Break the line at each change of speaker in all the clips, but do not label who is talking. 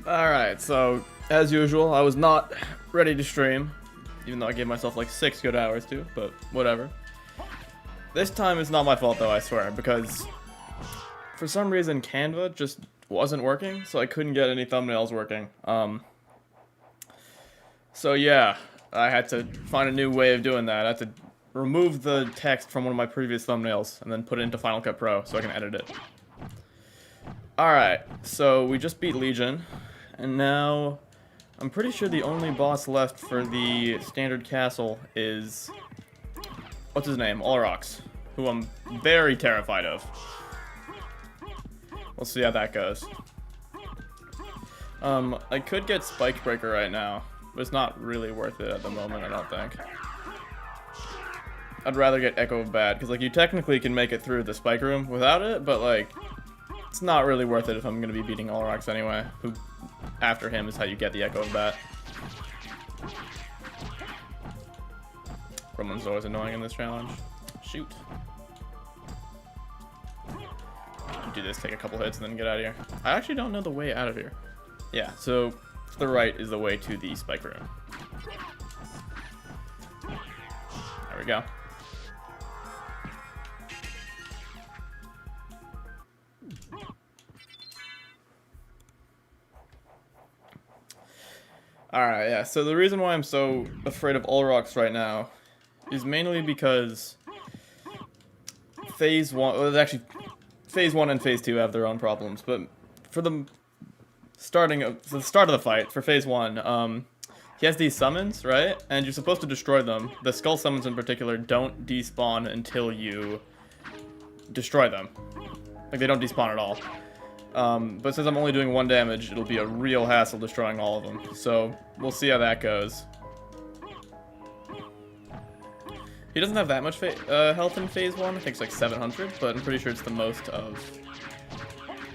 Alright, so, as usual, I was not ready to stream, even though I gave myself like 6 good hours to, but whatever. This time it's not my fault though, I swear, because for some reason Canva just wasn't working, so I couldn't get any thumbnails working. So yeah, I had to find a new way of doing that. I had to remove the text from one of my previous thumbnails and then put it into Final Cut Pro so I can edit it. Alright, so we just beat Legion. And now, I'm pretty sure the only boss left for the standard castle is, what's his name? Olrox, who I'm very terrified of. We'll see how that goes. I could get Spike Breaker right now, but it's not really worth it at the moment, I don't think. I'd rather get Echo of Bad, because like you technically can make it through the Spike Room without it, but like, it's not really worth it if I'm going to be beating Olrox anyway, who after him is how you get the Echo of Bat. Gremlin's always annoying in this challenge. Shoot. Do this, take a couple hits, and then get out of here. I actually don't know the way out of here. Yeah, so to the right is the way to the Spike Room. There we go. Alright, yeah, so the reason why I'm so afraid of Olrox right now is mainly because Phase 1, well, actually, Phase 1 and Phase 2 have their own problems, but for the start of the fight, for Phase 1, he has these summons, right? And you're supposed to destroy them. The skull summons in particular don't despawn until you destroy them. Like, they don't despawn at all. But since I'm only doing 1 damage, it'll be a real hassle destroying all of them. So, we'll see how that goes. He doesn't have that much health in Phase 1. I think it's like 700, but I'm pretty sure it's the most of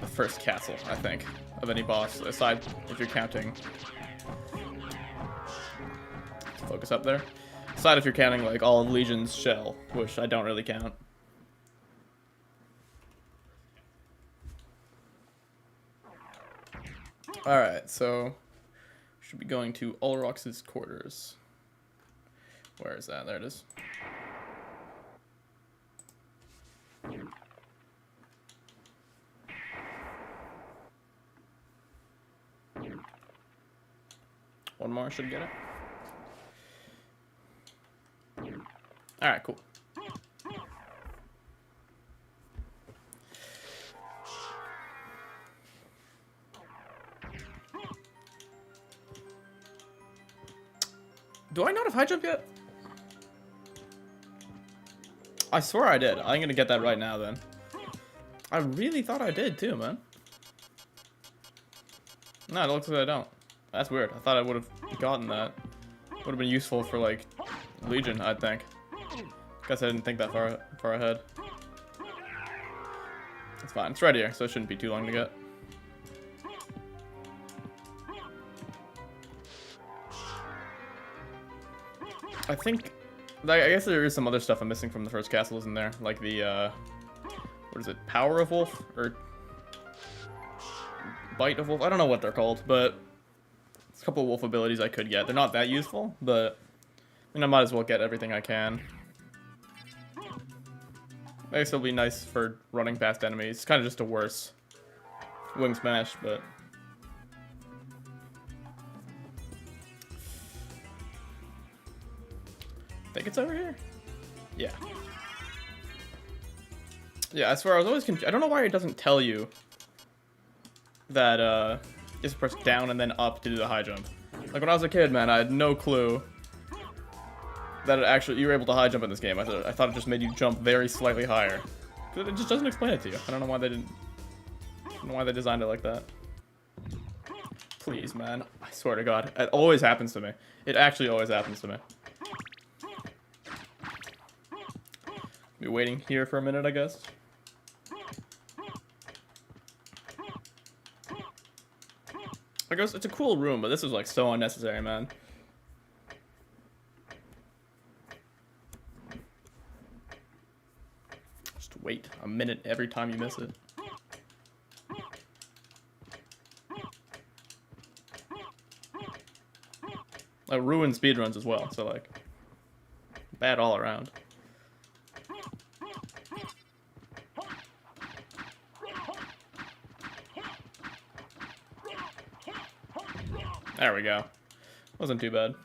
the first castle, I think, of any boss, aside if you're counting... Focus up there. Aside if you're counting, like, all of Legion's shell, which I don't really count. Alright, so should be going to Olrox's quarters. Where is that? There it is. One more should get it. Alright, cool. Do I not have high jump yet? I swear I did. I'm gonna get that right now then. I really thought I did too, man. No, it looks like I don't. That's weird. I thought I would have gotten that. Would have been useful for like Legion, I think. Guess I didn't think that far ahead. It's fine. It's right here, so it shouldn't be too long to get. I think, I guess there is some other stuff I'm missing from the first castle, isn't there? Like the, what is it, Power of Wolf? Or Bite of Wolf? I don't know what they're called, but it's a couple of wolf abilities I could get. They're not that useful, but I mean, I might as well get everything I can. I guess it'll be nice for running past enemies. It's kind of just a worse wing smash, but... I think it's over here? Yeah. Yeah, I swear I was always confused. I don't know why it doesn't tell you that, you just press down and then up to do the high jump. Like when I was a kid, man, I had no clue that you were able to high jump in this game. I thought it just made you jump very slightly higher. It just doesn't explain it to you. I don't know why they didn't. I don't know why they designed it like that. Please, man. I swear to God, it always happens to me. It actually always happens to me. Be waiting here for a minute, I guess. I guess it's a cool room, but this is like so unnecessary, man. Just wait a minute every time you miss it. ruin speedruns as well. So like, bad all around. There we go. Wasn't too bad.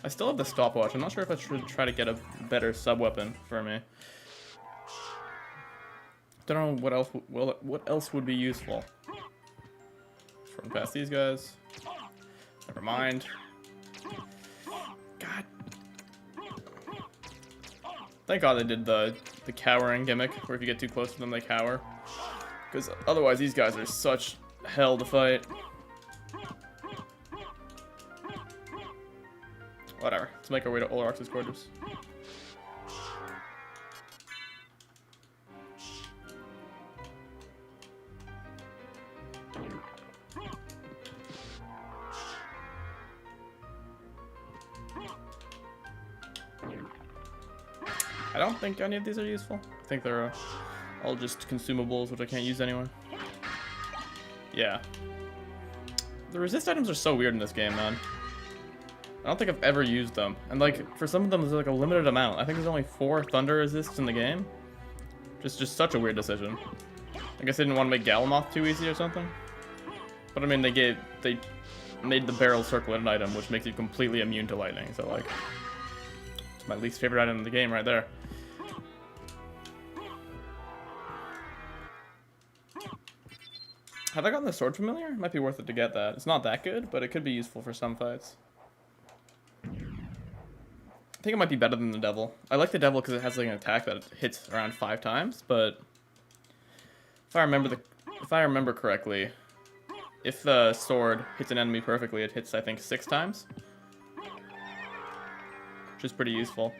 I still have the stopwatch. I'm not sure if I should try to get a better sub-weapon for me. Don't know what else would be useful. Run past these guys. Never mind. God. Thank God they did the cowering gimmick, where if you get too close to them, they cower. Because otherwise, these guys are such hell to fight. Whatever. Let's make our way to Olrox's quarters. I don't think any of these are useful. I think they're all just consumables, which I can't use anyway. Yeah. The resist items are so weird in this game, man. I don't think I've ever used them. And like, for some of them, there's like a limited amount. I think there's only 4 thunder resists in the game. Just such a weird decision. I guess they didn't want to make Galamoth too easy or something. But I mean, they made the barrel circlet an item, which makes you completely immune to lightning. So like, it's my least favorite item in the game right there. Have I gotten the sword familiar? It might be worth it to get that. It's not that good, but it could be useful for some fights. I think it might be better than the devil. I like the devil because it has like an attack that hits around 5 times, but if I remember correctly, if the sword hits an enemy perfectly, it hits I think 6 times, which is pretty useful.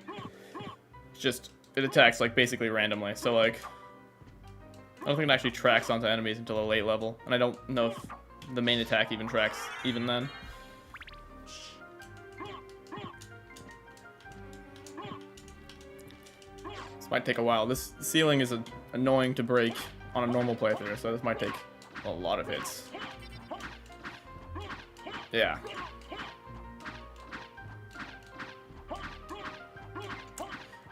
It's just it attacks like basically randomly, so like I don't think it actually tracks onto enemies until a late level, and I don't know if the main attack even tracks even then. This might take a while. This ceiling is annoying to break on a normal playthrough, so this might take a lot of hits. Yeah.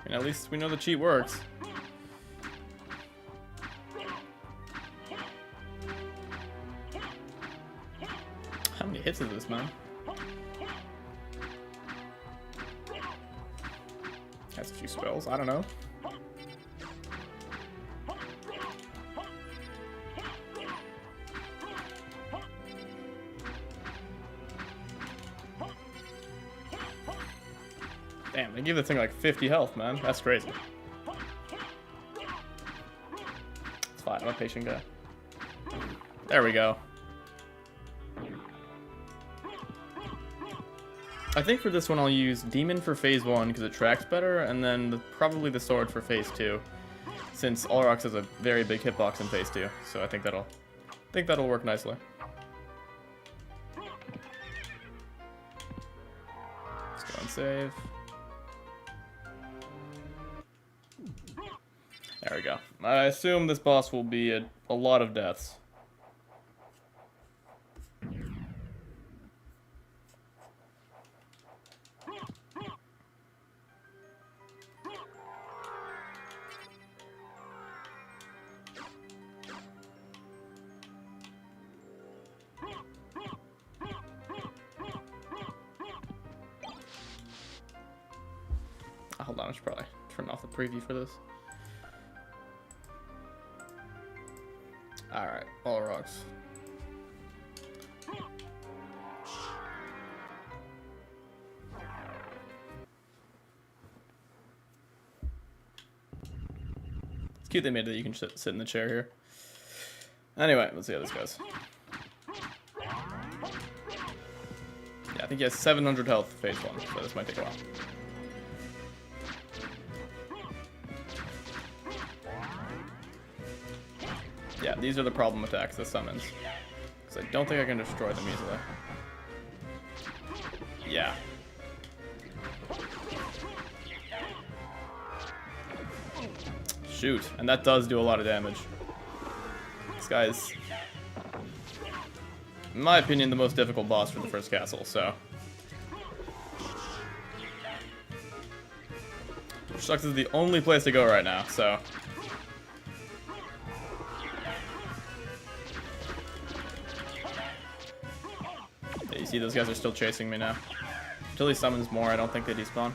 And at least we know the cheat works. How many hits is this, man? Has a few spells, I don't know. Damn, they give the thing like 50 health, man. That's crazy. It's fine, I'm a patient guy. There we go. I think for this one I'll use Demon for phase 1 because it tracks better, and then probably the sword for phase 2, since Olrox has a very big hitbox in phase 2. So I think that'll work nicely. Let's go and save. There we go. I assume this boss will be a lot of deaths. Hold on, I should probably turn off the preview for this. Alright, Olrox. It's cute they made it that you can sit in the chair here. Anyway, let's see how this goes. Yeah, I think he has 700 health phase 1, so this might take a while. Yeah, these are the problem attacks, the summons. Because I don't think I can destroy them easily. Yeah. Shoot, and that does do a lot of damage. This guy is, in my opinion, the most difficult boss for the first castle, so Which sucks is the only place to go right now, so. Yeah, you see those guys are still chasing me now. Until he summons more, I don't think they despawn.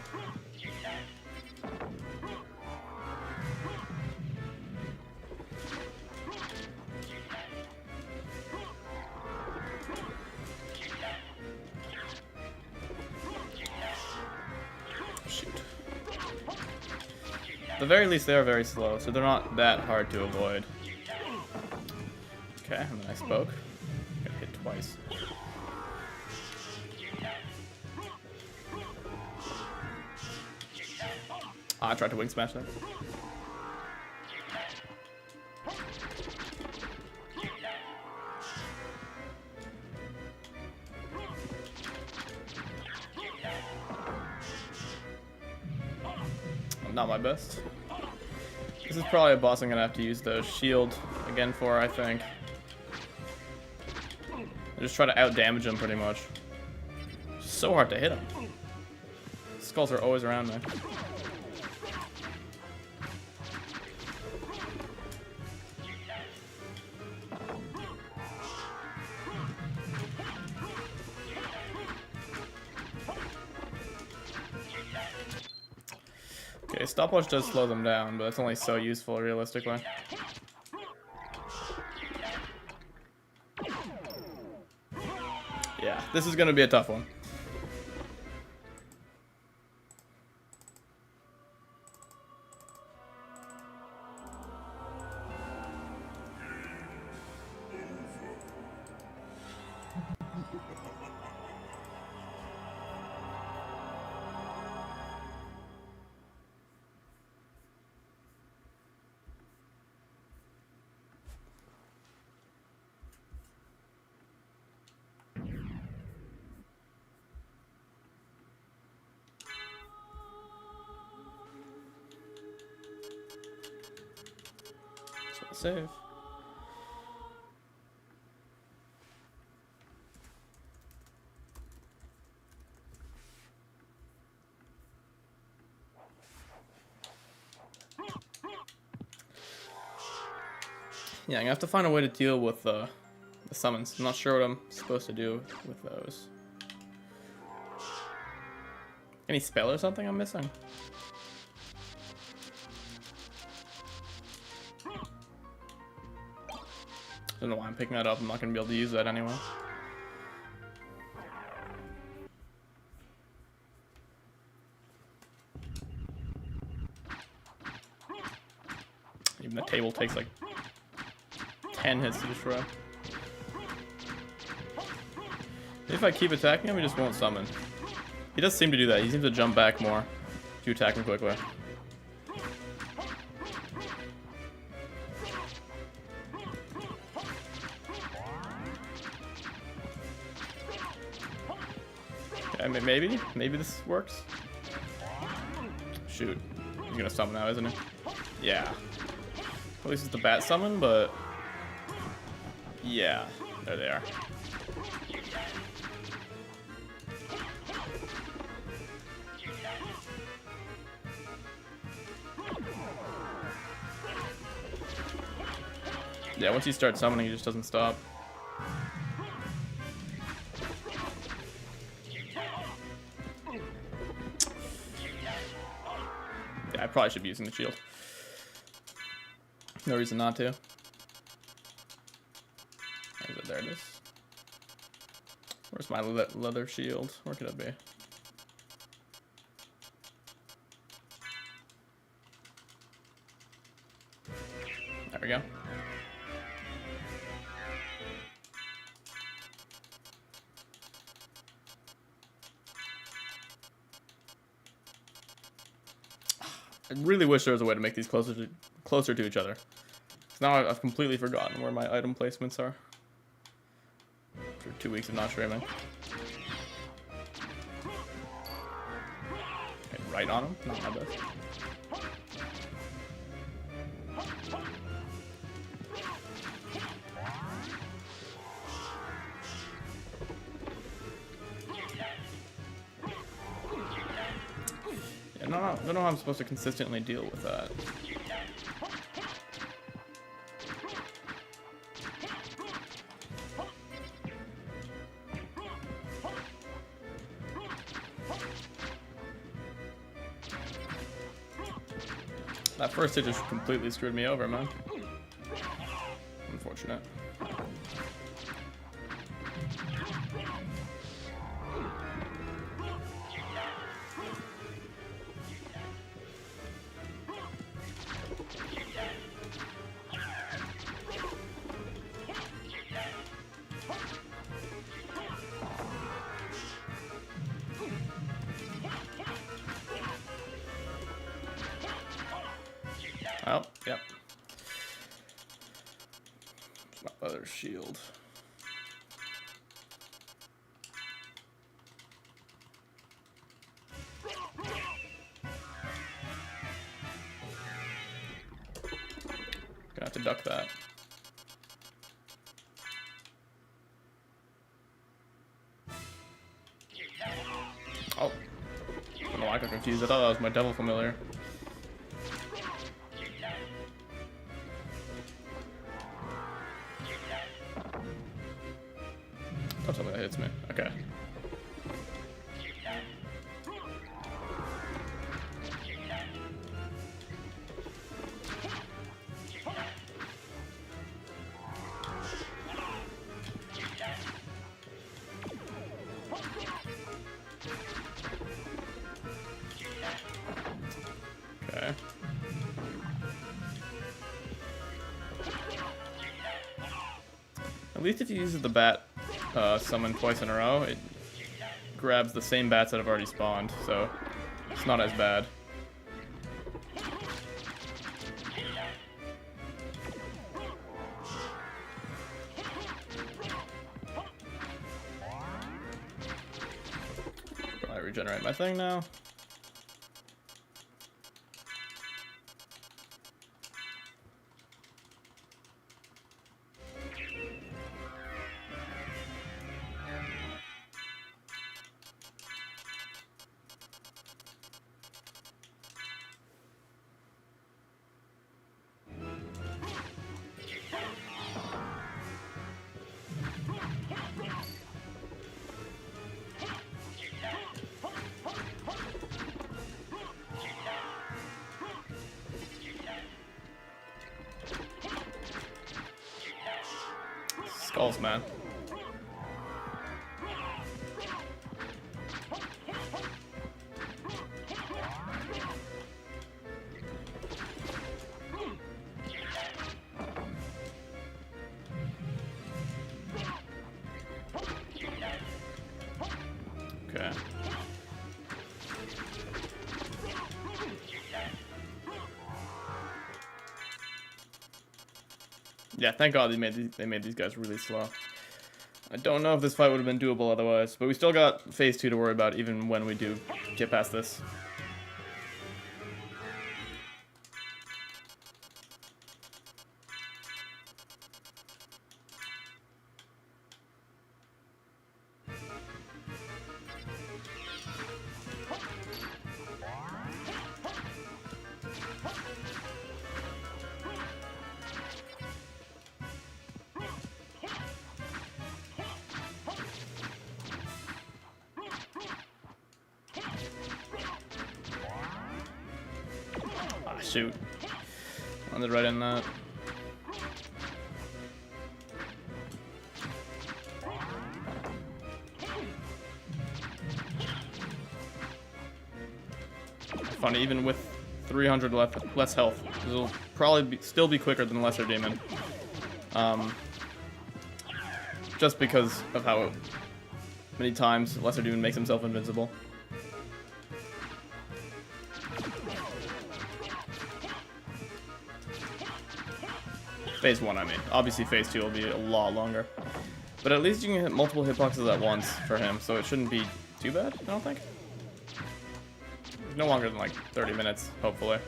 At the very least, they are very slow, so they're not that hard to avoid. Okay, and then I spoke. Got hit twice. I tried to wing smash that. Not my best. This is probably a boss I'm gonna have to use the shield again for, I think. I just try to out damage him pretty much. It's so hard to hit him. Skulls are always around me. Okay, stopwatch does slow them down, but it's only so useful realistically. Yeah, this is gonna be a tough one. Save. Yeah, I'm gonna have to find a way to deal with the summons. I'm not sure what I'm supposed to do with those. Any spell or something I'm missing? I don't know why I'm picking that up. I'm not going to be able to use that anyway. Even the table takes like 10 hits to destroy. If I keep attacking him, he just won't summon. He does seem to do that. He seems to jump back more if you attack him quickly. Maybe this works. Shoot, he's gonna summon now, isn't he? Yeah. At least it's the bat summon, but yeah, there they are. Yeah, once he starts summoning, he just doesn't stop. Yeah, I probably should be using the shield. No reason not to. There it is. Where's my leather shield? Where could it be? There we go. I really wish there was a way to make these closer to each other. 'Cause now I've completely forgotten where my item placements are. For 2 weeks of not streaming. Okay, right on him? Not my best. Yeah, don't know how I'm supposed to consistently deal with that. That first hit just completely screwed me over, man. Unfortunate. Oh, yep. My other shield. Gonna have to duck that. Oh. I don't know why I got confused. I thought that was my devil familiar. Don't tell me that hits me. Okay. Okay. At least if you use the bat summon twice in a row, it grabs the same bats that have already spawned, so it's not as bad. I regenerate my thing now. Skulls, man. Okay. Yeah, thank God they made these guys really slow. I don't know if this fight would have been doable otherwise, but we still got phase 2 to worry about even when we do get past this. Shoot. Landed right in that. Funny, even with 300 less health, it'll probably still be quicker than Lesser Demon. Just because of how many times Lesser Demon makes himself invincible. Phase 1, I mean. Obviously, phase 2 will be a lot longer. But at least you can hit multiple hitboxes at once for him, so it shouldn't be too bad, I don't think. No longer than like 30 minutes, hopefully.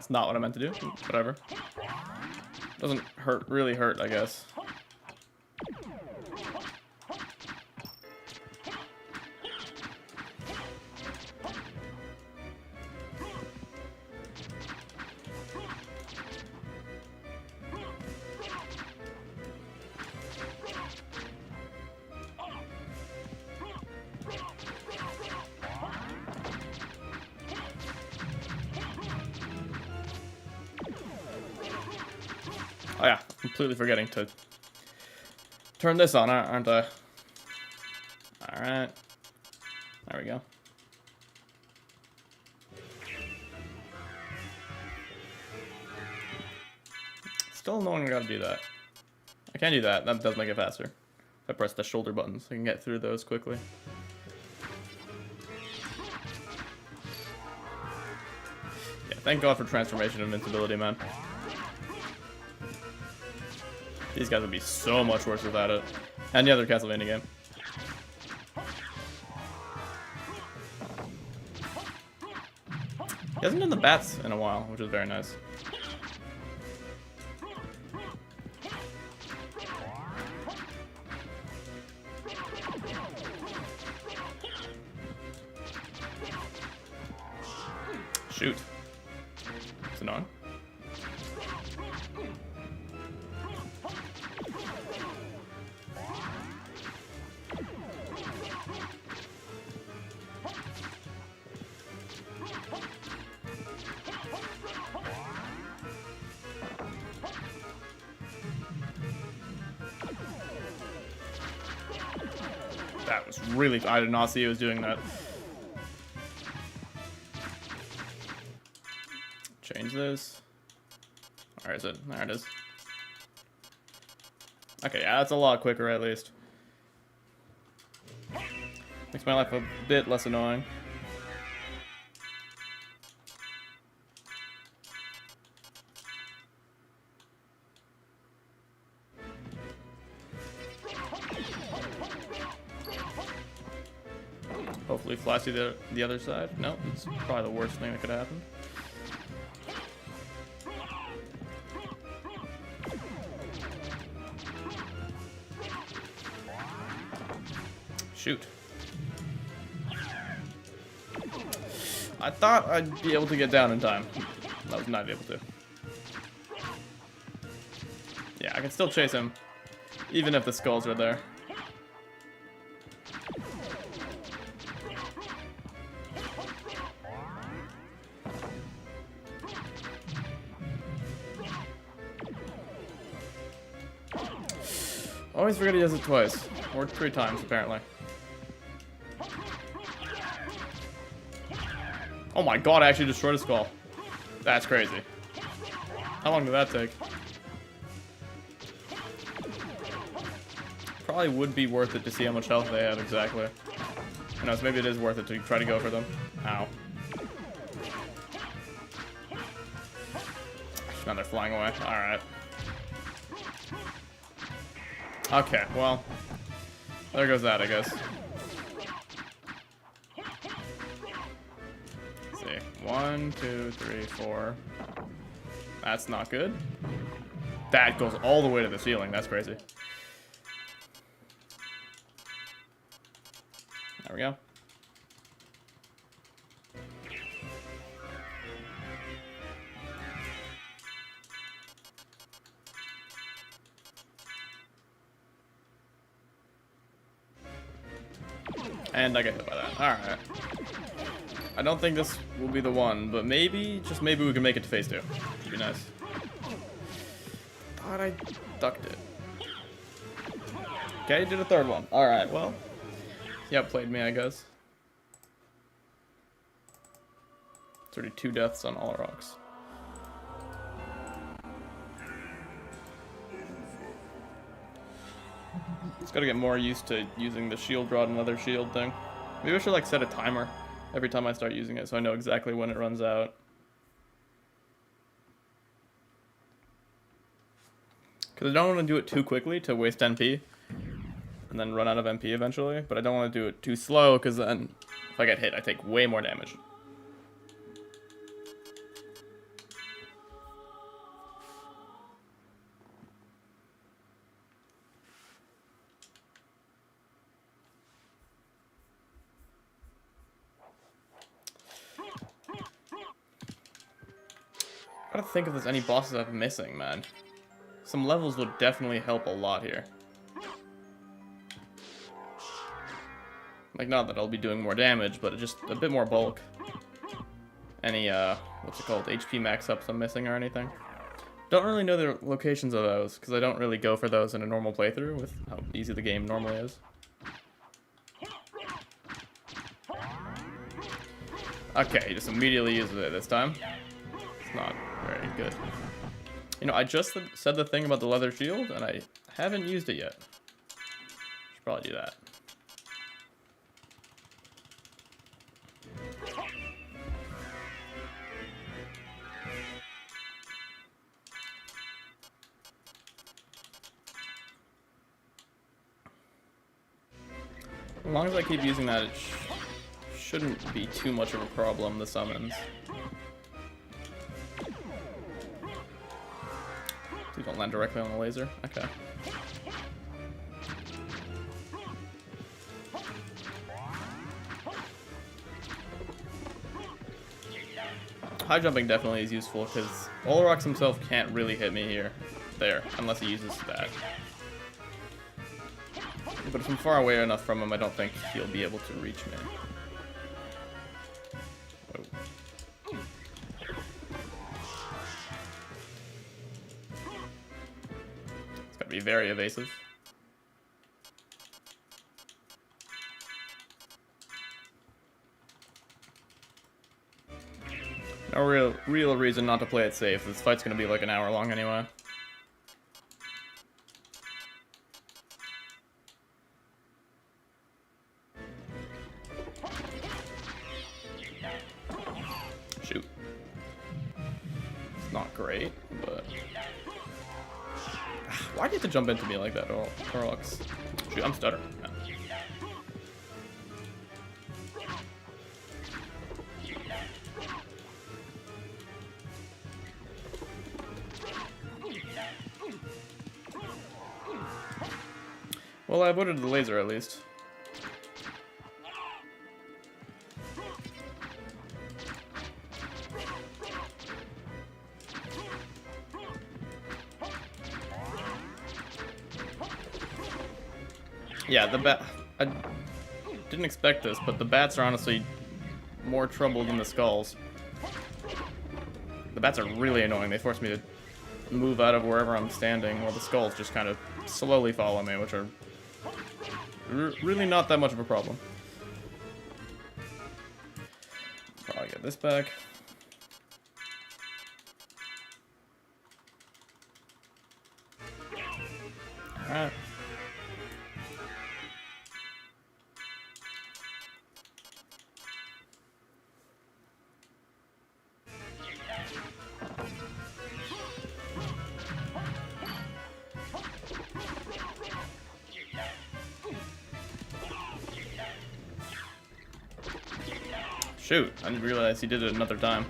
That's not what I meant to do. Whatever. Doesn't hurt, really hurt, I guess. Oh yeah, completely forgetting to turn this on, aren't I? Alright. There we go. Still annoying I gotta do that. I can do that. That does make it faster. If I press the shoulder buttons, I can get through those quickly. Yeah, thank God for transformation invincibility, man. These guys would be so much worse without it. And the other Castlevania game. He hasn't done the bats in a while, which is very nice. Shoot. It's annoying. That was really... I did not see he was doing that. Change this. Where is it? There it is. Okay, yeah, that's a lot quicker at least. Makes my life a bit less annoying. Hopefully flies to the other side. No, it's probably the worst thing that could happen. Shoot. I thought I'd be able to get down in time. I was not able to. Yeah, I can still chase him, even if the skulls are there. Always forget he does it twice. Or 3 times, apparently. Oh my god, I actually destroyed a skull. That's crazy. How long did that take? Probably would be worth it to see how much health they have exactly. Who knows, maybe it is worth it to try to go for them. Ow. Now they're flying away. Alright. Okay, well. There goes that, I guess. 1, 2, 3, 4. That's not good. That goes all the way to the ceiling. That's crazy. There we go. And I get hit by that. Alright. I don't think this will be the one, but maybe, just maybe we can make it to phase 2. Would be nice. Thought I ducked it. Okay, did a third one. Alright, well. He outplayed me, I guess. It's already 2 deaths on all rocks. Just gotta get more used to using the shield rod and other shield thing. Maybe I should like set a timer every time I start using it so I know exactly when it runs out. Because I don't want to do it too quickly to waste NP and then run out of MP eventually, but I don't want to do it too slow because then if I get hit I take way more damage. I gotta think if there's any bosses I'm missing, man. Some levels would definitely help a lot here. Like, not that I'll be doing more damage, but just a bit more bulk. Any, what's it called, HP max ups I'm missing or anything. Don't really know the locations of those, because I don't really go for those in a normal playthrough with how easy the game normally is. Okay, he just immediately uses it this time. It's not very good. You know, I just said the thing about the leather shield, and I haven't used it yet. Should probably do that. As long as I keep using that, it shouldn't be too much of a problem, the summons. Please don't land directly on the laser. Okay. High jumping definitely is useful, because Olrox himself can't really hit me there, unless he uses that. But if I'm far away enough from him, I don't think he'll be able to reach me. Oh. It's gotta be very evasive. No real reason not to play it safe. This fight's gonna be like an hour long anyway. Shoot. It's not great, but... Why do you have to jump into me like that, Orlux? Shoot, I'm stuttering. No. Well, I avoided the laser at least. Yeah, the bat. I didn't expect this, but the bats are honestly more trouble than the skulls. The bats are really annoying. They force me to move out of wherever I'm standing, while the skulls just kind of slowly follow me, which are really not that much of a problem. Probably get this back. Alright. Shoot, I didn't realize he did it another time.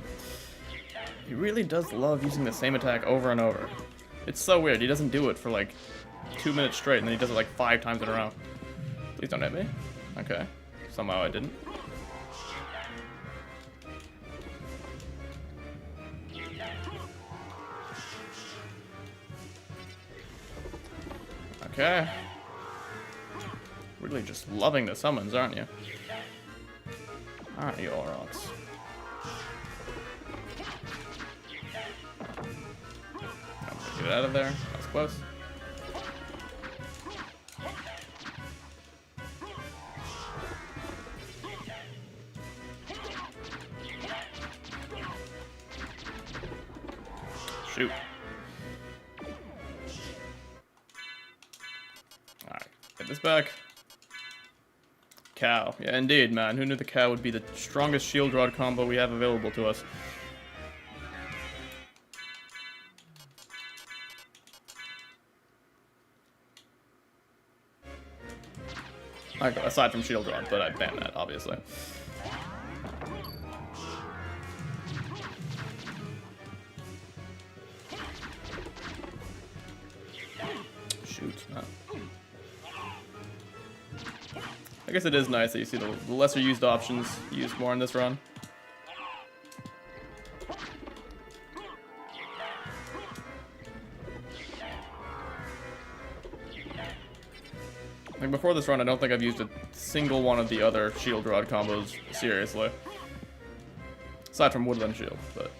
He really does love using the same attack over and over. It's so weird, he doesn't do it for like 2 minutes straight, and then he does it like 5 times in a row. Please don't hit me. Okay, somehow I didn't. Okay. Really just loving the summons, aren't you? Aren't you, Aurochs? Get out of there. That's close. Shoot. Alright, get this back. Cow. Yeah, indeed, man. Who knew the cow would be the strongest shield rod combo we have available to us? Aside from shield rod, but I'd ban that, obviously. Shoot. I guess it is nice that you see the lesser used options used more in this run. Like, before this run, I don't think I've used a single one of the other shield rod combos seriously. Aside from Woodland Shield, but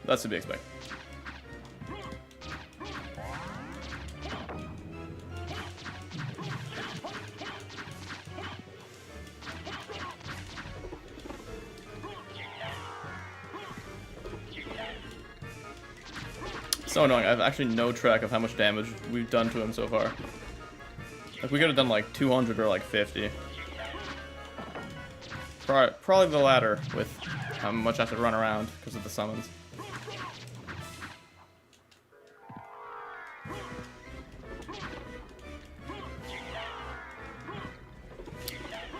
that's to be expected. So annoying. I have actually no track of how much damage we've done to him so far. Like, we could have done like 200 or like 50. Probably the latter, with how much I have to run around because of the summons.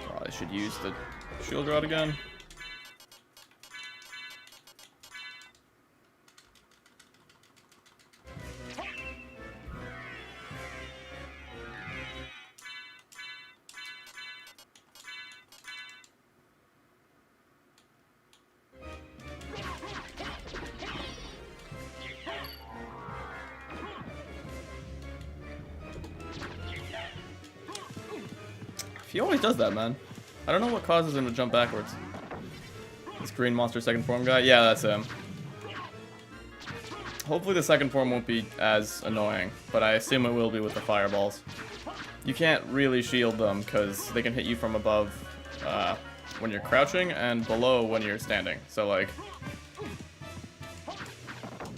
Probably should use the shield rod again. He always does that, man. I don't know what causes him to jump backwards. This green monster second form guy? Yeah, that's him. Hopefully the second form won't be as annoying, but I assume it will be with the fireballs. You can't really shield them because they can hit you from above when you're crouching and below when you're standing. So, like,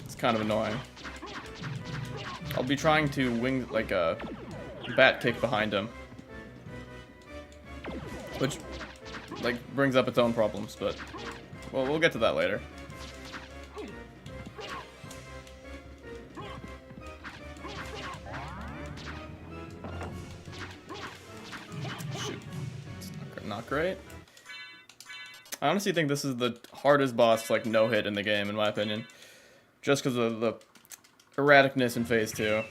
it's kind of annoying. I'll be trying to wing, like, a bat kick behind him. Which, like, brings up its own problems, but, well, we'll get to that later. Shoot. It's not great. I honestly think this is the hardest boss, like, no-hit in the game, in my opinion. Just because of the erraticness in Phase 2.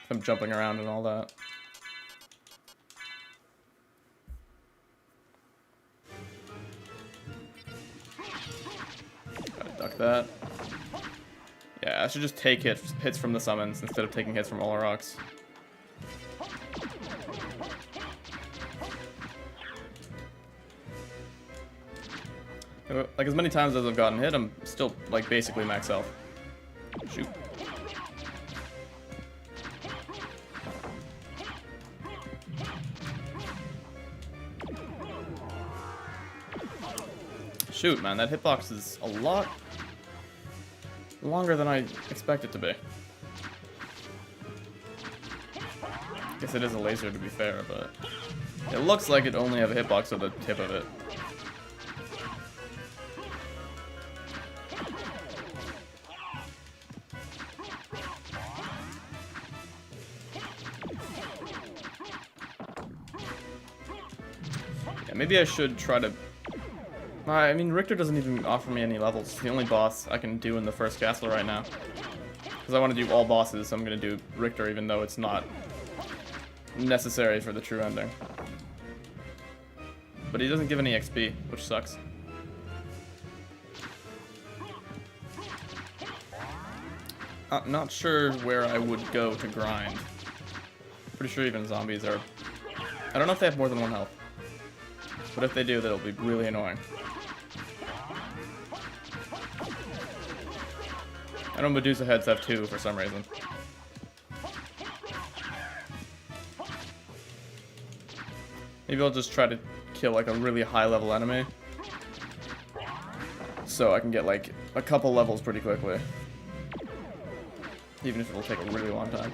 I'm jumping around and all that. That. Yeah, I should just take hits from the summons instead of taking hits from all rocks. Like, as many times as I've gotten hit, I'm still, like, basically max health. Shoot. Shoot, man, that hitbox is a lot longer than I expect it to be. Guess it is a laser, to be fair, but it looks like it only have a hitbox at the tip of it. Yeah, maybe I should try to... I mean, Richter doesn't even offer me any levels. It's the only boss I can do in the first castle right now. Because I want to do all bosses, so I'm going to do Richter even though it's not necessary for the true ending. But he doesn't give any XP, which sucks. Not sure where I would go to grind. Pretty sure even zombies are... I don't know if they have more than one health. But if they do, that'll be really annoying. I know Medusa heads have 2 for some reason. Maybe I'll just try to kill like a really high level enemy. So I can get like a couple levels pretty quickly. Even if it'll take a really long time.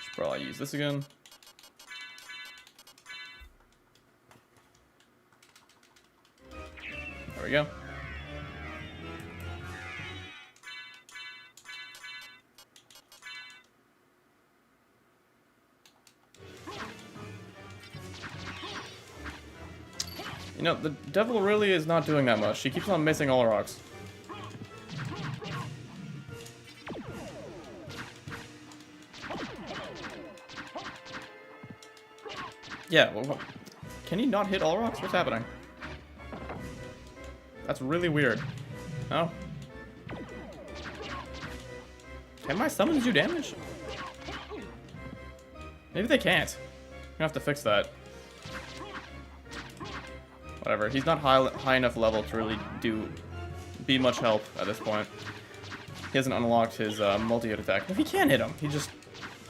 Should probably use this again. There we go. You know, the devil really is not doing that much. She keeps on missing all rocks. Yeah, well, can he not hit all rocks? What's happening? That's really weird. No? Can my summons do damage? Maybe they can't. I'm gonna have to fix that. Whatever. He's not high enough level to really be much help at this point. He hasn't unlocked his multi-hit attack. If he can hit him, he just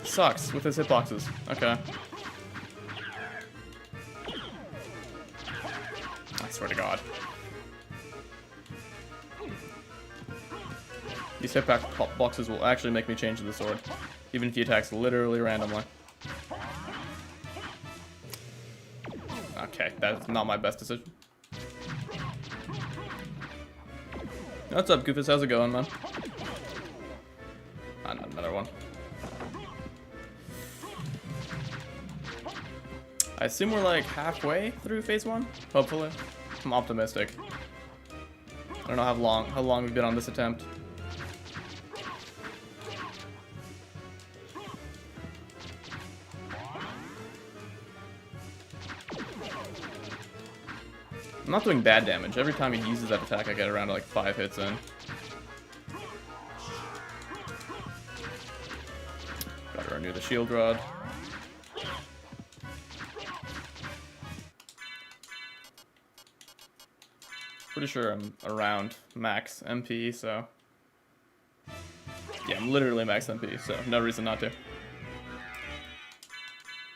sucks with his hitboxes. Okay. I swear to God. These hitboxes will actually make me change to the sword, even if he attacks literally randomly. Okay, that's not my best decision. What's up, Goofus? How's it going, man? Ah, not another one. I assume we're like halfway through phase 1? Hopefully. I'm optimistic. I don't know how long we've been on this attempt. I'm not doing bad damage. Every time he uses that attack, I get around to like 5 hits in. Gotta renew the shield rod. Pretty sure I'm around max MP, so... Yeah, I'm literally max MP, so no reason not to.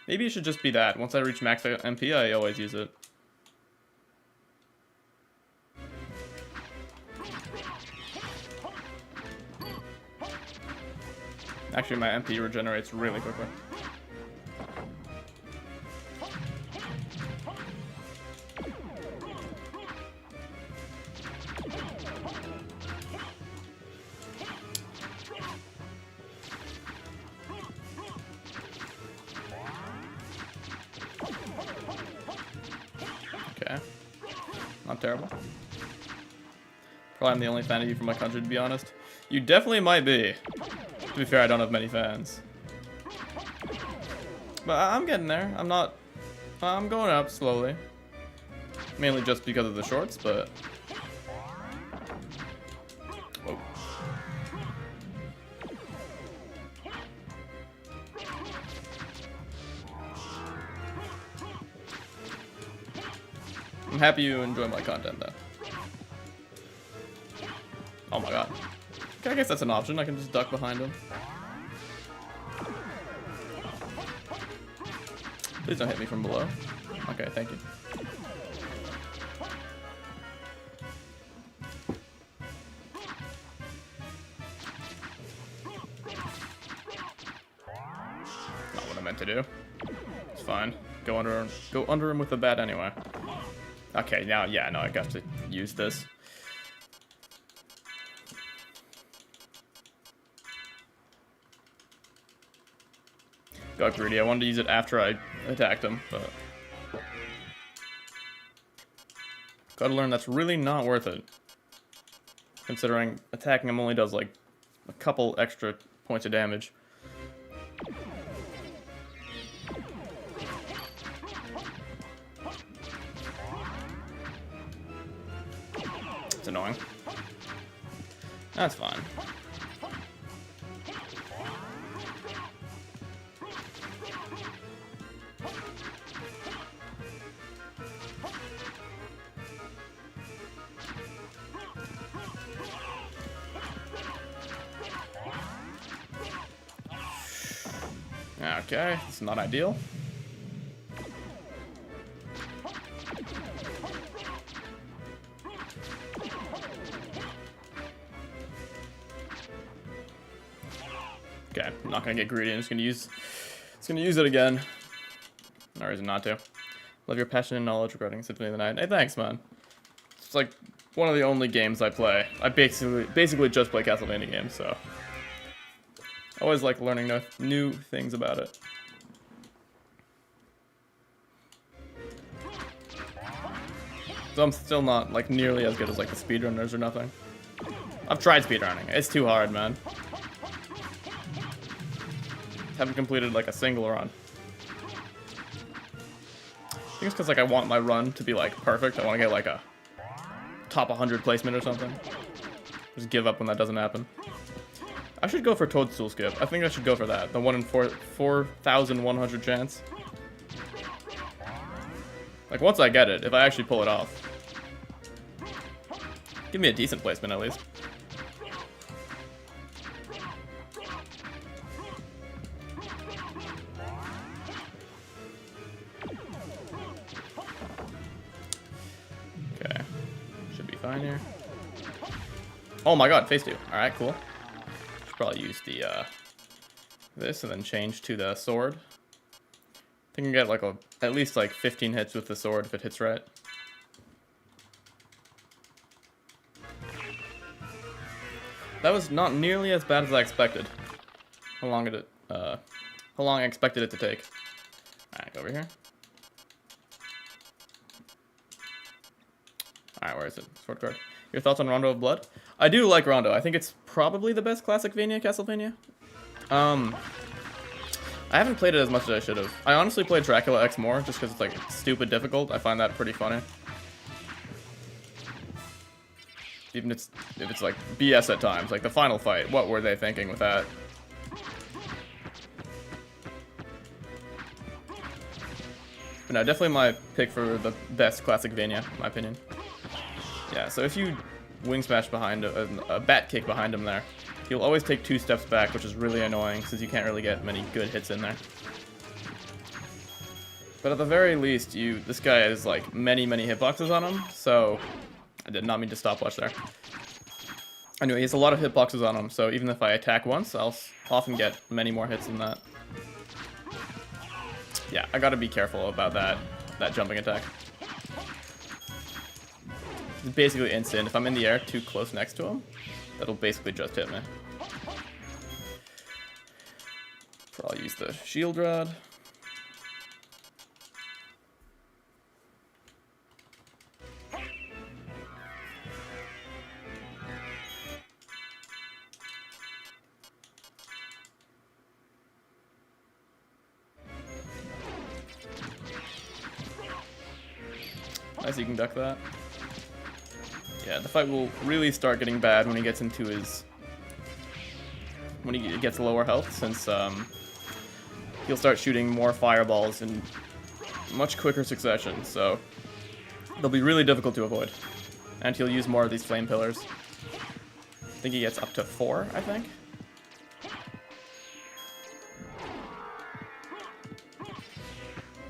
Maybe it should just be that. Once I reach max MP, I always use it. Actually, my MP regenerates really quickly. Okay. Not terrible. Probably I'm the only fan of you from my country, to be honest. You definitely might be. To be fair, I don't have many fans. But I'm getting there. I'm going up slowly. Mainly just because of the shorts, but... Whoa. I'm happy you enjoy my content, though. Oh my God. Okay, I guess that's an option. I can just duck behind him. Please don't hit me from below. Okay, thank you. Not what I meant to do. It's fine. Go under him with the bat anyway. Okay, now, yeah, no, I got to use this. Got greedy. I wanted to use it after I attacked him, but... Gotta learn that's really not worth it. Considering attacking him only does, like, a couple extra points of damage. It's annoying. That's fine. Okay, it's not ideal. Okay, I'm not gonna get greedy. I'm just gonna use it again. No reason not to. Love your passion and knowledge regarding Symphony of the Night. Hey, thanks, man. It's like one of the only games I play. I basically just play Castlevania games, so always like learning new things about it. So I'm still not like nearly as good as like the speedrunners or nothing. I've tried speedrunning. It's too hard, man. Haven't completed like a single run. I think it's because like I want my run to be like perfect. I want to get like a top 100 placement or something. Just give up when that doesn't happen. I should go for Toadstool Skip. I think I should go for that. The 1 in 4,100 chance. Like, once I get it, if I actually pull it off. Give me a decent placement, at least. Okay. Should be fine here. Oh my god, phase 2. Alright, cool. Should probably use the, this and then change to the sword. I think I can get like at least like 15 hits with the sword if it hits right. That was not nearly as bad as I expected. How long I expected it to take. Alright, go over here. Alright, where is it? Sword card. Your thoughts on Rondo of Blood? I do like Rondo. I think it's probably the best Classicvania Castlevania. I haven't played it as much as I should have. I honestly played Dracula X more just because it's like stupid difficult. I find that pretty funny. Even if it's like BS at times, like the final fight. What were they thinking with that? But no, definitely my pick for the best Classicvania, in my opinion. Yeah, so if you wing smash behind a bat kick behind him there, he'll always take 2 steps back, which is really annoying since you can't really get many good hits in there. But at the very least, this guy has like many hitboxes on him, so I did not mean to stopwatch there. Anyway, he has a lot of hitboxes on him, so even if I attack once, I'll often get many more hits than that. Yeah, I gotta be careful about that jumping attack. It's basically instant. If I'm in the air too close next to him, that'll basically just hit me. Probably use the shield rod. Nice, you can duck that. Yeah, the fight will really start getting bad when he gets into when he gets lower health, since he'll start shooting more fireballs in much quicker succession, so they'll be really difficult to avoid. And he'll use more of these flame pillars. I think he gets up to 4, I think.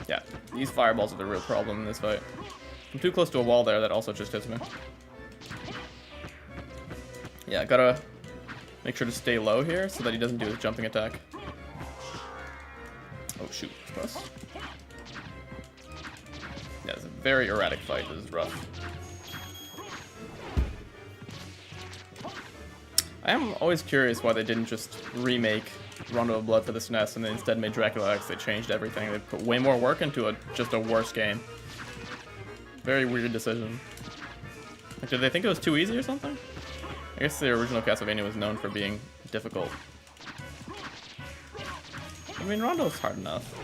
Yeah, these fireballs are the real problem in this fight. I'm too close to a wall there, that also just hits me. Yeah, gotta make sure to stay low here so that he doesn't do his jumping attack. Oh shoot, close. Yeah, it's a very erratic fight, this is rough. I am always curious why they didn't just remake Rondo of Blood for the SNES and they instead made Dracula X. They changed everything. They put way more work into just a worse game. Very weird decision. Like, did they think it was too easy or something? I guess the original Castlevania was known for being difficult. I mean, Rondo's hard enough.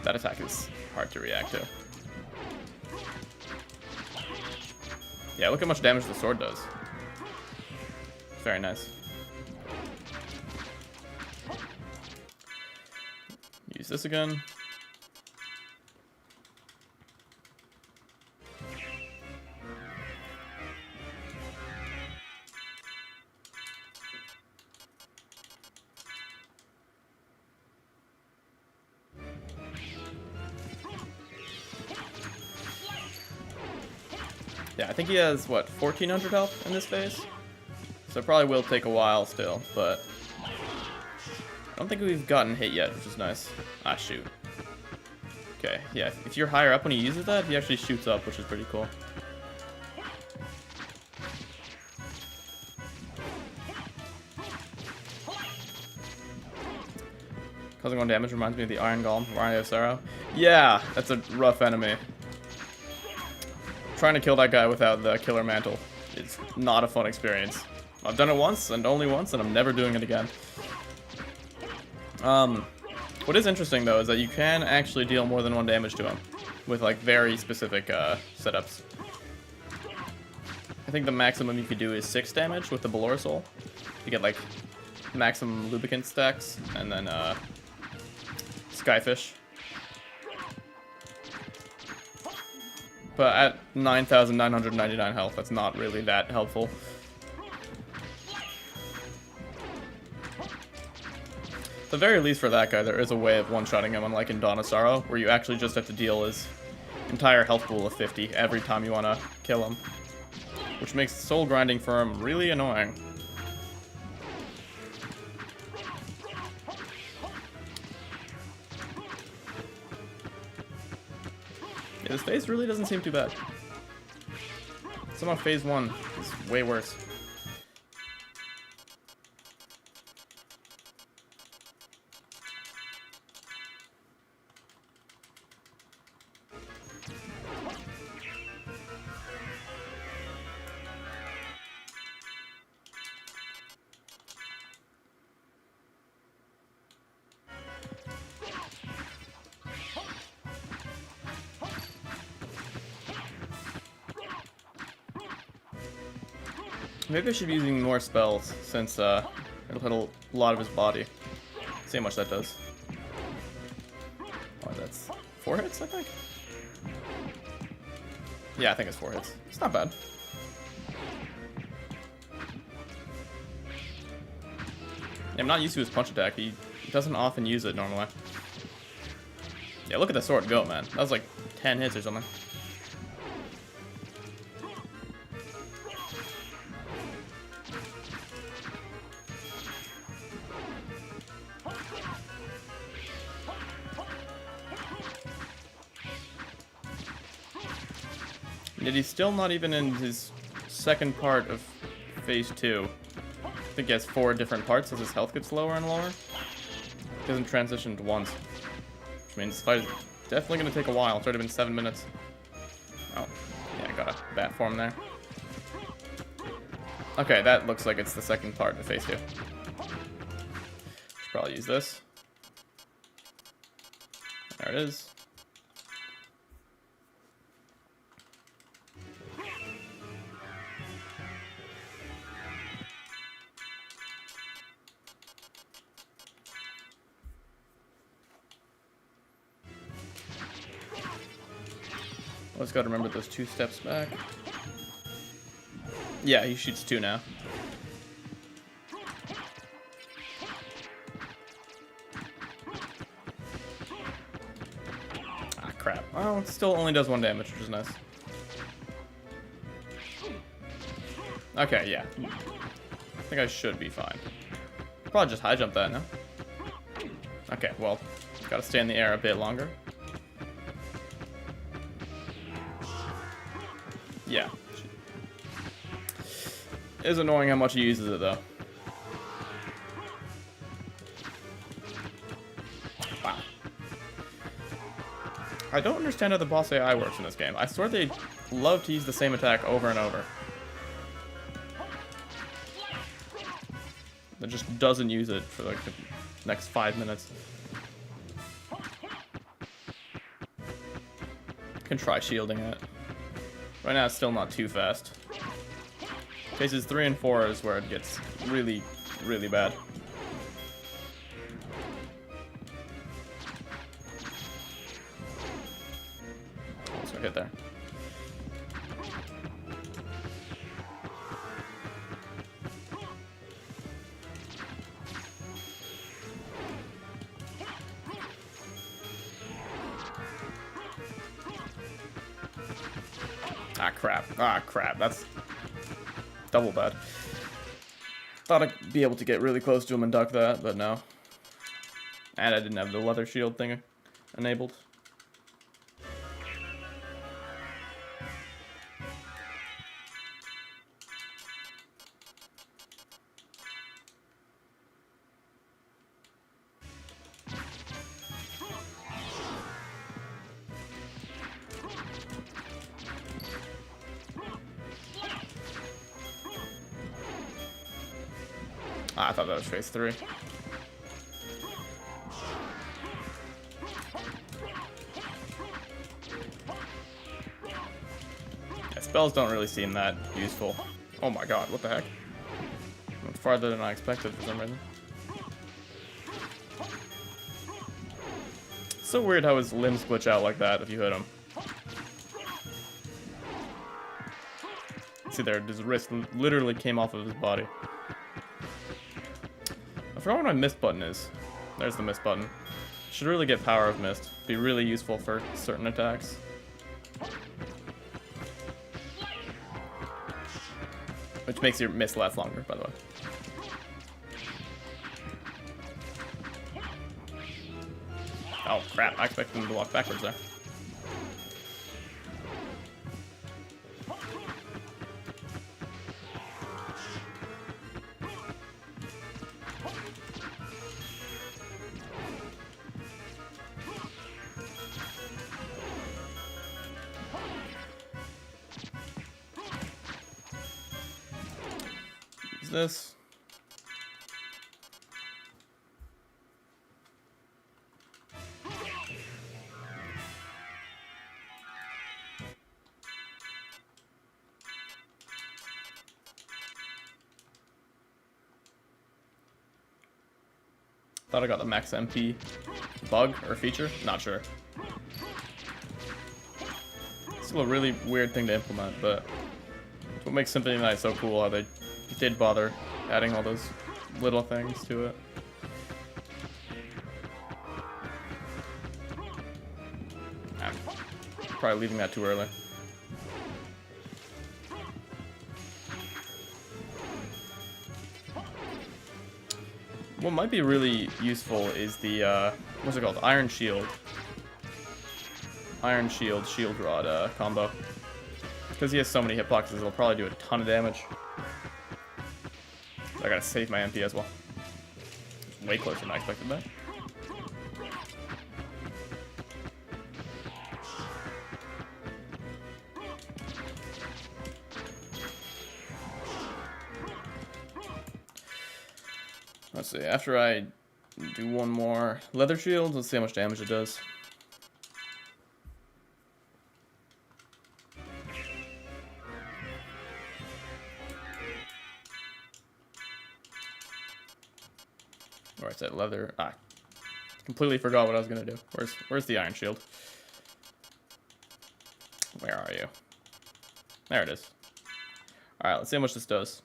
That attack is hard to react to. Yeah, look how much damage the sword does. Very nice. Use this again. Yeah, I think he has, what, 1,400 health in this phase? So it probably will take a while still, but I don't think we've gotten hit yet, which is nice. Ah, shoot. Okay, yeah, if you're higher up when he uses that, he actually shoots up, which is pretty cool. Causing 1 damage reminds me of the Iron Golem from Mario Sorrow. Yeah, that's a rough enemy. Trying to kill that guy without the killer mantle is not a fun experience. I've done it once and only once, and I'm never doing it again. What is interesting though is that you can actually deal more than 1 damage to him with like very specific setups. I think the maximum you could do is 6 damage with the Balorasoul. You get like maximum lubricant stacks, and then Skyfish. But at 9,999 health, that's not really that helpful. At the very least for that guy, there is a way of one-shotting him, unlike in Dawn of Sorrow, where you actually just have to deal his entire health pool of 50 every time you want to kill him. Which makes soul grinding for him really annoying. Yeah, this phase really doesn't seem too bad. Somehow phase 1 is way worse. Maybe I should be using more spells, since it'll hit a lot of his body. See how much that does. Oh, that's 4 hits, I think? Yeah, I think it's 4 hits. It's not bad. Yeah, I'm not used to his punch attack. He doesn't often use it normally. Yeah, look at the sword go, man. That was like 10 hits or something. Yet he's still not even in his second part of phase 2. I think he has 4 different parts as his health gets lower and lower. He hasn't transitioned once. Which means this fight is definitely going to take a while. It's already been 7 minutes. Oh, yeah, I got a bat form there. Okay, that looks like it's the second part of phase 2. Should probably use this. There it is. Always gotta remember those 2 steps back. Yeah, he shoots 2 now. Ah, crap. Oh, it still only does 1 damage, which is nice. Okay, yeah. I think I should be fine. Probably just high jump that, no? Okay, well, gotta stay in the air a bit longer. Yeah. It is annoying how much he uses it, though. Wow. I don't understand how the boss AI works in this game. I swear they love to use the same attack over and over. It just doesn't use it for like the next 5 minutes. Can try shielding it. Right now it's still not too fast. Phases 3 and 4 is where it gets really, really bad. Also hit there. Ah, crap. Ah, crap. That's double bad. Thought I'd be able to get really close to him and duck that, but no. And I didn't have the leather shield thing enabled. Ah, I thought that was phase 3. Yeah, Spells don't really seem that useful. Oh my god, what the heck? Went farther than I expected for some reason. It's so weird how his limbs glitch out like that if you hit him. See there, his wrist literally came off of his body. I forgot what my mist button is. There's the mist button. Should really get Power of Mist. Be really useful for certain attacks. Which makes your mist last longer, by the way. Oh crap, I expected him to walk backwards there. Use this. Thought I got the max MP bug or feature. Not sure. Still a really weird thing to implement, but it's what makes Symphony Night so cool. How they did bother adding all those little things to it. I'm probably leaving that too early. What might be really useful is the, what's it called? Iron Shield. Iron Shield, Shield Rod combo. Because he has so many hitboxes, it'll probably do a ton of damage. So I gotta save my MP as well. Way closer than I expected that. Let's see, after I do one more leather shield, let's see how much damage it does. Where's that leather? Ah, completely forgot what I was gonna do. Where's the iron shield? Where are you? There it is. Alright, let's see how much this does.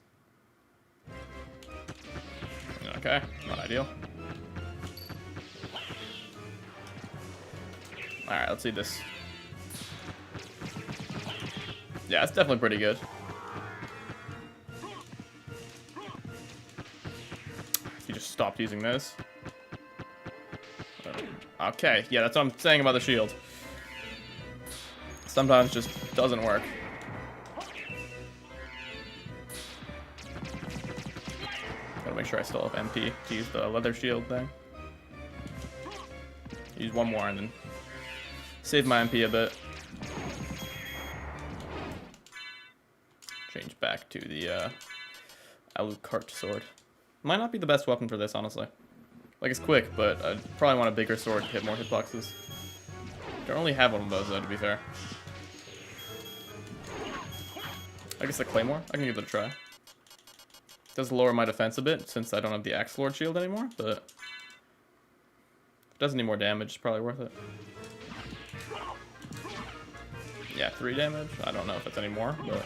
Okay, not ideal. Alright, let's see this. Yeah, it's definitely pretty good. If you just stopped using this. Okay, yeah, that's what I'm saying about the shield. Sometimes it just doesn't work. Make sure I still have MP to use the leather shield thing. Use one more and then save my MP a bit. Change back to the Alucard sword. Might not be the best weapon for this, honestly. Like, it's quick, but I'd probably want a bigger sword to hit more hitboxes. Don't really have one of those, though, to be fair. I guess the Claymore? I can give it a try. Does lower my defense a bit, since I don't have the Axe Lord shield anymore, but if it does any more damage, it's probably worth it. Yeah, 3 damage. I don't know if it's any more, but...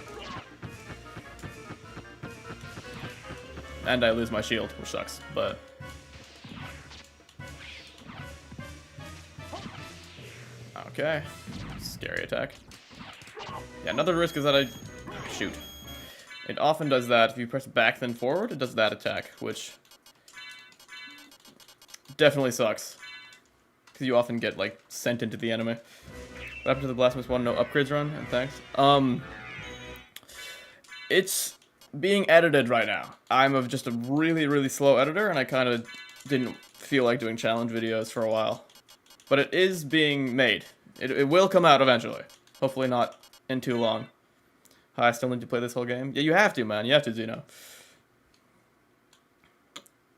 And I lose my shield, which sucks, but... Okay. Scary attack. Yeah, another risk is that I... Shoot. It often does that. If you press back then forward, it does that attack, which definitely sucks. Because you often get, like, sent into the enemy. What happened to the Blasphemous one? No upgrades run, and thanks. It's being edited right now. I'm just a really, really slow editor, and I kind of didn't feel like doing challenge videos for a while. But it is being made. It will come out eventually. Hopefully not in too long. Hi, I still need to play this whole game. Yeah, you have to, man. You have to, Zeno.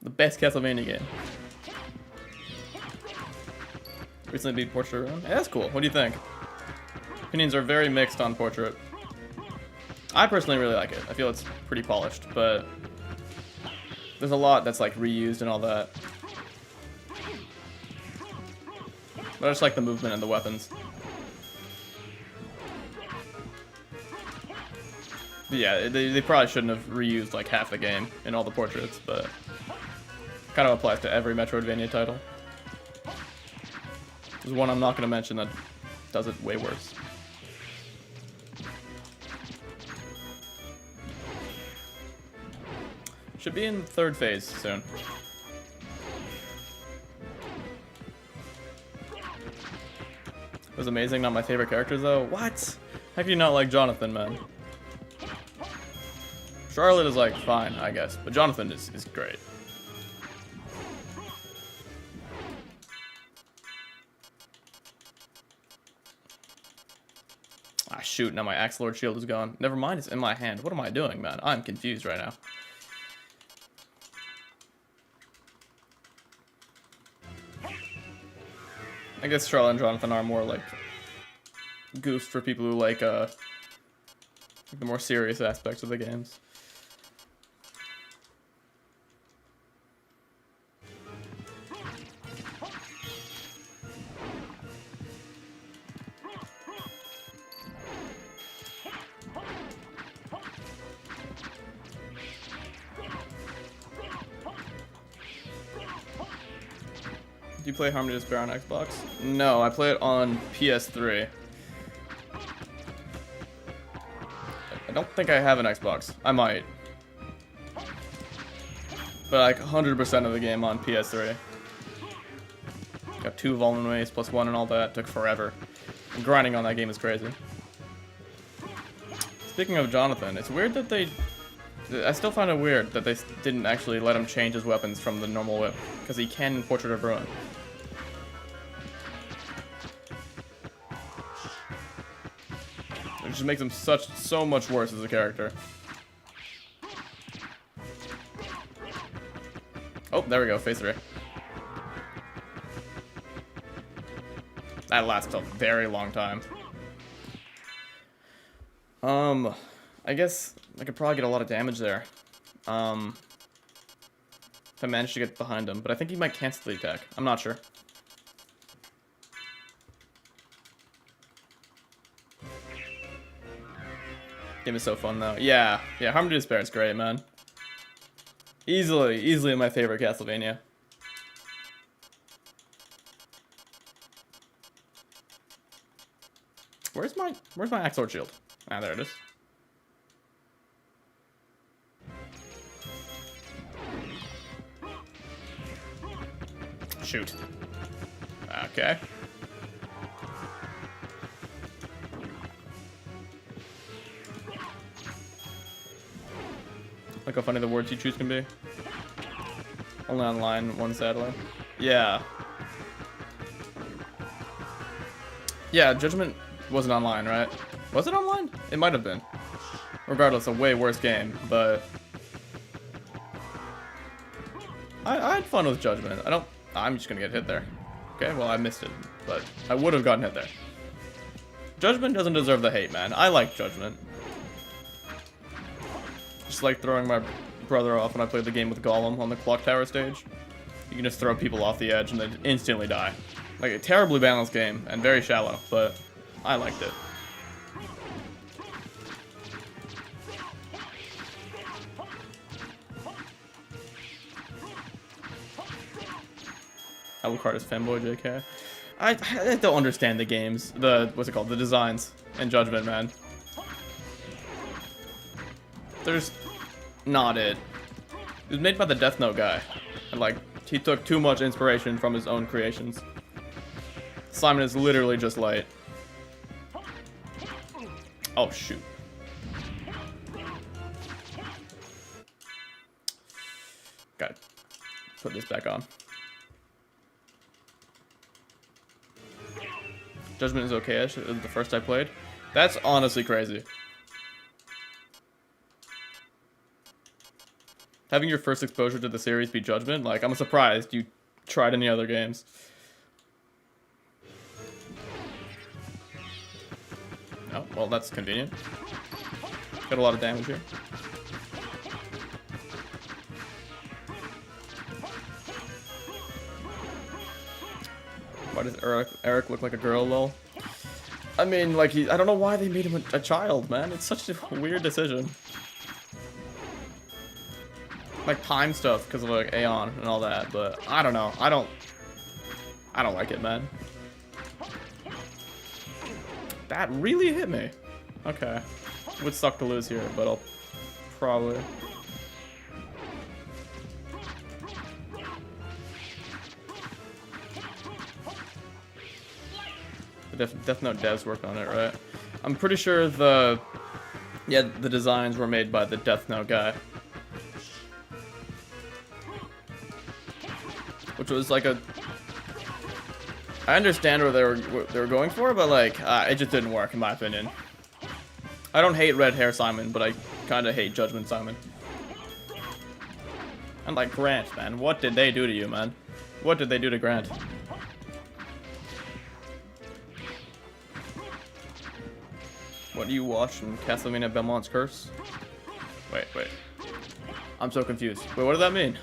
The best Castlevania game. Recently beat Portrait Run. Yeah, that's cool. What do you think? Opinions are very mixed on Portrait. I personally really like it. I feel it's pretty polished, but there's a lot that's like reused and all that. But I just like the movement and the weapons. But yeah, they probably shouldn't have reused like half the game in all the portraits, but kind of applies to every Metroidvania title. There's one I'm not going to mention that does it way worse. Should be in third phase soon. It was amazing, not my favorite characters though. What? How can you not like Jonathan, man? Charlotte is like fine, I guess, but Jonathan is great. Ah shoot, now my Axe Lord shield is gone. Never mind, it's in my hand. What am I doing, man? I'm confused right now. I guess Charlotte and Jonathan are more like goofs for people who like the more serious aspects of the games. Do you play Harmony of Despair on Xbox? No, I play it on PS3. I don't think I have an Xbox. I might. But like 100% of the game on PS3. Got 2 volume ways plus 1 and all that. Took forever. And grinding on that game is crazy. Speaking of Jonathan, it's weird that I still find it weird that they didn't actually let him change his weapons from the normal whip. Because he can in Portrait of Ruin. It just makes him so much worse as a character. Oh, there we go, phase 3. That lasts a very long time. I guess I could probably get a lot of damage there. If I manage to get behind him, but I think he might cancel the attack. I'm not sure. Game is so fun though. Yeah, Harmony of Despair is great, man. Easily my favorite Castlevania. Where's my Axe Lord shield? Ah, there it is. Shoot. Okay. Look how funny the words you choose can be. Only online, one sadly. Yeah. Yeah, Judgment wasn't online, right? Was it online? It might have been. Regardless, a way worse game, but I had fun with Judgment. I'm just gonna get hit there. Okay, well I missed it, but I would have gotten hit there. Judgment doesn't deserve the hate, man. I like Judgment. Just like throwing my brother off when I played the game with Gollum on the clock tower stage. You can just throw people off the edge and they instantly die. Like a terribly balanced game and very shallow, but I liked it. Alucard is fanboy, JK. I don't understand the games. What's it called? The designs in Judgment, man. There's not it. It was made by the Death Note guy. And like, he took too much inspiration from his own creations. Simon is literally just light. Oh, shoot. Gotta put this back on. Judgment is okay-ish. It was the first I played. That's honestly crazy. Having your first exposure to the series be Judgment, like, I'm surprised you tried any other games. Oh, well, that's convenient. Got a lot of damage here. Why does Eric look like a girl, lol? I mean, like, I don't know why they made him a child, man. It's such a weird decision. Like, time stuff, because of, like, Aeon and all that, but I don't know. I don't like it, man. That really hit me. Okay. Would suck to lose here, but I'll probably... The Death Note devs worked on it, right? I'm pretty sure the designs were made by the Death Note guy. Which was like a... I understand what they were going for, but like, it just didn't work in my opinion. I don't hate Red Hair Simon, but I kind of hate Judgment Simon. And like Grant, man, what did they do to you, man? What did they do to Grant? What do you watch in Castlevania Belmont's Curse? Wait. I'm so confused. Wait, what does that mean?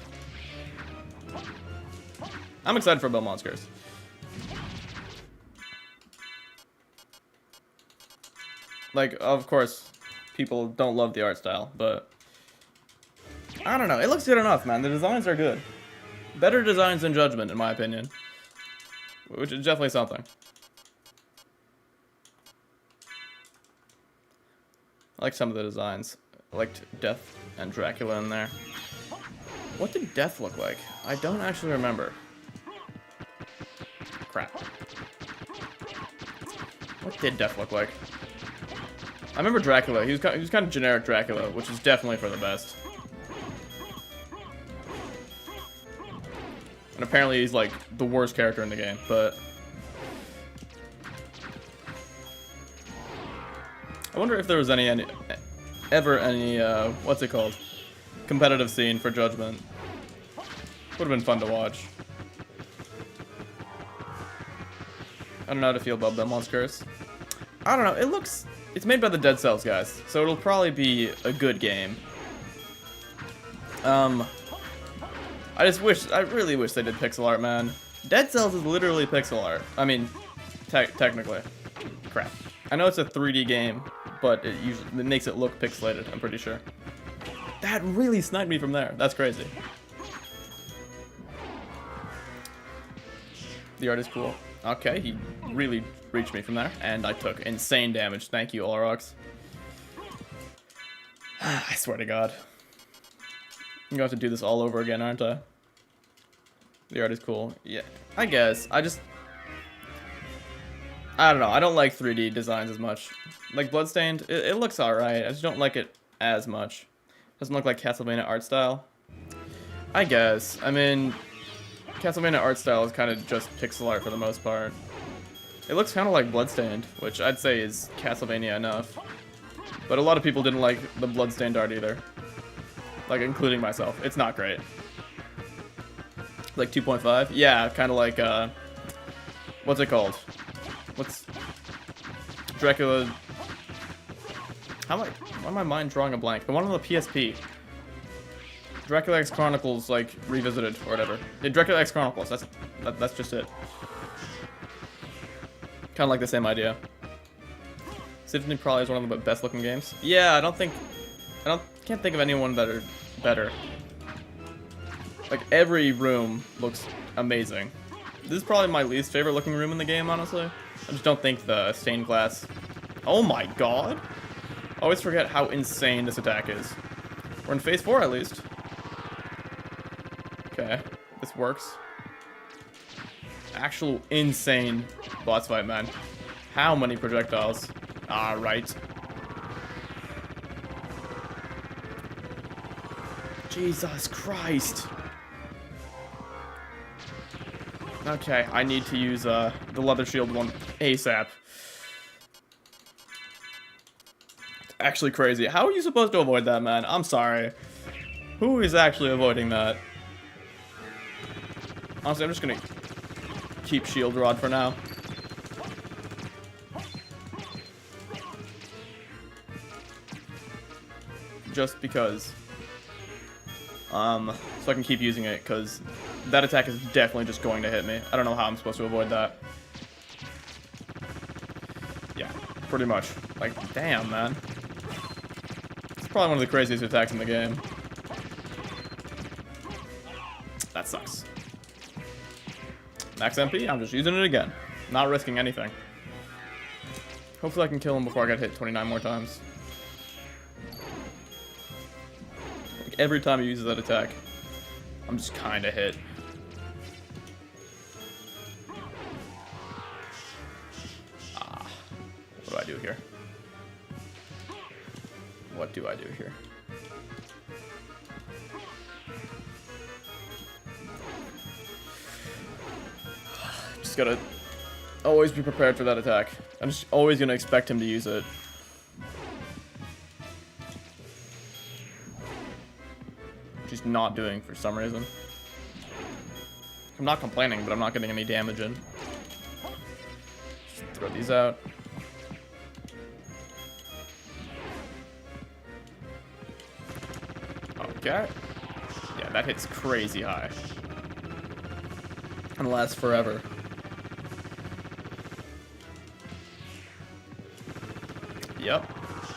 I'm excited for Belmont's Curse. Like, of course, people don't love the art style, but... I don't know, it looks good enough, man. The designs are good. Better designs than Judgment, in my opinion. Which is definitely something. I like some of the designs. I liked Death and Dracula in there. What did Death look like? I don't actually remember. Crap. What did Death look like? I remember Dracula. He was kind of generic Dracula, which is definitely for the best. And apparently he's like the worst character in the game, but... I wonder if there was ever any, what's it called? Competitive scene for Judgment. Would have been fun to watch. I don't know how to feel about Belmont's Curse. I don't know, it's made by the Dead Cells guys, so it'll probably be a good game. I really wish they did pixel art, man. Dead Cells is literally pixel art. I mean, technically. Crap. I know it's a 3D game, but it makes it look pixelated, I'm pretty sure. That really sniped me from there. That's crazy. The art is cool. Okay, he really reached me from there, and I took insane damage. Thank you, Olrox. I swear to God. I'm going to have to do this all over again, aren't I? The art is cool. Yeah, I guess. I don't know. I don't like 3D designs as much. Like Bloodstained, it looks alright. I just don't like it as much. Doesn't look like Castlevania art style. I guess. I mean, Castlevania art style is kind of just pixel art for the most part. It looks kind of like Bloodstained, which I'd say is Castlevania enough. But a lot of people didn't like the Bloodstained art either. Like, including myself. It's not great. Like 2.5? Yeah, kind of like, what's it called? What's Dracula? Why am I mind drawing a blank? The one on the PSP. Dracula X Chronicles, like, revisited or whatever. Yeah, Dracula X Chronicles. That's just it. Kind of like the same idea. Symphony probably is one of the best looking games. Yeah, can't think of anyone better. Like, every room looks amazing. This is probably my least favorite looking room in the game, honestly. I just don't think the stained glass... Oh my God! I always forget how insane this attack is. We're in phase 4 at least. Okay, this works. Actual insane boss fight, man. How many projectiles? Alright. Jesus Christ. Okay, I need to use the leather shield one ASAP. It's actually crazy. How are you supposed to avoid that, man? I'm sorry. Who is actually avoiding that? Honestly, I'm just gonna keep shield rod for now. just because. So I can keep using it, because that attack is definitely just going to hit me. I don't know how I'm supposed to avoid that. Yeah, pretty much. Like, damn, man. It's probably one of the craziest attacks in the game. That sucks. Max MP, I'm just using it again. Not risking anything. Hopefully I can kill him before I get hit 29 more times. Like every time he uses that attack, I'm just kind of hit. What do I do here? What do I do here? Just gotta always be prepared for that attack. I'm just always gonna expect him to use it. Which he's not doing for some reason. I'm not complaining, but I'm not getting any damage in. Just throw these out. Okay. Yeah, that hits crazy high. And lasts forever. Yep.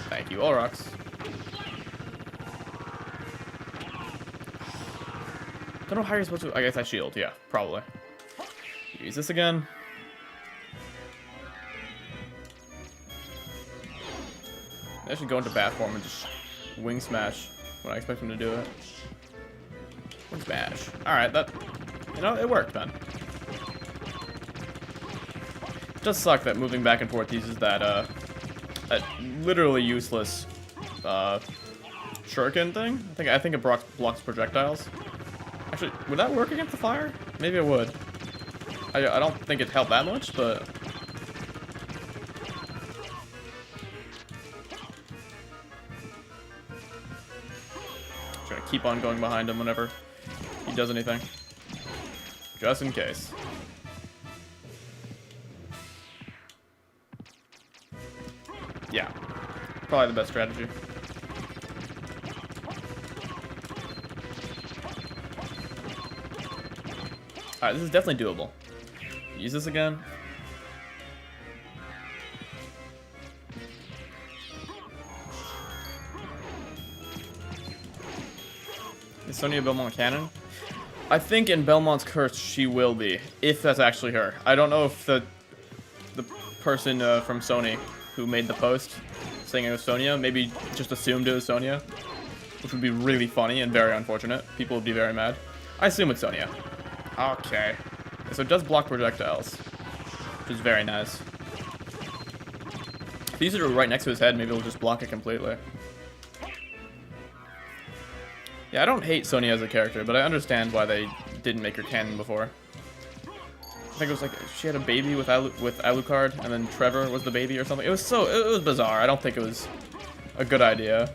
Thank you, Olrox. Don't know how you're supposed to. I guess I shield. Yeah, probably. Use this again. I should go into bat form and just wing smash when I expect him to do it. Wing smash. Alright, that. You know, it worked then. It does suck that moving back and forth uses that literally useless shuriken thing. I think it blocks projectiles. Actually, would that work against the fire? Maybe it would. I don't think it helped that much, but just gonna keep on going behind him whenever he does anything, just in case. Yeah, probably the best strategy. Alright, this is definitely doable. Use this again. Is Sonia Belmont canon? I think in Belmont's Curse she will be, if that's actually her. I don't know if the person from Sony who made the post saying it was Sonia maybe just assumed it was Sonia, which would be really funny and very unfortunate. People would be very mad. I assume it's Sonia. Okay. So it does block projectiles, which is very nice. If you use it right next to his head, maybe it'll just block it completely. Yeah, I don't hate Sonya as a character, but I understand why they didn't make her canon before. I think it was like she had a baby with Alucard, and then Trevor was the baby or something. It was bizarre. I don't think it was a good idea.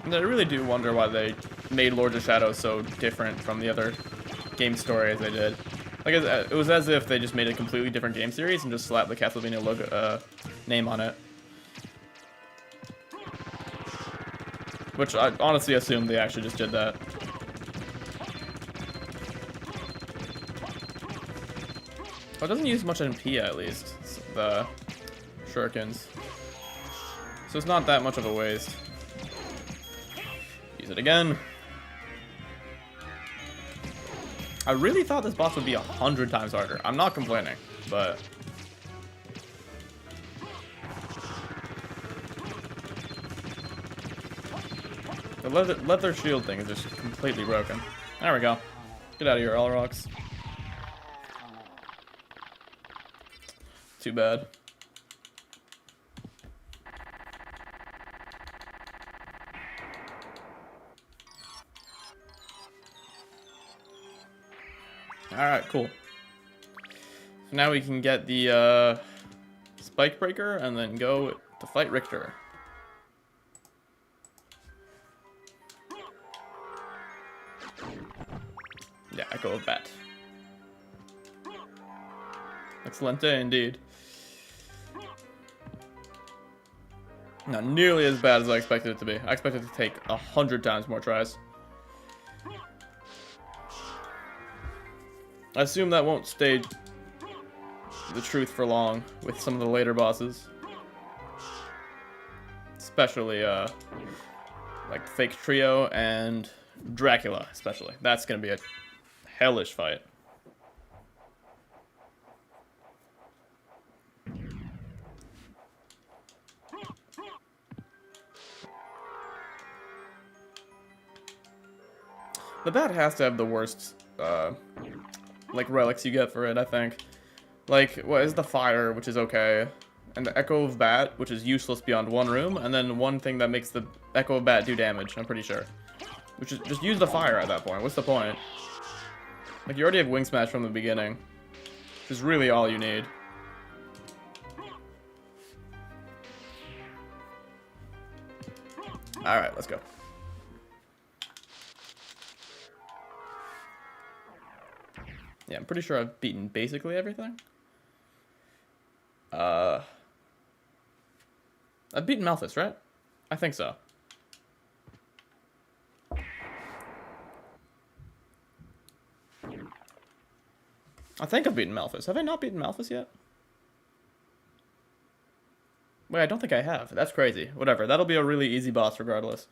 And I really do wonder why they made Lords of Shadow so different from the other game story as they did. Like, it was as if they just made a completely different game series and just slapped the Castlevania logo, name on it. Which I honestly assume they actually just did that. Oh, it doesn't use much MP at least, the shurikens. So it's not that much of a waste. Use it again. I really thought this boss would be 100 times harder. I'm not complaining, but the leather shield thing is just completely broken. There we go. Get out of here, Olrox. Too bad. Alright, cool. So now we can get the Spike Breaker and then go to fight Richter. Yeah, Echo of Bat. Excelente indeed. Not nearly as bad as I expected it to be. I expected it to take 100 times more tries. I assume that won't stay the truth for long with some of the later bosses. Especially, like Fake Trio and Dracula, especially. That's gonna be a hellish fight. The bat has to have the worst, like, relics you get for it, I think. Like, what is the fire, which is okay, and the Echo of Bat, which is useless beyond one room, and then one thing that makes the Echo of Bat do damage, I'm pretty sure. Which is, just use the fire at that point, what's the point? Like, you already have Wing Smash from the beginning. Which is really all you need. Alright, let's go. Yeah, I'm pretty sure I've beaten basically everything. I've beaten Malthus, right? I think so. I think I've beaten Malthus. Have I not beaten Malthus yet? Wait, I don't think I have. That's crazy. Whatever, that'll be a really easy boss regardless.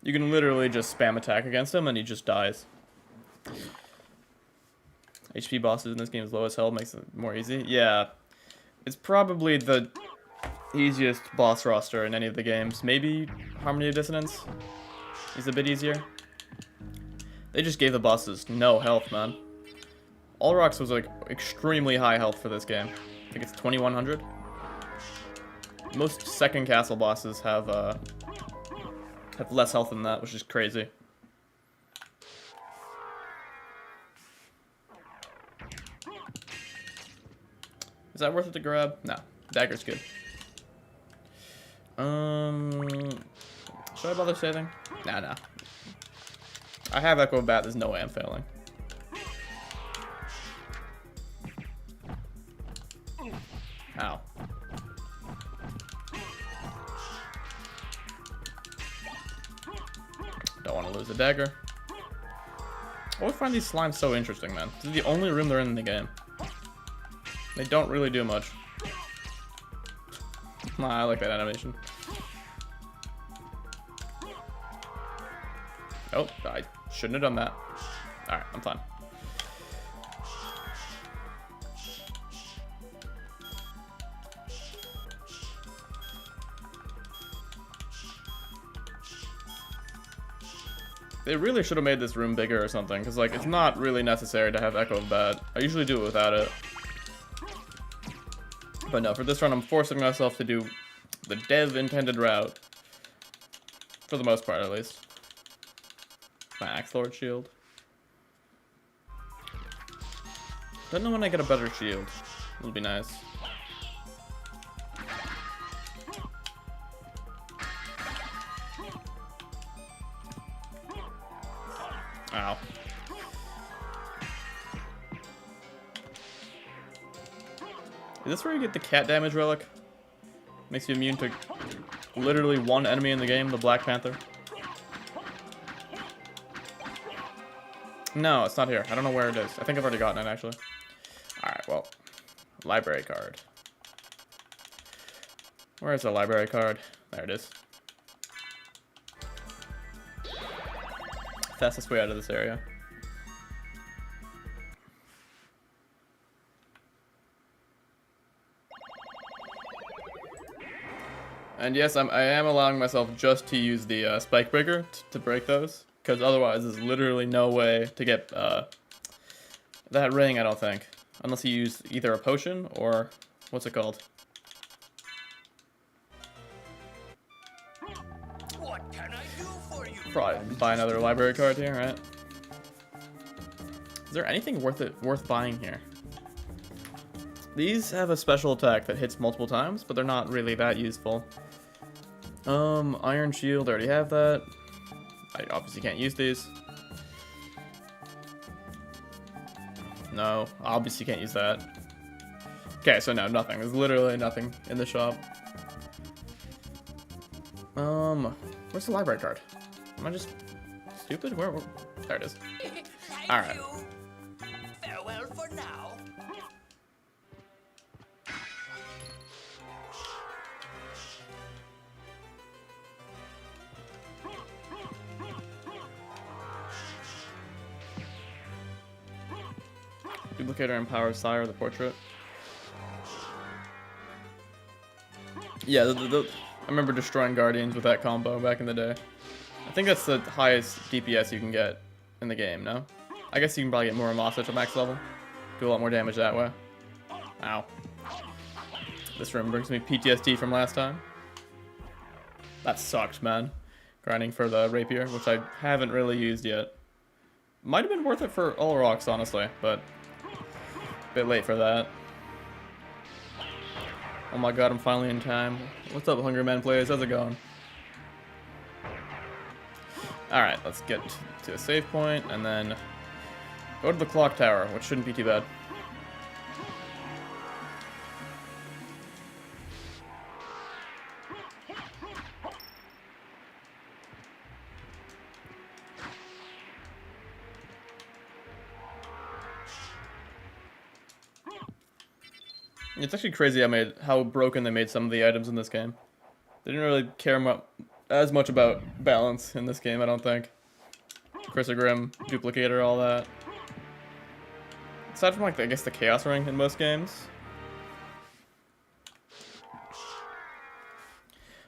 You can literally just spam attack against him and he just dies. HP bosses in this game is low as hell, makes it more easy. Yeah, it's probably the easiest boss roster in any of the games. Maybe Harmony of Dissonance is a bit easier. They just gave the bosses no health, man. Olrox was like extremely high health for this game. I think it's 2100. Most second castle bosses have less health than that, which is crazy. Is that worth it to grab? No. Dagger's good. Should I bother saving? Nah. I have Echo Bat, there's no way I'm failing. Ow. Don't want to lose a dagger. I always find these slimes so interesting, man. This is the only room they're in the game. They don't really do much. I like that animation. Oh, I shouldn't have done that. Alright, I'm fine. They really should have made this room bigger or something, because, like, it's not really necessary to have Echo of Bat. I usually do it without it. But no, for this run, I'm forcing myself to do the dev-intended route. For the most part, at least. My Axe Lord shield. Don't know when I get a better shield. It'll be nice. Ow. Is this where you get the cat damage relic? Makes you immune to literally one enemy in the game, the Black Panther. No, it's not here. I don't know where it is. I think I've already gotten it, actually. Alright, well. Library card. Where is the library card? There it is. Fastest way out of this area. And yes, I am allowing myself just to use the spike breaker to break those, because otherwise there's literally no way to get that ring, I don't think. Unless you use either a potion or, what's it called?
What can I do for you?
Probably buy another library card here, right? Is there anything worth buying here? These have a special attack that hits multiple times, but they're not really that useful. Iron Shield, I already have that. I obviously can't use these. No, obviously can't use that. Okay, so no, nothing. There's literally nothing in the shop. Where's the library card? Am I just stupid? Where? There it is.
Thank
All right.
you. Farewell for now.
Duplicator empowers Sire, the portrait. Yeah, I remember destroying Guardians with that combo back in the day. I think that's the highest DPS you can get in the game, no? I guess you can probably get more Masa to max level. Do a lot more damage that way. Ow. This room brings me PTSD from last time. That sucked, man. Grinding for the rapier, which I haven't really used yet. Might have been worth it for all rocks, honestly, but a bit late for that. Oh my god, I'm finally in time. What's up, Hungry Man Plays? How's it going? Alright, let's get to a save point, and then go to the clock tower, which shouldn't be too bad. It's actually crazy how broken they made some of the items in this game. They didn't really care as much about balance in this game, I don't think. Crissaegrim, Duplicator, all that. Aside from, like, I guess the Chaos Ring in most games.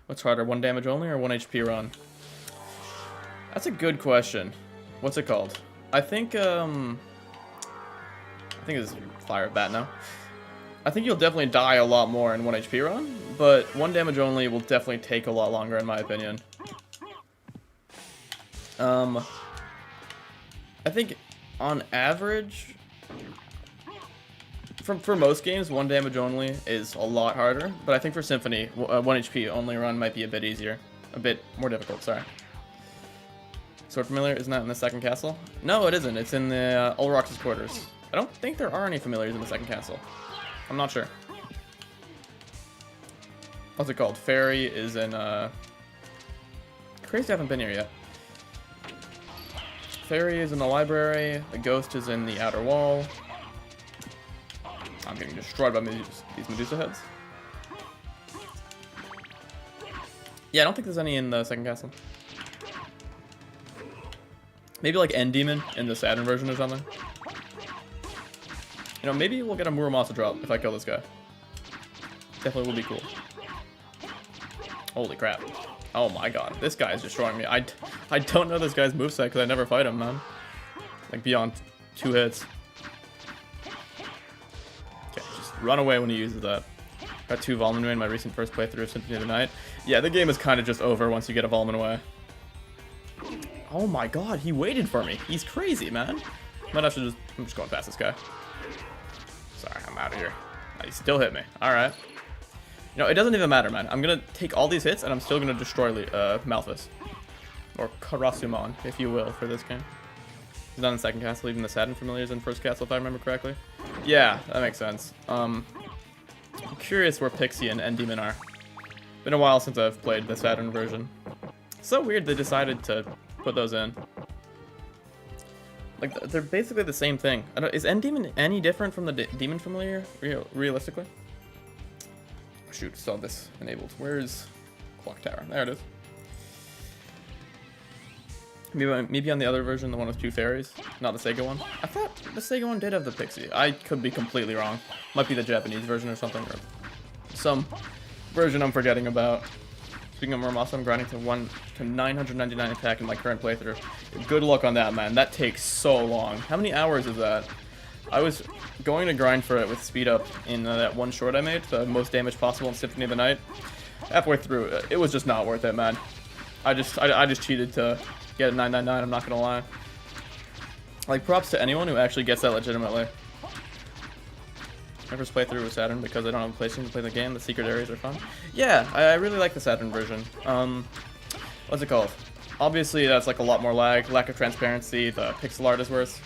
What's harder, 1 damage only or 1 HP run? That's a good question. What's it called? I think it's Fire Bat now. I think you'll definitely die a lot more in 1 HP run, but 1 damage only will definitely take a lot longer in my opinion. I think on average, for most games, 1 damage only is a lot harder, but I think for Symphony, 1 HP only run might be a bit easier. A bit more difficult, sorry. Sword Familiar, isn't that in the second castle? No, it isn't. It's in the Ulrox's quarters. I don't think there are any familiars in the second castle. I'm not sure. What's it called? Fairy is in, Crazy, I haven't been here yet. Fairy is in the library. The ghost is in the outer wall. I'm getting destroyed by these Medusa heads. Yeah, I don't think there's any in the second castle. Maybe like End Demon in the Saturn version or something. You know, maybe we'll get a Muramasa drop if I kill this guy. Definitely will be cool. Holy crap. Oh my god, this guy is destroying me. I don't know this guy's moveset because I never fight him, man. Like, beyond 2 hits. Okay, just run away when he uses that. Got 2 Volman in my recent first playthrough of Symphony of the Night. Yeah, the game is kind of just over once you get a Volman away. Oh my god, he waited for me. He's crazy, man. Might have to just... I'm just going past this guy. Sorry, I'm out of here. Oh, he still hit me. Alright. You know, it doesn't even matter, man. I'm gonna take all these hits, and I'm still gonna destroy Malthus. Or Karasuman, if you will, for this game. He's not in the second castle, even the Saturn familiars in first castle, if I remember correctly. Yeah, that makes sense. I'm curious where Pixie and End Demon are. Been a while since I've played the Saturn version. So weird they decided to put those in. Like, they're basically the same thing. Is End Demon any different from the Demon Familiar, realistically? Shoot, saw this enabled. Where's Clock Tower? There it is. Maybe on the other version, the one with 2 fairies, not the Sega one. I thought the Sega one did have the Pixie. I could be completely wrong. Might be the Japanese version or something, or some version I'm forgetting about. Speaking of Muramasa, I'm grinding to 999 attack in my current playthrough. Good luck on that, man. That takes so long. How many hours is that? I was going to grind for it with speed up in that one short I made, the most damage possible in Symphony of the Night. Halfway through, it was just not worth it, man. I just cheated to get a 999, I'm not gonna lie. Like, props to anyone who actually gets that legitimately. My first playthrough with Saturn because I don't have a PlayStation to play the game. The secret areas are fun. Yeah, I really like the Saturn version. What's it called? Obviously, that's like a lot more lack of transparency. The pixel art is worse.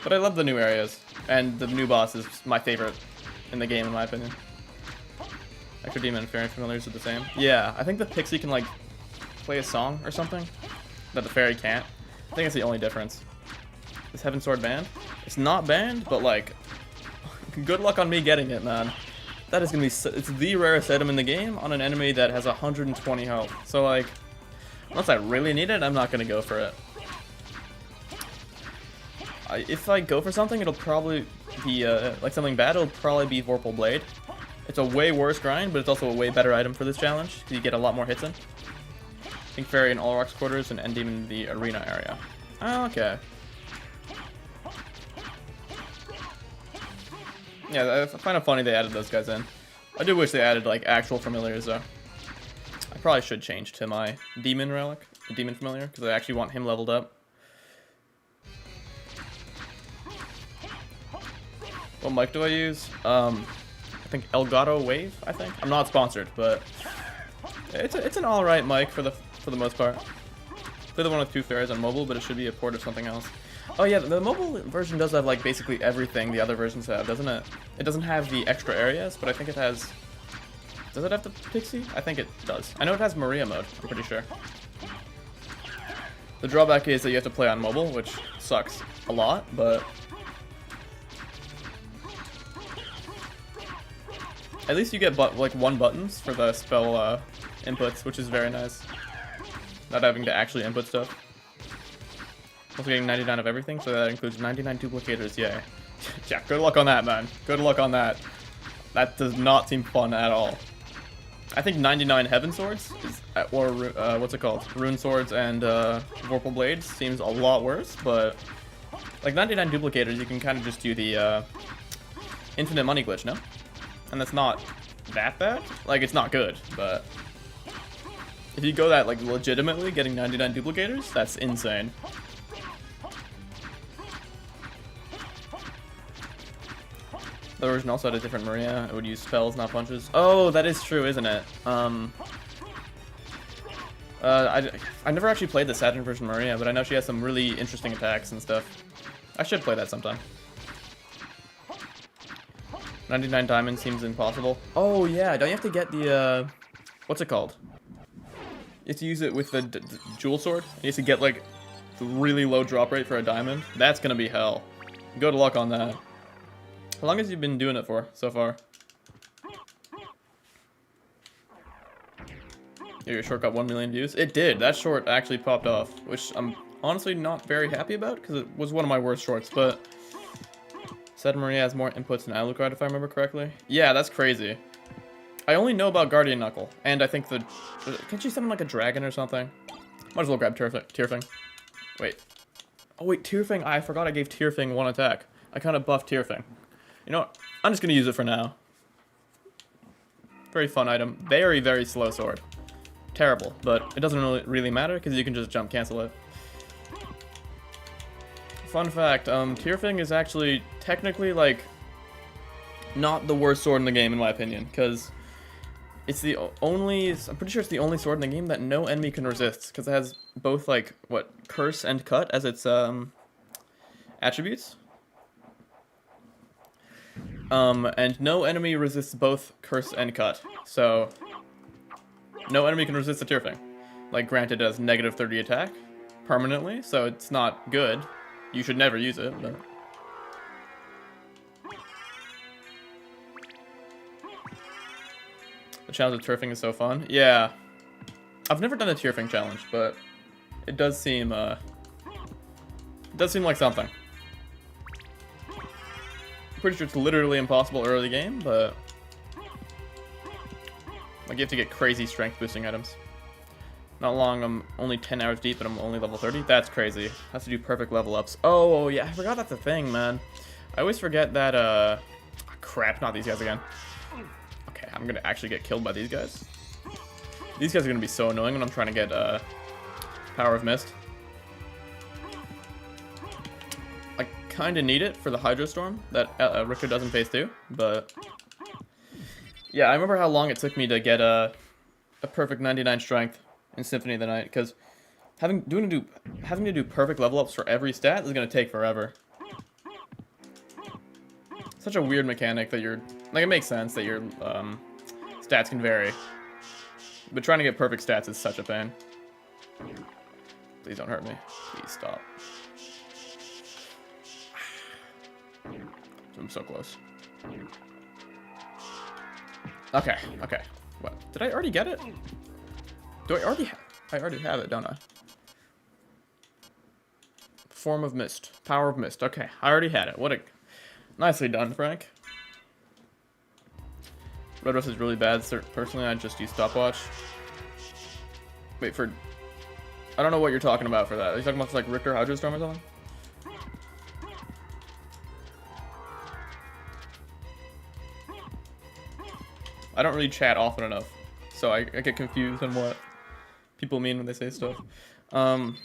But I love the new areas. And the new boss is my favorite in the game, in my opinion. Extra Demon and Fairy Familiars are the same. Yeah, I think the Pixie can, like, play a song or something that the fairy can't. I think it's the only difference. Is Heaven Sword banned? It's not banned, but like, good luck on me getting it, man. That is gonna be, it's the rarest item in the game on an enemy that has 120 health. So like, unless I really need it, I'm not gonna go for it. If I go for something, it'll probably be, like something bad, it'll probably be Vorpal Blade. It's a way worse grind, but it's also a way better item for this challenge, because you get a lot more hits in. Pink Fairy in Olroc's quarters and End Demon in the arena area. Oh, okay. Yeah, I find it funny they added those guys in. I do wish they added, like, actual familiars, though. I probably should change to my Demon Relic, the Demon Familiar, because I actually want him leveled up. What mic do I use? I think Elgato Wave, I think? I'm not sponsored, but it's an alright mic for the most part. Play the one with 2 fairies on mobile, but it should be a port of something else. Oh yeah, the mobile version does have like basically everything the other versions have, doesn't it? It doesn't have the extra areas, but I think it has... Does it have the Pixie? I think it does. I know it has Maria mode, I'm pretty sure. The drawback is that you have to play on mobile, which sucks a lot, but... At least you get like 1 buttons for the spell inputs, which is very nice. Not having to actually input stuff. Also getting 99 of everything, so that includes 99 duplicators, yay. Yeah, good luck on that, man. Good luck on that. That does not seem fun at all. I think 99 Heaven Swords, is, or what's it called? Rune Swords and Vorpal Blades seems a lot worse, but like 99 duplicators, you can kind of just do the infinite money glitch, no? And that's not that bad. Like, it's not good, but if you go that, like, legitimately, getting 99 duplicators, that's insane. The version also had a different Maria. It would use spells, not punches. Oh, that is true, isn't it? I never actually played the Saturn version Maria, but I know she has some really interesting attacks and stuff. I should play that sometime. 99 diamonds seems impossible. Oh yeah, don't you have to get the what's it called? You have to use it with the jewel sword. You have to get like the really low drop rate for a diamond. That's gonna be hell. Good luck on that. How long has you been doing it for so far? Your short got 1 million views. It did. That short actually popped off, which I'm honestly not very happy about because it was one of my worst shorts. But Said Maria has more inputs than Alucard, if I remember correctly. Yeah, that's crazy. I only know about Guardian Knuckle, and I think the... Can't she summon like a dragon or something? Might as well grab Tearfing. Wait. Oh wait, Tearfing. I forgot I gave Tearfing 1 attack. I kind of buffed Tearfing. You know what? I'm just gonna use it for now. Very fun item. Very, very slow sword. Terrible, but it doesn't really matter because you can just jump cancel it. Fun fact, Tearfing is actually technically like not the worst sword in the game in my opinion, because it's the only, I'm pretty sure it's the only sword in the game that no enemy can resist, because it has both like what, curse and cut as its attributes. And no enemy resists both curse and cut, so no enemy can resist the Tearfing. Like, granted, it has negative 30 attack permanently, so it's not good. You should never use it, but... The challenge of Tearfing is so fun. Yeah. I've never done a Tearfing challenge, but it does seem like something. Pretty sure it's literally impossible early game, but like you have to get crazy strength boosting items. Not long, I'm only 10 hours deep, but I'm only level 30. That's crazy. Have to do perfect level ups. Oh yeah, I forgot that's a thing, man. I always forget that. Crap, not these guys again. Okay, I'm gonna actually get killed by these guys. These guys are gonna be so annoying when I'm trying to get Power of Mist. I kind of need it for the Hydro Storm that Richter does in phase 2, but yeah, I remember how long it took me to get a perfect 99 strength in Symphony of the Night, because having to do perfect level ups for every stat is gonna take forever. Such a weird mechanic that you're like, it makes sense that your stats can vary, but trying to get perfect stats is such a pain. Please don't hurt me. Please stop. I'm so close. Okay, okay. What? Did I already get it? Do I already have? I already have it, don't I? Form of mist. Power of mist. Okay, I already had it. What a... Nicely done, Frank. Red Rust is really bad. Personally, I just use stopwatch. Wait for... I don't know what you're talking about for that. Are you talking about like Richter Hydrostorm or something? I don't really chat often enough, so I get confused on what people mean when they say stuff. Do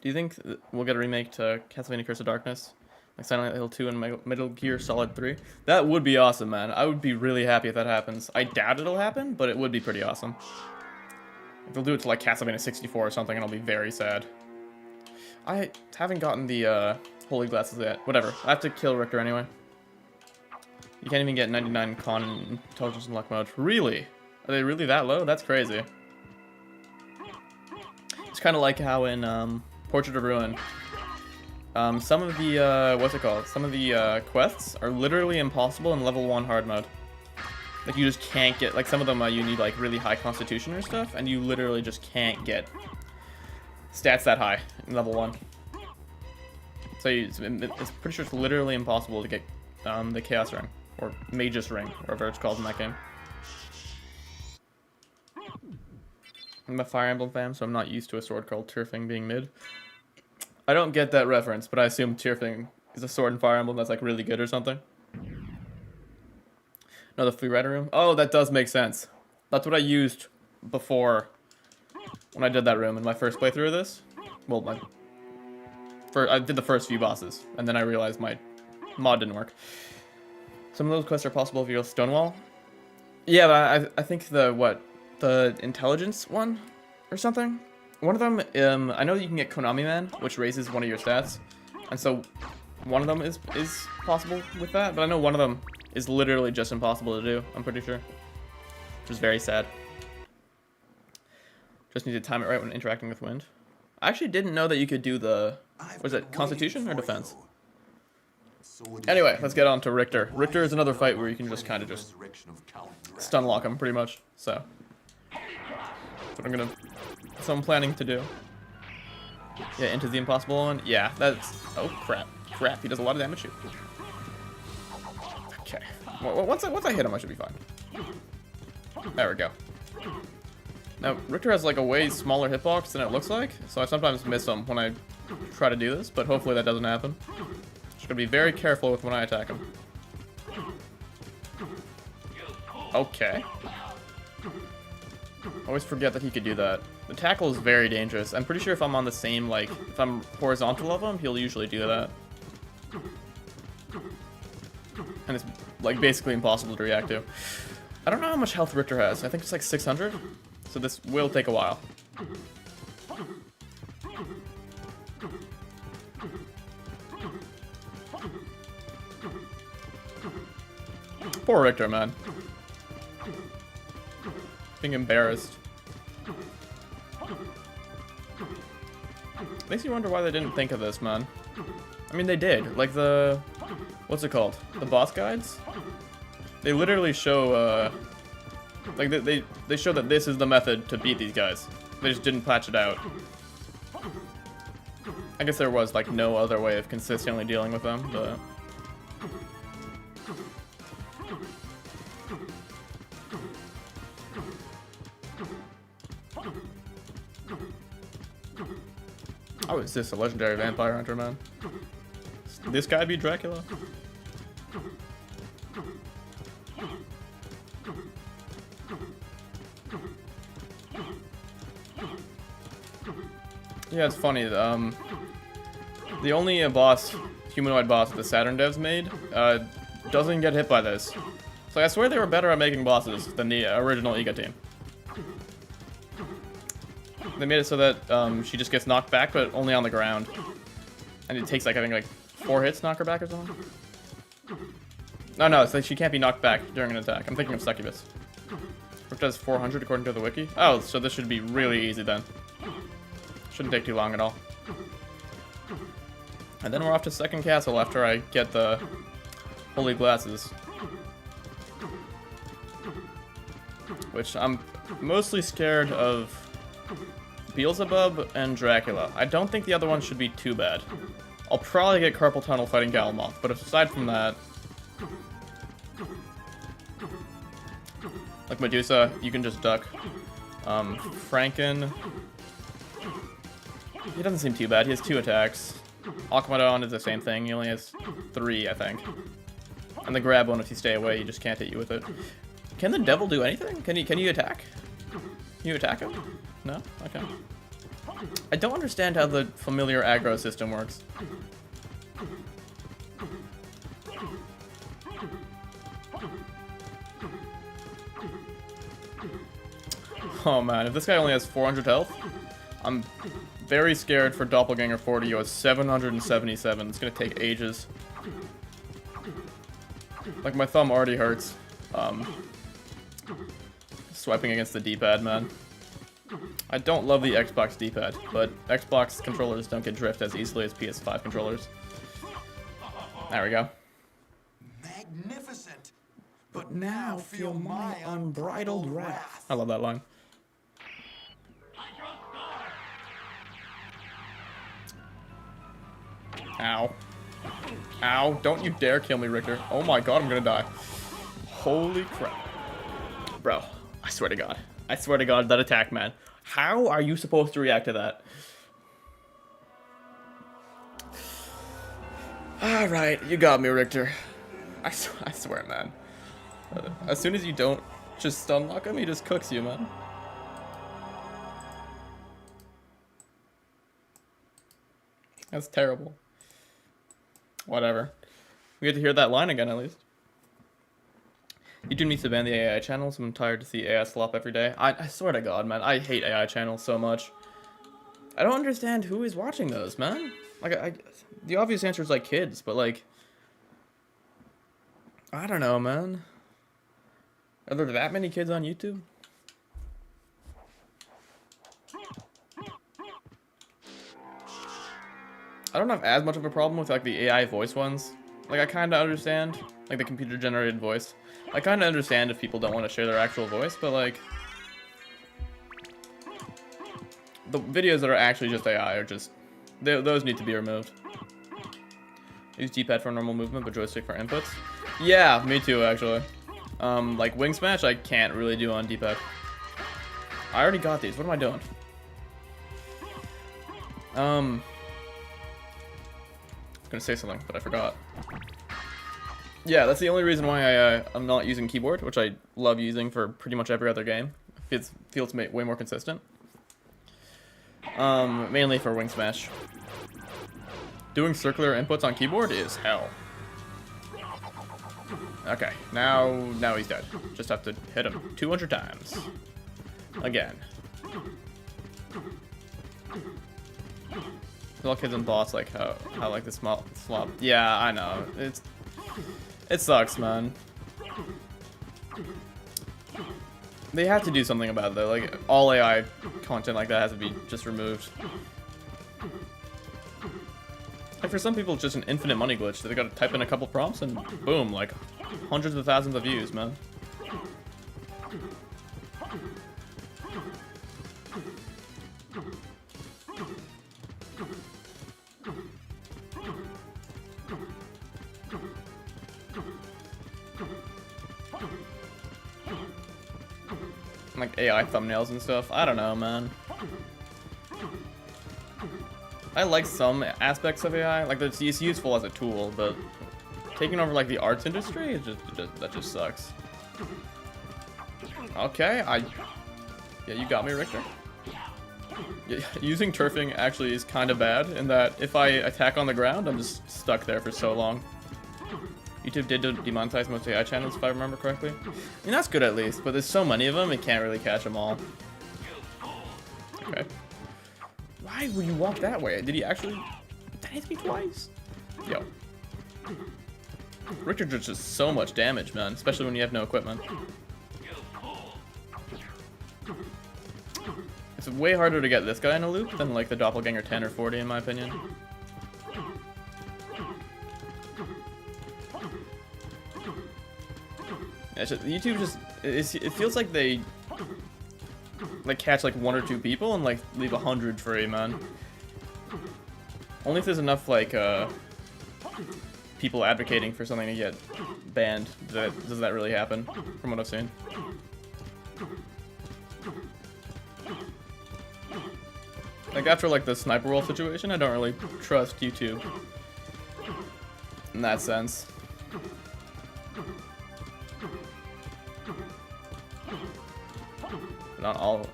you think we'll get a remake to Castlevania Curse of Darkness? Like Silent Hill 2 and Metal Gear Solid 3? That would be awesome, man. I would be really happy if that happens. I doubt it'll happen, but it would be pretty awesome. If they'll do it to like Castlevania 64 or something, and I'll be very sad. I haven't gotten the Holy Glasses yet. Whatever. I have to kill Richter anyway. You can't even get 99 con in intelligence and luck mode. Really? Are they really that low? That's crazy. It's kind of like how in Portrait of Ruin, some of the, what's it called? Some of the quests are literally impossible in level 1 hard mode. Like you just can't get, like some of them you need like really high constitution or stuff, and you literally just can't get stats that high in level 1. So it's pretty sure it's literally impossible to get the Chaos Ring. Or Magus Ring, whatever it's called in that game. I'm a Fire Emblem fan, so I'm not used to a sword called Turfing being mid. I don't get that reference, but I assume Turfing is a sword in Fire Emblem that's like really good or something. No, the free rider room? Oh, that does make sense. That's what I used before when I did that room in my first playthrough of this. Well, I did the first few bosses, and then I realized my mod didn't work. Some of those quests are possible if you go Stonewall. Yeah, but I think the intelligence one or something. One of them, I know you can get Konami Man, which raises one of your stats, and so one of them is possible with that. But I know one of them is literally just impossible to do. I'm pretty sure, which is very sad. Just need to time it right when interacting with wind. I actually didn't know that you could do the was it Constitution or Defense? Anyway, let's get on to Richter. Richter is another fight where you can just kind of just stun lock him, pretty much. So, that's what I'm planning to do. Yeah, into the impossible one. Yeah, that's... Oh, crap. Crap, he does a lot of damage too. Okay. Well, once I hit him, I should be fine. There we go. Now, Richter has like a way smaller hitbox than it looks like, so I sometimes miss him when I try to do this, but hopefully that doesn't happen. Just gotta be very careful with when I attack him. Okay. Always forget that he could do that. The tackle is very dangerous. I'm pretty sure if I'm on the same, like, if I'm horizontal of him, he'll usually do that. And it's, like, basically impossible to react to. I don't know how much health Richter has. I think it's like 600. So this will take a while. Poor Richter, man. Being embarrassed. Makes you wonder why they didn't think of this, man. I mean, they did. Like the... What's it called? The boss guides? They literally show, like, they show that this is the method to beat these guys. They just didn't patch it out. I guess there was, like, no other way of consistently dealing with them, but... Oh, is this a legendary vampire hunter, man? This guy be Dracula? Yeah, it's funny. The only boss, humanoid boss that the Saturn devs made, doesn't get hit by this. So I swear they were better at making bosses than the original Iga team. They made it so that she just gets knocked back, but only on the ground. And it takes, like, I think, like, 4 hits to knock her back or something? No, it's like she can't be knocked back during an attack. I'm thinking of Succubus. Which does 400 according to the wiki. Oh, so this should be really easy then. Shouldn't take too long at all. And then we're off to second castle after I get the holy glasses. Which I'm mostly scared of Beelzebub and Dracula. I don't think the other one should be too bad. I'll probably get Carpal Tunnel fighting Galamoth, but aside from that... Like Medusa, you can just duck. Franken... He doesn't seem too bad. He has 2 attacks. Aquamadon is the same thing. He only has 3, I think. And the grab one, if you stay away, he just can't hit you with it. Can the devil do anything? Can you attack? Can you attack him? No? Okay. I don't understand how the familiar aggro system works. Oh man, if this guy only has 400 health, I'm very scared for Doppelganger 40 who has 777. It's gonna take ages. Like, my thumb already hurts. Swiping against the D-pad, man. I don't love the Xbox D-pad, but Xbox controllers don't get drift as easily as PS5 controllers. There we go.
Magnificent. But now feel my unbridled wrath.
I love that line. Ow. Ow, don't you dare kill me, Richter. Oh my god, I'm gonna die. Holy crap. Bro, I swear to god. I swear to god, that attack, man. How are you supposed to react to that? Alright, you got me, Richter. I swear, man. As soon as you don't just stun lock him, he just cooks you, man. That's terrible. Whatever. We get to hear that line again, at least. YouTube needs to ban the AI channels. I'm tired to see AI slop every day. I swear to god, man. I hate AI channels so much. I don't understand who is watching those, man. Like, the obvious answer is, like, kids, but, like... I don't know, man. Are there that many kids on YouTube? I don't have as much of a problem with, like, the AI voice ones. Like, I kind of understand, like, the computer-generated voice. I kind of understand if people don't want to share their actual voice, but, like... The videos that are actually just AI are just... those need to be removed. Use D-pad for normal movement, but joystick for inputs. Yeah, me too, actually. Like, Wing Smash, I can't really do on D-pad. I already got these. What am I doing? I was gonna say something, but I forgot. Yeah, that's the only reason why I'm not using keyboard, which I love using for pretty much every other game. It feels way more consistent. Mainly for Wing Smash. Doing circular inputs on keyboard is hell. Okay, now he's dead. Just have to hit him 200 times. Again. All kids and boss like how like the small flop. Yeah, I know. It sucks, man. They have to do something about it though. Like, all AI content like that has to be just removed. And for some people, it's just an infinite money glitch. They gotta type in a couple prompts and boom, like hundreds of thousands of views, man. Like AI thumbnails and stuff. I don't know, man. I like some aspects of AI. Like, it's useful as a tool, but taking over like the arts industry, that just sucks. Okay, yeah, you got me, Richter. Yeah, using turfing actually is kind of bad in that if I attack on the ground, I'm just stuck there for so long. YouTube did demonetize most AI channels, if I remember correctly. I mean, that's good at least, but there's so many of them, it can't really catch them all. Okay. Why would you walk that way? Did he actually... That hit me twice? Yo. Richter does just so much damage, man, especially when you have no equipment. It's way harder to get this guy in a loop than like the Doppelganger 10 or 40 in my opinion. It's just, YouTube just, it feels like they like catch like 1 or 2 people and like leave 100 free, man. Only if there's enough like people advocating for something to get banned does that really happen, from what I've seen. Like after like the sniper wolf situation, I don't really trust YouTube in that sense. Not all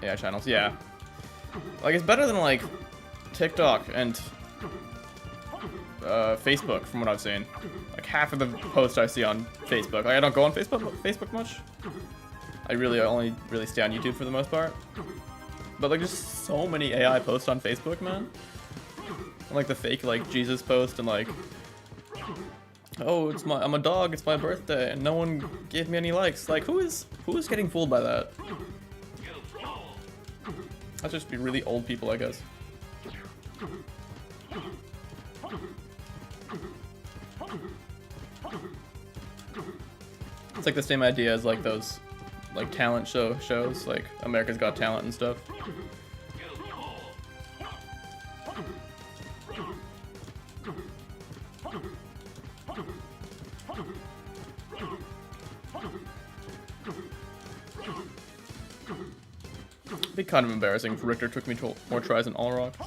AI channels, yeah. Like it's better than like TikTok and Facebook from what I've seen. Like half of the posts I see on Facebook. Like I don't go on Facebook much. I really only stay on YouTube for the most part. But like just so many AI posts on Facebook, man. And, like the fake like Jesus post and like, oh, I'm a dog, it's my birthday, and no one gave me any likes. Like who is getting fooled by that? That's just be really old people, I guess. It's like the same idea as like those like talent shows, like America's Got Talent and stuff. It'd be kind of embarrassing if Richter took me to more tries than all rocks.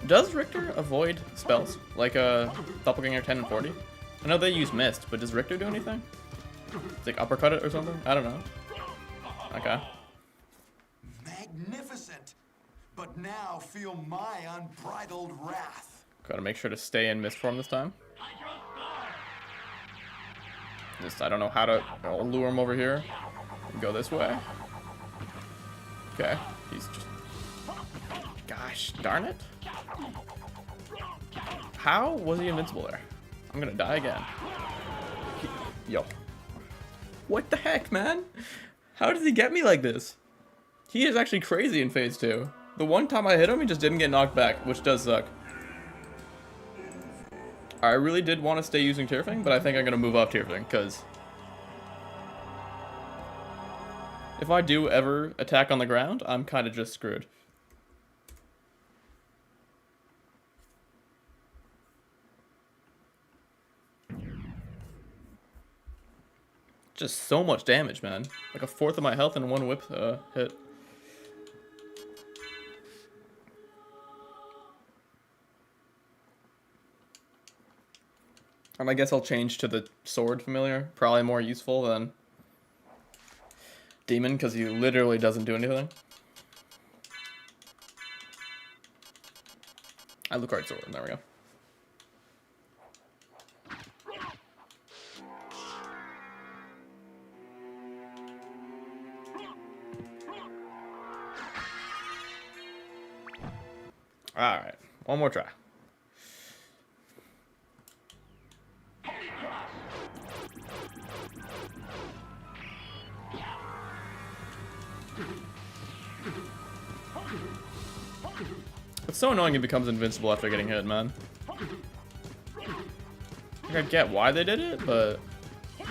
Does Richter avoid spells like Doppelganger 10 and 40? I know they use Mist, but does Richter do anything? It's like uppercut it or something? I don't know. Okay.
Magnificent, but now feel my unbridled wrath.
Gotta make sure to stay in Mist form this time. I don't know how to lure him over here. Go this way. Okay, he's just... Gosh darn it. How was he invincible there? I'm gonna die again. Yo. What the heck, man? How does he get me like this? He is actually crazy in phase 2. The one time I hit him, he just didn't get knocked back, which does suck. I really did want to stay using Tearfing, but I think I'm going to move off Tearfing, because if I do ever attack on the ground, I'm kind of just screwed. Just so much damage, man. Like a fourth of my health in one whip hit. And I guess I'll change to the sword familiar. Probably more useful than demon, because he literally doesn't do anything. Alucard sword, there we go. Alright, one more try. It's so annoying he becomes invincible after getting hit, man. I get why they did it, but it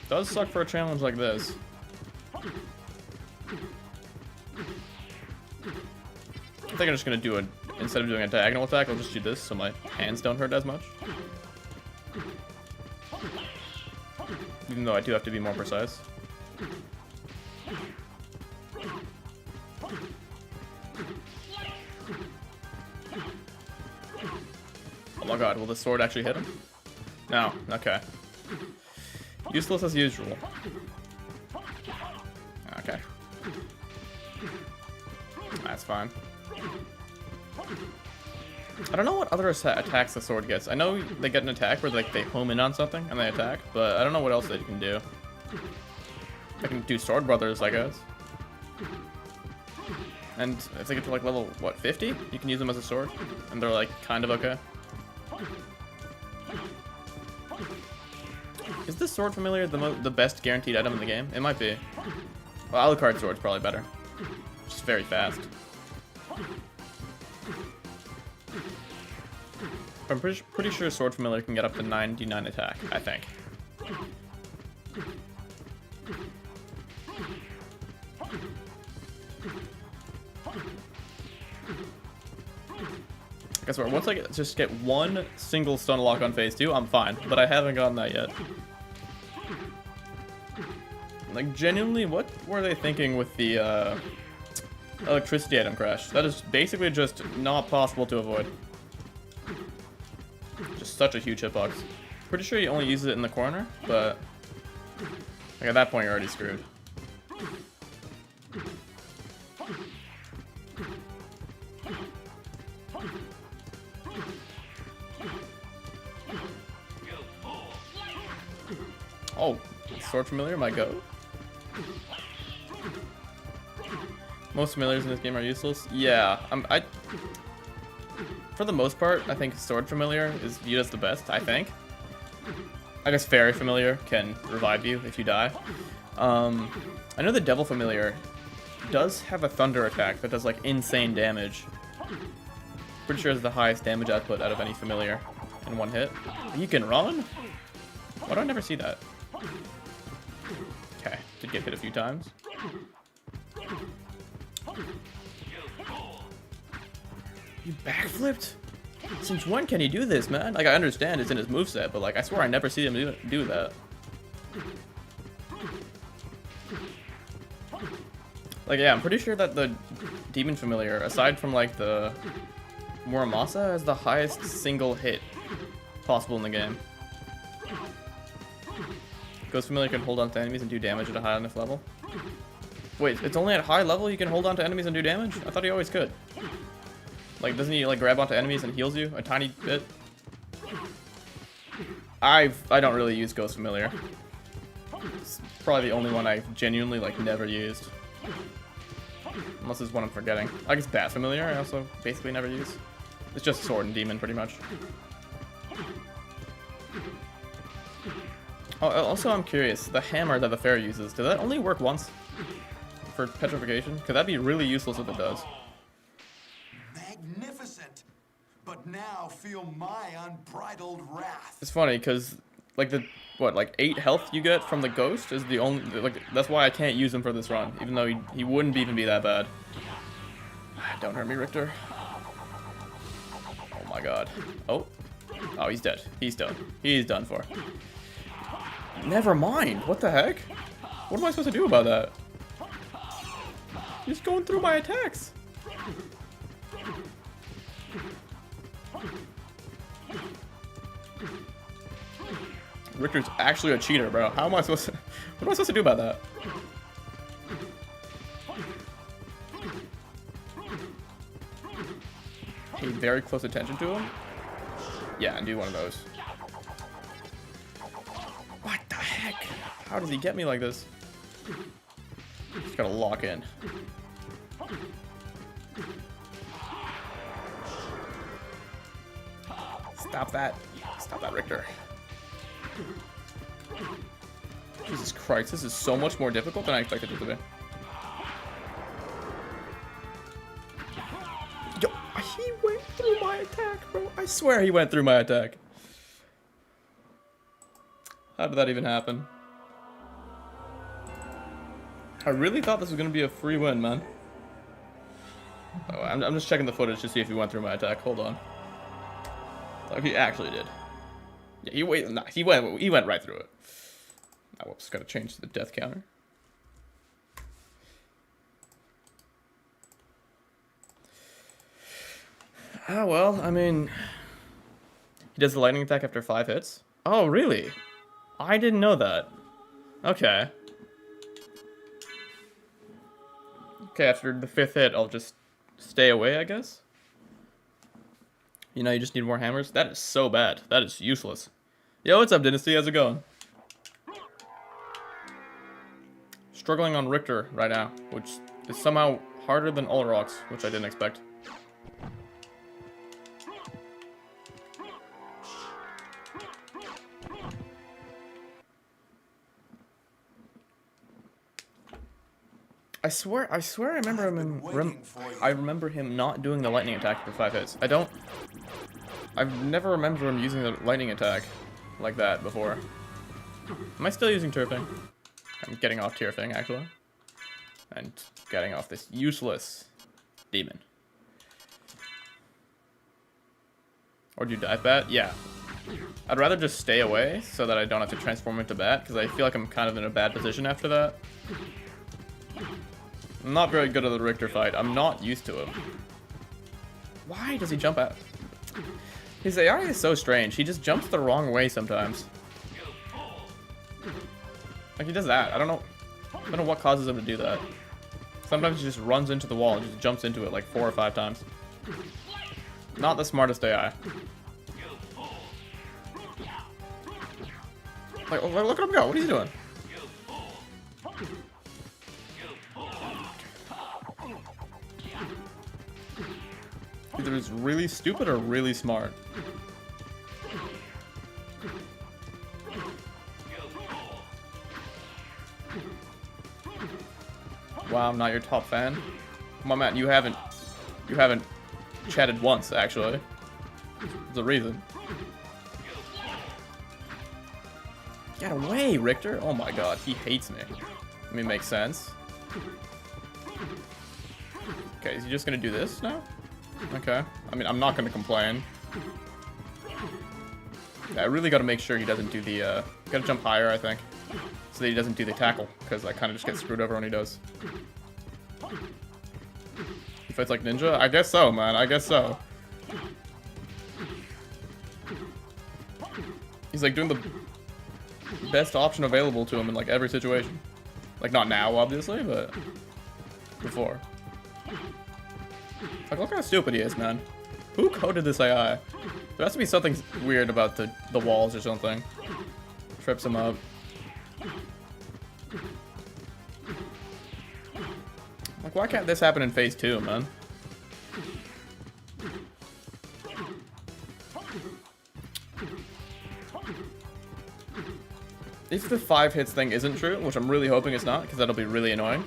does suck for a challenge like this. I think I'm just gonna do a, instead of doing a diagonal attack, I'll just do this so my hands don't hurt as much. Even though I do have to be more precise. Oh my god, will the sword actually hit him? No, okay. Useless as usual. Okay. That's fine. I don't know what other attacks the sword gets. I know they get an attack where like they home in on something and they attack, but I don't know what else they can do. I can do Sword Brothers, I guess. And if they get to like level, what, 50? You can use them as a sword, and they're like kind of okay. Is this sword familiar the best guaranteed item in the game? It might be. Well, Alucard sword's probably better. Just very fast. I'm pretty sure sword familiar can get up to 99 attack, I think. I guess once I just get one single stun lock on phase 2, I'm fine. But I haven't gotten that yet. Like, genuinely, what were they thinking with the electricity item crash? That is basically just not possible to avoid. Just such a huge hitbox. Pretty sure he only uses it in the corner, but like at that point you're already screwed. Oh, sword familiar might go. Most familiars in this game are useless. Yeah, for the most part, I think sword familiar is viewed as the best. I think. I guess fairy familiar can revive you if you die. I know the devil familiar does have a thunder attack that does like insane damage. Pretty sure it's the highest damage output out of any familiar in one hit. You can run? Why do I never see that? Okay, did get hit a few times. You backflipped? Since when can he do this, man? Like, I understand it's in his moveset, but like, I swear I never see him do that. Like, yeah, I'm pretty sure that the demon familiar, aside from like the Muramasa, has the highest single hit possible in the game. Ghost familiar can hold on to enemies and do damage at a high enough level. Wait, it's only at high level you can hold on to enemies and do damage? I thought he always could. Like, doesn't he like grab onto enemies and heals you a tiny bit? I don't really use Ghost Familiar. It's probably the only one I've genuinely like never used. Unless it's one I'm forgetting. I guess Bat Familiar I also basically never use. It's just Sword and Demon pretty much. Oh, also I'm curious, the hammer that the fairy uses, does that only work once? For petrification? Could that be really useless if it does?
Magnificent! But now feel my unbridled wrath.
It's funny, because, like, like 8 health you get from the ghost is the only, like, that's why I can't use him for this run, even though he wouldn't even be that bad. Don't hurt me, Richter. Oh my god. Oh, he's dead. He's done. He's done for. Never mind. What the heck? What am I supposed to do about that? He's going through my attacks. Richter's actually a cheater, bro. How am I supposed to... What am I supposed to do about that? Pay very close attention to him? Yeah, and do one of those. What the heck? How does he get me like this? Just gotta lock in. Stop that. Stop that, Richter. Jesus Christ, this is so much more difficult than I expected it to be. Yo, he went through my attack, bro. I swear he went through my attack. How did that even happen? I really thought this was going to be a free win, man. Oh, I'm just checking the footage to see if he went through my attack. Hold on. Oh, he actually did. Yeah, he went right through it. Oh, whoops, gotta change the death counter. Ah, well, I mean, he does the lightning attack after 5 hits. Oh, really? I didn't know that. Okay. Okay, after the 5th hit, I'll just stay away, I guess. You know, you just need more hammers. That is so bad. That is useless. Yo, what's up, Dynasty? How's it going? Struggling on Richter right now, which is somehow harder than Olrox, which I didn't expect. I swear I remember I remember him not doing the lightning attack for 5 hits. I've never remembered him using the lightning attack like that before. Am I still using turfing? I'm getting off turfing actually. And getting off this useless demon. Or do you dive bat? Yeah. I'd rather just stay away so that I don't have to transform into bat, because I feel like I'm kind of in a bad position after that. I'm not very good at the Richter fight. I'm not used to him. Why does he jump out? His AI is so strange. He just jumps the wrong way sometimes. Like, he does that. I don't know what causes him to do that. Sometimes he just runs into the wall and just jumps into it like 4 or 5 times. Not the smartest AI. Like, look at him go. What is he doing? Either he's really stupid or really smart. Wow, I'm not your top fan. Come on, man, you haven't chatted once, actually. There's a reason. Get away, Richter! Oh my god, he hates me. I mean, makes sense. Okay, is he just gonna do this now? Okay. I mean, I'm not gonna complain. Yeah, I really gotta make sure he doesn't do the, gotta jump higher, I think. So that he doesn't do the tackle, because I kind of just get screwed over when he does. He fights like ninja? I guess so, man. I guess so. He's like doing the best option available to him in like every situation. Like not now, obviously, but before. Like, look how stupid he is, man. Who coded this AI? There has to be something weird about the walls or something. Trips him up. Like, why can't this happen in phase 2, man? If the 5 hits thing isn't true, which I'm really hoping it's not, because that'll be really annoying.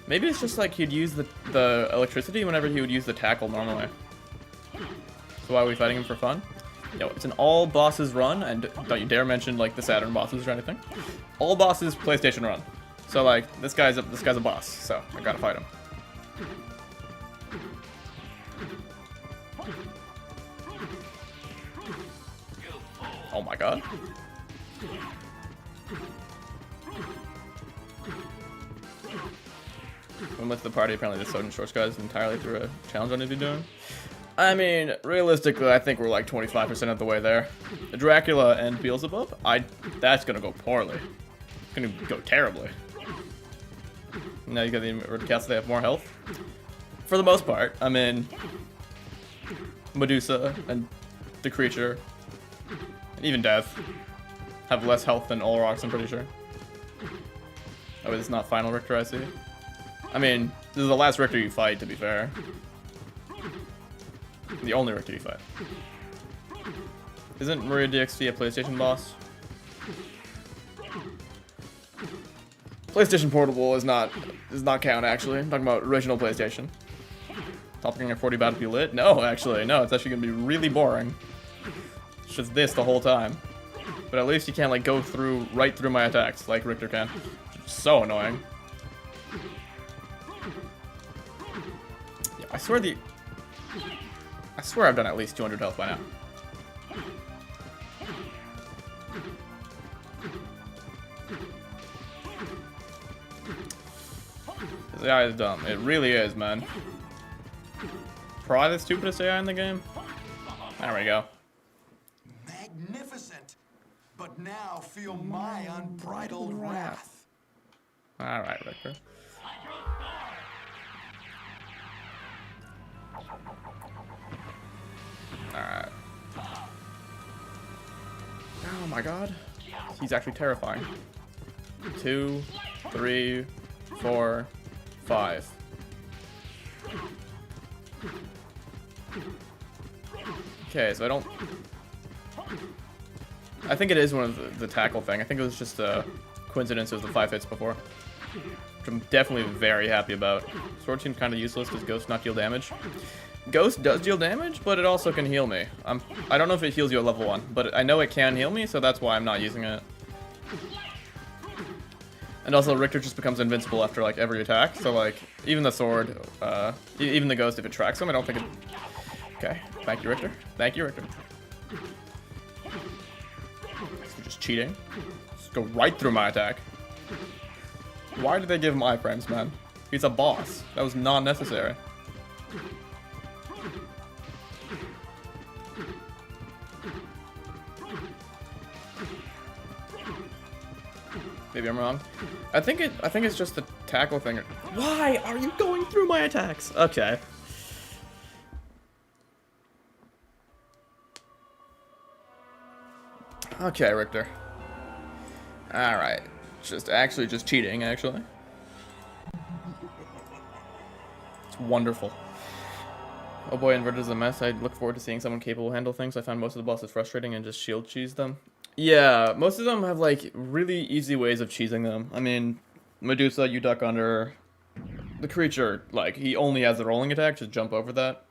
Maybe it's just like he'd use the electricity whenever he would use the tackle normally. So why are we fighting him for fun? Yo, it's an all bosses run, and don't you dare mention like the Saturn bosses or anything. All bosses PlayStation run. So like this guy's a boss, so I gotta fight him. Oh my god. When with the party, apparently the Soden Shorts guys entirely through a challenge I need to be doing. I mean, realistically, I think we're like 25% of the way there. Dracula and Beelzebub, that's gonna go poorly. It's gonna go terribly. Now you got the inverted cats, they have more health. For the most part, I mean, Medusa and the creature, and even Death, have less health than Olrox, I'm pretty sure. Oh, it's not final Richter, I see. I mean, this is the last Richter you fight, to be fair. The only Richter you fight. Isn't Maria DXT a PlayStation boss? PlayStation Portable does not count, actually. I'm talking about original PlayStation. Topping a 40 about to be lit? No, actually, no. It's actually gonna be really boring. It's just this the whole time. But at least you can't like go right through my attacks like Richter can. Which is so annoying. Yeah, I swear I've done at least 200 health by now. This AI is dumb. It really is, man. Probably the stupidest AI in the game. There we go.
Magnificent. But now feel my unbridled wrath.
Alright, Richter. Alright. Oh my god. He's actually terrifying. 2, 3, 4, 5. Okay, so I think it is one of the tackle thing. I think it was just a coincidence of the 5 hits before. which I'm definitely very happy about. Sword seems kind of useless because Ghost not deal damage. Ghost does deal damage, but it also can heal me. I don't know if it heals you at level 1, but I know it can heal me, so that's why I'm not using it. And also, Richter just becomes invincible after, like, every attack, so, like, even the sword, even the Ghost, if it tracks him, I don't think it... Okay, thank you, Richter. Thank you, Richter. So just cheating. Just go right through my attack. Why did they give him iframes, man? He's a boss. That was not necessary. Maybe I'm wrong. I think it's just the tackle thing. Why are you going through my attacks? Okay. Okay, Richter. Alright. Just cheating, actually. It's wonderful. Oh boy, Inverter's a mess. I look forward to seeing someone capable handle things. I find most of the bosses frustrating and just shield cheese them. Yeah, most of them have, like, really easy ways of cheesing them. I mean, Medusa, you duck under. The creature, like, he only has the rolling attack, just jump over that.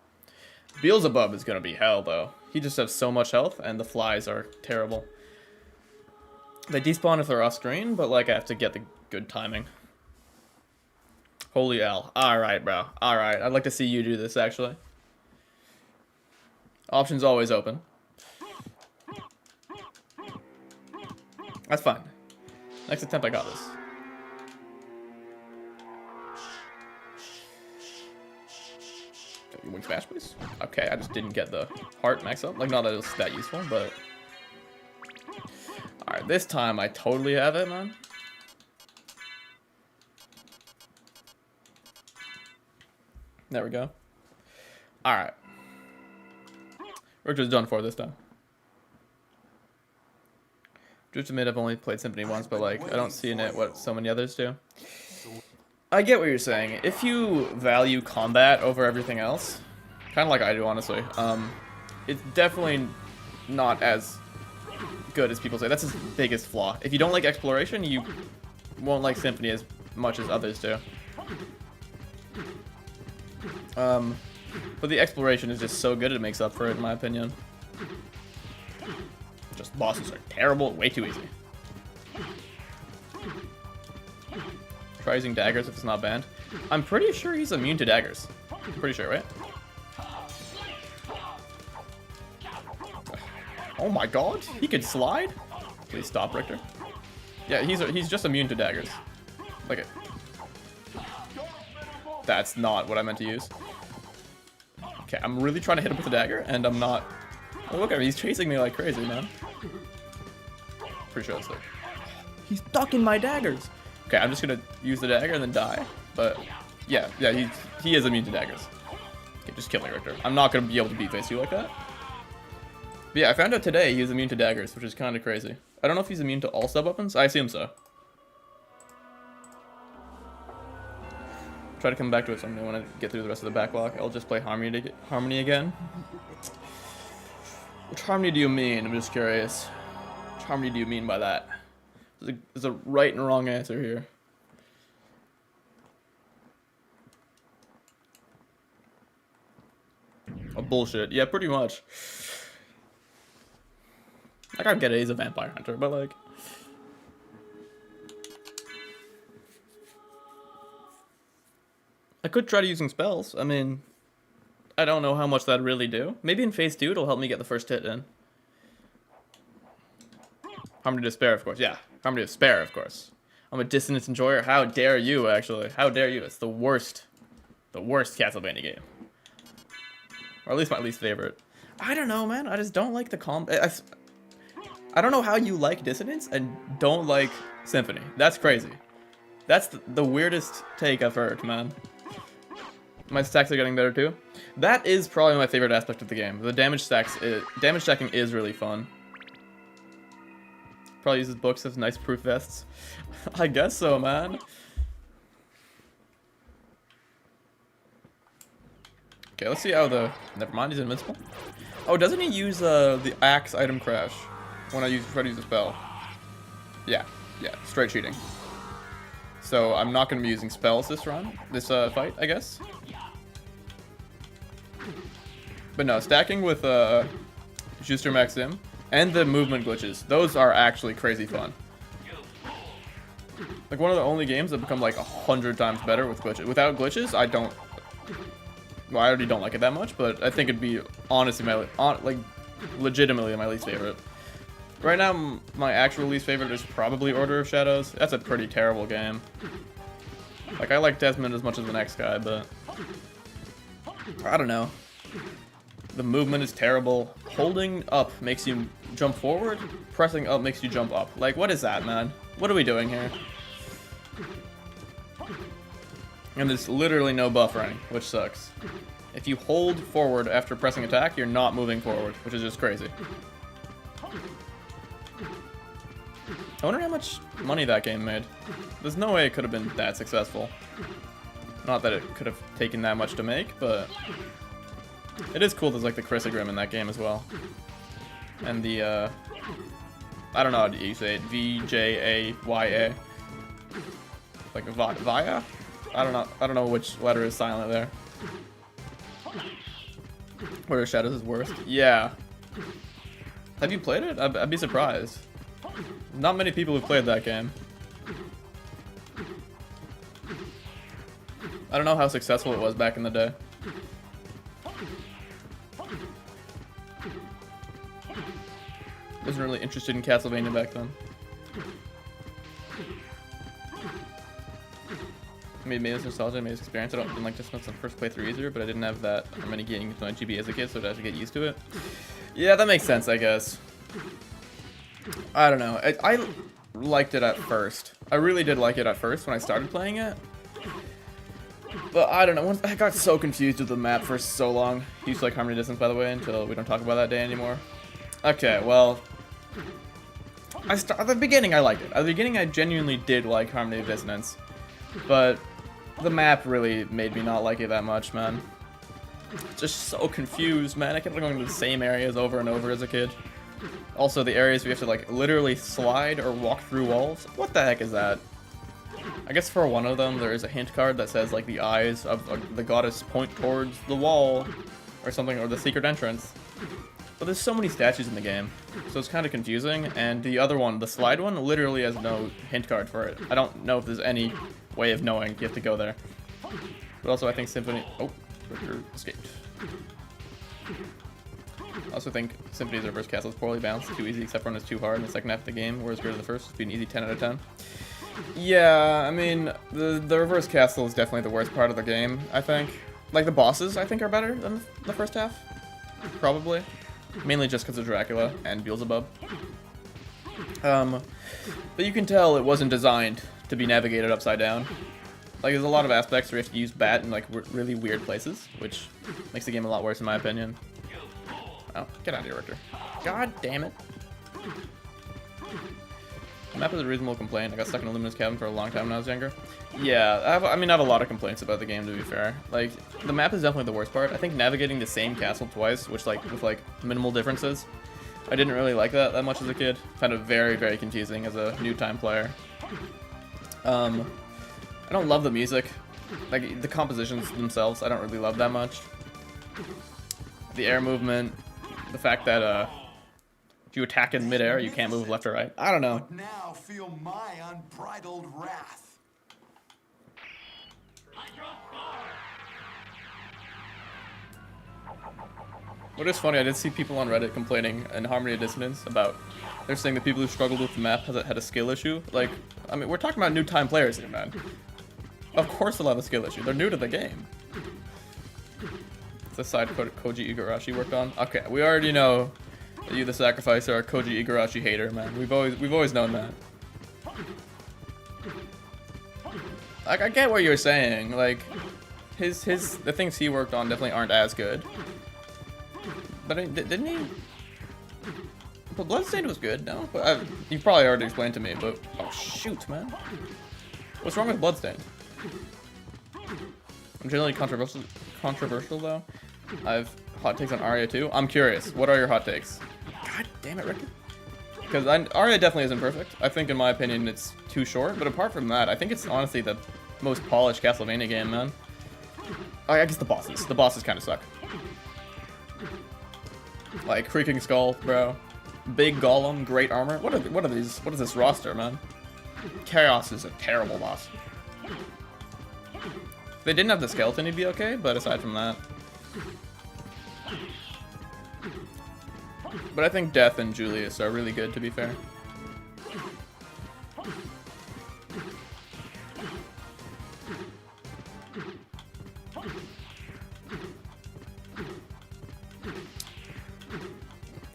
Beelzebub is gonna be hell, though. He just has so much health, and the flies are terrible. They despawn if they're off screen, but, like, I have to get the good timing. Holy L. Alright, bro. Alright, I'd like to see you do this, actually. Options always open. That's fine. Next attempt, I got this. Wing smash, please. Okay, I just didn't get the heart max up. Like, not that it was that useful, but... Alright, this time I totally have it, man. There we go. Alright. Richard's done for this time. Just admit I've only played Symphony once, but, like, I don't see in it what so many others do. I get what you're saying. If you value combat over everything else, kind of like I do, honestly, it's definitely not as good as people say. That's his biggest flaw. If you don't like exploration, you won't like Symphony as much as others do. But the exploration is just so good it makes up for it, in my opinion. Just bosses are terrible, way too easy. Try using daggers if it's not banned. I'm pretty sure he's immune to daggers. I'm pretty sure, right? Oh my god, he could slide? Please stop, Richter. Yeah, he's just immune to daggers. Look at. That's not what I meant to use. Okay, I'm really trying to hit him with a dagger, and I'm not. Oh, look at him, he's chasing me like crazy, man. Pretty sure that's it. He's ducking my daggers. Okay, I'm just gonna use the dagger and then die. But yeah, he is immune to daggers. Okay, just kill me, Richter. I'm not gonna be able to beat face you like that. But yeah, I found out today he's immune to daggers, which is kind of crazy. I don't know if he's immune to all sub-weapons. I assume so. Try to come back to it someday when I get through the rest of the backlog. I'll just play Harmony again. Which Harmony do you mean? I'm just curious. Which Harmony do you mean by that? There's a right and wrong answer here. Oh, bullshit. Yeah, pretty much. Like, I get it, he's a vampire hunter, but like... I could try using spells. I mean, I don't know how much that'd really do. Maybe in phase 2 it'll help me get the first hit in. Harmony to Despair, of course. Yeah, Harmony to Despair, of course. I'm a Dissonance enjoyer. How dare you, actually. How dare you. It's the worst Castlevania game. Or at least my least favorite. I don't know, man. I just don't like the combat. I don't know how you like Dissonance and don't like Symphony. That's crazy. That's the weirdest take I've heard, man. My stacks are getting better too. That is probably my favorite aspect of the game. The damage stacking is really fun. Probably uses books as nice proof vests. I guess so, man. Okay, let's see how the... Never mind, he's invincible. Oh, doesn't he use the axe item crash when I try to use a spell? Yeah, straight cheating. So I'm not going to be using spells this fight, I guess. But no, stacking with Schuster Maxim and the movement glitches, those are actually crazy fun. Like one of the only games that become like 100 times better with glitches. Without glitches, I don't. Well, I already don't like it that much, but I think it'd be honestly legitimately my least favorite. Right now, my actual least favorite is probably Order of Shadows. That's a pretty terrible game. Like I like Desmond as much as the next guy, but I don't know. The movement is terrible. Holding up makes you jump forward. Pressing up makes you jump up. Like, what is that, man? What are we doing here? And there's literally no buffering, which sucks. If you hold forward after pressing attack, you're not moving forward, which is just crazy. I wonder how much money that game made. There's no way it could have been that successful. Not that it could have taken that much to make, but it is cool there's like the Crissaegrim in that game as well. And the, I don't know how you say it, V-J-A-Y-A. Like Vaya? I don't know which letter is silent there. Order of Shadows is worst. Yeah. Have you played it? I'd be surprised. Not many people have played that game. I don't know how successful it was back in the day. Wasn't really interested in Castlevania back then. I mean, maybe it's nostalgia, maybe it's experience. I didn't like Dismount on the first playthrough either, but I didn't have that many getting into my GB as a kid, so I'd have to get used to it. Yeah, that makes sense, I guess. I don't know. I liked it at first. I really did like it at first when I started playing it. But I don't know. I got so confused with the map for so long. Used to like Harmony Distance, by the way, until we don't talk about that day anymore. Okay, well, at the beginning I liked it. At the beginning I genuinely did like Harmony of Dissonance, but the map really made me not like it that much, man. Just so confused, man. I kept going to the same areas over and over as a kid. Also, the areas we have to like literally slide or walk through walls. What the heck is that? I guess for one of them there is a hint card that says like the eyes of the goddess point towards the wall or something, or the secret entrance. But there's so many statues in the game, so it's kind of confusing. And the other one, the slide one, literally has no hint card for it. I don't know if there's any way of knowing you have to go there. But also I think Symphony... Oh, Richter escaped. I also think Symphony's reverse castle is poorly balanced, too easy, except for when it's too hard in the second half of the game, whereas compared to the first, it's been easy 10 out of 10. Yeah, I mean, the reverse castle is definitely the worst part of the game, I think. Like, the bosses, I think, are better than the first half. Probably. Mainly just because of Dracula and Beelzebub. But you can tell it wasn't designed to be navigated upside down. Like, there's a lot of aspects where you have to use bat in, like, really weird places, which makes the game a lot worse in my opinion. Oh, get out of here, Richter. God damn it. The map is a reasonable complaint. I got stuck in a luminous cabin for a long time when I was younger. Yeah, I have a lot of complaints about the game, to be fair. Like, the map is definitely the worst part. I think navigating the same castle twice, with minimal differences, I didn't really like that much as a kid. Found it very, very confusing as a new time player. I don't love the music. Like, the compositions themselves, I don't really love that much. The air movement, the fact that, if you attack in midair, you can't move left or right. I don't know.
But now feel my unbridled wrath.
What is funny, I did see people on Reddit complaining in Harmony of Dissonance about, they're saying that people who struggled with the map had a skill issue. Like, I mean, we're talking about new time players here, man. Of course they'll have a skill issue. They're new to the game. It's the side Koji Igarashi worked on. Okay, we already know that you, the Sacrificer, are a Koji Igarashi hater, man. We've always known that. Like, I get what you're saying. Like, the things he worked on definitely aren't as good. But didn't he? But Bloodstained was good, no? You probably already explained to me, but oh shoot, man. What's wrong with Bloodstained? I'm generally controversial though. I have hot takes on Arya too. I'm curious. What are your hot takes? God damn it, Ricky. Because Aria definitely isn't perfect. I think, in my opinion, it's too short. But apart from that, I think it's honestly the most polished Castlevania game, man. I guess the bosses. The bosses kind of suck. Like, Creaking Skull, bro. Big Golem, great armor. What are these? What is this roster, man? Chaos is a terrible boss. If they didn't have the skeleton, he'd be okay, but aside from that. But I think Death and Julius are really good, to be fair.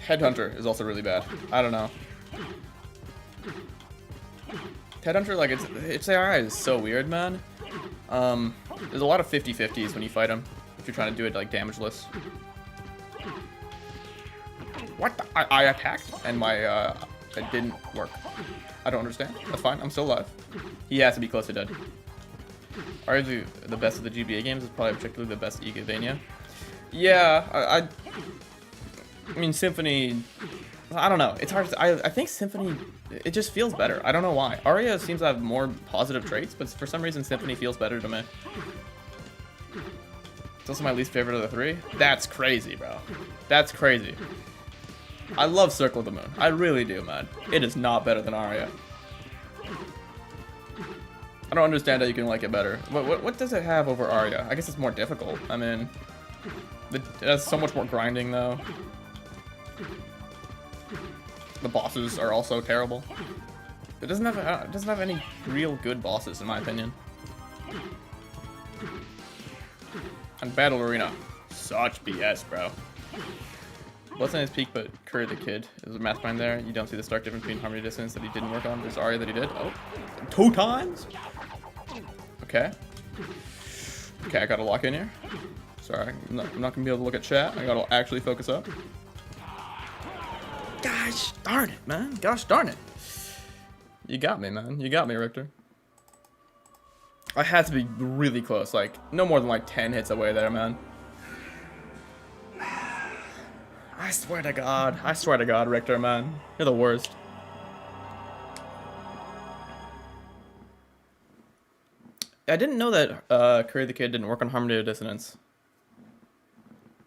Headhunter is also really bad. I don't know. Headhunter, like, its AI is so weird, man. There's a lot of 50-50s when you fight him, if you're trying to do it, like, damageless. What the? I attacked, and my, it didn't work. I don't understand. That's fine, I'm still alive. He has to be close to dead. Arguably, the best of the GBA games is probably particularly the best Igavania. Yeah, I mean, Symphony, I don't know. It's hard to, I think Symphony, it just feels better. I don't know why. Aria seems to have more positive traits, but for some reason Symphony feels better to me. It's also my least favorite of the three. That's crazy, bro. That's crazy. I love Circle of the Moon. I really do, man. It is not better than Aria. I don't understand how you can like it better. What does it have over Aria? I guess it's more difficult. I mean, it has so much more grinding, though. The bosses are also terrible. It doesn't have any real good bosses, in my opinion. And Battle Arena, such BS, bro. What's in his peak, but Curry the Kid is a mastermind there. You don't see the stark difference between Harmony Dissonance that he didn't work on. There's Aria that he did. Oh, 2 times. Okay. Okay, I gotta lock in here. Sorry, I'm not gonna be able to look at chat. I gotta actually focus up. Gosh darn it, man. Gosh darn it. You got me, man. You got me, Richter. I had to be really close. Like, no more than like 10 hits away there, man. I swear to God. I swear to God, Richter, man. You're the worst. I didn't know that Curry the Kid didn't work on Harmony Dissonance.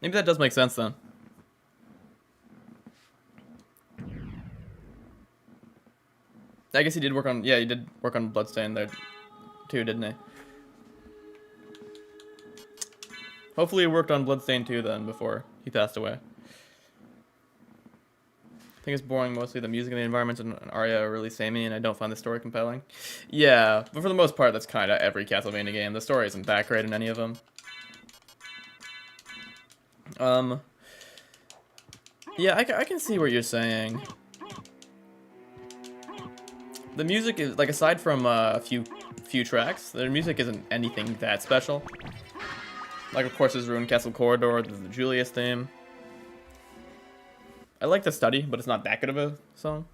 Maybe that does make sense, then. I guess he did work on, yeah, he did work on Bloodstain there too, didn't he? Hopefully he worked on Bloodstain too then before he passed away. I think it's boring. Mostly the music and the environments in Aria are really samey, and I don't find the story compelling. Yeah, but for the most part, that's kind of every Castlevania game. The story isn't that great in any of them. Yeah, I can see what you're saying. The music is, like, aside from a few tracks, the music isn't anything that special. Like, of course, there's Ruined Castle Corridor, there's the Julius theme. I like The Study, but it's not that good of a song.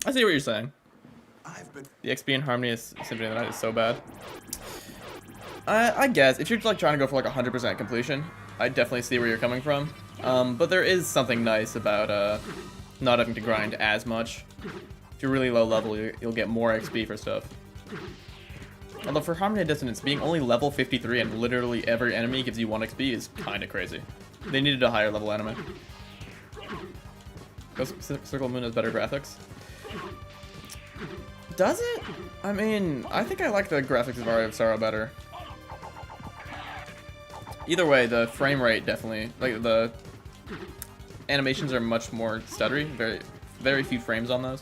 I see what you're saying. The XP and Harmony is Symphony of the Night is so bad. I guess, if you're, like, trying to go for, like, 100% completion, I definitely see where you're coming from. But there is something nice about, not having to grind as much. If you're really low level, you'll get more XP for stuff. Although for Harmony Dissonance, being only level 53 and literally every enemy gives you 1 XP is kind of crazy. They needed a higher level enemy. Circle of Moon has better graphics. Does it? I mean, I think I like the graphics of Aria of Sorrow better. Either way, the frame rate definitely, like, the animations are much more stuttery. Very few frames on those.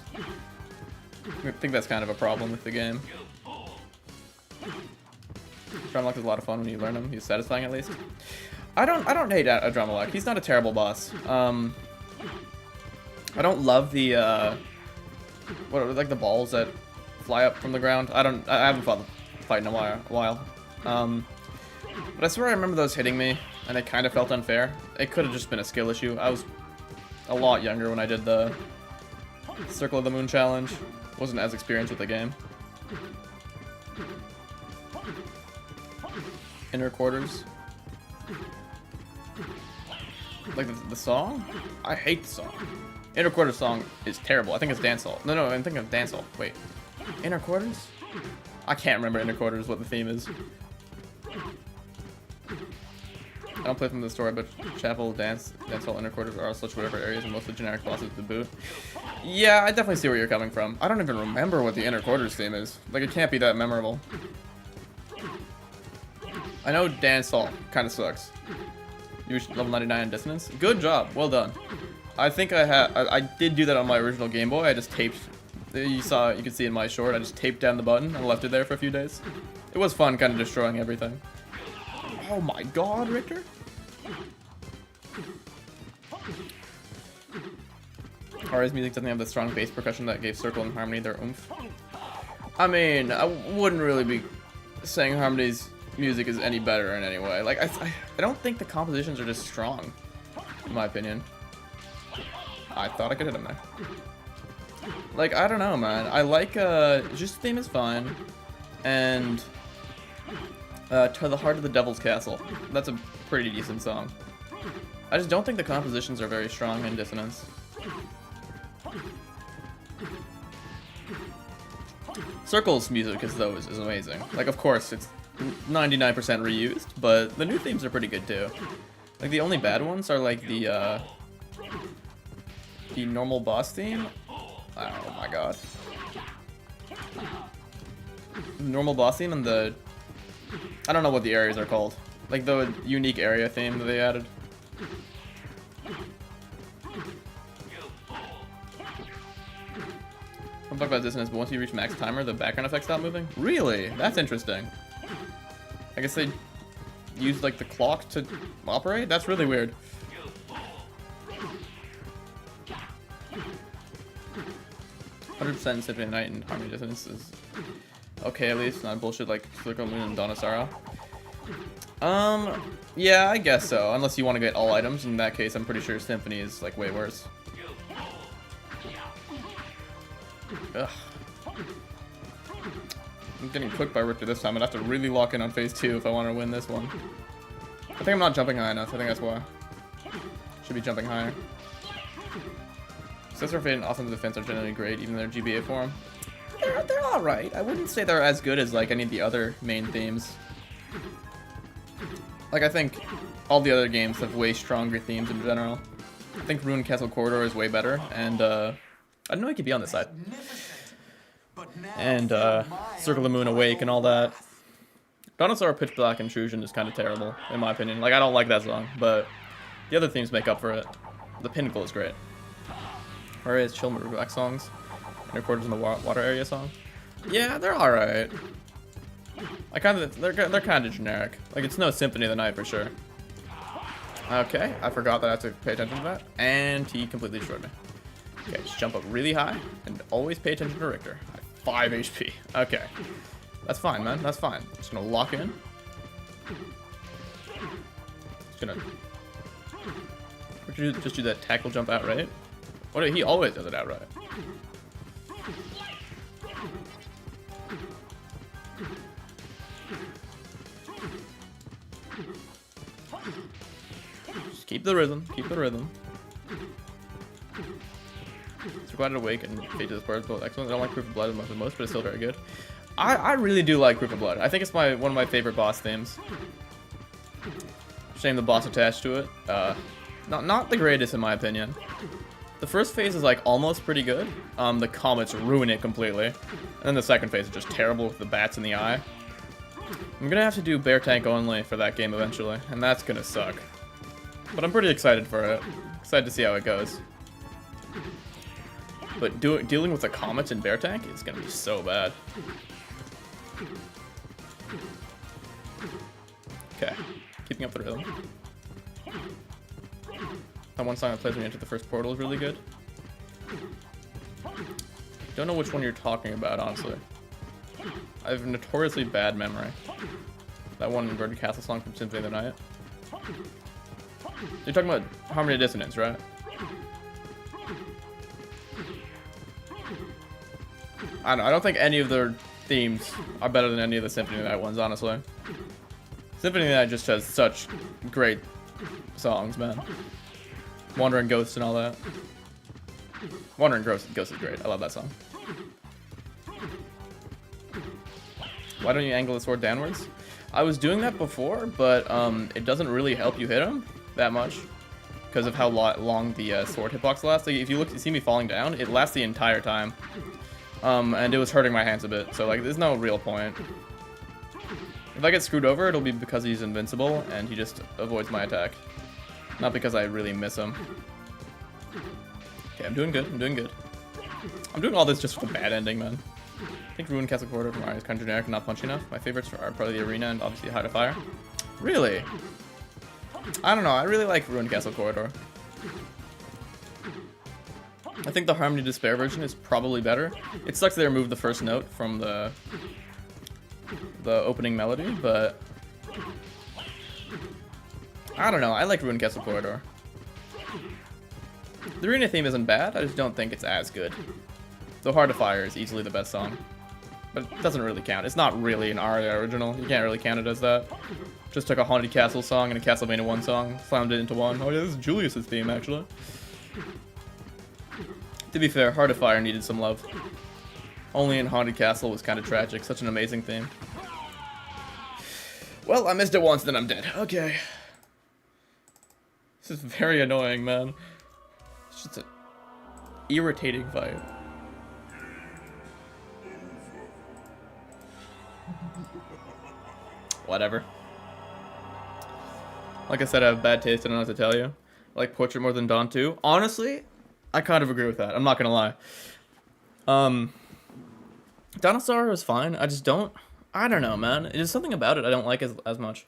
I think that's kind of a problem with the game. Drumlock is a lot of fun when you learn him. He's satisfying at least. I don't hate a Drumlock. He's not a terrible boss. I don't love the what are like the balls that fly up from the ground. I haven't fought the fight in a while. But I swear I remember those hitting me, and it kind of felt unfair. It could have just been a skill issue. I was a lot younger when I did the Circle of the Moon challenge. Wasn't as experienced with the game. Inner Quarters. Like the song? I hate the song. Inner Quarters song is terrible. I think it's Dancehall. No, I'm thinking of Dancehall. Wait. Inner Quarters? I can't remember Inner Quarters, what the theme is. I don't play from the story, but Chapel, Dancehall, Inner Quarters are all such whatever areas and mostly generic bosses to boot. Yeah, I definitely see where you're coming from. I don't even remember what the Inner Quarters theme is. Like, it can't be that memorable. I know Dancehall kind of sucks. You reached level 99 in Dissonance. Good job. Well done. I think I did do that on my original Game Boy. I just taped, you could see in my short, I just taped down the button and left it there for a few days. It was fun kind of destroying everything. Oh my god, Richter? RA's music doesn't have the strong bass percussion that gave Circle and Harmony their oomph. I mean, I wouldn't really be saying Harmony's music is any better in any way. Like, I don't think the compositions are just strong, in my opinion. I thought I could hit him there. Like, I don't know, man. I like, just the theme is fine. And, To the Heart of the Devil's Castle. That's a pretty decent song. I just don't think the compositions are very strong in Dissonance. Circle's music is amazing. Like, of course, it's 99% reused, but the new themes are pretty good too. Like, the only bad ones are like the normal boss theme. Oh my god. Normal boss theme and the, I don't know what the areas are called. Like the unique area theme that they added. I'll talk about Dissonance, but once you reach max timer, the background effects stop moving? Really? That's interesting. I guess they used like the clock to operate? That's really weird. "100% Symphony of the Night" and Harmony Dissonance is okay, at least. Not bullshit like Circle Moon and Donasara. Yeah, I guess so. Unless you want to get all items. In that case, I'm pretty sure Symphony is like way worse. Ugh. I'm getting cooked by Richter this time. I'd have to really lock in on phase 2 if I want to win this one. I think I'm not jumping high enough. I think that's why. Should be jumping higher. Successor Fate and Awesome Defense are generally great, even their GBA form. They're alright. I wouldn't say they're as good as like any of the other main themes. Like, I think all the other games have way stronger themes in general. I think Ruined Castle Corridor is way better, and I didn't know he could be on this side. And Circle the Moon Awake and all that. Donasara Pitch Black Intrusion is kind of terrible, in my opinion. Like, I don't like that song, but the other themes make up for it. The Pinnacle is great. Whereas Chill Back songs, Inner Quarters in the Water Area song. Yeah, they're alright. They're kind of generic. Like, it's no Symphony of the Night for sure. Okay, I forgot that I have to pay attention to that, and he completely destroyed me. Okay, just jump up really high, and always pay attention to Richter. 5 HP. Okay. That's fine, man. That's fine. Just gonna lock in. Just gonna... Just do that tackle jump outright. What? He always does it outright. Just keep the rhythm. Keep the rhythm. Glad Awake and Fate to the Spurs both excellent. I don't like Proof of Blood as much as most, but it's still very good. I really do like Proof of Blood. I think it's one of my favorite boss themes. Shame the boss attached to it. Not the greatest in my opinion. The first phase is like almost pretty good. The comets ruin it completely. And then the second phase is just terrible with the bats in the eye. I'm gonna have to do Bear Tank only for that game eventually, and that's gonna suck. But I'm pretty excited for it. Excited to see how it goes. But dealing with the comets in Bear Tank is gonna be so bad. Okay, keeping up the rhythm. That one song that plays when you enter the first portal is really good. Don't know which one you're talking about, honestly. I have a notoriously bad memory. That one Inverted Castle song from Symphony of the Night. You're talking about Harmony Dissonance, right? I don't think any of their themes are better than any of the Symphony of the Night ones, honestly. Symphony of the Night just has such great songs, man. Wandering Ghosts and all that. Wandering Ghost is great. I love that song. Why don't you angle the sword downwards? I was doing that before, but it doesn't really help you hit him that much because of how long the sword hitbox lasts. Like, if you see me falling down, it lasts the entire time. And it was hurting my hands a bit, so like there's no real point. If I get screwed over, it'll be because he's invincible and he just avoids my attack. Not because I really miss him. Okay, I'm doing good. I'm doing good. I'm doing all this just for the bad ending, man. I think Ruined Castle Corridor from Mario is kind of generic and not punchy enough. My favorites are probably the Arena and obviously Height of Fire. Really? I don't know. I really like Ruined Castle Corridor. I think the Harmony Despair version is probably better. It sucks they removed the first note from the opening melody, but I don't know. I like Ruined Castle Corridor. The Arena theme isn't bad. I just don't think it's as good. The Heart of Fire is easily the best song, but it doesn't really count. It's not really an ARIA original. You can't really count it as that. Just took a Haunted Castle song and a Castlevania 1 song, slammed it into one. Oh yeah, this is Julius's theme, actually. To be fair, Heart of Fire needed some love. Only in Haunted Castle was kind of tragic. Such an amazing theme. Well, I missed it once, then I'm dead. Okay. This is very annoying, man. It's just an irritating fight. Whatever. Like I said, I have bad taste. I don't know what to tell you. I like Portrait more than Dawn 2. Honestly, I kind of agree with that. I'm not gonna lie. Dawn of Sorrow is fine. I just don't. I don't know, man. There's something about it I don't like as much.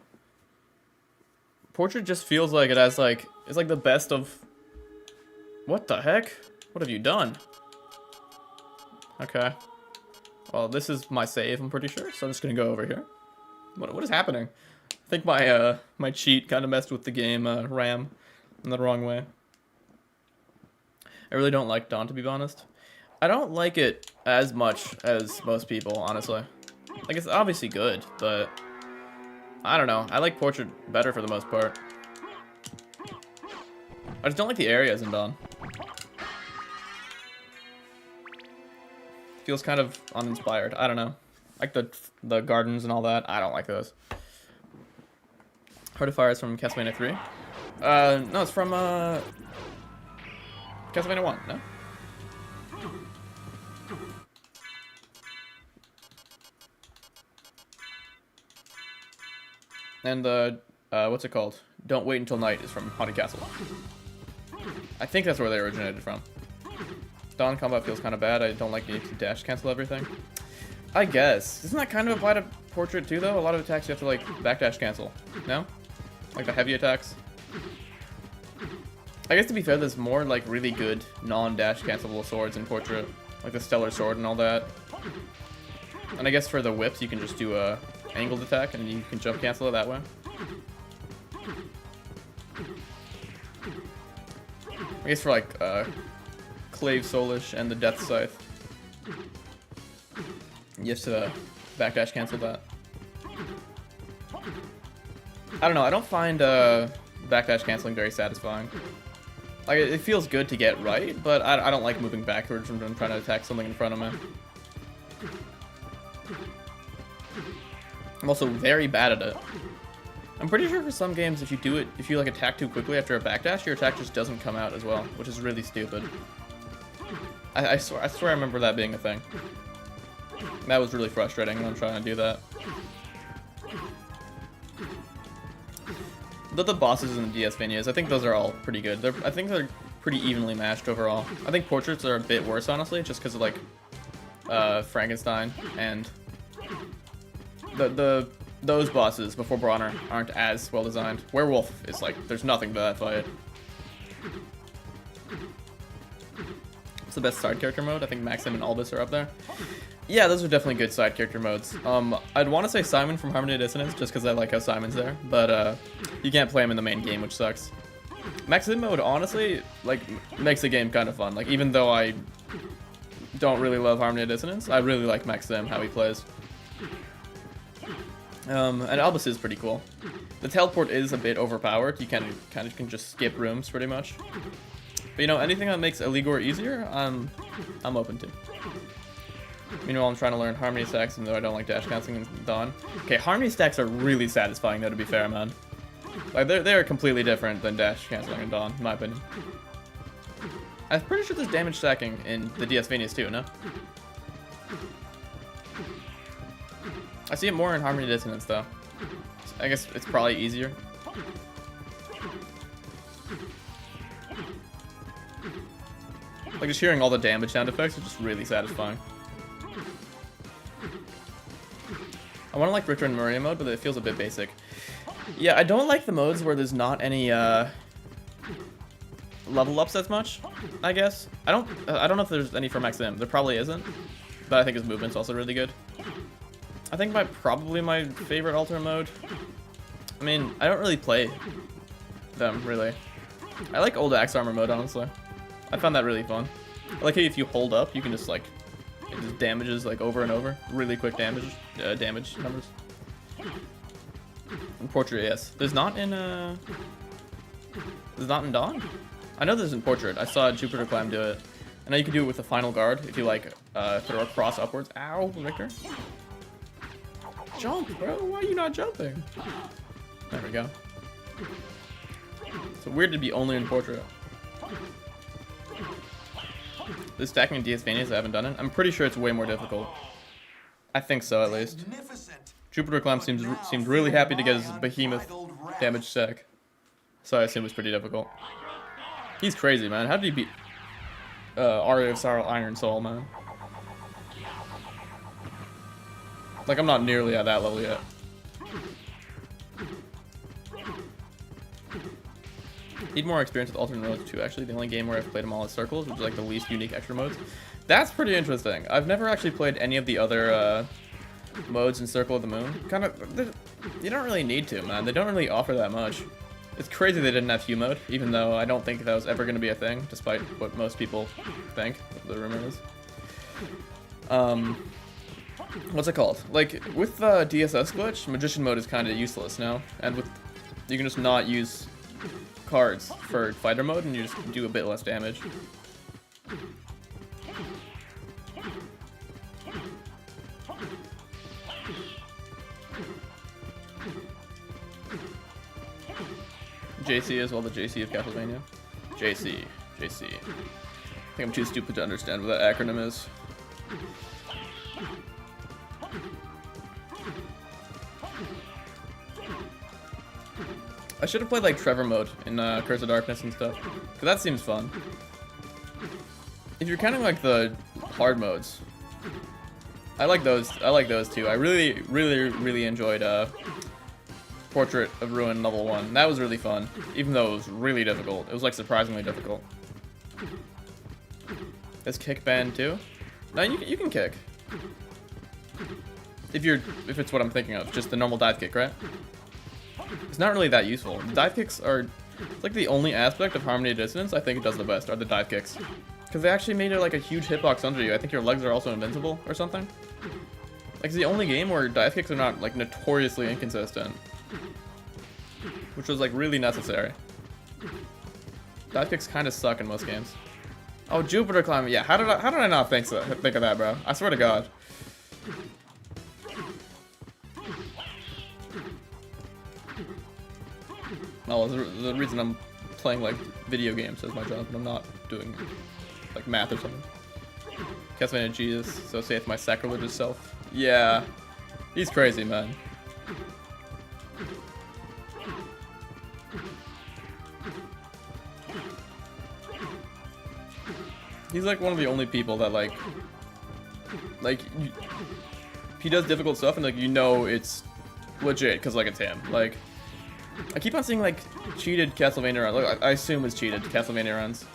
Portrait just feels like it has like it's like the best of. What the heck? What have you done? Okay. Well, this is my save. I'm pretty sure. So I'm just gonna go over here. What is happening? I think my my cheat kind of messed with the game RAM in the wrong way. I really don't like Dawn, to be honest. I don't like it as much as most people, honestly. Like, it's obviously good, but I don't know. I like Portrait better for the most part. I just don't like the areas in Dawn. Feels kind of uninspired. I don't know. Like the gardens and all that. I don't like those. Heart of Fire is from Castlevania 3. No, it's from Castlevania 1. No. And the what's it called? Don't Wait Until Night is from Haunted Castle. I think that's where they originated from. Dawn combat feels kind of bad. I don't like the dash cancel everything. I guess. Doesn't that kind of apply to Portrait too, though? A lot of attacks you have to, like, backdash cancel. No? Like the heavy attacks? I guess to be fair, there's more, like, really good non-dash cancelable swords in Portrait. Like the Stellar Sword and all that. And I guess for the whips, you can just do a angled attack and you can jump cancel it that way. I guess for, like, Clave Soulish and the Death Scythe. You have to backdash cancel that. I don't know, I don't find backdash canceling very satisfying. Like, it feels good to get right, but I don't like moving backwards when I'm trying to attack something in front of me. I'm also very bad at it. I'm pretty sure for some games, if you like attack too quickly after a backdash, your attack just doesn't come out as well, which is really stupid. I swear I remember that being a thing. That was really frustrating when I'm trying to do that. The bosses in the DSVanias, I think those are all pretty good. I think they're pretty evenly matched overall. I think Portraits are a bit worse, honestly, just because of, like, Frankenstein and those bosses before Bronner aren't as well designed. Werewolf is like, there's nothing to that fight. What's the best side character mode? I think Maxim and Albus are up there. Yeah, those are definitely good side character modes. I'd want to say Simon from Harmony Dissonance, just because I like how Simon's there, but you can't play him in the main game, which sucks. Maxim mode, honestly, like, makes the game kind of fun. Like, even though I don't really love Harmony Dissonance, I really like Maxim, how he plays. And Albus is pretty cool. The teleport is a bit overpowered. You kind of can just skip rooms, pretty much. But you know, anything that makes Eligor easier, I'm open to. Meanwhile, I'm trying to learn Harmony stacks, even though I don't like dash canceling and Dawn. Okay, Harmony stacks are really satisfying, though, to be fair, man. Like, they're completely different than dash canceling and Dawn, in my opinion. I'm pretty sure there's damage stacking in the DS-Vanias too, no? I see it more in Harmony Dissonance, though. So I guess it's probably easier. Like, just hearing all the damage sound effects is just really satisfying. I want to like Richter and Maria mode, but it feels a bit basic. Yeah, I don't like the modes where there's not any level ups as much, I guess. I don't know if there's any for Maxim. There probably isn't, but I think his movement's also really good. I think probably my favorite alter mode. I mean, I don't really play them really. I like old Axe Armor mode, honestly. I found that really fun. I like how if you hold up, you can just like it just damages like over and over. Really quick damage numbers. In Portrait, yes. There's not in Dawn? I know there's in Portrait. I saw Jupiter Climb do it. I know you can do it with the Final Guard if you like throw a cross upwards. Ow, Victor. Jump, bro. Why are you not jumping? There we go. So weird to be only in Portrait. This stacking in DS-Vanias, I haven't done it. I'm pretty sure it's way more difficult. I think so, at least. Jupiter Climb seemed really happy to get his behemoth damage stack. So I assume it was pretty difficult. He's crazy, man. How did he beat Aria of Sorrow Iron Soul, man? Like, I'm not nearly at that level yet. Need more experience with alternate modes too, actually. The only game where I've played them all is Circles, which is like the least unique extra modes. That's pretty interesting. I've never actually played any of the other modes in Circle of the Moon. You don't really need to, man. They don't really offer that much. It's crazy they didn't have Hue mode, even though I don't think that was ever going to be a thing, despite what most people think the rumor is. What's it called? Like, with the DSS glitch, Magician mode is kind of useless now, and with you can just not use cards for fighter mode and you just do a bit less damage. JC as well, the JC of Castlevania. JC. I think I'm too stupid to understand what that acronym is. I should have played like Trevor mode in Curse of Darkness and stuff, cause that seems fun. If you're counting like the hard modes, I like those too. I really enjoyed Portrait of Ruin level 1. That was really fun, even though it was really difficult. It was like surprisingly difficult. Is kick banned too? No, you can kick. If it's what I'm thinking of, just the normal dive kick, right? It's not really that useful. Dive kicks are like the only aspect of Harmony Dissonance I think it does the best are the dive kicks. Because they actually made it like a huge hitbox under you. I think your legs are also invincible or something. Like it's the only game where dive kicks are not like notoriously inconsistent. Which was like really necessary. Dive kicks kind of suck in most games. Oh, Jupiter Climb. Yeah, how did I not think of that, bro? I swear to God. No, the reason I'm playing like video games as my job, and I'm not doing like math or something. Castlevania Jesus, so saith my sacrilegious self. Yeah, he's crazy, man. He's like one of the only people that like he does difficult stuff and like you know it's legit because like it's him. Like I keep on seeing like cheated Castlevania runs. Like, I assume it's cheated Castlevania runs.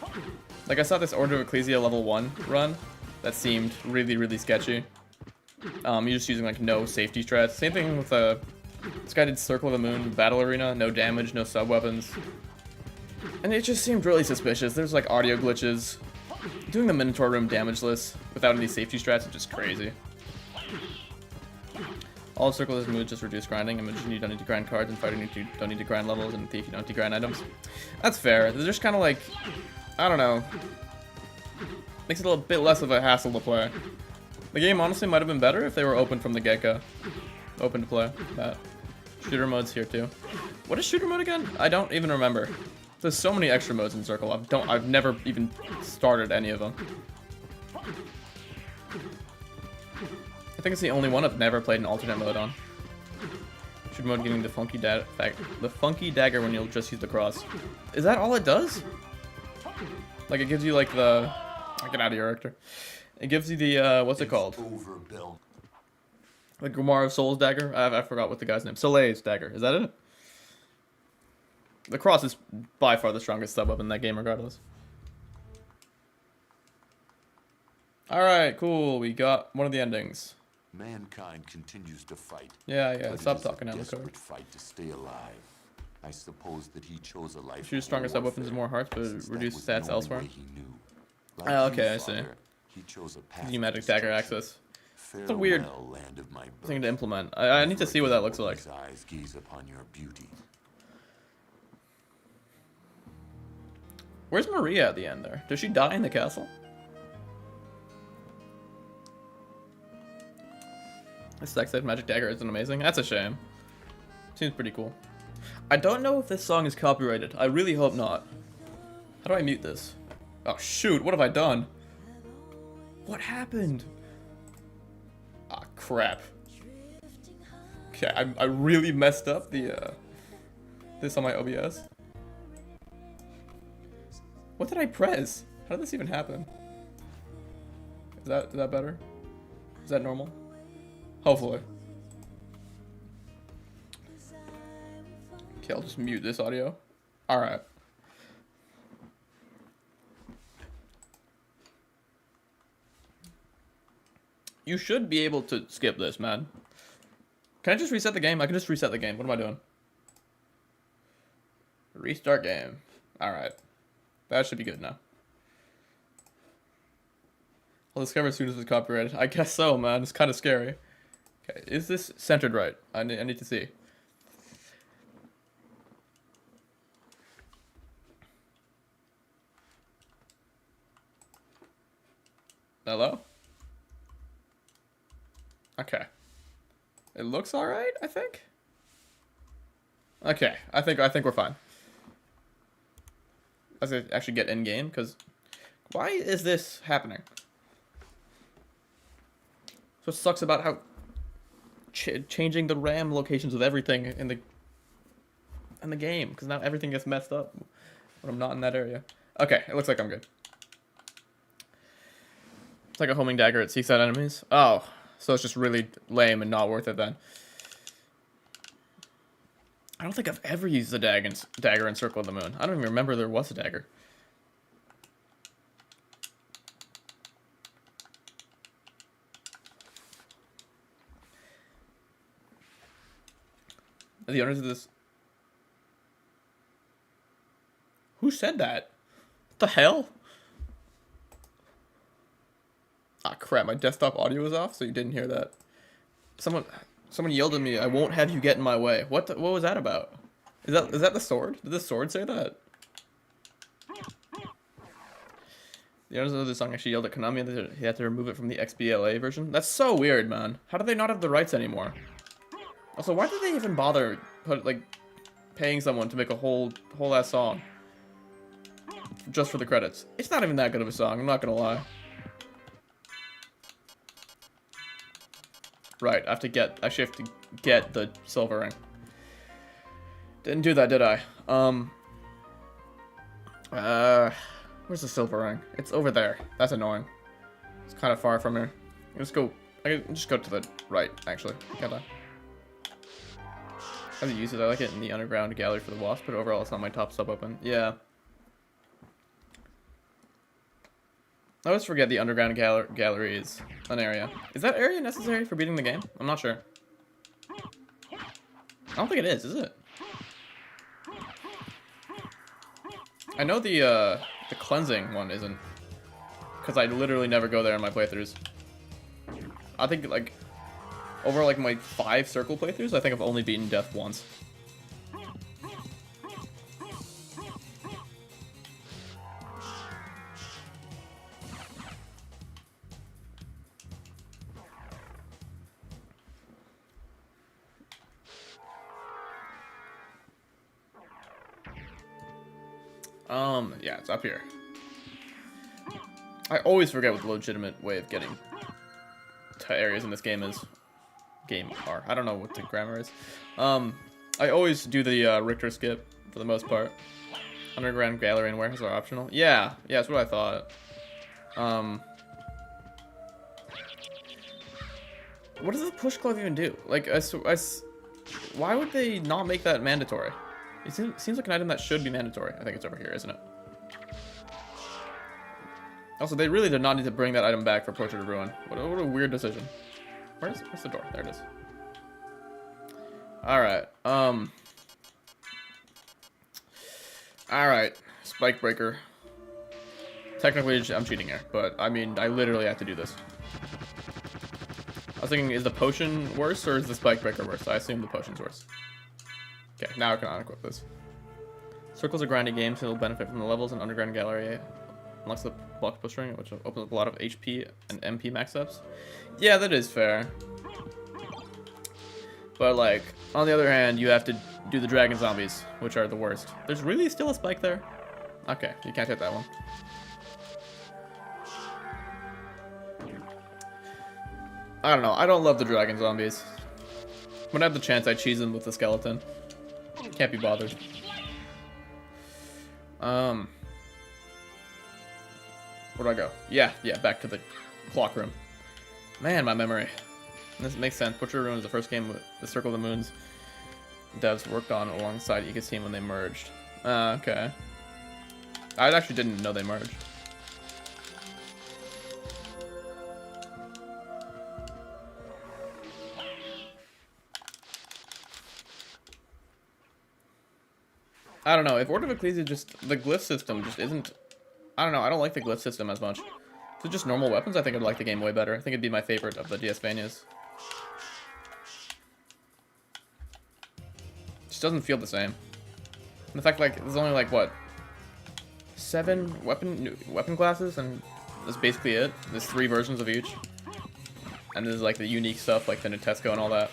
Like I saw this Order of Ecclesia level 1 run that seemed really sketchy. You're just using like no safety strats. Same thing with this guy did Circle of the Moon Battle Arena, no damage, no sub weapons, and it just seemed really suspicious. There's like audio glitches. Doing the Minotaur room damageless without any safety strats is just crazy. All Circle of this mood just reduce grinding. And Magician you don't need to grind cards, and Fighter you don't need to grind levels, and Thief you don't need to grind items. That's fair. They're just kind of like I don't know. Makes it a little bit less of a hassle to play. The game honestly might have been better if they were open from the get-go. Open to play. That. Shooter mode's here too. What is shooter mode again? I don't even remember. There's so many extra modes in Circle. I've never even started any of them. I think it's the only one I've never played an alternate mode on. Shooter mode getting the funky dagger when you'll just use the cross. Is that all it does? Like it gives you like the get out of your character. It gives you the what's it called? The Grimoire of Souls dagger? I forgot what the guy's name. Soleil's dagger. Is that it? The cross is by far the strongest sub-weapon in that game regardless. Alright, cool. We got one of the endings.
Mankind continues to fight.
Yeah. Stop talking down the code.
Fight to stay alive. I suppose that he chose a life.
Choose stronger sub-weapons and more hearts, but reduce stats elsewhere.
Like
Oh, okay, I see.
He chose a path
Give you magic
of
dagger
destruction.
access. It's a weird
Land of my
thing to implement. I need to see what that looks like.
His eyes gaze upon your beauty.
Where's Maria at the end there? Does she die in the castle? This sex life magic dagger isn't amazing. That's a shame. Seems pretty cool. I don't know if this song is copyrighted. I really hope not. How do I mute this? Oh shoot, what have I done? What happened? Ah, crap. Okay, I really messed up the this on my OBS. What did I press? How did this even happen? Is that better? Is that normal? Hopefully. Okay, I'll just mute this audio. Alright. You should be able to skip this, man. Can I just reset the game? I can just reset the game. What am I doing? Restart game. Alright. That should be good now. I'll discover as soon as it's copyrighted. I guess so, man. It's kind of scary. Okay, is this centered right? I need to see. Hello? Okay. It looks alright, I think. Okay, I think we're fine. I was gonna actually get in game because why is this happening? So it sucks about how changing the RAM locations of everything in the game because now everything gets messed up when I'm not in that area. Okay, it looks like I'm good. It's like a homing dagger at seaside enemies. Oh, so it's just really lame and not worth it then. I don't think I've ever used the dagger in Circle of the Moon. I don't even remember there was a dagger. The owners of this... Who said that? What the hell? Ah, crap. My desktop audio was off, so you didn't hear that. Someone yelled at me, "I won't have you get in my way." What was that about? Is that the sword? Did the sword say that? The owners of this song actually yelled at Konami that he had to remove it from the XBLA version. That's so weird, man. How do they not have the rights anymore? Also, why did they even bother paying someone to make a whole ass song just for the credits? It's not even that good of a song. I'm not gonna lie. Right, I actually have to get the silver ring. Didn't do that, did I? Where's the silver ring? It's over there. That's annoying. It's kind of far from here. I can just go to the right, actually. Can't I? How to use it? I like it in the underground gallery for the wasp, but overall it's not my top sub weapon. Yeah. I always forget the underground gallery is an area. Is that area necessary for beating the game? I'm not sure. I don't think it is it? I know the cleansing one isn't, because I literally never go there in my playthroughs. I think over my 5 circle playthroughs, I think I've only beaten death once. Yeah, it's up here. I always forget what the legitimate way of getting to areas in this game is. I don't know what the grammar is. I always do the Richter skip for the most part. Underground gallery and warehouse are optional. Yeah, that's what I thought. What does the push glove even do? Like, why would they not make that mandatory? It seems like an item that should be mandatory. I think it's over here, isn't it? Also, they really did not need to bring that item back for Portrait of Ruin. What a weird decision. Where's the door? There it is. Alright, Alright, Spike Breaker. Technically, I'm cheating here, but I mean, I literally have to do this. I was thinking, is the potion worse, or is the Spike Breaker worse? I assume the potion's worse. Okay, now I can unequip this. Circle's a grinding game, so it'll benefit from the levels and underground gallery. Unlocks the block push ring, which opens up a lot of HP and MP max ups. Yeah, that is fair. But, like, on the other hand, you have to do the dragon zombies, which are the worst. There's really still a spike there? Okay, you can't hit that one. I don't know. I don't love the dragon zombies. When I have the chance, I cheese them with the skeleton. Can't be bothered. Where do I go? Yeah, back to the clock room. Man, my memory. This makes sense. Portrait of Ruin is the first game with the Circle of the Moons devs worked on alongside Eco's team when they merged. Okay. I actually didn't know they merged. I don't know. If Order of Ecclesia the glyph system just isn't... I don't know. I don't like the glyph system as much. If it's just normal weapons, I think I'd like the game way better. I think it'd be my favorite of the DSvanias. Just doesn't feel the same. And the fact, like, there's only, like, what? 7 weapon classes, and that's basically it. There's 3 versions of each. And there's, like, the unique stuff, like the Nutesco and all that.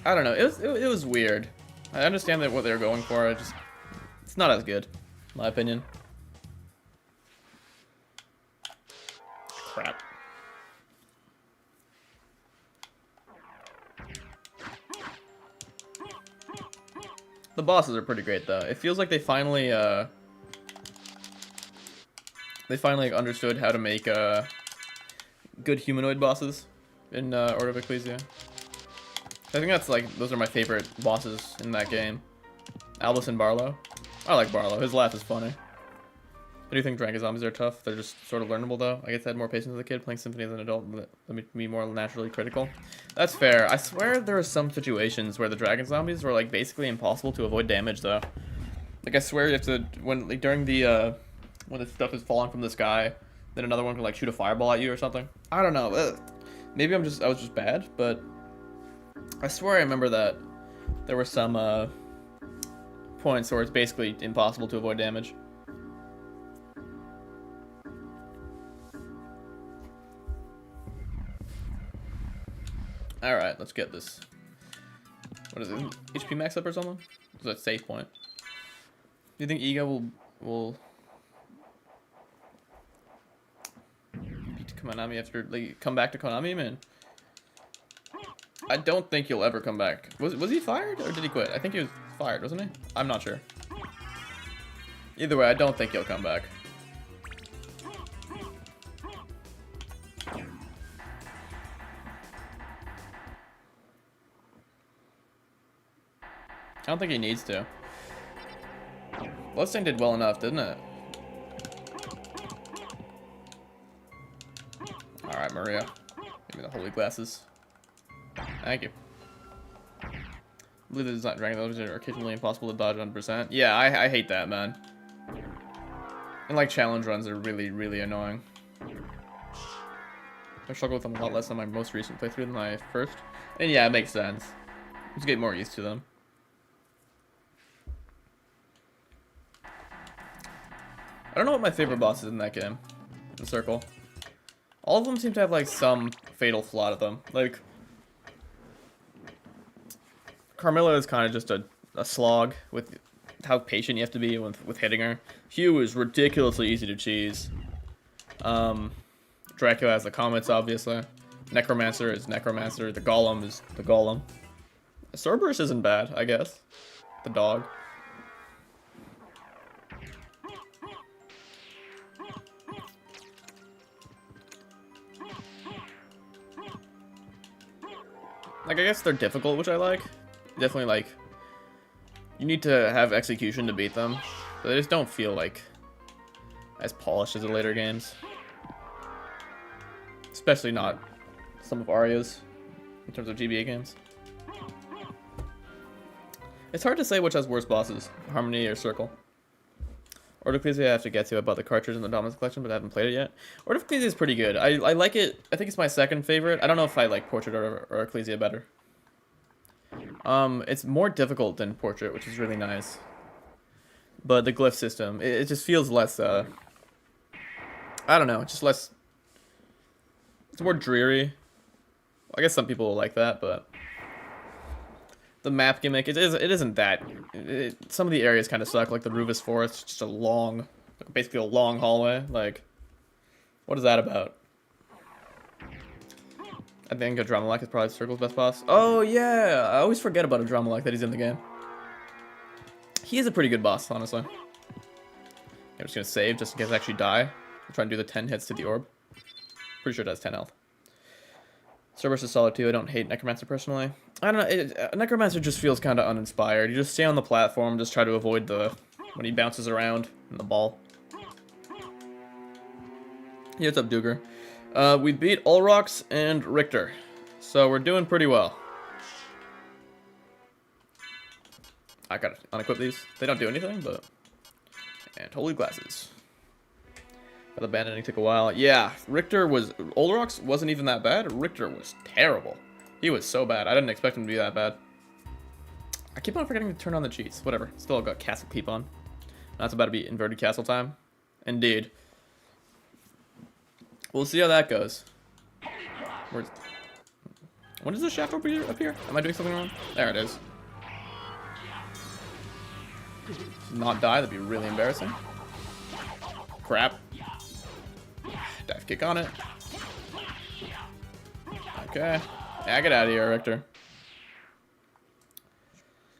I don't know. It was weird. I understand that what they were going for. It's not as good, in my opinion. Crap. The bosses are pretty great, though. It feels like they finally understood how to make good humanoid bosses in Order of Ecclesia. I think that's like those are my favorite bosses in that game. Albus and Barlow. I like Barlow. His laugh is funny. I do think dragon zombies are tough. They're just sort of learnable, though. I guess I had more patience as a kid. Playing Symphony as an adult let me be more naturally critical. That's fair. I swear there are some situations where the dragon zombies were like basically impossible to avoid damage, though. Like I swear you have to during the when the stuff is falling from the sky, then another one can like shoot a fireball at you or something. I don't know. Maybe I was just bad, but I swear I remember that there were some points where it's basically impossible to avoid damage. Alright, let's get this. What is it? HP max up or something? Is that save point? Do you think Ego will beat Konami after come back to Konami, man? I don't think he'll ever come back. Was he fired or did he quit? I think he was fired, wasn't he? I'm not sure. Either way, I don't think he'll come back. I don't think he needs to. Bloodstain did well enough, didn't it? Alright, Maria. Give me the holy glasses. Thank you. I believe the design dragon those are occasionally impossible to dodge 100%. Yeah, I hate that, man. And like challenge runs are really, really annoying. I struggle with them a lot less than my most recent playthrough than my first. And yeah, it makes sense. Just get more used to them. I don't know what my favorite boss is in that game. The Circle. All of them seem to have like some fatal flaw to them. Like Carmilla is kind of just a slog with how patient you have to be with hitting her. Hugh is ridiculously easy to cheese. Dracula has the comets, obviously. Necromancer is Necromancer. The Golem is the Golem. Cerberus isn't bad, I guess. The dog. Like, I guess they're difficult, which I like. Definitely, like, you need to have execution to beat them. But they just don't feel, like, as polished as the later games. Especially not some of Arya's, in terms of GBA games. It's hard to say which has worse bosses, Harmony or Circle. Order of Ecclesia I have to get to about the cartridge in the Dominus collection, but I haven't played it yet. Order of Ecclesia is pretty good. I like it. I think it's my second favorite. I don't know if I like Portrait or Ecclesia better. It's more difficult than Portrait, which is really nice. But the glyph system, it just feels less, I don't know, just less... It's more dreary. I guess some people will like that, but... The map gimmick, it isn't that. Some of the areas kind of suck, like the Rufus Forest, just a long, basically a long hallway. Like, what is that about? I think Adramelech is probably Circle's best boss. Oh yeah, I always forget about Adramelech that he's in the game. He is a pretty good boss, honestly. I'm just gonna save just in case I actually die. I'll try and do the 10 hits to the orb. Pretty sure it has 10 health. Cerberus is solid too. I don't hate Necromancer personally. I don't know. Necromancer just feels kind of uninspired. You just stay on the platform, just try to avoid when he bounces around in the ball. Yeah, what's up, Duger? We beat Ulrox and Richter, so we're doing pretty well. I gotta unequip these. They don't do anything, but... And holy glasses. The abandoning took a while. Yeah, Ulrox wasn't even that bad. Richter was terrible. He was so bad. I didn't expect him to be that bad. I keep on forgetting to turn on the cheats. Whatever. Still got Castle Keep on. Now it's about to be inverted castle time. Indeed. We'll see how that goes. When does the shaft appear? Am I doing something wrong? There it is. Not die, that'd be really embarrassing. Crap. Dive kick on it. Okay. Yeah, get out of here, Richter.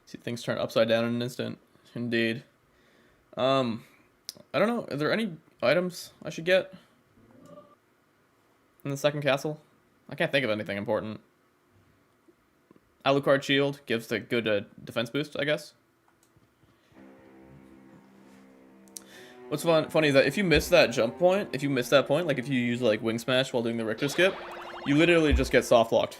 See things turn upside down in an instant. Indeed. I don't know. Are there any items I should get in the second castle? I can't think of anything important. Alucard shield gives the good defense boost, I guess. What's funny is that if you miss that jump point, like if you use like wing smash while doing the Richter skip, you literally just get soft locked.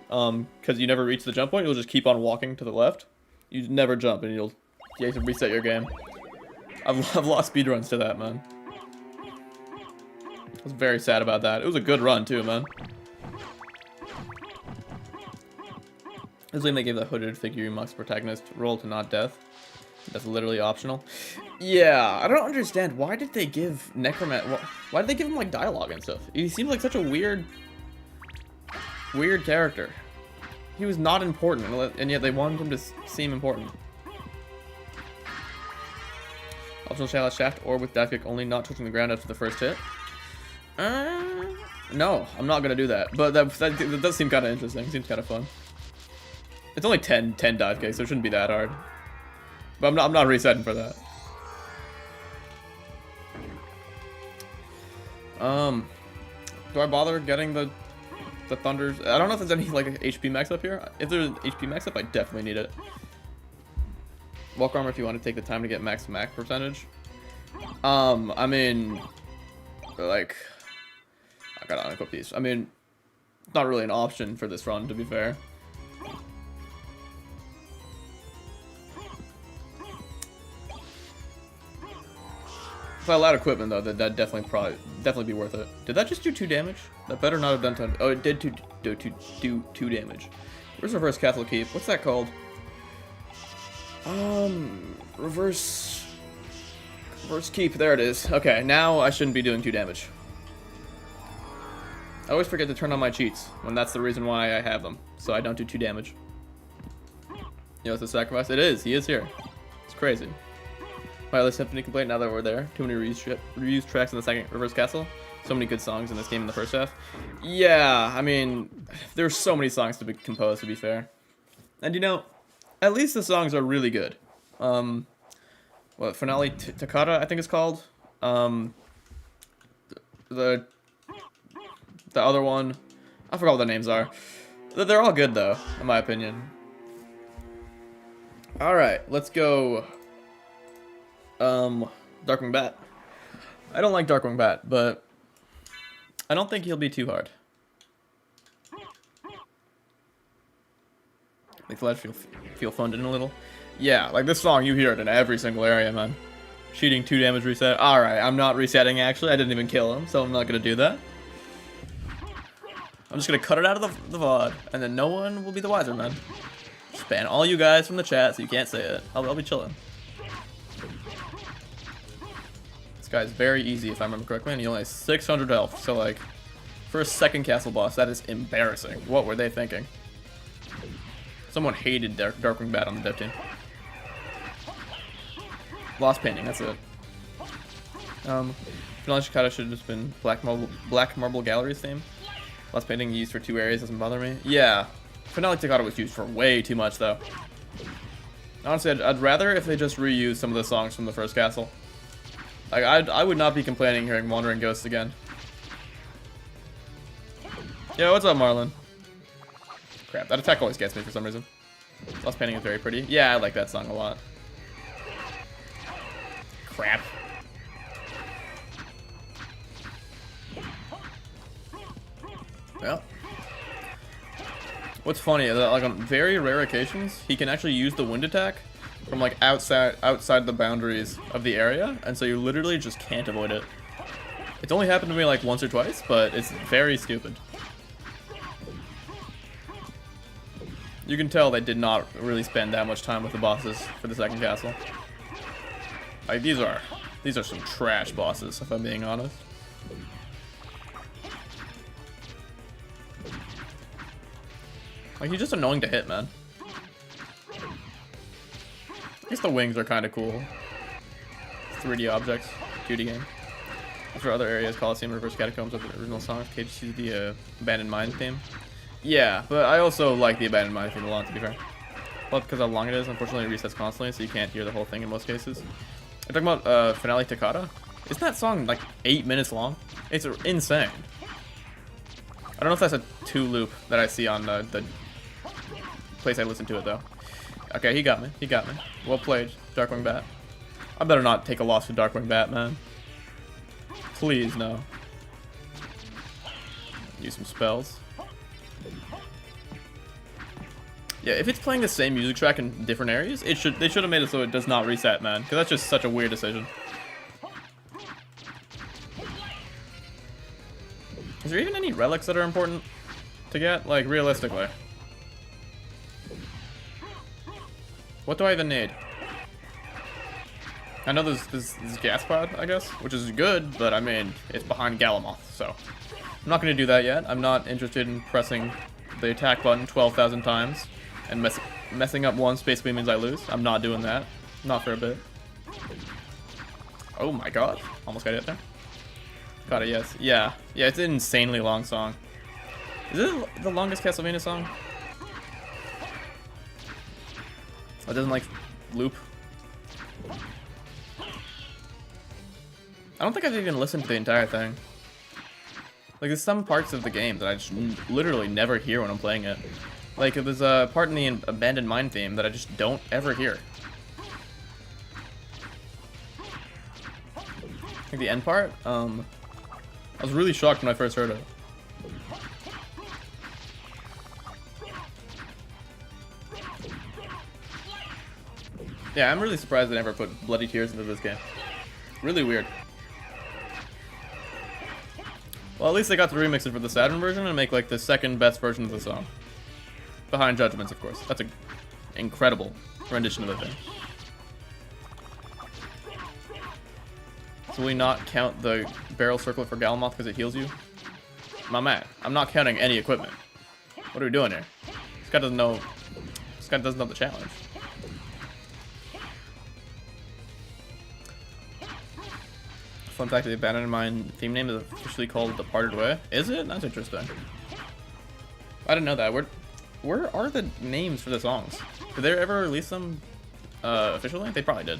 Because you never reach the jump point, you'll just keep on walking to the left. You never jump, and you have to reset your game. I've lost speedruns to that, man. I was very sad about that. It was a good run too, man. This is when they gave the hooded figure Mox protagonist roll to not death. That's literally optional. Yeah, I don't understand. Why did they give why did they give him like dialogue and stuff? He seems like such a weird character. He was not important, and yet they wanted him to seem important. Optional shaft or with dive kick only, not touching the ground after the first hit. No, I'm not gonna do that. But that does seem kind of interesting. Seems kind of fun. It's only 10 dive kicks, so it shouldn't be that hard. But I'm not resetting for that. Do I bother getting the thunders? I don't know if there's any like HP max up here. If there's HP max up, I definitely need it. Walk armor if you want to take the time to get max percentage. I mean, like, I gotta unequip these. I mean, it's not really an option for this run, to be fair. If I allowed equipment though, that'd definitely be worth it. Did that just do 2 damage? That better not have done 10. Oh, it did do 2 damage. Where's reverse castle keep? What's that called? Reverse keep. There it is. Okay, now I shouldn't be doing 2 damage. I always forget to turn on my cheats when that's the reason why I have them, so I don't do 2 damage. You know, it's a sacrifice. It is. He is here. It's crazy. My other Symphony complaint, now that we're there, too many reused tracks in the second Reverse Castle. So many good songs in this game in the first half. Yeah, I mean, there's so many songs to be composed, to be fair. And you know, at least the songs are really good. What, Finale Toccata, I think it's called. The other one, I forgot what the names are. They're all good though, in my opinion. Alright, let's go. Darkwing Bat. I don't like Darkwing Bat, but I don't think he'll be too hard. Make the ledge feel funded a little. Yeah, like this song, you hear it in every single area, man. Cheating 2 damage reset. Alright, I'm not resetting actually. I didn't even kill him, so I'm not gonna do that. I'm just gonna cut it out of the VOD, and then no one will be the wiser, man. Just ban all you guys from the chat so you can't say it. I'll be chilling. This guy's very easy if I remember correctly, and he only has 600 health, so like, for a second castle boss, that is embarrassing. What were they thinking? Someone hated Darkwing Bat on the dev team. Lost painting, that's it. Finale Toccata should have just been Black Marble Gallery's theme. Lost painting used for 2 areas doesn't bother me. Yeah, Finale Toccata was used for way too much though. Honestly, I'd rather if they just reuse some of the songs from the first castle. Like, I would not be complaining hearing Wandering Ghosts again. Yo, what's up, Marlon? Crap, that attack always gets me for some reason. Lost Painting is very pretty. Yeah, I like that song a lot. Crap. Well. What's funny is that, like, on very rare occasions, he can actually use the wind attack from like outside the boundaries of the area, and so you literally just can't avoid it. It's only happened to me like once or twice, but it's very stupid. You can tell they did not really spend that much time with the bosses for the second castle. Like these are some trash bosses, if I'm being honest. Like he's just annoying to hit, man. I guess the wings are kind of cool. 3D objects, 2D game. As for other areas, Coliseum, Reverse Catacombs of the original songs, KGC, the Abandoned Mine theme. Yeah, but I also like the Abandoned Mine theme a lot, to be fair. Well, because how long it is, unfortunately it resets constantly, so you can't hear the whole thing in most cases. I'm talking about Finale Toccata. Isn't that song like 8 minutes long? It's insane. I don't know if that's a 2 loop that I see on the place I listen to it, though. Okay, he got me. He got me. Well played, Darkwing Bat. I better not take a loss to Darkwing Bat, man. Please, no. Use some spells. Yeah, if it's playing the same music track in different areas, they should have made it so it does not reset, man. Because that's just such a weird decision. Is there even any relics that are important to get? Like, realistically. What do I even need? I know there's this gas pod, I guess, which is good, but I mean, it's behind Galamoth, so. I'm not going to do that yet. I'm not interested in pressing the attack button 12,000 times, and messing up once basically means I lose. I'm not doing that. Not for a bit. Oh my god. Almost got it there. Got it, yes. Yeah. Yeah, it's an insanely long song. Is it the longest Castlevania song? It doesn't, like, loop. I don't think I've even listened to the entire thing. Like, there's some parts of the game that I just literally never hear when I'm playing it. Like, there's a part in the Abandoned Mine theme that I just don't ever hear. Like, the end part, I was really shocked when I first heard it. Yeah, I'm really surprised they never put Bloody Tears into this game. Really weird. Well, at least they got to remix it for the Saturn version and make like the second best version of the song. Behind Judgments, of course. That's an incredible rendition of the thing. So will we not count the barrel circlet for Galamoth because it heals you? My man, I'm not counting any equipment. What are we doing here? This guy doesn't know. This guy doesn't know the challenge. Fun fact: the Abandoned Mine theme name is officially called Departed Way. Is it? That's interesting. I didn't know that. Where are the names for the songs? Did they ever release them officially? They probably did.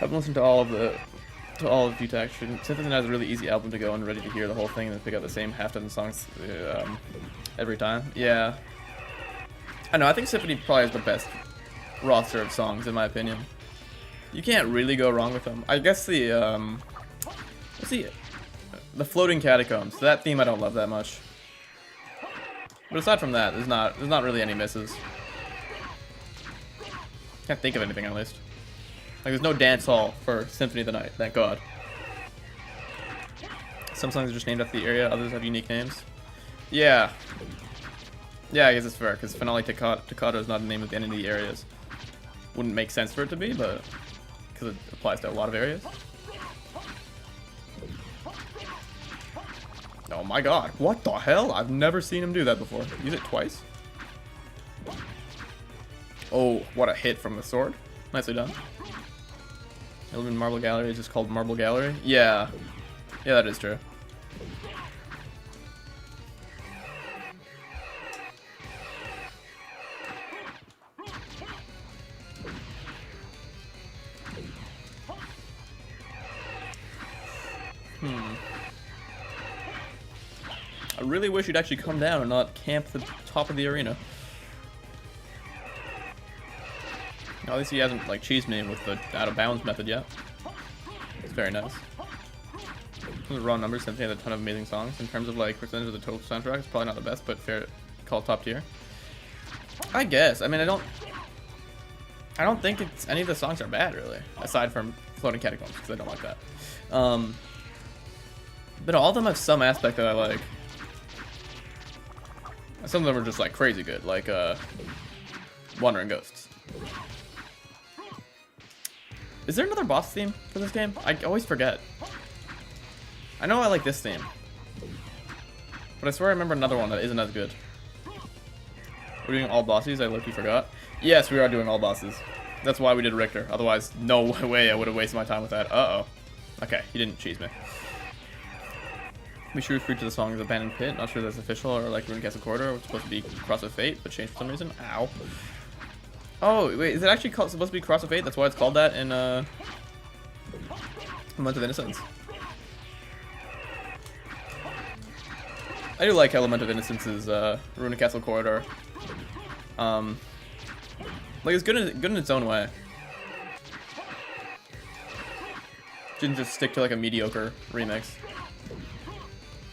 I've listened to all of Duplicator. Symphony has a really easy album to go and ready to hear the whole thing and then pick up the same half dozen songs every time. Yeah. I know, I think Symphony probably has the best roster of songs in my opinion. You can't really go wrong with them. I guess the Floating Catacombs. That theme I don't love that much. But aside from that, there's not really any misses. Can't think of anything at least. Like there's no dance hall for Symphony of the Night, thank God. Some songs are just named after the area, others have unique names. Yeah. Yeah, I guess it's fair, because Finale Toccata is not the name of any of the areas. Wouldn't make sense for it to be, but because it applies to a lot of areas. Oh my God, what the hell? I've never seen him do that before. Use it twice? Oh, what a hit from the sword. Nicely done. Illumin Marble Gallery is just called Marble Gallery? Yeah. Yeah, that is true. I really wish you'd actually come down and not camp the top of the arena. At least he hasn't like cheesed me with the out of bounds method yet. It's very nice. The raw numbers, Symphony has a ton of amazing songs. In terms of like percentage of the total soundtrack, it's probably not the best, but fair call top tier. I guess. I mean, I don't think it's any of the songs are bad really, aside from Floating Catacombs because I don't like that. But all of them have some aspect that I like. Some of them are just like crazy good, like Wandering Ghosts. Is there another boss theme for this game? I always forget. I know I like this theme, but I swear I remember another one that isn't as good. We're doing all bosses. I low-key forgot. Yes, we are doing all bosses. That's why we did Richter. Otherwise, no way I would have wasted my time with that. Uh-oh. Okay, he didn't cheese me. Be sure to free to the song is Abandoned Pit. Not sure that's official or like Ruined Castle Corridor. It's supposed to be Cross of Fate, but changed for some reason. Ow. Oh, wait, is it actually supposed to be Cross of Fate? That's why it's called that in Month of Innocence. I do like Element of Innocence's Ruined Castle Corridor. Like it's good in its own way. Didn't just stick to like a mediocre remix.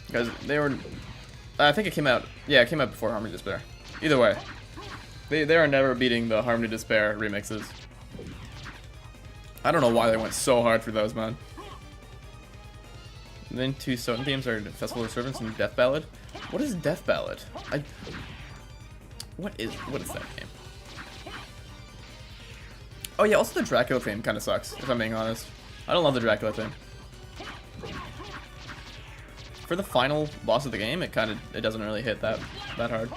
Because they were, I think it came out, yeah, it came out before Harmony Despair. Either way, they are never beating the Harmony Despair remixes. I don't know why they went so hard for those, man. And then two Soten themes are Festival of Servants and Death Ballad. What is Death Ballad? What is that game? Oh yeah, also the Dracula theme kind of sucks, if I'm being honest. I don't love the Dracula theme. For the final boss of the game, it doesn't really hit that hard.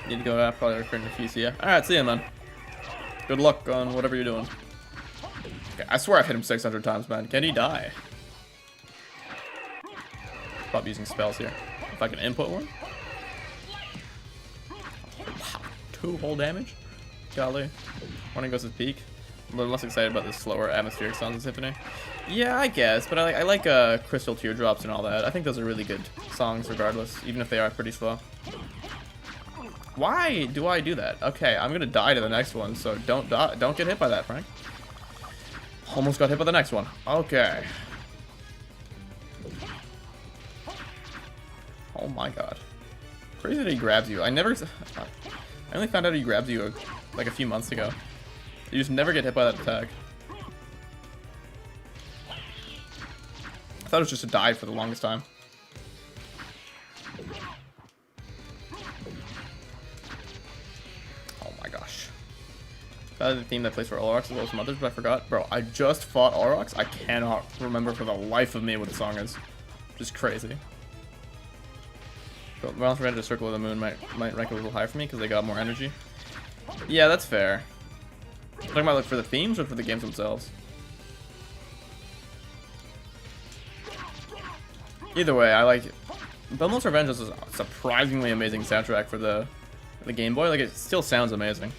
Need to go out, probably return to PC. Yeah. Alright, see ya, man. Good luck on whatever you're doing. Okay, I swear I've hit him 600 times, man. Can he die? Stop using spells here. If I can input one. Wow, 2 whole damage? Golly. Wandering Ghosts' Peak. I'm a little less excited about the slower atmospheric songs in Symphony. Yeah, I guess, but I like Crystal Teardrops and all that. I think those are really good songs regardless, even if they are pretty slow. Why do I do that? Okay, I'm gonna die to the next one, so don't get hit by that, Frank. Almost got hit by the next one. Okay. Oh my god. Crazy that he grabs you. I only found out he grabs you like a few months ago. You just never get hit by that attack. I thought it was just a dive for the longest time. Oh my gosh. That is the theme that plays for Olrox as well as some others, but I forgot. Bro, I just fought Olrox. I cannot remember for the life of me what the song is. Just crazy. But Realms Ran to Circle of the Moon might rank a little higher for me because they got more energy. Yeah, that's fair. Talking about like for the themes or for the games themselves? Either way, I like it. Belmont's Revenge is a surprisingly amazing soundtrack for the Game Boy. Like, it still sounds amazing.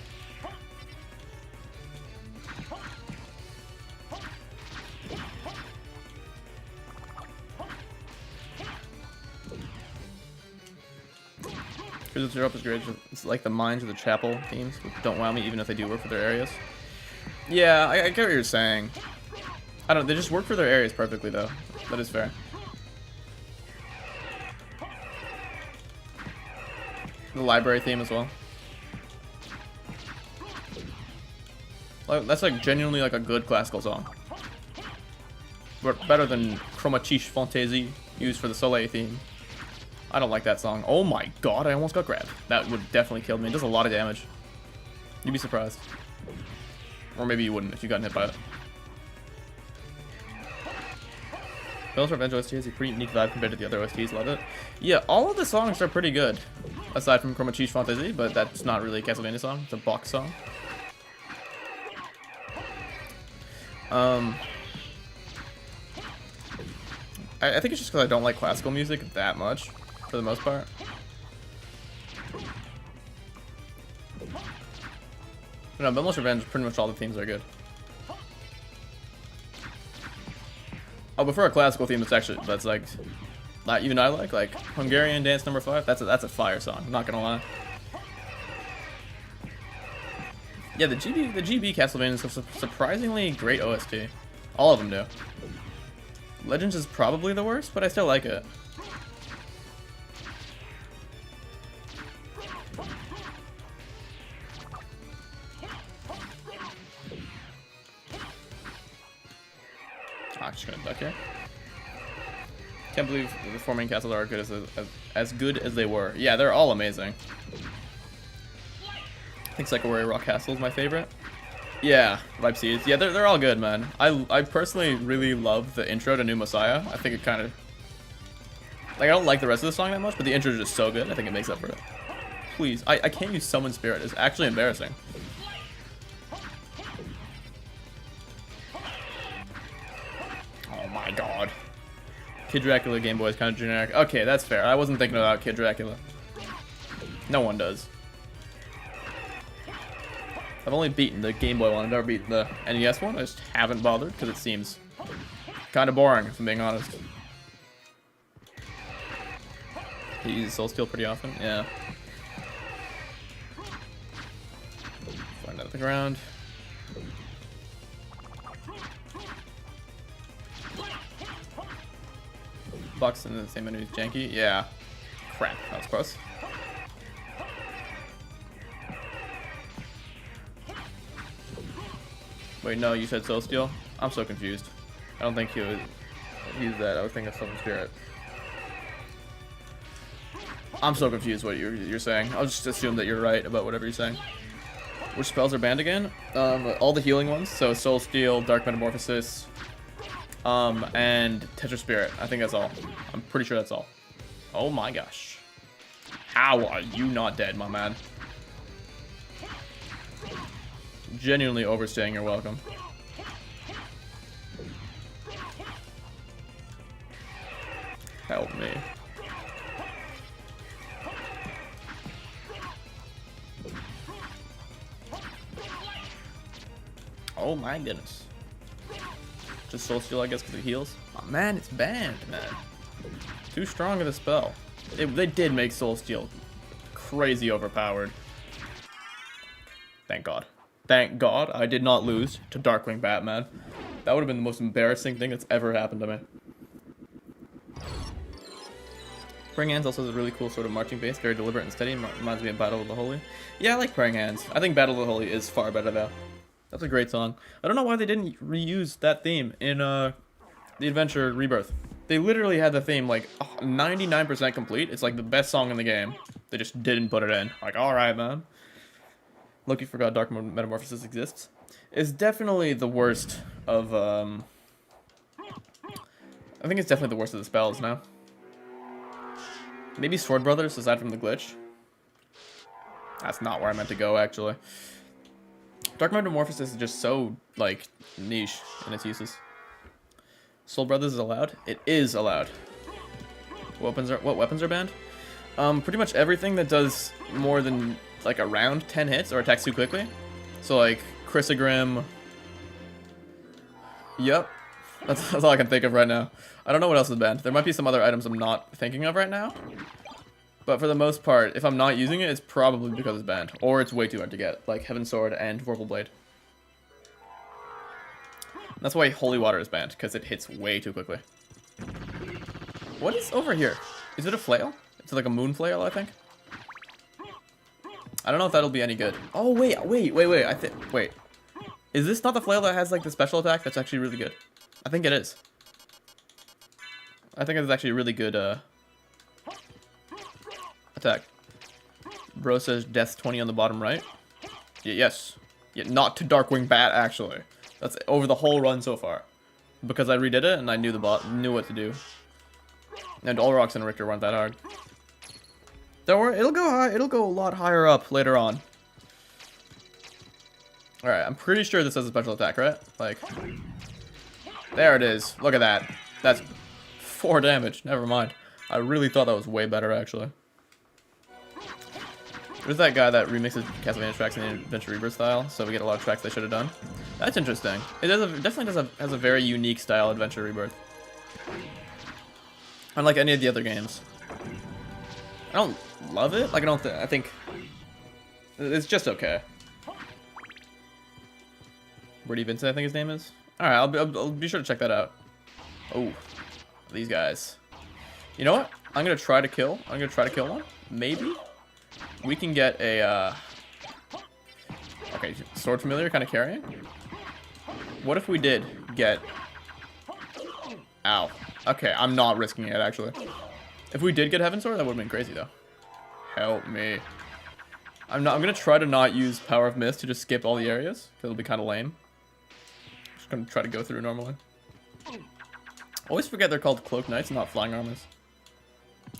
Cruises Europe is great. It's like the Mines or the Chapel themes, which don't wow me even if they do work for their areas. Yeah, I get what you're saying. I don't. They just work for their areas perfectly, though. That is fair. The library theme as well. Like, that's like genuinely like a good classical song. But better than Chromatische Fantaisie used for the Soleil theme. I don't like that song. Oh my god, I almost got grabbed. That would definitely kill me. It does a lot of damage. You'd be surprised. Or maybe you wouldn't if you got hit by it. Belmont's Revenge OST has a pretty unique vibe compared to the other OSTs. Love it. Yeah, all of the songs are pretty good. Aside from Chromatische Fantaisie, but that's not really a Castlevania song. It's a box song. I think it's just because I don't like classical music that much, for the most part. But no, Belmont's Revenge, pretty much all the themes are good. Oh, but for a classical theme, that's like, even I like Hungarian Dance Number 5. That's a fire song. I'm not gonna lie. Yeah, the GB Castlevania is a surprisingly great OST. All of them do. Legends is probably the worst, but I still like it. I'm just gonna duck here. Can't believe the four main castles are as good as they were. Yeah, they're all amazing. I think Psychowary Rock Castle is my favorite. Yeah, Ripe Seeds. Yeah, they're all good, man. I personally really love the intro to New Messiah. I think it kind of... Like, I don't like the rest of the song that much, but the intro is just so good. I think it makes up for it. Please. I can't use Summon Spirit. It's actually embarrassing. Oh my god. Kid Dracula Game Boy is kind of generic. Okay, that's fair. I wasn't thinking about Kid Dracula. No one does. I've only beaten the Game Boy one. I've never beaten the NES one. I just haven't bothered because it seems kind of boring, if I'm being honest. He uses Soul Steel pretty often. Yeah. Find out the ground. Bucks in the same menu as Janky. Yeah. Crap. That was close. Wait, no, you said Soul Steel? I'm so confused. I don't think he would use that. I was thinking of Summon Spirit. I'm so confused what you're saying. I'll just assume that you're right about whatever you're saying. Which spells are banned again? All the healing ones. So Soul Steel, Dark Metamorphosis, and Tetra Spirit. I think that's all. I'm pretty sure that's all. Oh my gosh. How are you not dead, my man? Genuinely overstaying your welcome. Help me. Oh my goodness. Just Soul Steel, I guess, because it heals. Oh man, it's banned, man. Too strong of a spell. They did make Soul Steel crazy overpowered. Thank God. Thank God I did not lose to Darkwing Batman. That would have been the most embarrassing thing that's ever happened to me. Praying Hands also has a really cool sort of marching bass, very deliberate and steady. Reminds me of Battle of the Holy. Yeah, I like Praying Hands. I think Battle of the Holy is far better though. That's a great song. I don't know why they didn't reuse that theme in The Adventure Rebirth. They literally had the theme like 99% complete. It's like the best song in the game. They just didn't put it in. Like, alright, man. Loki forgot Dark Metamorphosis exists. It's definitely the worst of, I think it's definitely the worst of the spells now. Maybe Sword Brothers, aside from the glitch. That's not where I meant to go, actually. Dark Metamorphosis is just so, like, niche in its uses. Soul Brothers is allowed? It is allowed. What weapons are banned? Pretty much everything that does more than, like, around 10 hits or attacks too quickly. So, like, Crissaegrim. Yep. That's all I can think of right now. I don't know what else is banned. There might be some other items I'm not thinking of right now. But for the most part, if I'm not using it, it's probably because it's banned. Or it's way too hard to get, like Heaven's Sword and Vorpal Blade. That's why Holy Water is banned, because it hits way too quickly. What is over here? Is it a flail? It's like a moon flail, I think. I don't know if that'll be any good. Oh, wait. Wait. Is this not the flail that has, like, the special attack that's actually really good? I think it is. I think it's actually a really good, attack. Bro says death 20 on the bottom right. Yes. Yeah, not to Darkwing Bat, actually. That's over the whole run so far. Because I redid it and I knew knew what to do. And Olrox and Richter weren't that hard. Don't worry, it'll go high. It'll go a lot higher up later on. Alright, I'm pretty sure this has a special attack, right? Like, there it is. Look at that. That's 4 damage. Never mind. I really thought that was way better, actually. There's that guy that remixes Castlevania tracks in the Adventure Rebirth style, so we get a lot of tracks they should have done. That's interesting. It definitely has a very unique style, Adventure Rebirth. Unlike any of the other games. I don't love it. Like, I think it's just okay. Brady Vincent, I think his name is. All right, I'll be sure to check that out. Oh, these guys. You know what? I'm gonna try to kill one. Maybe we can get a. Okay, Sword Familiar kind of carrying. What if we did get? Ow. Okay, I'm not risking it actually. If we did get Heaven's Sword, that would have been crazy though. Help me. I'm gonna try to not use Power of Mist to just skip all the areas because it'll be kind of lame. Just gonna try to go through normally. Always forget they're called Cloak Knights, not Flying Armors.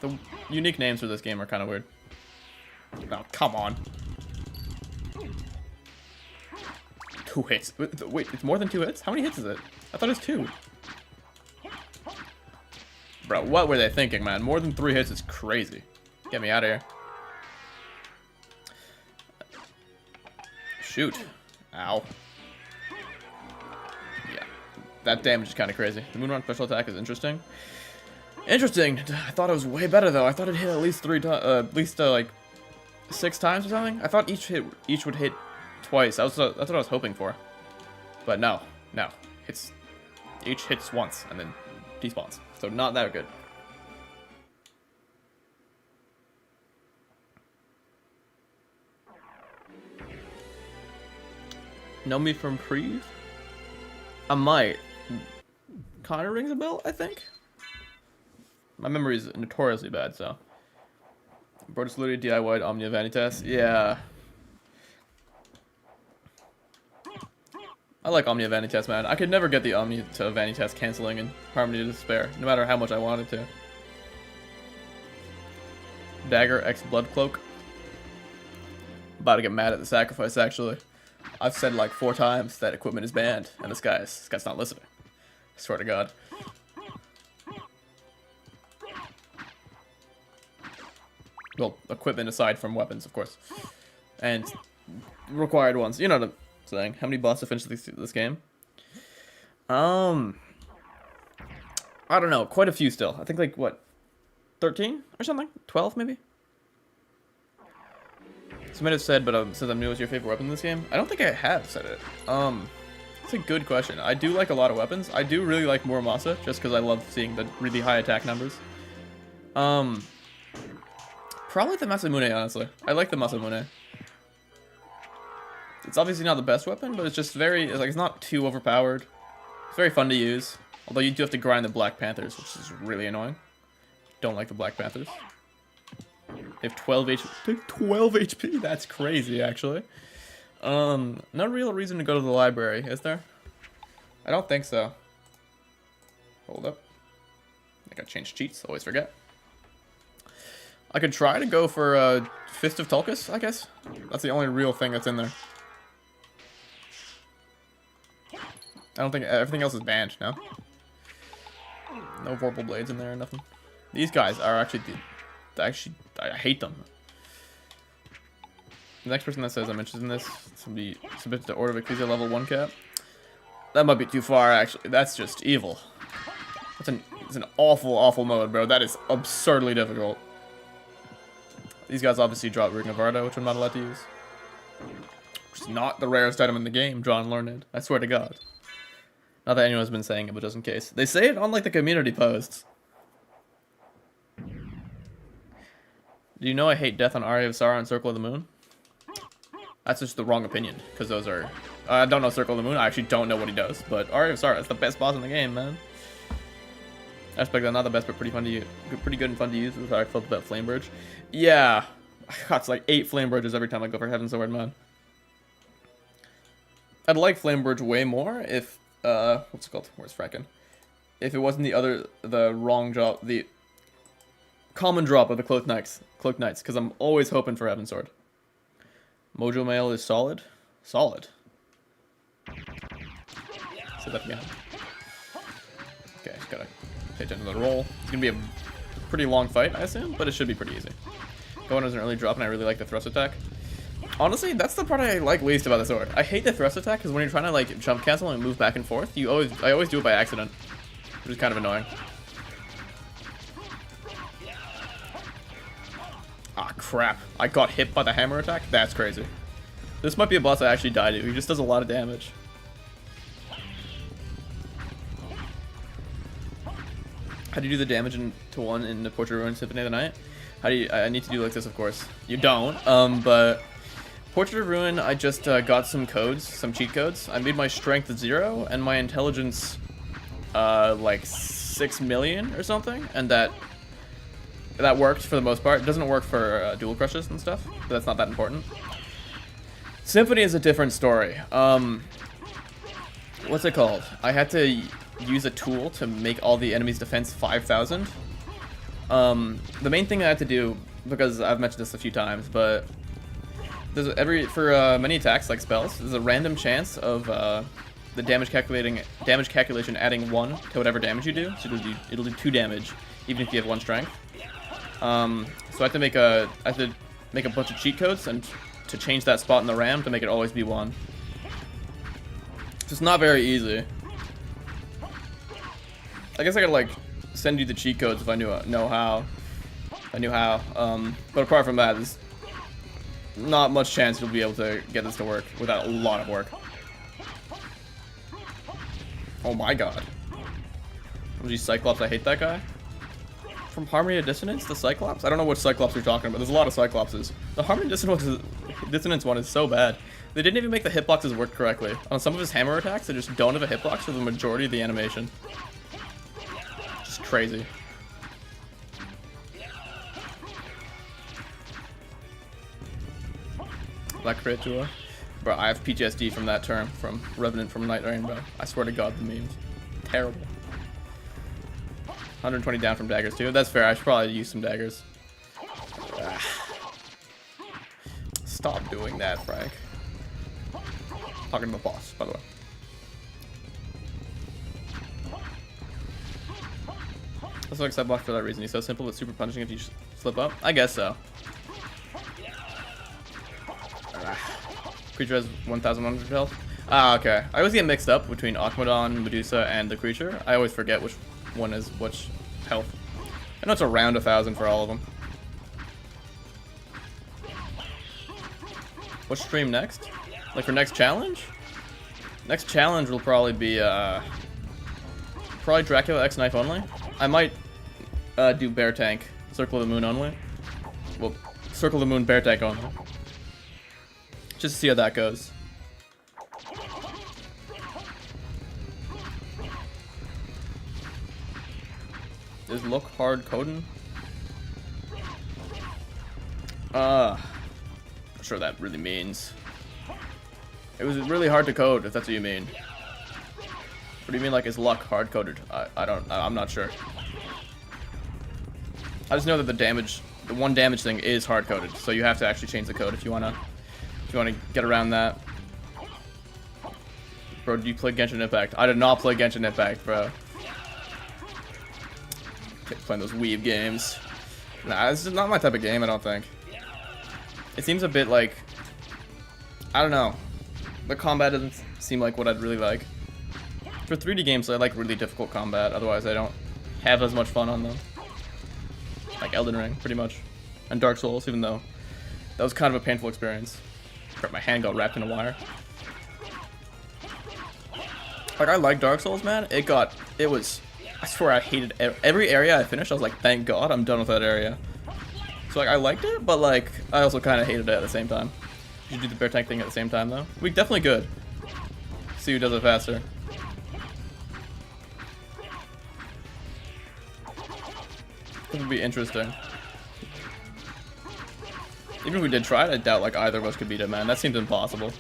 The unique names for this game are kind of weird. Oh, come on. 2 hits. Wait, it's more than 2 hits? How many hits is it? I thought it was 2. Bro, what were they thinking, man? More than 3 hits is crazy. Get me out of here. Shoot. Ow. Yeah. That damage is kind of crazy. The Moonrun special attack is interesting. Interesting. I thought it was way better, though. I thought it hit at least like 6 times or something. I thought each would hit twice. That's what I was hoping for. But no. Each hits once and then despawns. So not that good. Know me from Preve? I might. Kinda rings a bell, I think. My memory is notoriously bad, so. Brodus literally DIY'd Omnia Vanitas. Yeah. I like Omnia Vanitas, man. I could never get the Omnia to Vanitas canceling in Harmony of Despair, no matter how much I wanted to. Dagger X Blood Cloak. About to get mad at the sacrifice, actually. I've said like 4 times that equipment is banned, and this guy's not listening. I swear to God. Well, equipment aside from weapons, of course. And required ones. You know what I'm saying. How many bosses finished this game? I don't know. Quite a few still. I think like, what? 13 or something? 12 maybe? So you might have said, but since I'm new, what's your favorite weapon in this game? I don't think I have said it. It's a good question. I do like a lot of weapons. I do really like Muramasa, just because I love seeing the really high attack numbers. Probably the Masamune, honestly. I like the Masamune. It's obviously not the best weapon, but it's just it's not too overpowered. It's very fun to use. Although you do have to grind the Black Panthers, which is really annoying. Don't like the Black Panthers. They have 12 HP. 12 HP? That's crazy, actually. No real reason to go to the library, is there? I don't think so. Hold up. I gotta change cheats, always forget. I could try to go for Fist of Tulkas, I guess. That's the only real thing that's in there. I don't think everything else is banned, no? No Vorpal Blades in there or nothing. These guys are actually, I hate them. The next person that says I'm interested in this, somebody submitted to Order of Ecclesia level 1 cap. That might be too far, actually. That's just evil. It's an awful, awful mode, bro. That is absurdly difficult. These guys obviously drop Ring of Arda, which I'm not allowed to use. Which is not the rarest item in the game, John Learned. I swear to God. Not that anyone's been saying it, but just in case. They say it on, like, the community posts. Do you know I hate Death on Aria of Sara and Circle of the Moon? That's just the wrong opinion, because those are... I don't know Circle of the Moon. I actually don't know what he does, but Aria of Sara is the best boss in the game, man. Aspect that not the best, but pretty fun to use. Pretty good and fun to use. Is how I felt about Flame Bridge. Yeah, I got like 8 Flame Bridges every time I go for Heaven's Sword, man. I'd like Flame Bridge way more if what's it called? Where's Frackin'? If it wasn't the wrong drop, the common drop of the Cloaked Knights, because I'm always hoping for Heaven's Sword. Mojo Mail is solid. Solid. Say that again. Okay, just gotta pay attention to the roll. It's gonna be a pretty long fight, I assume, but it should be pretty easy. Going as an early drop, and I really like the thrust attack. Honestly, that's the part I like least about the sword. I hate the thrust attack because when you're trying to like jump cancel and move back and forth, I always do it by accident, which is kind of annoying. Ah, crap. I got hit by the hammer attack? That's crazy. This might be a boss I actually die to. He just does a lot of damage. How do you do the damage to 1 in the Portrait of Ruin Symphony of the Night? How do you... I need to do like this, of course. You don't, but... Portrait of Ruin, I just got some codes, some cheat codes. I made my strength 0 and my intelligence like 6 million or something, and that worked for the most part. It doesn't work for dual crushes and stuff, but that's not that important. Symphony is a different story. What's it called? I had to use a tool to make all the enemies' defense 5,000. The main thing I had to do, because I've mentioned this a few times, but there's for many attacks like spells, there's a random chance of the damage calculation adding 1 to whatever damage you do. So it'll do 2 damage even if you have 1 strength. So I have to make a bunch of cheat codes and to change that spot in the RAM to make it always be 1. So it's not very easy. I guess I could like send you the cheat codes if I knew how. But apart from that, there's not much chance you'll be able to get this to work without a lot of work. Oh my god. OG Cyclops, I hate that guy. From Harmony of Dissonance, the Cyclops? I don't know which Cyclops you're talking about. There's a lot of Cyclopses. The Harmony of Dissonance one is so bad. They didn't even make the hitboxes work correctly. On some of his hammer attacks, they just don't have a hitbox for the majority of the animation. Just crazy. Black Creatura. Bro, I have PTSD from that term, from Revenant from Night Rainbow. I swear to God, the memes. Terrible. 120 down from daggers too. That's fair. I should probably use some daggers. Stop doing that, Frank. Talking to the boss, by the way. Let's like side block for that reason. He's so simple but super punishing if you slip up. I guess so. Creature has 1,100 health. Ah, okay. I always get mixed up between Akmadon, Medusa, and the creature. I always forget which one is which health. I know it's around 1,000 for all of them. What stream next? Like for next challenge? Next challenge will probably be probably Dracula X Knife only. I might do Bear Tank, Circle of the Moon only. Well, Circle of the Moon, Bear Tank only. Just to see how that goes. Is look hard coding? I'm sure that really means. It was really hard to code, if that's what you mean. What do you mean, like, is luck hard coded? I'm not sure. I just know that the 1 damage thing is hard coded, so you have to actually change the code if you wanna get around that. Bro, do you play Genshin Impact? I did not play Genshin Impact, bro. Playing those weeb games. Nah, this is not my type of game, I don't think. It seems a bit like... I don't know. The combat doesn't seem like what I'd really like. For 3D games, I like really difficult combat. Otherwise, I don't have as much fun on them. Like Elden Ring, pretty much. And Dark Souls, even though that was kind of a painful experience. My hand got wrapped in a wire. Like, I like Dark Souls, man. It was... I swear I hated every area I finished. I was like, thank God I'm done with that area. So, like, I liked it, but, like, I also kind of hated it at the same time. You should do the bear tank thing at the same time, though. We definitely could. See who does it faster. It would be interesting. Even if we did try it, I doubt, like, either of us could beat it, man. That seems impossible.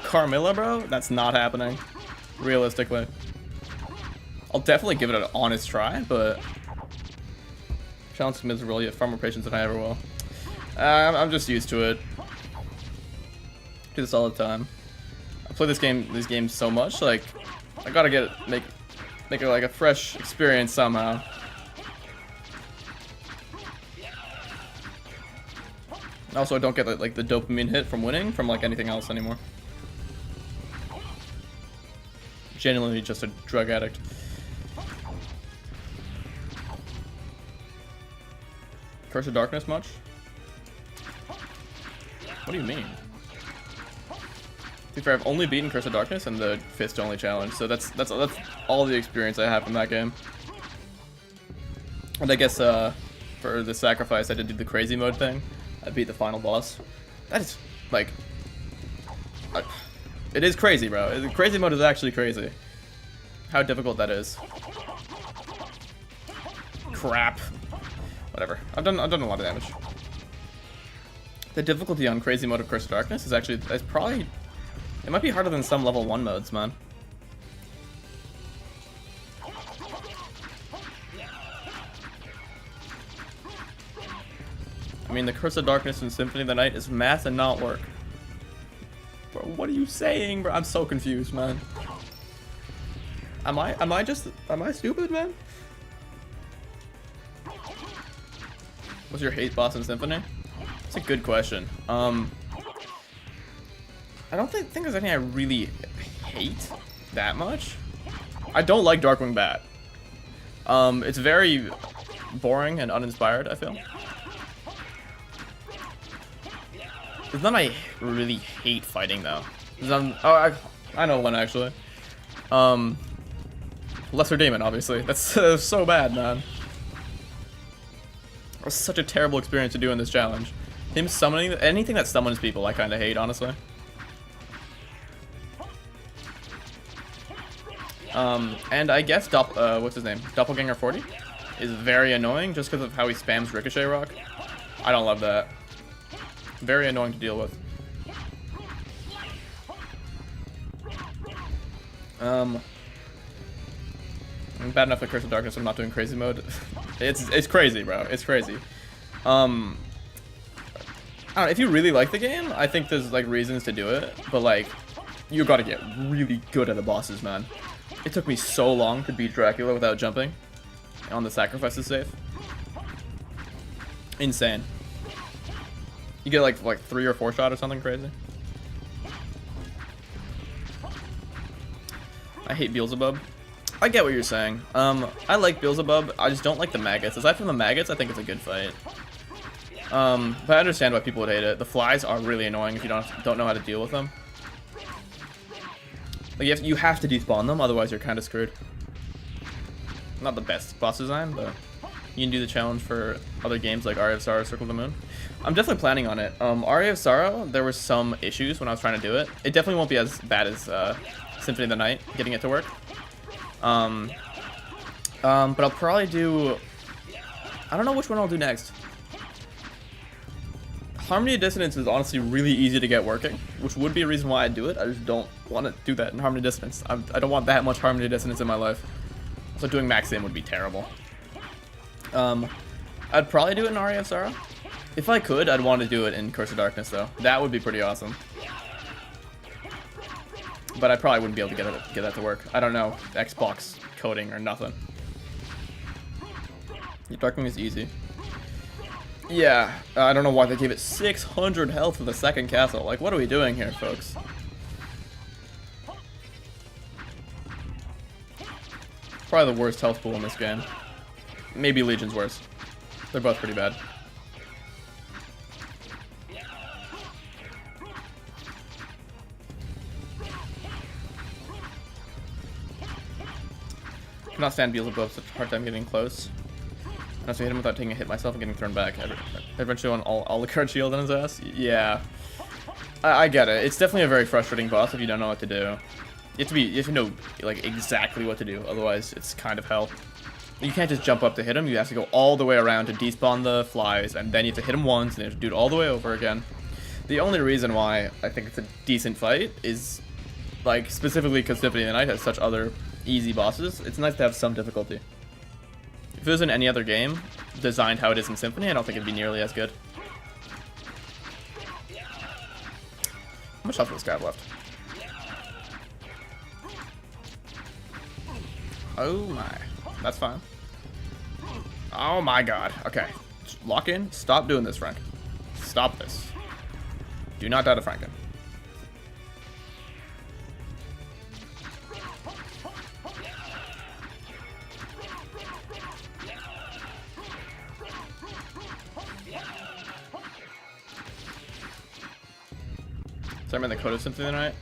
Carmilla, bro? That's not happening. Realistically. I'll definitely give it an honest try, but... Challenge is miserable, yet far more patience than I ever will. I'm just used to it. Do this all the time. I play these games so much, like... I gotta make it, like, a fresh experience somehow. Also, I don't get like the dopamine hit from winning from like anything else anymore. Genuinely just a drug addict. Curse of Darkness much? What do you mean? To be fair, I've only beaten Curse of Darkness and the Fist only challenge, so that's all the experience I have from that game. And I guess for the sacrifice, I did do the crazy mode thing. I beat the final boss. That is, like... it is crazy, bro. The crazy mode is actually crazy. How difficult that is. Crap. Whatever. I've done a lot of damage. The difficulty on crazy mode of Curse of Darkness is actually... It's probably... It might be harder than some level 1 modes, man. I mean, the Curse of Darkness and Symphony of the Night is math and not work. Bro, what are you saying, bro? I'm so confused, man. Am I stupid, man? What's your hate boss in Symphony? That's a good question. I don't think there's anything I really hate that much. I don't like Darkwing Bat. It's very boring and uninspired, I feel. There's none I really hate fighting, though. I know one, actually. Lesser Demon, obviously. That's so bad, man. It was such a terrible experience to do in this challenge. Him summoning... Anything that summons people, I kind of hate, honestly. And I guess what's his name? Doppelganger 40 is very annoying just because of how he spams Ricochet Rock. I don't love that. Very annoying to deal with. I'm bad enough at Curse of Darkness, I'm not doing crazy mode. It's crazy, bro. It's crazy. I don't know, if you really like the game, I think there's like reasons to do it, but like you gotta get really good at the bosses, man. It took me so long to beat Dracula without jumping on the sacrifices save. Insane. You get like 3 or 4 shot or something crazy. I hate Beelzebub. I get what you're saying. I like Beelzebub. I just don't like the maggots. Aside from the maggots, I think it's a good fight. But I understand why people would hate it. The flies are really annoying if you don't know how to deal with them. Like you have to despawn them, otherwise you're kind of screwed. Not the best boss design, but you can do the challenge for other games like Aria of Sorrow, Circle of the Moon. I'm definitely planning on it. Aria of Sorrow, there were some issues when I was trying to do it. It definitely won't be as bad as Symphony of the Night, getting it to work. But I'll probably do... I don't know which one I'll do next. Harmony of Dissonance is honestly really easy to get working, which would be a reason why I do it. I just don't want to do that in Harmony of Dissonance. I don't want that much Harmony of Dissonance in my life. So doing Max In would be terrible. I'd probably do it in Aria of Sorrow. If I could, I'd want to do it in Curse of Darkness, though. That would be pretty awesome. but I probably wouldn't be able to get that to work. I don't know Xbox coding or nothing. Darkwing is easy. Yeah, I don't know why they gave it 600 health for the second castle. Like, what are we doing here, folks? Probably the worst health pool in this game. Maybe Legion's worse. They're both pretty bad. I cannot stand Beelzebub, such a hard time getting close. I have to hit him without taking a hit myself and getting thrown back. Eventually on all the card shield on his ass. Yeah. I get it. It's definitely a very frustrating boss if you don't know what to do. You have to know like exactly what to do, otherwise it's kind of hell. You can't just jump up to hit him, you have to go all the way around to despawn the flies, and then you have to hit him once, and you have to do it all the way over again. The only reason why I think it's a decent fight is, like, specifically because Symphony of the Night has such other easy bosses, it's nice to have some difficulty. If it was in any other game, designed how it is in Symphony, I don't think it'd be nearly as good. How much health does this guy have left? Oh my. That's fine. Oh my god. Okay. Lock in. Stop doing this, Frank. Stop this. Do not die to Franken. So I'm in the code of Symphony tonight.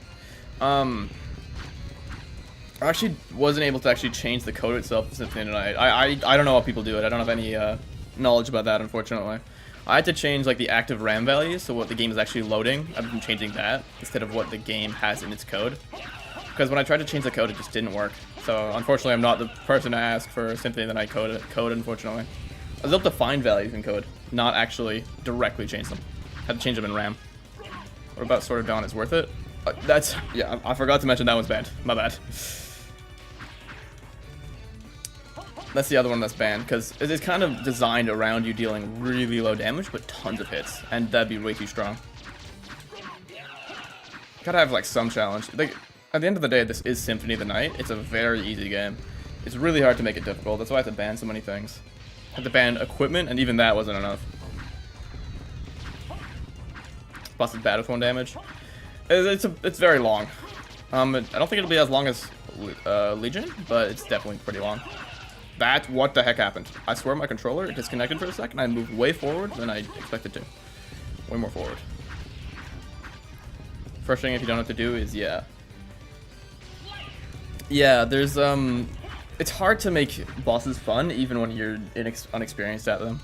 I actually wasn't able to actually change the code itself of Symphony tonight. I don't know how people do it. I don't have any knowledge about that, unfortunately. I had to change like the active RAM values, so what the game is actually loading. I've been changing that instead of what the game has in its code. Because when I tried to change the code, it just didn't work. So unfortunately, I'm not the person to ask for Symphony of the Night code, unfortunately. I was able to find values in code, not actually directly change them. Had to change them in RAM. What about Sword of Dawn is worth it? Yeah, I forgot to mention that one's banned. My bad. That's the other one that's banned, because it's kind of designed around you dealing really low damage, but tons of hits, and that'd be way too strong. Gotta have, like, some challenge. Like, at the end of the day, this is Symphony of the Night. It's a very easy game. It's really hard to make it difficult. That's why I have to ban so many things. I had to ban equipment, and even that wasn't enough. Boss is bad with 1 damage. It's very long. I don't think it'll be as long as Legion, but it's definitely pretty long. What the heck happened? I swear my controller disconnected for a second. I moved way forward than I expected to. Way more forward. First thing if you don't know what to do is, yeah. Yeah, there's, it's hard to make bosses fun even when you're unexperienced at them.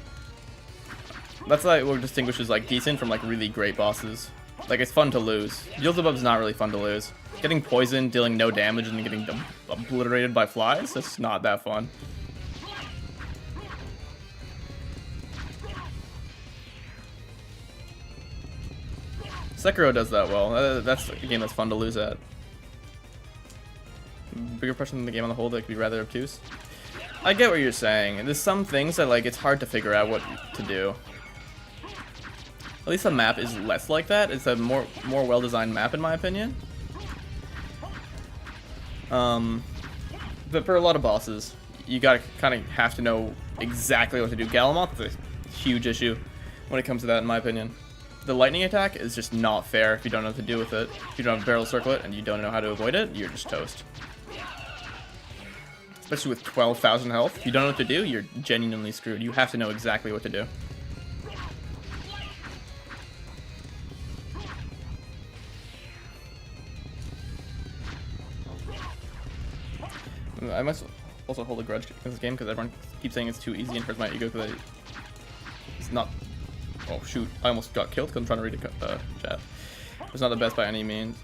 That's like what distinguishes like decent from like really great bosses. Like it's fun to lose. Beelzebub's not really fun to lose. Getting poisoned, dealing no damage, and getting obliterated by flies, that's not that fun. Sekiro does that well. That's a game that's fun to lose at. Bigger pressure than the game on the whole that could be rather obtuse. I get what you're saying. There's some things that like it's hard to figure out what to do. At least the map is less like that. It's a more well-designed map in my opinion. But for a lot of bosses, you gotta kind of have to know exactly what to do. Galamoth is a huge issue when it comes to that, in my opinion. The lightning attack is just not fair if you don't know what to do with it. If you don't have a barrel circlet and you don't know how to avoid it, you're just toast. Especially with 12,000 health. If you don't know what to do, you're genuinely screwed. You have to know exactly what to do. I must also hold a grudge against this game because everyone keeps saying it's too easy and hurts my ego because it's not. Oh shoot! I almost got killed because I'm trying to read a chat. It's not the best by any means.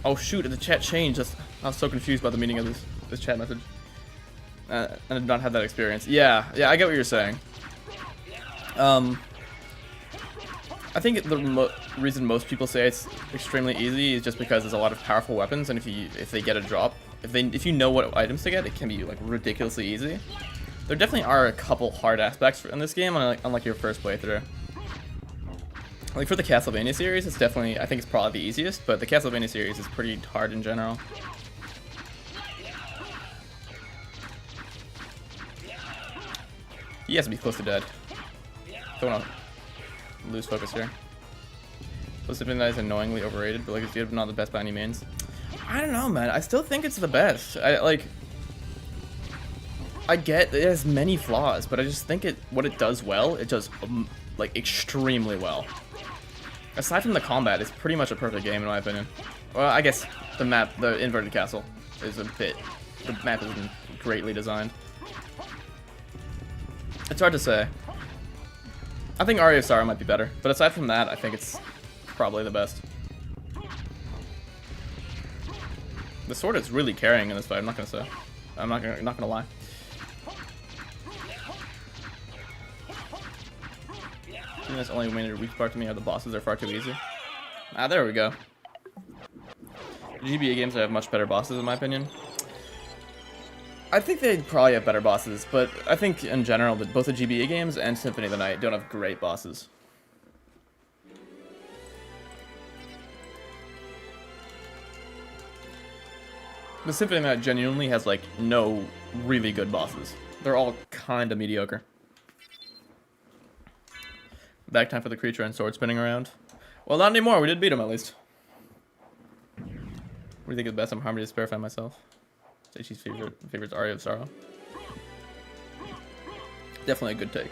Oh shoot! The chat changed. I was so confused by the meaning of this chat message. And I did not have that experience. Yeah, I get what you're saying. I think the reason most people say it's extremely easy is just because there's a lot of powerful weapons, and if they get a drop, if you know what items to get, it can be like ridiculously easy. There definitely are a couple hard aspects in this game, unlike your first playthrough. Like for the Castlevania series, it's definitely, I think it's probably the easiest, but the Castlevania series is pretty hard in general. He has to be close to dead. Don't want to lose focus here. Symphony is annoyingly overrated, but like it's good, but not the best by any means. I don't know, man. I still think it's the best. I get it has many flaws, but I just think what it does well, it does like extremely well. Aside from the combat, it's pretty much a perfect game in my opinion. Well, I guess the map, the inverted castle, is a bit. The map isn't greatly designed. It's hard to say. I think Aria of Sorrow might be better, but aside from that, I think it's probably the best. The sword is really carrying in this fight. I'm not gonna say. I'm not gonna lie. I think that's only a weak part to me. Are the bosses are far too easy. Ah, there we go. GBA games have much better bosses in my opinion. I think they probably have better bosses, but I think in general that both the GBA games and Symphony of the Night don't have great bosses. The Symphony of the Night genuinely has like no really good bosses. They're all kind of mediocre. Back time for the creature and sword spinning around. Well, not anymore. We did beat him at least. What do you think is best? I'm Harmony to verify myself. Seichi's favorite's Aria of Sorrow. Definitely a good take.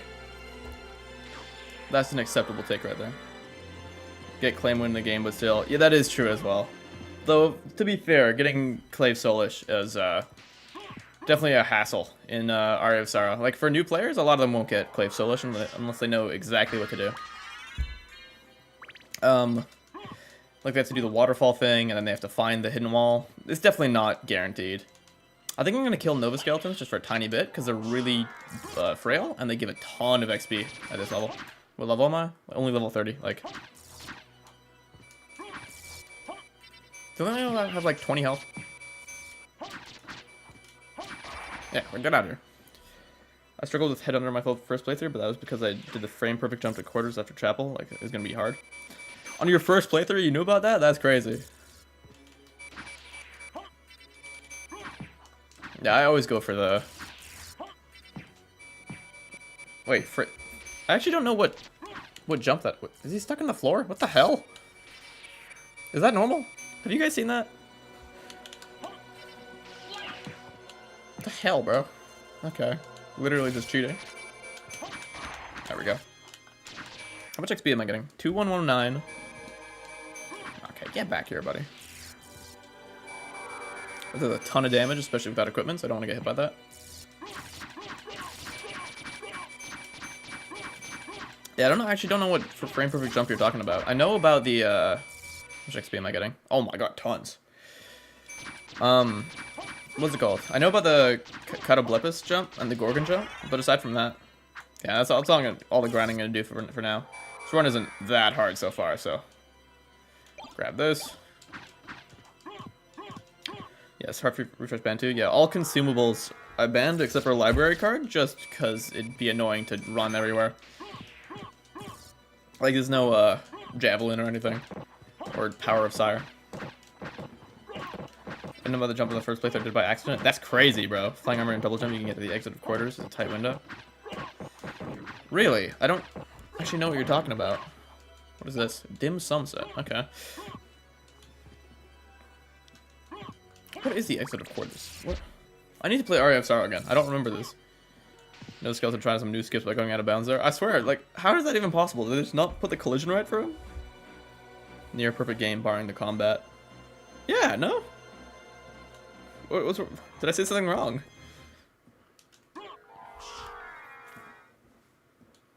That's an acceptable take right there. Get claim win in the game, but still, yeah, that is true as well. Though, to be fair, getting Clave Soulish is definitely a hassle in Aria of Sorrow. Like, for new players, a lot of them won't get Clave Soulish unless they know exactly what to do. Like, they have to do the waterfall thing, and then they have to find the hidden wall. It's definitely not guaranteed. I think I'm going to kill Nova Skeletons just for a tiny bit, because they're really frail, and they give a ton of XP at this level. What level am I? Only level 30, like... Do they only have like 20 health? Yeah, get out of here. I struggled with Head Under my first playthrough, but that was because I did the frame perfect jump to quarters after Chapel. Like, it was going to be hard. On your first playthrough, you knew about that? That's crazy. Yeah, I always go for the... Wait, I actually don't know what jump that... Is he stuck in the floor? What the hell? Is that normal? Have you guys seen that? What the hell, bro? Okay. Literally just cheating. There we go. How much XP am I getting? 2119. Okay, get back here, buddy. This is a ton of damage, especially without equipment, so I don't want to get hit by that. Yeah, I actually don't know what frame perfect jump you're talking about. I know about the, how much XP am I getting? Oh my god, tons. What's it called? I know about the Catoblepis jump and the Gorgon jump, but aside from that, yeah, that's all the grinding I'm gonna do for now. This run isn't that hard so far, so grab this. Yes, heart refresh band too. Yeah, all consumables I banned except for a library card, just because it'd be annoying to run everywhere. Like, there's no javelin or anything, or power of Sire. I know about the jump in the first place I did by accident. That's crazy, bro. Flying armor and double jump, you can get to the exit of quarters. It's a tight window. Really? I don't actually know what you're talking about. What is this? Dim sunset. Okay. What is the exit of quarters? What? I need to play Aria of Sorrow again. I don't remember this. No skeleton trying some new skips by going out of bounds there. I swear, like, how is that even possible? Did they just not put the collision right for him? Near perfect game, barring the combat. Yeah, no? Did I say something wrong?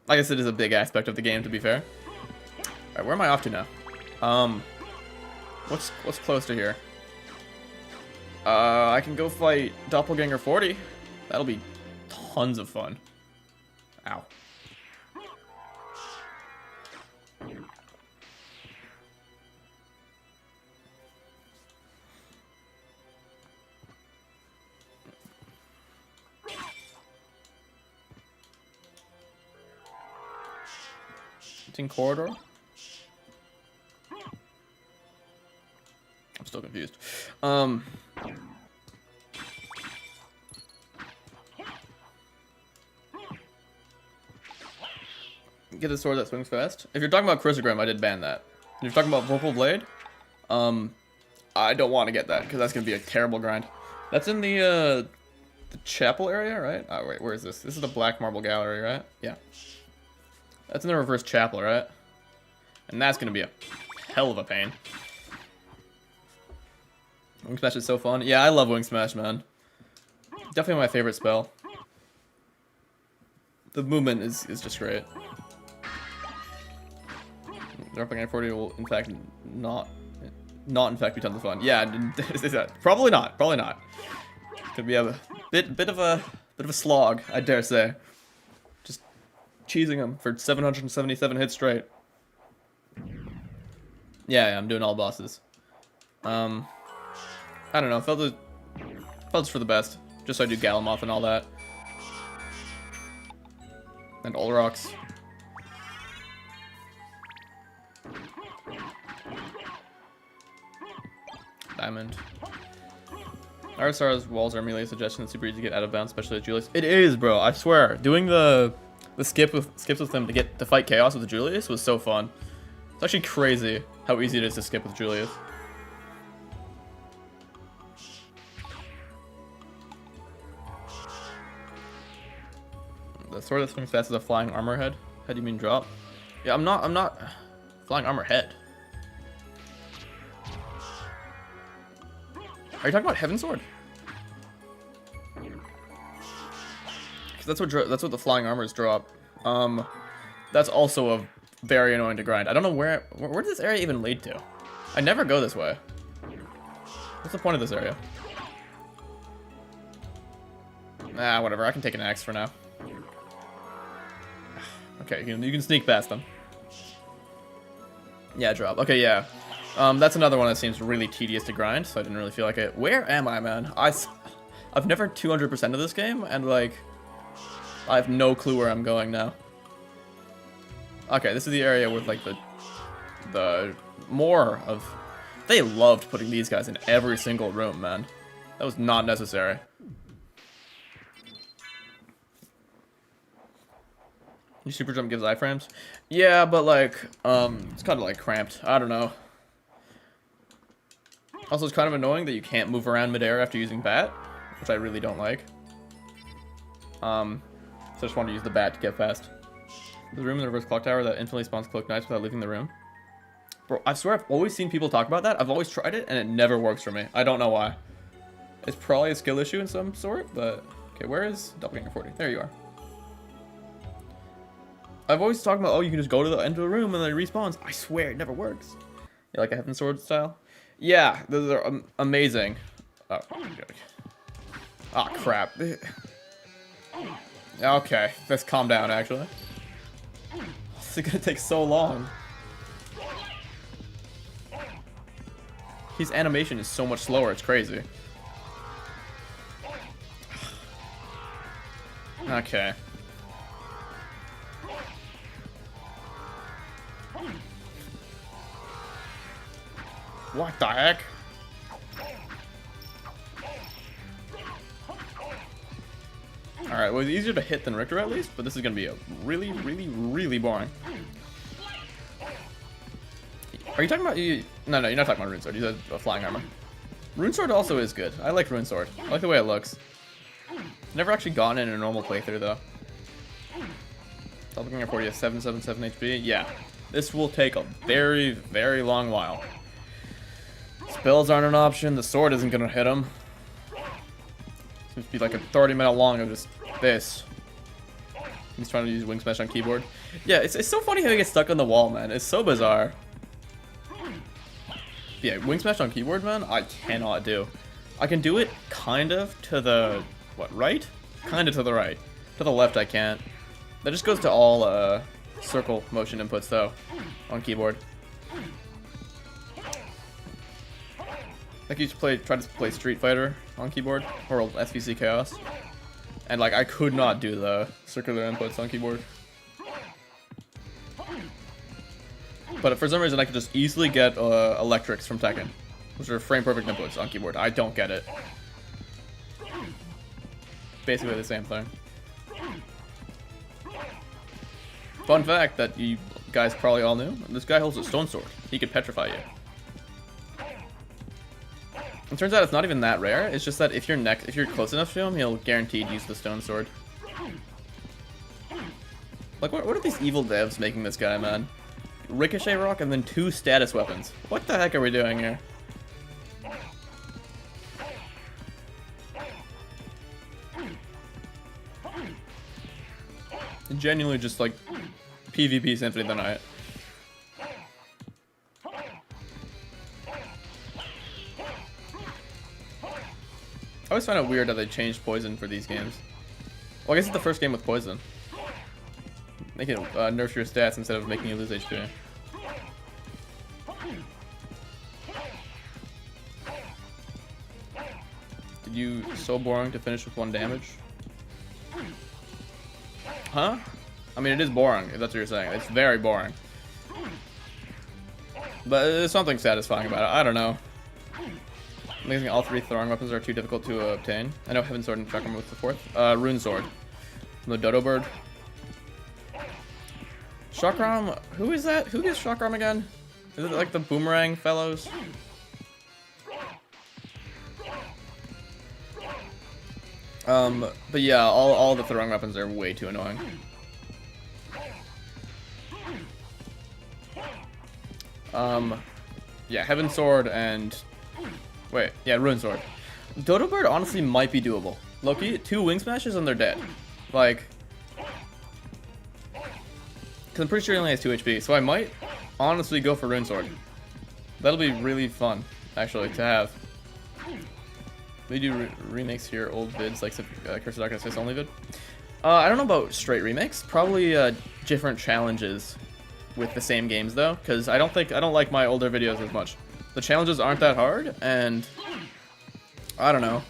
I guess it is a big aspect of the game, to be fair. Alright, where am I off to now? What's close to here? I can go fight Doppelganger 40. That'll be tons of fun. Ow. It's in corridor. Still confused. Get a sword that swings fast. If you're talking about Crissaegrim, I did ban that. If you're talking about Purple Blade, I don't want to get that because that's gonna be a terrible grind. That's in the chapel area, right? Oh wait, where is this? This is the Black Marble Gallery, right? Yeah. That's in the reverse chapel, right? And that's gonna be a hell of a pain. Wing Smash is so fun. Yeah, I love Wing Smash, man. Definitely my favorite spell. The movement is just great. Duplicator 40 will in fact not in fact be tons of fun. Yeah, probably not. Probably not. Could be a bit of a slog, I dare say. Just cheesing him for 777 hits straight. Yeah, I'm doing all bosses. I don't know. Felt it's for the best. Just so I do Galamoth and all that. And Olrox. Diamond. RSR's walls are merely a suggestion. It's super easy to get out of bounds, especially with Julius. It is, bro. I swear. Doing the skips with them to fight Chaos with Julius was so fun. It's actually crazy how easy it is to skip with Julius. The sword that swings fast is a flying armor head. How do you mean drop? Yeah, I'm not flying armor head. Are you talking about Heaven Sword? Because that's what the flying armors drop. That's also a very annoying to grind. I don't know where does this area even lead to? I never go this way. What's the point of this area? Nah, whatever. I can take an axe for now. Okay, you can sneak past them. Yeah, drop. Okay, yeah. That's another one that seems really tedious to grind, so I didn't really feel like it. Where am I, man? I've never 200%ed of this game, and like, I have no clue where I'm going now. Okay, this is the area with like the more of. They loved putting these guys in every single room, man. That was not necessary. Your super jump gives iframes? Yeah, but like, it's kind of like cramped. I don't know. Also, it's kind of annoying that you can't move around midair after using bat, which I really don't like. So I just want to use the bat to get fast. The room in the reverse clock tower that instantly spawns cloak knights without leaving the room. Bro, I swear I've always seen people talk about that. I've always tried it, and it never works for me. I don't know why. It's probably a skill issue in some sort, but... Okay, where is Doppelganger 40? There you are. I've always talked about, oh, you can just go to the end of the room and then it respawns. I swear, it never works. Yeah, like a Heaven Sword style? Yeah, those are amazing. Oh, oh, crap. Okay, let's calm down, actually. This is gonna take so long. His animation is so much slower, it's crazy. Okay. What the heck? Alright, well, it's easier to hit than Richter at least, but this is gonna be a really, really, really boring. Are you talking about you? No, you're not talking about Rune Sword. You said a flying armor. Rune Sword also is good. I like Rune Sword. I like the way it looks. Never actually gotten it in a normal playthrough though. Doppelganger 40 has 777 HP. Yeah, this will take a very, very long while. Spells aren't an option. The sword isn't gonna hit him. Seems to be like a 30-minute long of just this. He's trying to use Wing Smash on keyboard. Yeah, it's so funny how he gets stuck on the wall, man. It's so bizarre. Yeah, Wing Smash on keyboard, man, I cannot do. I can do it kind of to the, what, right? Kind of to the right. To the left, I can't. That just goes to all circle motion inputs, though, on keyboard. Like, I used to try to play Street Fighter on keyboard, or SVC Chaos. And, like, I could not do the circular inputs on keyboard. But for some reason, I could just easily get electrics from Tekken which are frame perfect inputs on keyboard. I don't get it. Basically the same thing. Fun fact that you guys probably all knew, this guy holds a stone sword. He could petrify you. It turns out it's not even that rare. It's just that if you're close enough to him, he'll guaranteed use the stone sword. Like, what are these evil devs making this guy, man? Ricochet rock and then 2 status weapons. What the heck are we doing here? Genuinely just like PvP Symphony of the Night. I always find it weird that they changed poison for these games. Well, I guess it's the first game with poison. Make it nerf your stats instead of making you lose HP. Did you so boring to finish with 1 damage? Huh? I mean, it is boring, if that's what you're saying. It's very boring. But there's something satisfying about it. I don't know. I'm thinking all 3 throwing weapons are too difficult to obtain. I know Heaven Sword and Chakram was the 4th. Rune Sword. From the Dodo Bird. Chakram, who is that? Who gets Chakram again? Is it like the Boomerang fellows? But yeah, all the throwing weapons are way too annoying. Yeah, Heaven Sword and... Wait, yeah, Rune Sword. Dodo Bird honestly might be doable. Loki, 2 wing smashes and they're dead. Like... Because I'm pretty sure he only has 2 HP, so I might honestly go for Rune Sword. That'll be really fun, actually, to have. They do remakes here, old vids, like Curse of Darkness Face Only vid. I don't know about straight remakes. Probably different challenges with the same games, though, because I don't like my older videos as much. The challenges aren't that hard, and I don't know.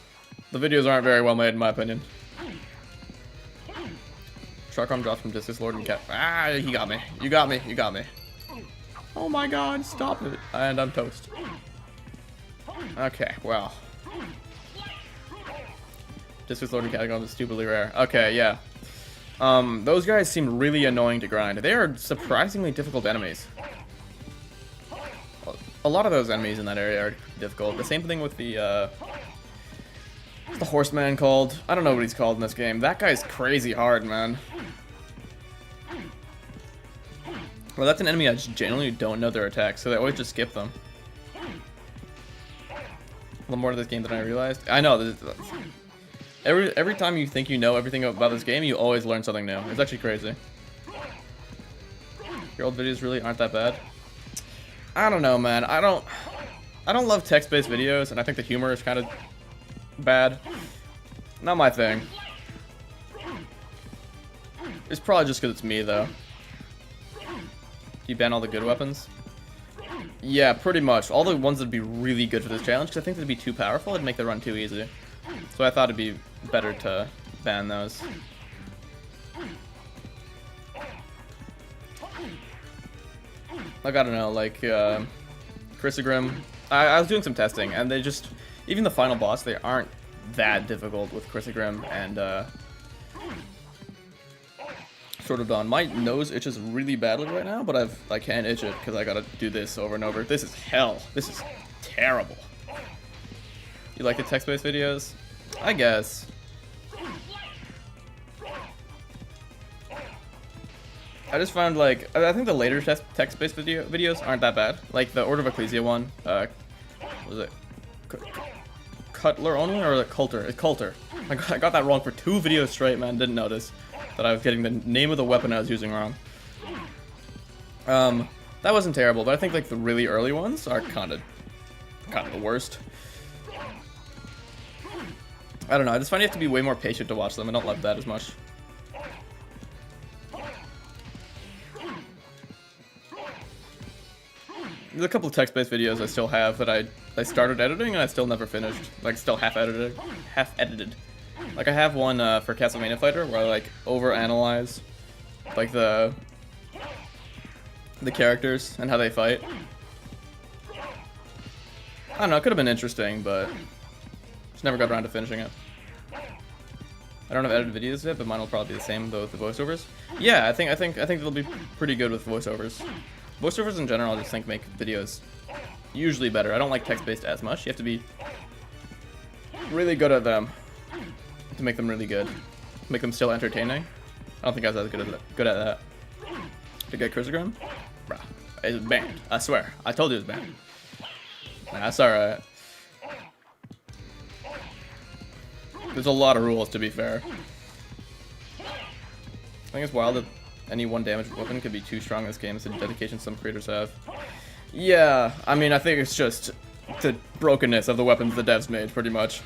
The videos aren't very well made, in my opinion. Chakram drops from Discus Lord and Cat. Ah, he got me. You got me. You got me. Oh my god, stop it. And I'm toast. Okay, well. Discus Lord and Catacomb is stupidly rare. Okay, yeah. Those guys seem really annoying to grind. They are surprisingly difficult enemies. A lot of those enemies in that area are difficult. The same thing with the, what's the horseman called? I don't know what he's called in this game. That guy's crazy hard, man. Well, that's an enemy I just generally don't know their attacks, so they always just skip them. A little more to this game than I realized. I know, every time you think you know everything about this game, you always learn something new. It's actually crazy. Your old videos really aren't that bad. I don't know, man. I don't love text-based videos, and I think the humor is kind of bad. Not my thing. It's probably just because it's me, though. You ban all the good weapons? Yeah, pretty much. All the ones that'd be really good for this challenge, because I think they'd be too powerful. It'd make the run too easy. So I thought it'd be better to ban those. Like, I don't know, like, Crissaegrim. I was doing some testing, and they just... Even the final boss, they aren't that difficult with Crissaegrim and, Sword of Dawn. My nose itches really badly right now, but I can't itch it, because I gotta do this over and over. This is hell. This is terrible. You like the text-based videos? I guess. I just found, like, I think the later text-based videos aren't that bad. Like the Order of Ecclesia one. What was it? Cutler only or the Coulter? It's Coulter. I got that wrong for 2 videos straight, man. Didn't notice that I was getting the name of the weapon I was using wrong. That wasn't terrible, but I think like the really early ones are kind of the worst. I don't know. I just find you have to be way more patient to watch them. I don't love that as much. There's a couple of text-based videos I still have that I started editing and I still never finished. Like, still half-edited. Like, I have one for Castlevania Fighter where I, like, overanalyze, like, the characters and how they fight. I don't know, it could have been interesting, but just never got around to finishing it. I don't have edited videos yet, but mine will probably be the same though with the voiceovers. Yeah, I think they'll be pretty good with voiceovers. Voiceovers in general, I just think make videos usually better. I don't like text-based as much. You have to be really good at them to make them really good. Make them still entertaining. I don't think I was as good at that. To get Crissaegrim? Bruh, it's banned. I swear. I told you it was banned. Nah, that's alright. There's a lot of rules, to be fair. I think it's wild that any 1 damage weapon could be too strong in this game. It's the dedication some creators have. Yeah, I mean, I think it's just the brokenness of the weapons the devs made, pretty much.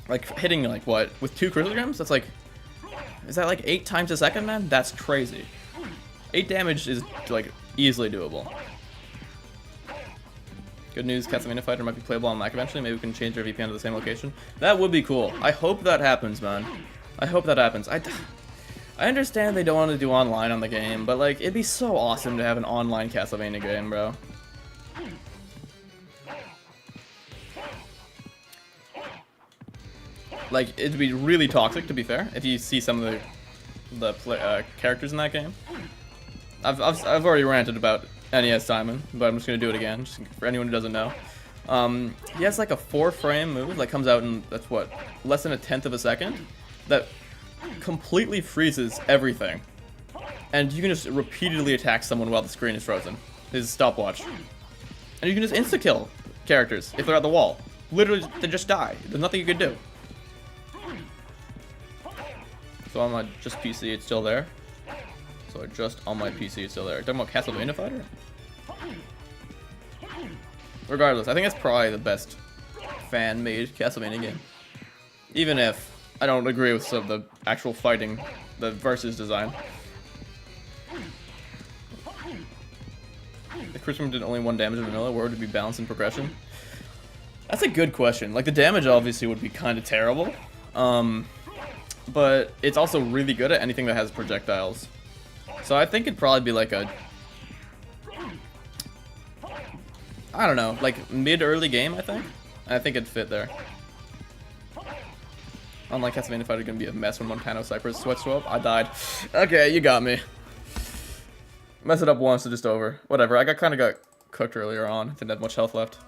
Like, hitting, like, what? With 2 Crissaegrims? That's like... Is that like 8 times a second, man? That's crazy. 8 damage is, like, easily doable. Good news, Crissaegrim Fighter might be playable on Mac eventually. Maybe we can change our VPN to the same location. That would be cool. I hope that happens, man. I hope that happens. I understand they don't want to do online on the game, but, like, it'd be so awesome to have an online Castlevania game, bro. Like, it'd be really toxic, to be fair, if you see some of the characters in that game. I've already ranted about NES Simon, but I'm just gonna do it again, just for anyone who doesn't know. He has like a 4-frame move that comes out in, that's what, less than 1/10 of a second, that completely freezes everything. And you can just repeatedly attack someone while the screen is frozen. His stopwatch. And you can just insta-kill characters if they're at the wall. Literally, they just die. There's nothing you can do. So on my just PC, it's still there. So just on my PC, it's still there. Talking about Castlevania Fighter? Regardless, I think it's probably the best fan-made Castlevania game. Even if I don't agree with some of the actual fighting, the versus design. If Crissaegrim did only 1 damage in vanilla, where would it be balanced in progression? That's a good question. Like, the damage obviously would be kind of terrible. But it's also really good at anything that has projectiles. So I think it'd probably be like a... I don't know, like mid-early game, I think. I think it'd fit there. Unlike Castlevania Fighter, gonna be a mess when Montano Cypress sweat swap. I died. Okay, you got me. Mess it up once, it's just over. Whatever, I kind of got cooked earlier on. Didn't have much health left.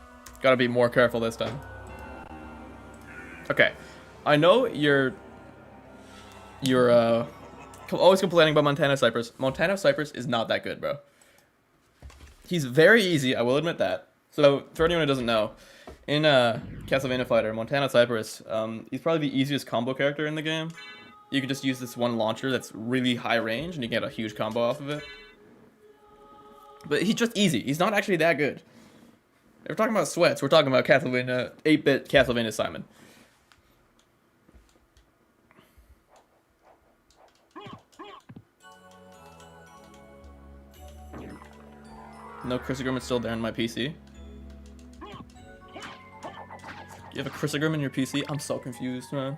Gotta be more careful this time. Okay, I know you're always complaining about Montano Cypress. Montano Cypress is not that good, bro. He's very easy, I will admit that. So, for anyone who doesn't know, in Castlevania Fighter, Montano Cypress, he's probably the easiest combo character in the game. You can just use this one launcher that's really high range, and you get a huge combo off of it. But he's just easy. He's not actually that good. If we're talking about sweats, we're talking about Castlevania, 8-bit Castlevania Simon. No Crissaegrim is still there on my PC. You have a Crissaegrim in your PC? I'm so confused, man.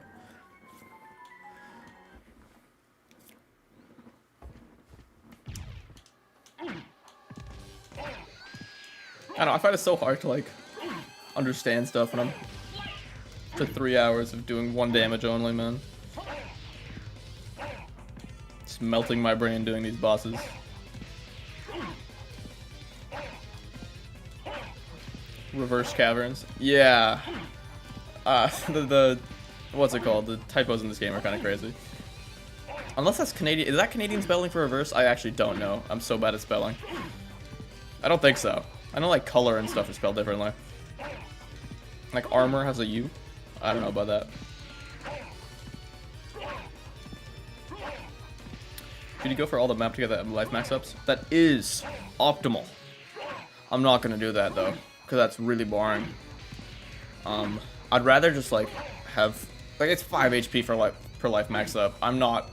I don't know, I find it so hard to, like, understand stuff when I'm for 3 hours of doing 1 damage only, man. Just melting my brain doing these bosses. Reverse caverns. Yeah. What's it called? The typos in this game are kind of crazy. Unless that's Canadian. Is that Canadian spelling for reverse? I actually don't know. I'm so bad at spelling. I don't think so. I know like color and stuff is spelled differently. Like armor has a U. I don't know about that. Should you go for all the map to get that life max ups? That is optimal. I'm not gonna do that though, because that's really boring. I'd rather just like have like it's 5 HP per life max up. I'm not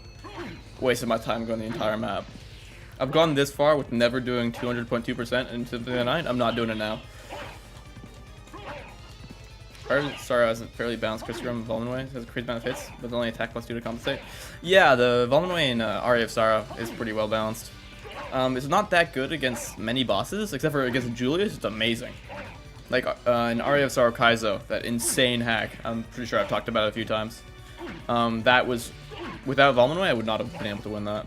wasting my time going the entire map. I've gone this far with never doing 200.2% in Symphony 9. I'm not doing it now. Sorry, I wasn't fairly balanced. Crissaegrim Volnway has a crazy amount of hits, but only attack plus 2 to compensate. Yeah, the Volnway in Aria of Sorrow is pretty well balanced. It's not that good against many bosses, except for against Julius. It's amazing. Like in Aria of Sorrow Kaizo, that insane hack. I'm pretty sure I've talked about it a few times. That was without Volmanway, I would not have been able to win that.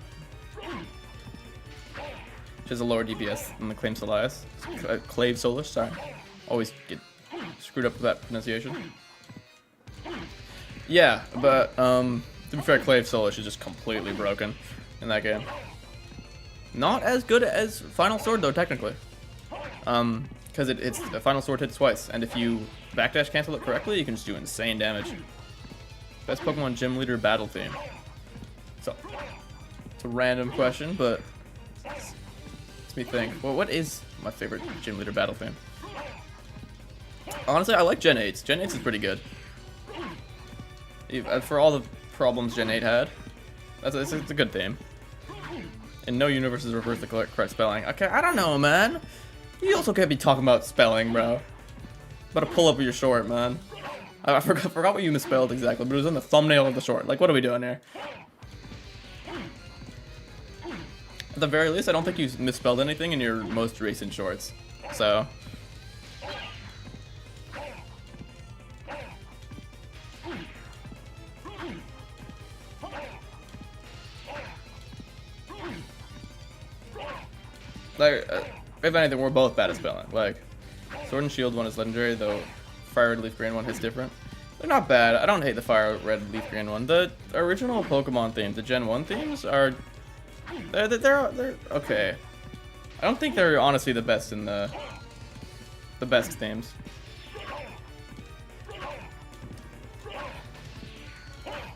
Which is a lower DPS than the Claim Solias. Clave Solish, sorry. Always get screwed up with that pronunciation. Yeah, but to be fair, Clave Solish is just completely broken in that game. Not as good as Final Sword though, technically. Because it's the Final Sword hits twice, and if you backdash cancel it correctly, you can just do insane damage. Best Pokemon Gym Leader battle theme. So, it's a random question, but it's me think. Well, what is my favorite Gym Leader battle theme? Honestly, I like Gen 8's. Gen 8's is pretty good. For all the problems Gen 8 had, it's a good theme. And no universes reverse the correct spelling. Okay, I don't know, man. You also can't be talking about spelling, bro. About to pull up your short, man. I forgot what you misspelled exactly, but it was on the thumbnail of the short. Like, what are we doing here? At the very least, I don't think you misspelled anything in your most recent shorts. So. Like, if anything, we're both bad at spelling. Like, Sword and Shield one is legendary, though Fire Red Leaf Green one hits different. They're not bad. I don't hate the Fire Red Leaf Green one. The original Pokemon themes, the Gen 1 themes, are they're okay. I don't think they're honestly the best in the best themes.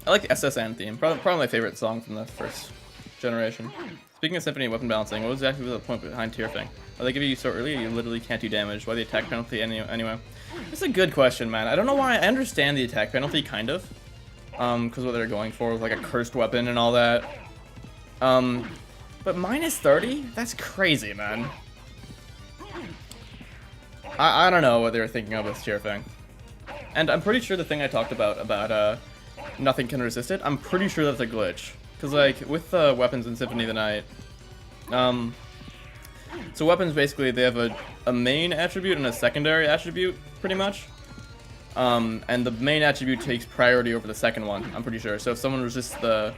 I like the SSN theme. Probably my favorite song from the first generation. Speaking of Symphony and weapon balancing, what was exactly the point behind Tearfing? Why they give you so early you literally can't do damage? Why the attack penalty anyway? It's a good question, man. I don't know why. I understand the attack penalty, kind of. Because what they're going for was like a cursed weapon and all that. But minus 30? That's crazy, man. I don't know what they were thinking of with Tearfing. And I'm pretty sure the thing I talked about nothing can resist it, I'm pretty sure that's a glitch. Because, like, with weapons in Symphony of the Night, so weapons, basically, they have a main attribute and a secondary attribute, pretty much. And the main attribute takes priority over the second one, I'm pretty sure. So if someone resists the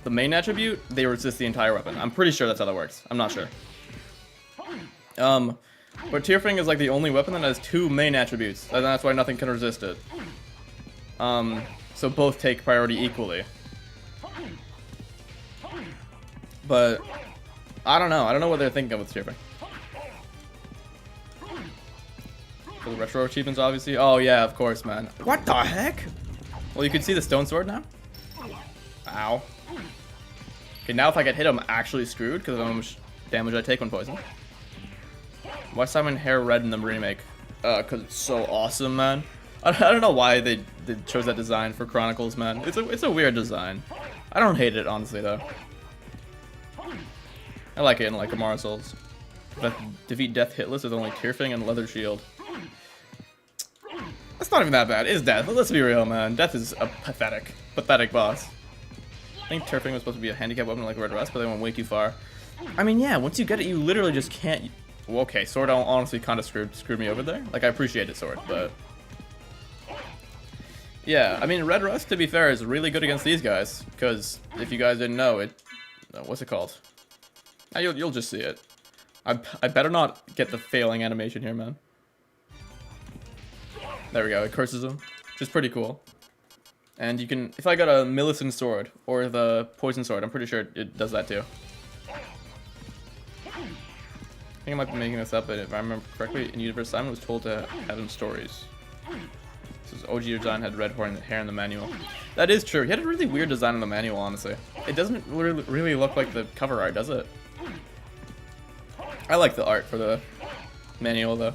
main attribute, they resist the entire weapon. I'm pretty sure that's how that works. I'm not sure. But Tearfing is, like, the only weapon that has two main attributes, and that's why nothing can resist it. So both take priority equally. But I don't know. I don't know what they're thinking of with Tearfing. For the retro achievements, obviously. Oh yeah, of course, man. What the heck? Well, you can see the stone sword now. Ow. Okay, now if I get hit, I'm actually screwed because of how much damage I take when poisoned. Why is Simon hair red in the remake? Because it's so awesome, man. I don't know why they chose that design for Chronicles, man. It's a weird design. I don't hate it, honestly, though. I like it in, like, Amara Souls. Defeat Death hitless with only Tearfing and Leather Shield. That's not even that bad. It's Death. Let's be real, man. Death is a pathetic boss. I think Tearfing was supposed to be a handicap weapon like Red Rust, but they went way too far. I mean, yeah, once you get it, you literally just can't... Well, okay, Sword honestly kind of screwed me over there. Like, I appreciate it, Sword, but... Yeah, I mean, Red Rust, to be fair, is really good against these guys. Because, if you guys didn't know, what's it called? You'll just see it. I better not get the failing animation here, man. There we go, it curses him. Which is pretty cool. And you can, if I got a Millicent Sword, or the Poison Sword, I'm pretty sure it does that too. I think I might be making this up, but if I remember correctly, in Universe Simon was told to have him stories. His OG design had red hair in the manual. That is true. He had a really weird design in the manual, honestly. It doesn't really look like the cover art, does it? I like the art for the manual, though.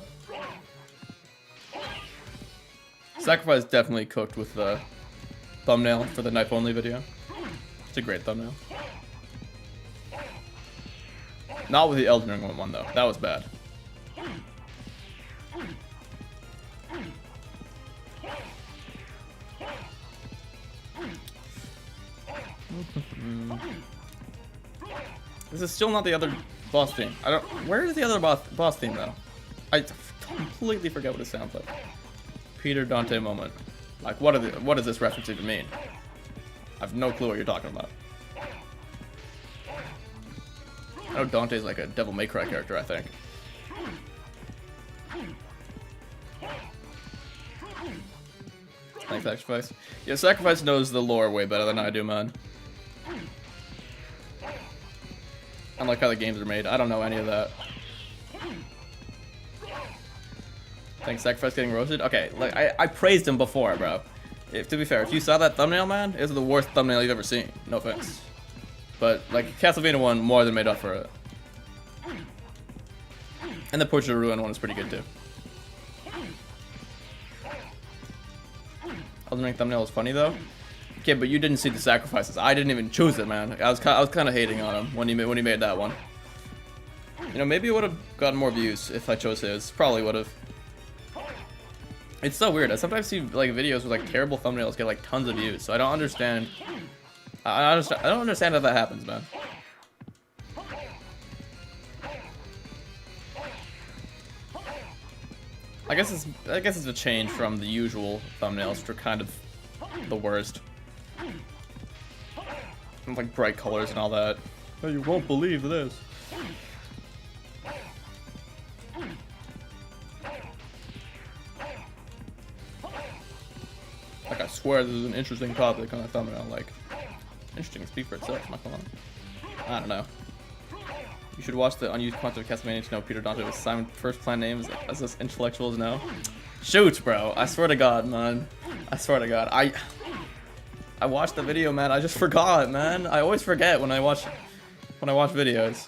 Sacrifice definitely cooked with the thumbnail for the knife only video. It's a great thumbnail. Not with the Elden Ring one, though. That was bad. This is still not the other boss theme. I don't. Where is the other boss theme though? I completely forget what it sounds like. Peter Dante moment. Like, what does this reference even mean? I have no clue what you're talking about. I know Dante's like a Devil May Cry character, I think. Thanks, Sacrifice. Yeah, Sacrifice knows the lore way better than I do, man. I like how the games are made. I don't know any of that. Thanks, Sacrifice getting roasted. Okay, like I praised him before, bro. To be fair, if you saw that thumbnail, man, it was the worst thumbnail you've ever seen. No offense. But like Castlevania 1 more than made up for it. And the Portrait of Ruin one is pretty good too. Elden Ring thumbnail was funny though. Okay, but you didn't see the sacrifices. I didn't even choose it, man. I was kind of hating on him when he made that one. You know, maybe it would have gotten more views if I chose his. Probably would have. It's so weird. I sometimes see like videos with like terrible thumbnails get like tons of views. So I don't understand. I don't understand how that happens, man. I guess it's a change from the usual thumbnails, which are kind of the worst. And, like bright colors and all that. Oh, you won't believe this. Like, I swear this is an interesting topic on a thumbnail. Like, interesting to speak for itself, I'm not gonna lie. I don't know. You should watch the unused content of Castlevania to know Peter Dante was Simon's first plan name as us intellectuals know. Shoot, bro. I swear to God, man. I swear to God. I watched the video, man. I just forgot, man. I always forget when I watch videos.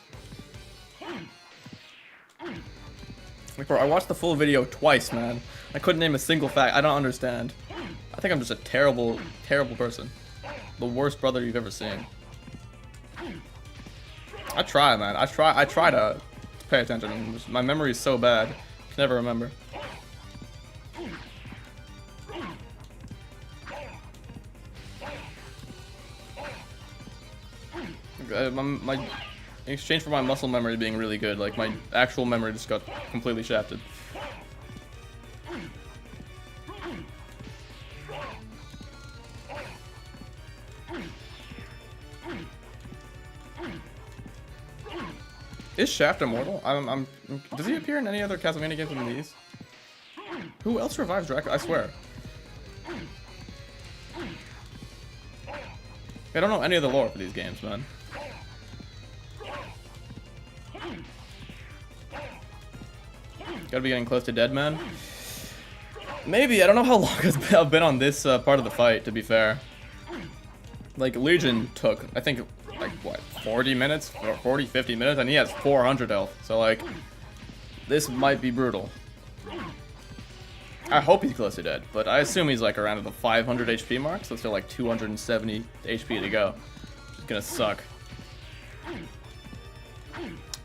Like, bro, I watched the full video twice, man. I couldn't name a single fact. I don't understand. I think I'm just a terrible, terrible person. The worst brother you've ever seen. I try, man. I try to pay attention. My memory is so bad. I can never remember. My in exchange for my muscle memory being really good, like my actual memory just got completely shafted. Is Shaft immortal? Does he appear in any other Castlevania games than these? Who else revives Dracula? I swear. I don't know any of the lore for these games, man. Gotta be getting close to dead, man. Maybe. I don't know how long I've been on this part of the fight, to be fair. Like, Legion took, I think, like, what, 40 minutes? Or 40, 50 minutes? And he has 400 health. So, like, this might be brutal. I hope he's close to dead, but I assume he's, like, around the 500 HP mark. So, still, like, 270 HP to go. Which is gonna suck.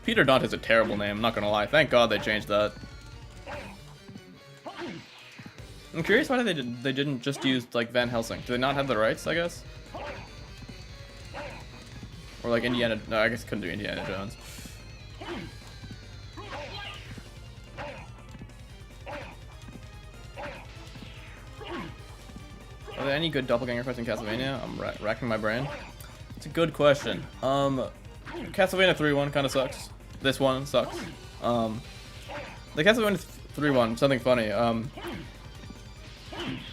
Peter Dante's a terrible name, I'm not gonna lie. Thank God they changed that. I'm curious why they didn't just use, like, Van Helsing. Do they not have the rights, I guess? Or like Indiana... No, I guess couldn't do Indiana Jones. Are there any good doppelganger fights in Castlevania? I'm racking my brain. It's a good question. Castlevania 3-1 kind of sucks. This one sucks. The Castlevania 3-1, something funny.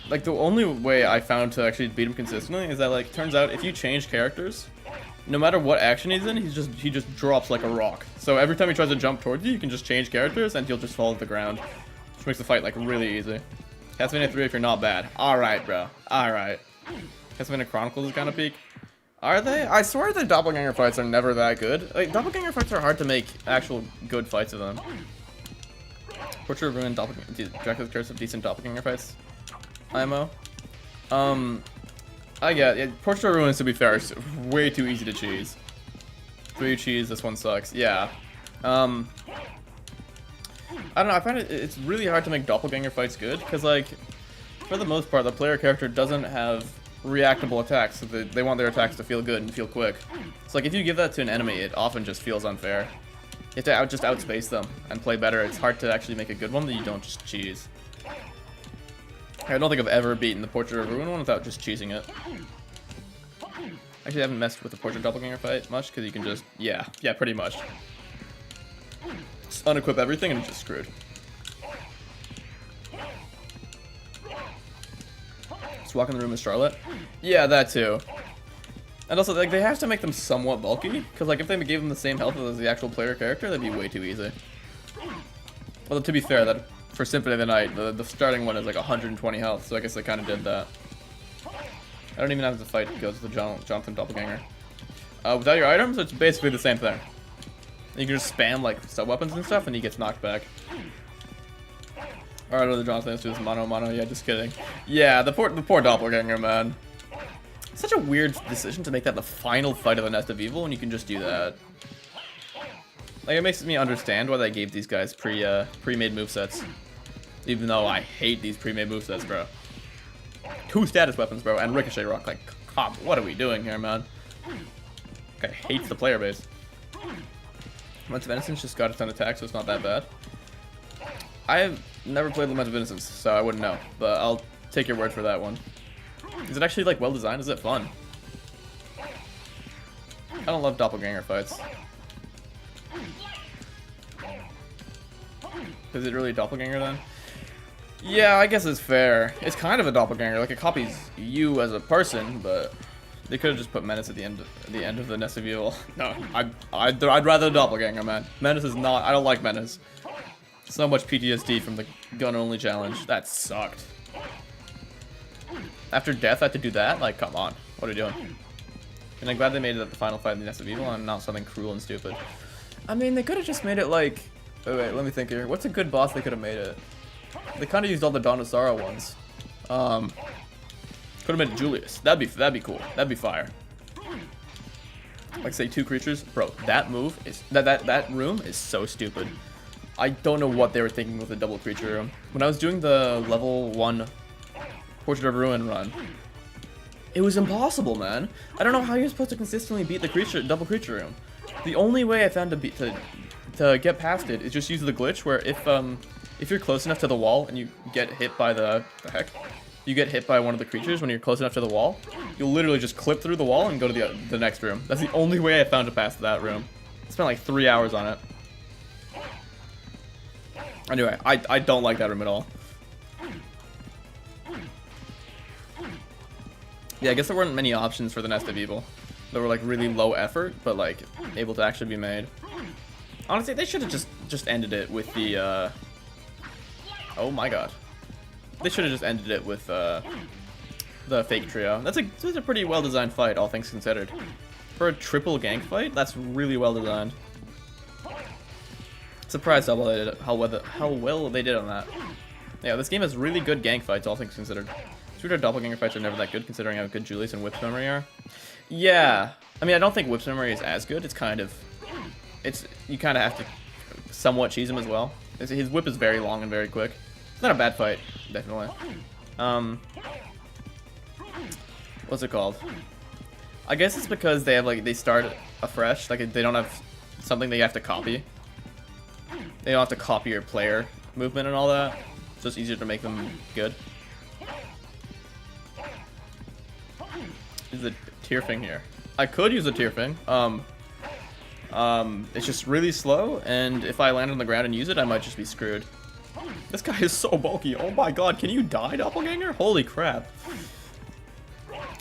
Like, the only way I found to actually beat him consistently is that, like, turns out if you change characters, no matter what action he's in, he just drops like a rock. So every time he tries to jump towards you, you can just change characters and he'll just fall to the ground. Which makes the fight, like, really easy. Castlevania 3 if you're not bad. Alright, bro. Alright. Castlevania Chronicles is kind of peak. Are they? I swear the doppelganger fights are never that good. Like, doppelganger fights are hard to make actual good fights of them. Portrait of Ruin, Dracula's Curse of decent doppelganger fights. IMO. I get it. Portrait of Ruin, to be fair, is way too easy to cheese. 3 cheese, this one sucks. Yeah. I don't know, I find it's really hard to make doppelganger fights good, because, like, for the most part, the player character doesn't have reactable attacks, so they want their attacks to feel good and feel quick. So, like, if you give that to an enemy, it often just feels unfair. You have to just outspace them and play better. It's hard to actually make a good one that you don't just cheese. I don't think I've ever beaten the Portrait of Ruin one without just cheesing it. Actually, I haven't messed with the Portrait Doppelganger fight much because you can just, yeah, pretty much. Just unequip everything and it's just screwed. Just walk in the room with Charlotte. Yeah, that too. And also, like, they have to make them somewhat bulky, because, like, if they gave them the same health as the actual player character, that'd be way too easy. Although, to be fair, that for Symphony of the Night, the starting one is, like, 120 health, so I guess they kind of did that. I don't even have to fight goes with the Jonathan Doppelganger. Without your items, it's basically the same thing. You can just spam, like, sub-weapons and stuff, and he gets knocked back. Alright, the Jonathan, let's do this mano-mano. Yeah, just kidding. Yeah, the poor Doppelganger, man. Such a weird decision to make that the final fight of the Nest of Evil when you can just do that. Like, it makes me understand why they gave these guys pre-made movesets. Even though I hate these pre-made movesets, bro. 2 status weapons, bro, and Ricochet Rock. Like, cop, what are we doing here, man? Guy hates the player base. Lament of Innocence just got a ton of attacks, so it's not that bad. I've never played Lament of Innocence, so I wouldn't know. But I'll take your word for that one. Is it actually, like, well designed? Is it fun? I don't love doppelganger fights. Is it really a doppelganger then? Yeah, I guess it's fair. It's kind of a doppelganger. Like, it copies you as a person, but they could have just put Menace at the end of the Nest of Evil. No, I'd rather doppelganger, man. Menace is not. I don't like Menace. So much PTSD from the gun-only challenge. That sucked. After death, I had to do that? Like, come on. What are you doing? And I'm glad they made it at the final fight in the Nest of Evil and not something cruel and stupid. I mean, they could have just made it like... Oh, wait, let me think here. What's a good boss they could have made it? They kind of used all the Dawn of Sorrow ones. Could have made it Julius. That'd be cool. That'd be fire. Like, say 2 creatures. Bro, that move is... That room is so stupid. I don't know what they were thinking with the double creature room. When I was doing the level 1... Portrait of Ruin run. It was impossible, man. I don't know how you're supposed to consistently beat the double creature room. The only way I found to get past it is just use the glitch where if you're close enough to the wall and you get hit by you get hit by one of the creatures when you're close enough to the wall, you'll literally just clip through the wall and go to the next room. That's the only way I found to pass that room. I spent like 3 hours on it. Anyway, I don't like that room at all. Yeah, I guess there weren't many options for the Nest of Evil. They were like really low effort, but like able to actually be made. Honestly, they should have just ended it with the oh my god. They should have just ended it with the fake trio. That's a pretty well designed fight, all things considered. For a triple gank fight, that's really well designed. Surprised how well they did on that. Yeah, this game has really good gank fights, all things considered. Shooter doppelganger fights are never that good, considering how good Julius and Whip's memory are. Yeah, I mean, I don't think Whip's memory is as good. It's kind of, you kind of have to somewhat cheese him as well. His whip is very long and very quick. It's not a bad fight, definitely. What's it called? I guess it's because they have they start afresh. Like they don't have something they have to copy. They don't have to copy your player movement and all that. So it's easier to make them good. Use the tear thing here. I could use a tear thing. It's just really slow, and if I land on the ground and use it, I might just be screwed. This guy is so bulky. Oh my god, can you die, doppelganger? Holy crap.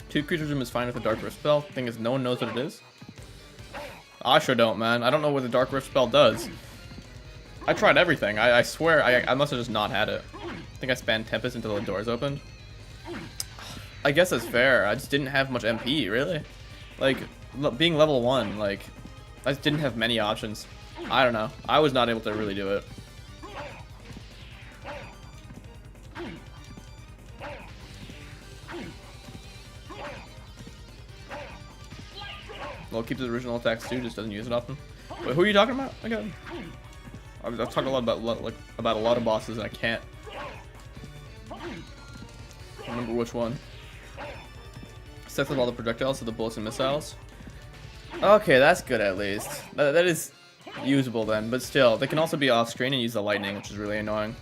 2 creatures room is fine with a Dark Rift spell. Thing is, no one knows what it is. I sure don't, man. I don't know what the Dark Rift spell does. I tried everything. I swear, I must have just not had it. I think I spammed Tempest until the doors opened. I guess that's fair. I just didn't have much MP, really. Like, being level 1, like, I just didn't have many options. I don't know. I was not able to really do it. Well, it keeps his original attacks too, just doesn't use it often. Wait, who are you talking about again? I've talked a lot about a lot of bosses, and I can't remember which one. Sets up all the projectiles, so the bullets and missiles. Okay, that's good at least. That is usable then, but still, they can also be off screen and use the lightning, which is really annoying.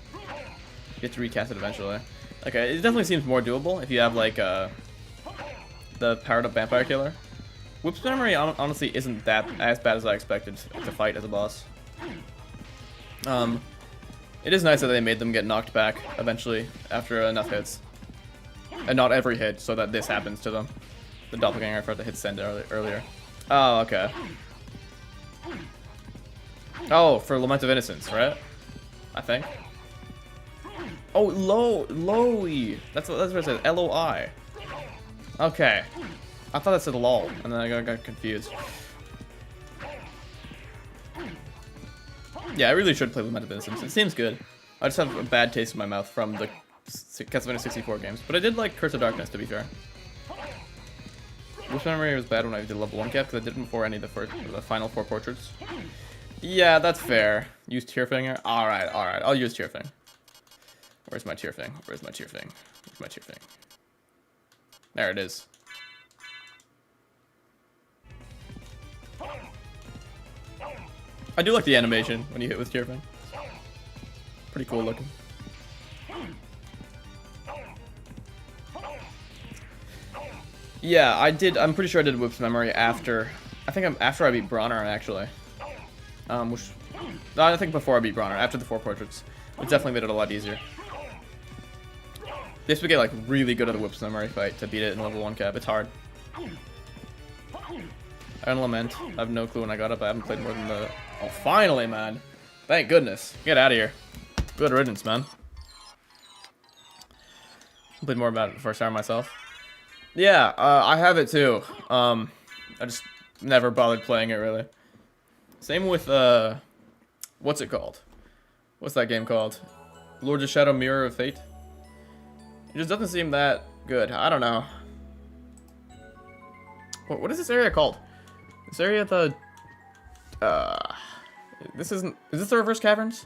You have to recast it eventually. Okay, it definitely seems more doable if you have like the powered up vampire killer. Whip's memory honestly isn't that as bad as I expected to fight as a boss. It is nice that they made them get knocked back eventually after enough hits. And not every hit, so that this happens to them. The doppelganger forgot to hit send earlier. Oh, okay. Oh, for Lament of Innocence, right? I think. Oh, Lowy. That's what it says. L-O-I. Okay. I thought that said lol, and then I got confused. Yeah, I really should play Lament of Innocence. It seems good. I just have a bad taste in my mouth from the Castlevania 64 games. But I did like Curse of Darkness, to be fair. Which memory was bad when I did level 1 cap, because I did it before any of the final 4 portraits. Yeah, that's fair. Use Tearfinger? Alright, I'll use Tearfing. Where's my Tearfing? Where's my Tearfing? Where's my Tearfing? There it is. I do like the animation when you hit with Tearfing. Pretty cool looking. Yeah, I'm pretty sure I did Whip's memory after. After I beat Bronner, actually. I think before I beat Bronner, after the 4 portraits. It definitely made it a lot easier. They have to get like really good at the Whip's memory fight to beat it in level 1 cap. It's hard. Iron Lament. I have no clue when I got up. I haven't played more than the. Oh, finally, man! Thank goodness. Get out of here. Good riddance, man. Played more about it before I started myself. Yeah, I have it too. I just never bothered playing it really. Same with what's it called? What's that game called? Lords of Shadow Mirror of Fate? It just doesn't seem that good. I don't know. What is this area called? This area the this isn't. Is this the Reverse Caverns?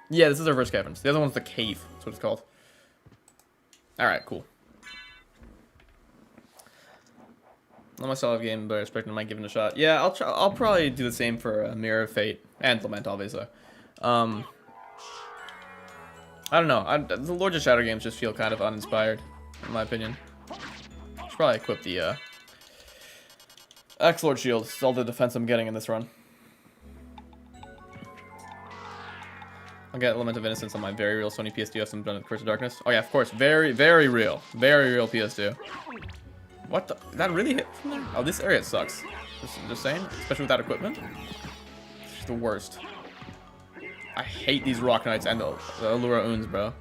Yeah, this is the Reverse Caverns. The other one's the cave. That's what it's called. Alright, cool. Not my solid game, but I expect I might give it a shot. Yeah, I'll probably do the same for Mirror of Fate and Lament, obviously. I don't know. The Lords of Shadow games just feel kind of uninspired, in my opinion. Should probably equip the Axe Lord Shield. It's all the defense I'm getting in this run. I'll get Lament of Innocence on my very real Sony PS2 after I'm done with Curse of Darkness. Oh yeah, of course. Very, very real. Very real PS2. What the? That really hit from there? Oh, this area sucks. Just saying. Especially without equipment. It's just the worst. I hate these Rock Knights and the Allura Unes, bro.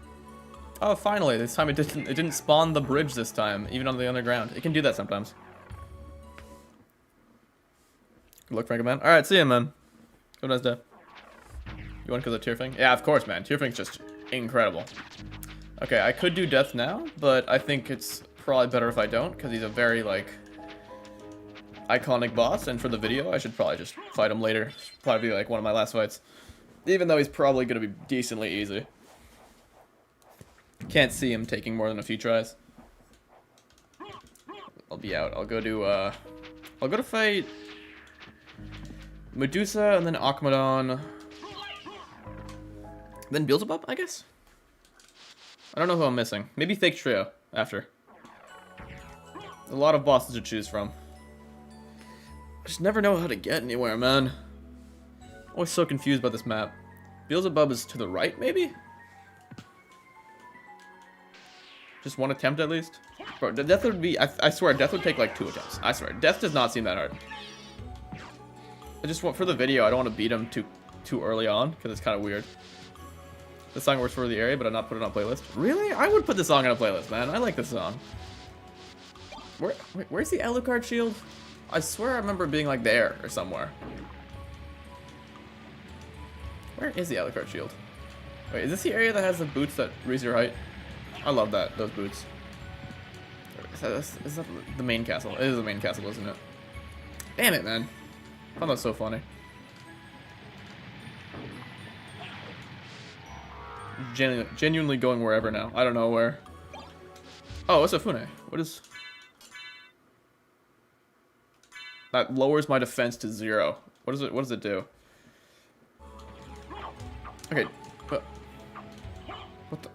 Oh, finally. This time it didn't spawn the bridge this time, even on the underground. It can do that sometimes. Good luck, Franco, man. Alright, see ya, man. Have a nice day. You want to kill the Tearfing? Yeah, of course, man. Tearfing's just incredible. Okay, I could do Death now, but I think it's probably better if I don't, because he's a very, like, iconic boss, and for the video, I should probably just fight him later. Probably be, like, one of my last fights. Even though he's probably going to be decently easy. Can't see him taking more than a few tries. I'll be out. I'll go to fight Medusa, and then Akmadon. Then Beelzebub, I guess? I don't know who I'm missing. Maybe Fake Trio after. A lot of bosses to choose from. I just never know how to get anywhere, man. Always so confused about this map. Beelzebub is to the right, maybe? Just one attempt at least? Bro, death would be... I swear, death would take like 2 attempts. I swear, death does not seem that hard. I just want, for the video, I don't want to beat him too early on, because it's kind of weird. This song works for the area, but I'm not putting it on a playlist. Really? I would put this song on a playlist, man. I like this song. Where's the Alucard shield? I swear I remember being like there or somewhere. Where is the Alucard shield? Wait, is this the area that has the boots that raise your height? I love those boots. Is that the main castle? It is the main castle, isn't it? Damn it, man. I found that so funny. Genuinely going wherever now. I don't know where. Oh, what's a Fune? What is... That lowers my defense to 0. What does it do? Okay, but what the?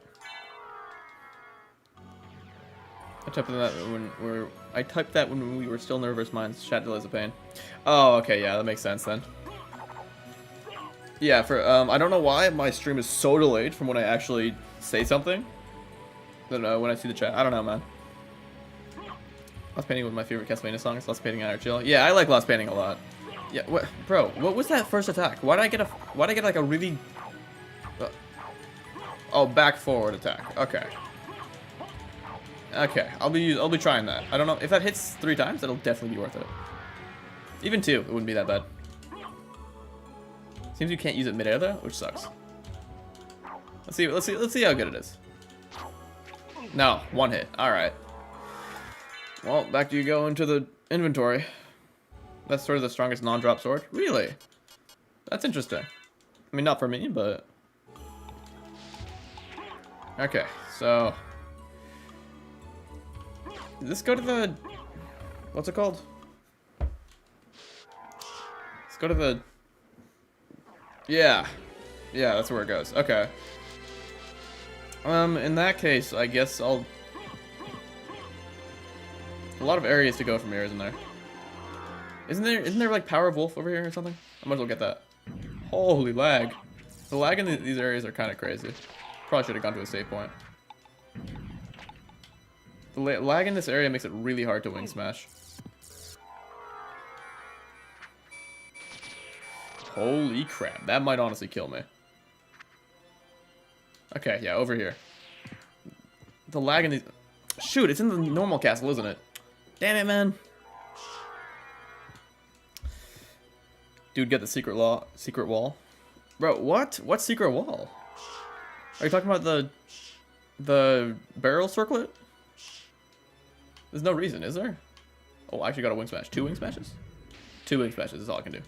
I typed that when we were still in the reverse minds. Chat delays a pain. Oh, okay, yeah, that makes sense then. Yeah, I don't know why my stream is so delayed from when I actually say something. I don't know, when I see the chat. I don't know, man. Lost Painting was my favorite Castlevania songs. Lost Painting and Chill. Yeah, I like Lost Painting a lot. Yeah, what, bro? What was that first attack? Why did I get like a really? Oh, back forward attack. Okay. Okay, I'll be trying that. I don't know if that hits 3 times. That'll definitely be worth it. Even 2, it wouldn't be that bad. Seems you can't use it midair though, which sucks. Let's see how good it is. No, 1 hit. All right. Well, back to you go into the inventory. That's sort of the strongest non-drop sword. Really? That's interesting. I mean, not for me, but okay. So, does this go to the, what's it called? Let's go to the, yeah, that's where it goes. Okay. In that case, I guess a lot of areas to go from here, isn't there? Isn't there like Power of Wolf over here or something? I might as well get that. Holy lag. The lag in these areas are kind of crazy. Probably should have gone to a save point. The lag in this area makes it really hard to wing smash. Holy crap, that might honestly kill me. Okay, yeah, over here. The lag in these... Shoot, it's in the normal castle, isn't it? Damn it, man. Dude, get the secret wall. Bro, what? What secret wall? Are you talking about the barrel circlet? There's no reason, is there? Oh, I actually got a wing smash. 2 wing smashes? 2 wing smashes is all I can do.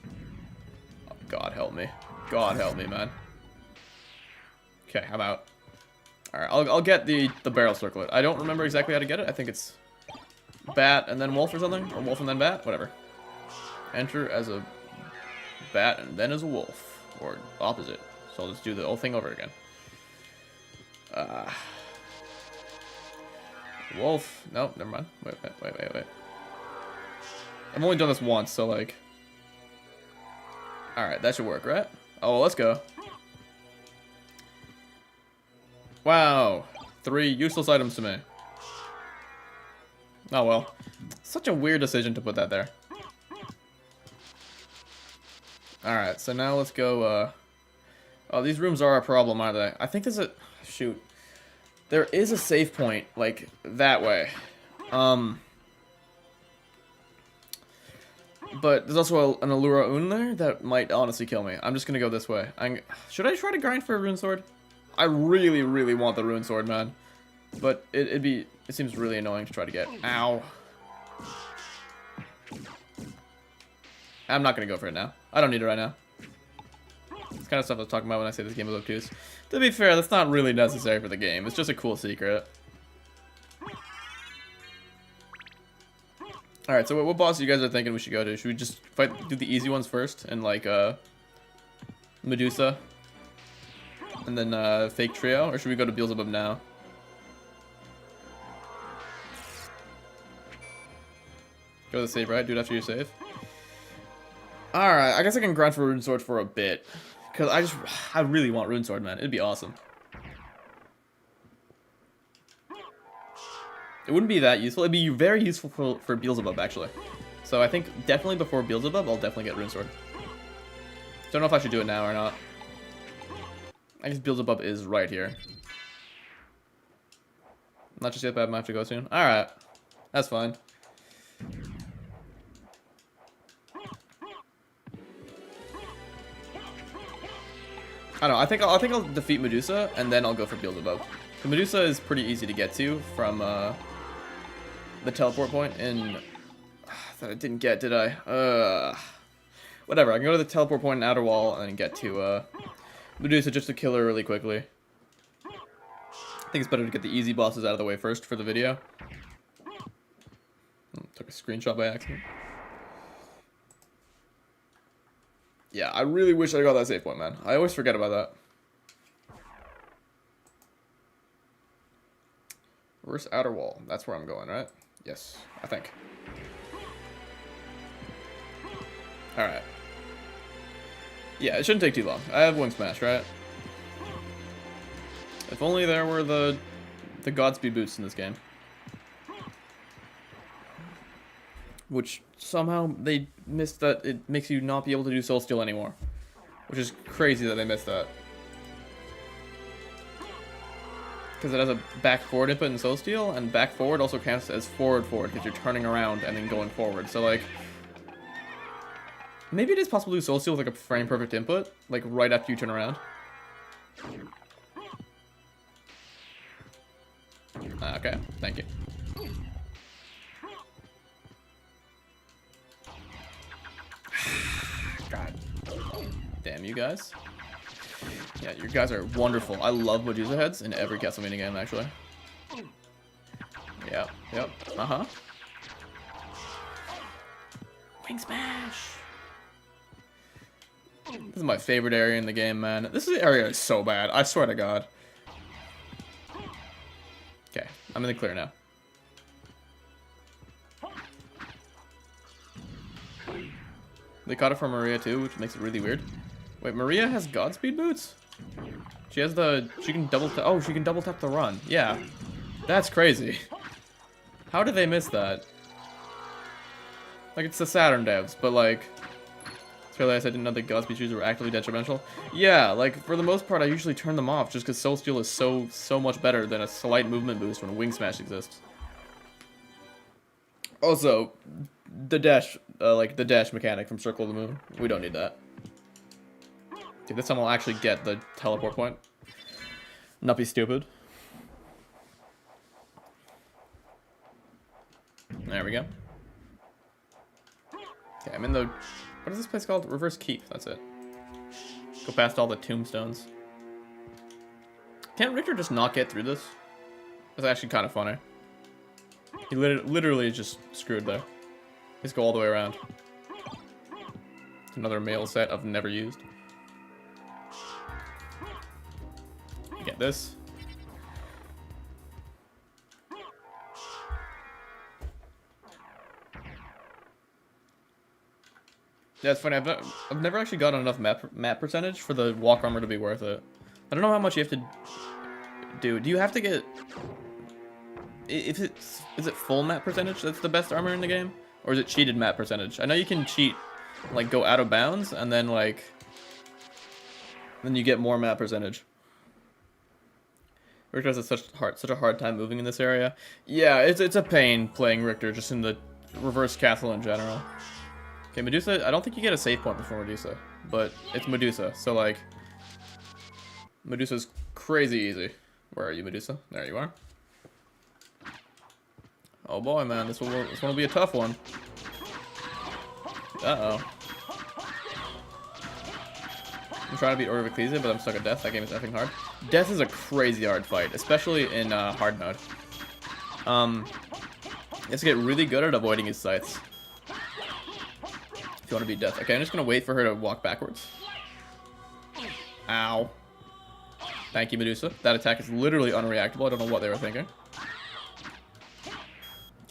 Oh, God help me. God help me, man. Okay, I'm out. Alright, I'll get the barrel circlet. I don't remember exactly how to get it. I think it's bat and then wolf or something. Or wolf and then bat. Whatever. Enter as a bat and then as a wolf. Or opposite. So I'll just do the whole thing over again. Wolf. Nope, never mind. Wait. I've only done this once, so like... Alright, that should work, right? Oh, well, let's go. Wow. 3 useless items to me. Oh, well. Such a weird decision to put that there. Alright, so now let's go, Oh, these rooms are a problem, aren't they? I think there's a... Shoot. There is a save point, like, that way. But there's also an Allura Un there that might honestly kill me. I'm just gonna go this way. Should I try to grind for a rune sword? I really, really want the rune sword, man. But it seems really annoying to try to get. Ow. I'm not gonna go for it now. I don't need it right now. It's kind of stuff I was talking about when I say this game is obtuse. To be fair, that's not really necessary for the game. It's just a cool secret. Alright, so what boss you guys are thinking we should go to? Should we just do the easy ones first? And like, Medusa? And then, Fake Trio? Or should we go to Beelzebub now? Go to the save, right? Do it after you save. Alright, I guess I can grind for Rune Sword for a bit. Because I really want Rune Sword, man. It'd be awesome. It wouldn't be that useful. It'd be very useful for Beelzebub, actually. So I think definitely before Beelzebub, I'll definitely get Rune Sword. Don't know if I should do it now or not. I guess Beelzebub is right here. Not just yet, but I might have to go soon. Alright. That's fine. I don't know. I think I'll defeat Medusa and then I'll go for Beelzebub. The Medusa is pretty easy to get to from the teleport point in that I didn't get, did I? Whatever. I can go to the teleport point in Outer Wall and then get to Medusa just to kill her really quickly. I think it's better to get the easy bosses out of the way first for the video. Took a screenshot by accident. Yeah, I really wish I got that save point, man. I always forget about that. Reverse outer wall. That's where I'm going, right? Yes, I think. Alright. Yeah, it shouldn't take too long. I have Wing Smash, right? If only there were the Godspeed boots in this game. Which somehow they missed that it makes you not be able to do Soul Steal anymore. Which is crazy that they missed that. Because it has a back forward input in Soul Steal, and back forward also counts as forward because you're turning around and then going forward. So like, maybe it is possible to do Soul Steal with like a frame perfect input, like right after you turn around. Okay, thank you. God damn you guys. Yeah, you guys are wonderful. I love Medusa heads in every Castlevania game, actually. Yep. Uh-huh. Wing Smash! This is my favorite area in the game, man. This area is so bad. I swear to God. Okay, I'm in the clear now. They caught it from Maria, too, which makes it really weird. Wait, Maria has Godspeed boots? She has the... She can double tap... Oh, she can double tap the run. Yeah. That's crazy. How did they miss that? Like, it's the Saturn devs, but like... I realized I didn't know that Godspeed shoes were actively detrimental. Yeah, like, for the most part, I usually turn them off just because Soul Steal is so much better than a slight movement boost when Wing Smash exists. Also, the dash, the dash mechanic from Circle of the Moon. We don't need that. Okay, this time I'll actually get the teleport point. Not be stupid. There we go. Okay, I'm in the... What is this place called? Reverse Keep, that's it. Go past all the tombstones. Can't Richter just not get through this? That's actually kind of funny. He literally just screwed there. Just go all the way around. Another mail set I've never used. Get this. Yeah, it's funny. I've never actually gotten enough map percentage for the walk armor to be worth it. I don't know how much you have to do. Do you have to get... Is it full map percentage that's the best armor in the game? Or is it cheated map percentage? I know you can cheat, like, go out of bounds, and then, like... Then you get more map percentage. Richter has such a hard time moving in this area. Yeah, it's a pain playing Richter, just in the reverse castle in general. Okay, Medusa, I don't think you get a save point before Medusa, but it's Medusa, so like, Medusa's crazy easy. Where are you, Medusa? There you are. Oh boy, man, this one will be a tough one. Uh-oh. I'm trying to beat Order of Ecclesia, but I'm stuck at Death. That game is effing hard. Death is a crazy hard fight, especially in hard mode. You have to get really good at avoiding his scythes. If you want to beat Death. Okay, I'm just going to wait for her to walk backwards. Ow. Thank you, Medusa. That attack is literally unreactable. I don't know what they were thinking.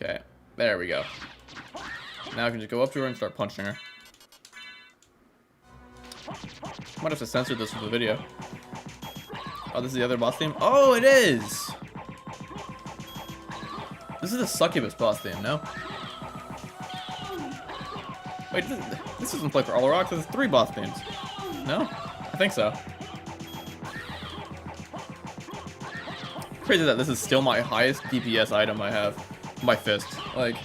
Okay, there we go. Now I can just go up to her and start punching her. Might have to censor this for the video. Oh, this is the other boss theme? Oh, it is! This is the Succubus boss theme, no? Wait, this isn't Play for All Rocks, there's 3 boss themes. No? I think so. Crazy that this is still my highest DPS item I have. My fist. Like,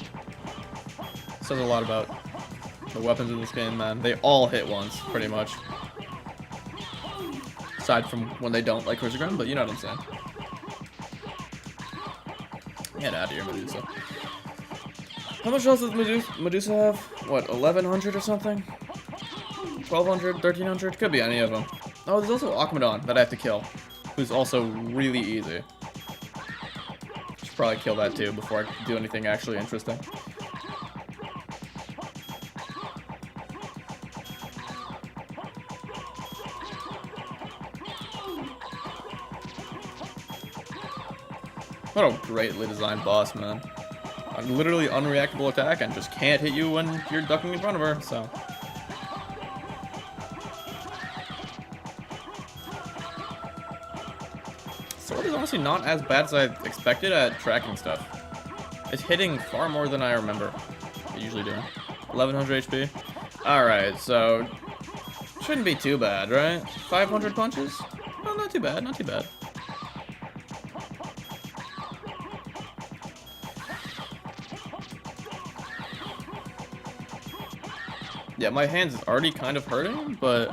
says a lot about the weapons in this game, man. They all hit once, pretty much. Aside from when they don't, like Crissaegrim, but you know what I'm saying. Get out of here, Medusa. How much else does Medusa have? What, 1100 or something? 1200, 1300? Could be any of them. Oh, there's also Akmadon that I have to kill, who's also really easy. Should probably kill that too before I do anything actually interesting. What a greatly designed boss, man. A literally unreactable attack and just can't hit you when you're ducking in front of her, so. Sword is honestly not as bad as I expected at tracking stuff. It's hitting far more than I remember it usually doing. 1100 HP. Alright, so shouldn't be too bad, right? 500 punches? No, not too bad, not too bad. Yeah, my hands is already kind of hurting, but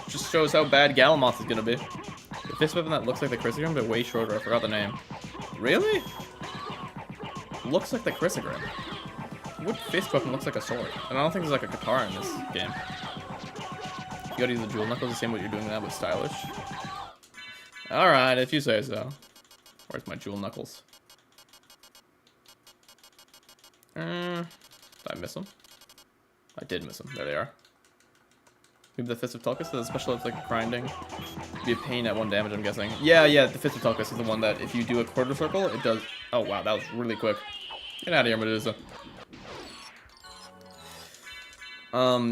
just shows how bad Galamoth is gonna be. The fist weapon that looks like the Crissaegrim, but way shorter. I forgot the name. Really? Looks like the Crissaegrim. What fist weapon looks like a sword? And I don't think there's like a guitar in this game. You gotta use the jewel knuckles the same way you're doing that with stylish. Alright, if you say so. Where's my jewel knuckles? Did I miss them? I did miss them. There they are. Maybe the Fist of Tulkas, the special it's like grinding. Be a pain at 1 damage, I'm guessing. Yeah, the Fist of Tulkas is the one that if you do a quarter circle, it does. Oh wow, that was really quick. Get out of here, Medusa.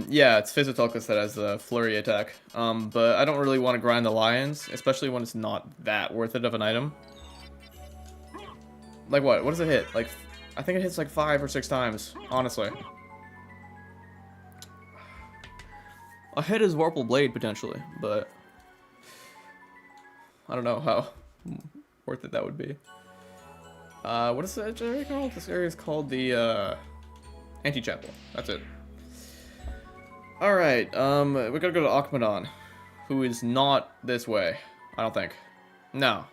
Yeah, it's Fist of Tulkas that has the flurry attack. But I don't really want to grind the lions, especially when it's not that worth it of an item. Like what? What does it hit? Like, I think it hits like 5 or 6 times, honestly. A hit is Warple Blade, potentially, but I don't know how worth it that would be. What is that area called? This area is called the, Antechapel. That's it. Alright, we gotta go to Akmadon, who is not this way, I don't think. No.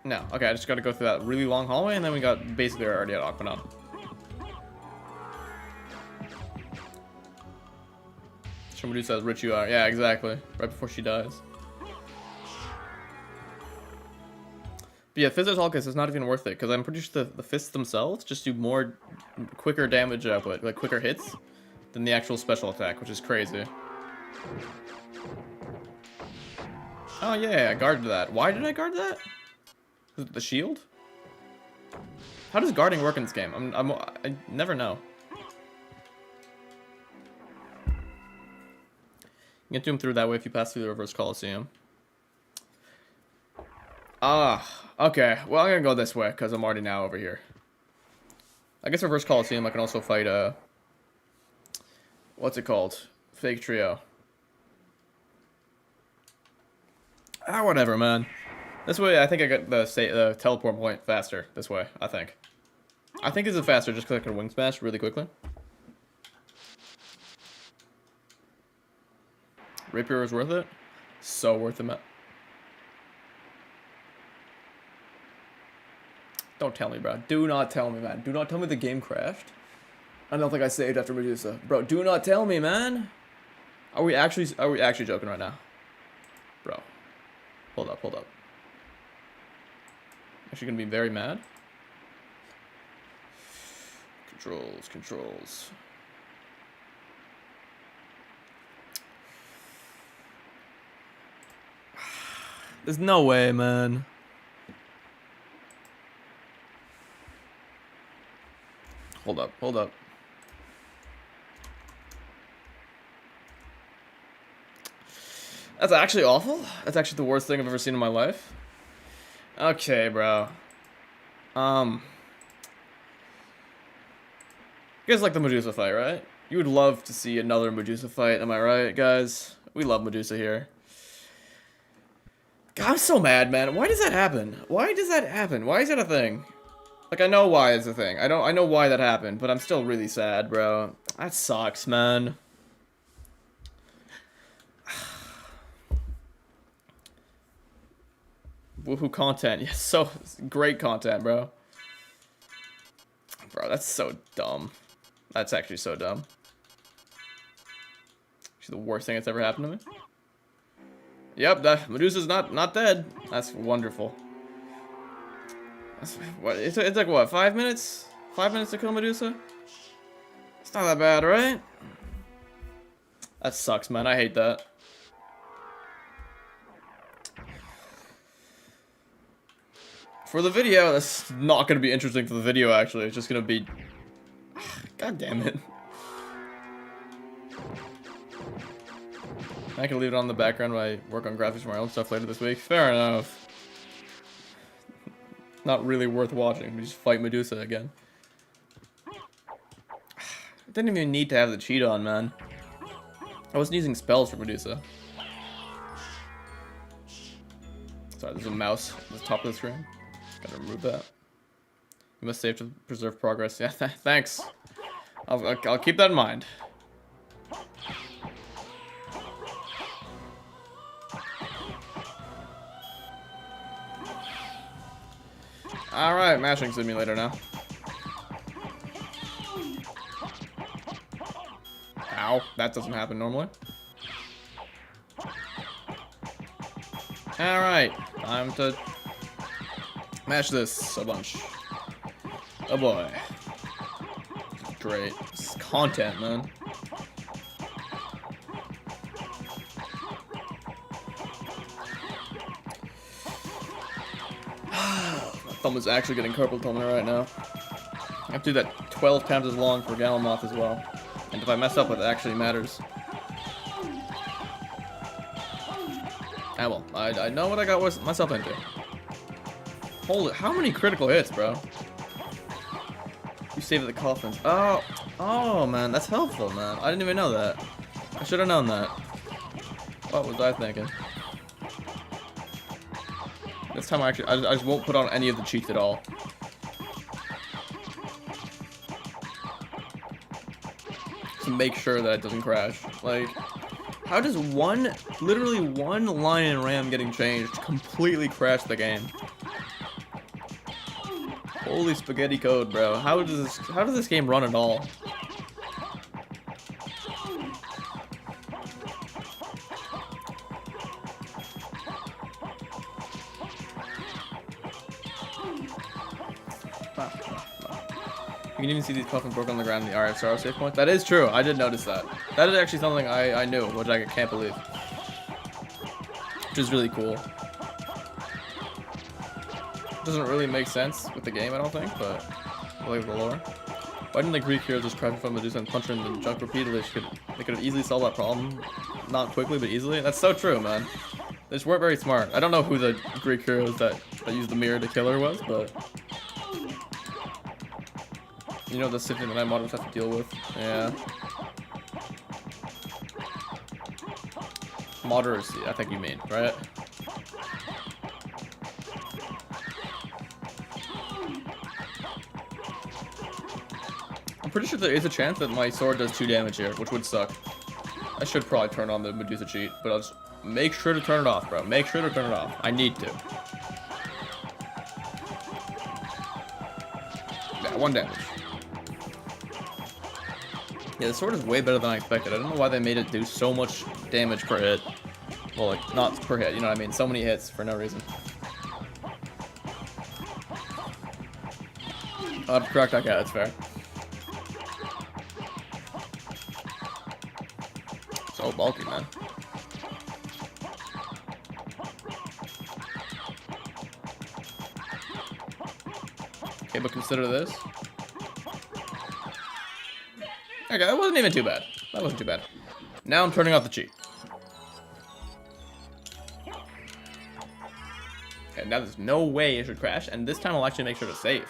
No. Okay, I just gotta go through that really long hallway, and then we got basically already at Akmadon. Somebody says rich you are. Yeah, exactly. Right before she dies. But yeah, Fist of Tulkas is not even worth it, because I'm pretty sure the fists themselves just do more quicker damage output, like quicker hits, than the actual special attack, which is crazy. Oh yeah, I guarded that. Why did I guard that? Was it the shield? How does guarding work in this game? I never know. You get to him through that way if you pass through the reverse Coliseum. Ah, okay. Well, I'm gonna go this way because I'm already now over here. I guess reverse Coliseum. I can also fight what's it called? Fake trio. Ah, whatever, man. This way, I think I got the teleport point faster. This way, I think. I think this is faster just because I can wing smash really quickly. Rapier is worth it. So worth it, man. Don't tell me, bro. Do not tell me, man. Do not tell me the game crashed. I don't think I saved after Medusa. Bro, do not tell me, man. Are we actually joking right now? Bro. Hold up, hold up. Actually gonna be very mad. Controls. There's no way, man. Hold up. That's actually awful. That's actually the worst thing I've ever seen in my life. Okay, bro. You guys like the Medusa fight, right? You would love to see another Medusa fight, am I right, guys? We love Medusa here. God, I'm so mad, man. Why does that happen? Why does that happen? Why is that a thing? Like, I know why it's a thing. I know why that happened, but I'm still really sad, bro. That sucks, man. Woohoo content. Yeah, so great content, bro. Bro, that's so dumb. That's actually so dumb. Actually, the worst thing that's ever happened to me. Yep, that Medusa's not dead. That's wonderful. That's, what? It's like what? 5 minutes? 5 minutes to kill Medusa? It's not that bad, right? That sucks, man. I hate that. For the video, that's not going to be interesting for the video, actually. It's just going to be... God damn it. I can leave it on the background while I work on graphics for my own stuff later this week. Fair enough. Not really worth watching. We just fight Medusa again. I didn't even need to have the cheat on, man. I wasn't using spells for Medusa. Sorry, there's a mouse at the top of the screen. Gotta remove that. You must save to preserve progress. Yeah, thanks. I'll keep that in mind. Alright, mashing simulator now. Ow, that doesn't happen normally. Alright, time to mash this a bunch. Oh boy. Great. This is content, man. My thumb is actually getting carpal tunnel right now. I have to do that 12 times as long for Galamoth as well. And if I mess up, it actually matters. Ah, well, I know what I got myself into. Holy, how many critical hits, bro? You saved the coffins. Oh, man, that's helpful, man. I didn't even know that. I should have known that. What was I thinking? This time I just won't put on any of the cheats at all. To make sure that it doesn't crash. Like, how does literally one line in RAM getting changed completely crash the game? Holy spaghetti code, bro. How does this game run at all? You can even see these coffins broken on the ground in the RFSR save point. That is true. I did notice that. That is actually something I knew, which I can't believe. Which is really cool. Doesn't really make sense with the game, I don't think, but I like the lore. Why didn't the Greek heroes just crash from Medusa and punch her in the junk repeatedly? They could have easily solved that problem. Not quickly, but easily. That's so true, man. They just weren't very smart. I don't know who the Greek heroes that used the mirror to kill her was, but... You know the Symphony that I modders have to deal with? Yeah. Modders, I think you mean, right? I'm pretty sure there is a chance that my sword does 2 damage here, which would suck. I should probably turn on the Medusa cheat, but I'll just make sure to turn it off, bro. Make sure to turn it off. I need to. Yeah, 1 damage. Yeah, the sword is way better than I expected. I don't know why they made it do so much damage per hit. Well, like, not per hit, you know what I mean? So many hits for no reason. Correct, okay, that's fair. So bulky, man. Okay, but consider this. Okay, that wasn't even too bad. That wasn't too bad. Now I'm turning off the cheat. Okay, now there's no way it should crash, and this time I'll actually make sure to save.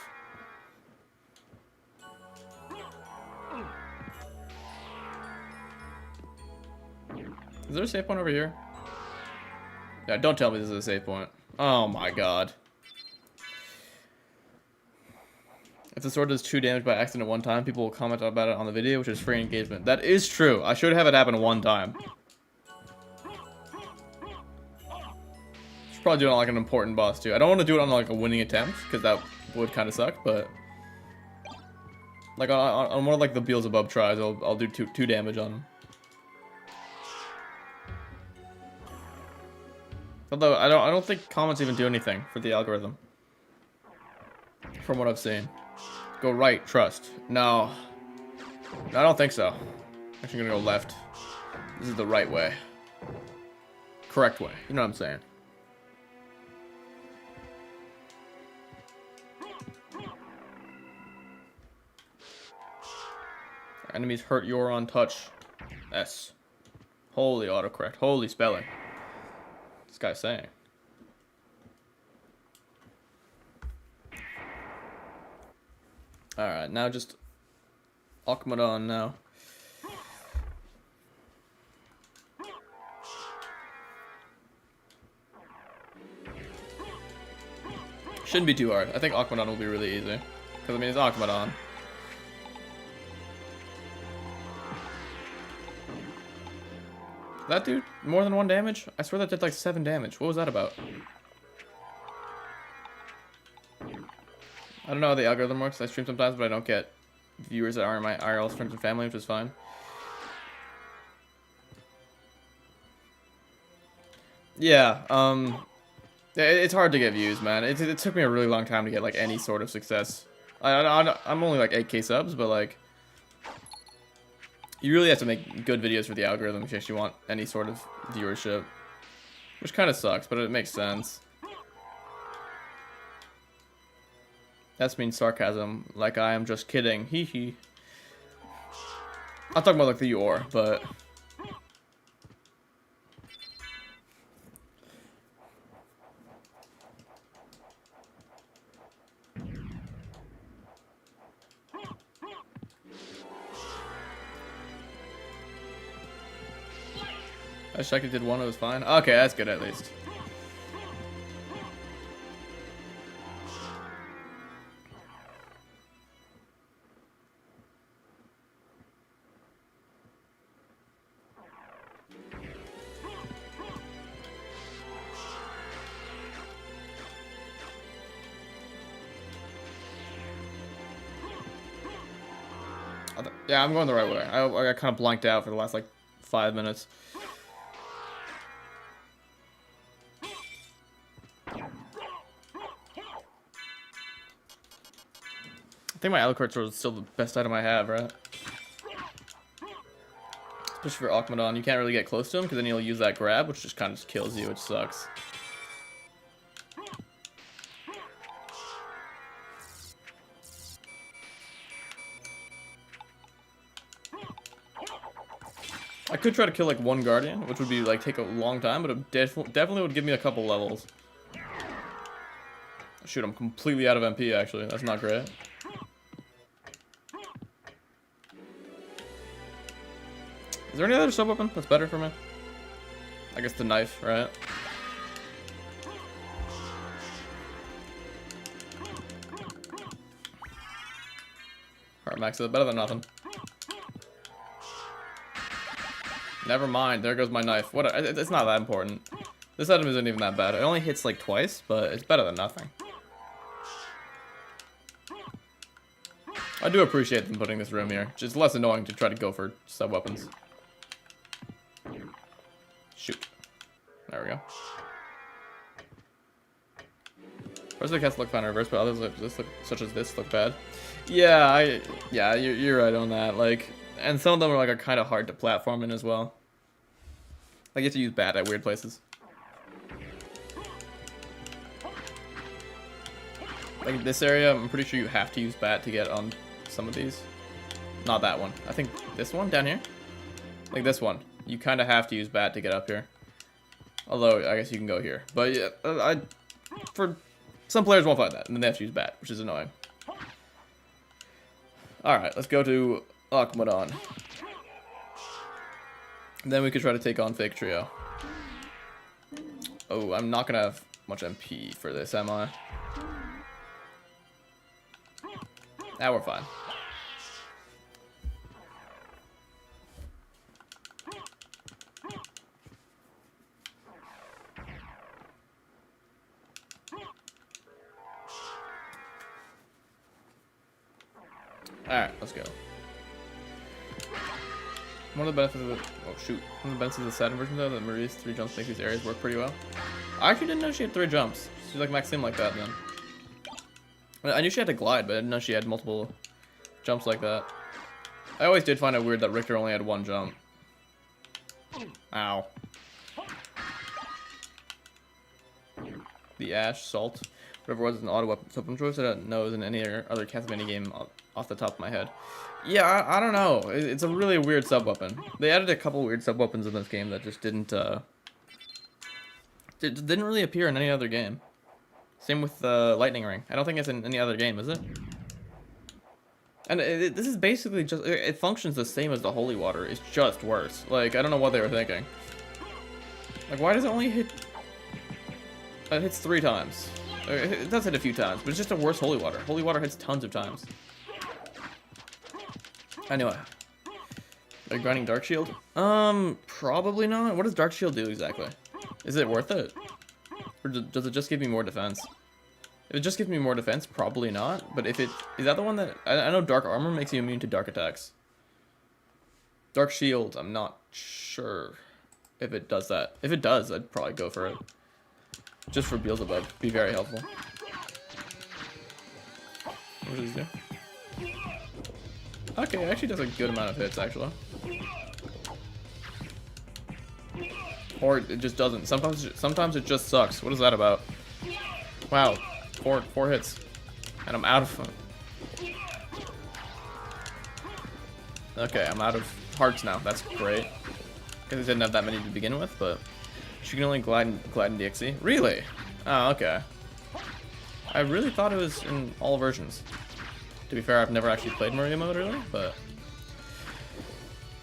Is there a save point over here? Yeah, don't tell me this is a save point. Oh my god. If the sword does 2 damage by accident 1 time, people will comment about it on the video, which is free engagement. That is true. I should have it happen 1 time. Should probably do it on like an important boss too. I don't want to do it on like a winning attempt, because that would kind of suck, but... Like on one of like the Beelzebub tries, I'll do 2 damage on him. Although I don't think comments even do anything for the algorithm. From what I've seen. Go right, trust. No. No, I don't think so. Actually, I'm gonna go left. This is the right way. Correct way. You know what I'm saying. Enemies hurt your on touch. S. Holy autocorrect. Holy spelling. This guy's saying. Alright, now just Akmadon now. Shouldn't be too hard. I think Akmadon will be really easy. Because, I mean, it's Akmadon. That dude, more than 1 damage? I swear that did like 7 damage. What was that about? I don't know how the algorithm works. I stream sometimes, but I don't get viewers that aren't my IRL friends and family, which is fine. Yeah, it's hard to get views, man. It took me a really long time to get like any sort of success. I'm only like 8K subs, but like you really have to make good videos for the algorithm if you actually want any sort of viewership, which kind of sucks, but it makes sense. That's mean sarcasm, like I am just kidding. Hee hee. I'm talking about like the or, but. I checked it did one, it was fine. Okay, that's good at least. Yeah, I'm going the right way. I got kind of blanked out for the last like 5 minutes. I think my Alucard sword is still the best item I have, right? Especially for Akmadon, you can't really get close to him because then he'll use that grab, which just kind of kills you, which sucks. I could try to kill like 1 Guardian, which would be like take a long time, but it definitely would give me a couple levels. Shoot, I'm completely out of MP actually. That's not great. Is there any other sub weapon that's better for me? I guess the knife, right? Alright, max is better than nothing. Never mind, there goes my knife. What? It's not that important. This item isn't even that bad. It only hits like twice, but it's better than nothing. I do appreciate them putting this room here. Just less annoying to try to go for sub weapons. Shoot. There we go. First, the cats look fine in reverse, but others like this look, such as this, look bad. Yeah, you're right on that. Like, and some of them are kind of hard to platform in as well. Like, you have to use bat at weird places. Like this area, I'm pretty sure you have to use bat to get on some of these. Not that one. I think this one down here. Like this one. You kind of have to use bat to get up here. Although, I guess you can go here. But yeah, for some players won't find that, and then they have to use bat, which is annoying. Alright, let's go to Akmadon. Then we could try to take on Fake Trio. Oh, I'm not going to have much MP for this, am I? Now we're fine. Alright, let's go. One of the benefits of the... Oh, shoot. One of the benefits of the Saturn version, though, that Marie's 3 jumps make these areas work pretty well. I actually didn't know she had 3 jumps. She's like Maxim like that, then. I knew she had to glide, but I didn't know she had multiple jumps like that. I always did find it weird that Richter only had 1 jump. Ow. The Ash, Salt, whatever it was, an auto weapon choice. I don't know is in any other Castlevania game off the top of my head. Yeah, I don't know. It's a really weird sub-weapon. They added a couple weird sub-weapons in this game that just didn't really appear in any other game. Same with the lightning ring. I don't think it's in any other game, is it? And this is basically just, it functions the same as the holy water. It's just worse. Like, I don't know what they were thinking. Like, why does it only hit? It hits 3 times. It does hit a few times, but it's just a worse holy water. Holy water hits tons of times. Anyway. Are you grinding Dark Shield? Probably not. What does Dark Shield do exactly? Is it worth it? Or does it just give me more defense? If it just gives me more defense, probably not. But if it... Is that the one that... I know Dark Armor makes you immune to dark attacks. Dark Shield, I'm not sure if it does that. If it does, I'd probably go for it. Just for Beelzebub. Be very helpful. What does this do? Okay, it actually does a good amount of hits, actually. Or it just doesn't. Sometimes it just sucks. What is that about? Wow. Four hits. And I'm out of fun. Okay, I'm out of hearts now. That's great. Because I didn't have that many to begin with, but she can only glide in DXE. Really? Oh, okay. I really thought it was in all versions. To be fair, I've never actually played Mario mode really, but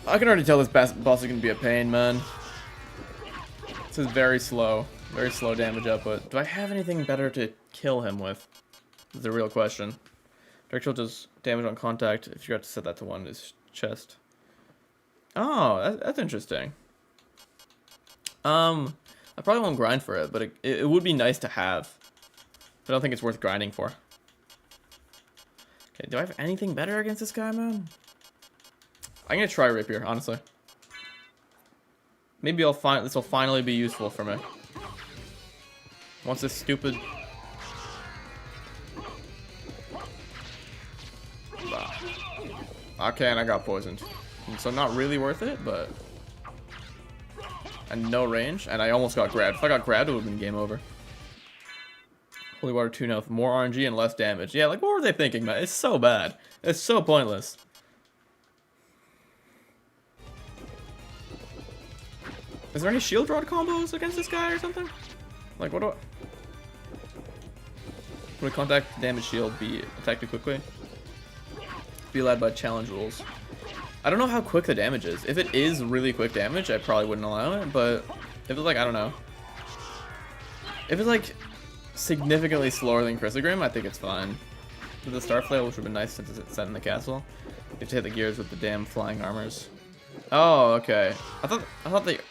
I can already tell this boss is gonna be a pain, man. This is very slow damage output. Do I have anything better to kill him with? Is the real question. Dark Shield does damage on contact. If you forgot to set that to 1, his chest. Oh, that's interesting. I probably won't grind for it, but it would be nice to have. I don't think it's worth grinding for. Okay, do I have anything better against this guy, man? I'm gonna try Rapier, honestly. Maybe this will finally be useful for me. Once this stupid... Okay, and I got poisoned. So not really worth it, but... And no range, and I almost got grabbed. If I got grabbed, it would have been game over. Holy Water 2 now, more RNG and less damage. Yeah, like, what were they thinking, man? It's so bad. It's so pointless. Is there any shield rod combos against this guy or something? Like, what do I... Would contact damage shield be attacked quickly? Be allowed by challenge rules. I don't know how quick the damage is. If it is really quick damage, I probably wouldn't allow it, but if it's like, I don't know. If it's like significantly slower than Crissaegrim, I think it's fine. With the Star Flail, which would be nice since it's set in the castle. You have to hit the gears with the damn flying armors. Oh, okay. I thought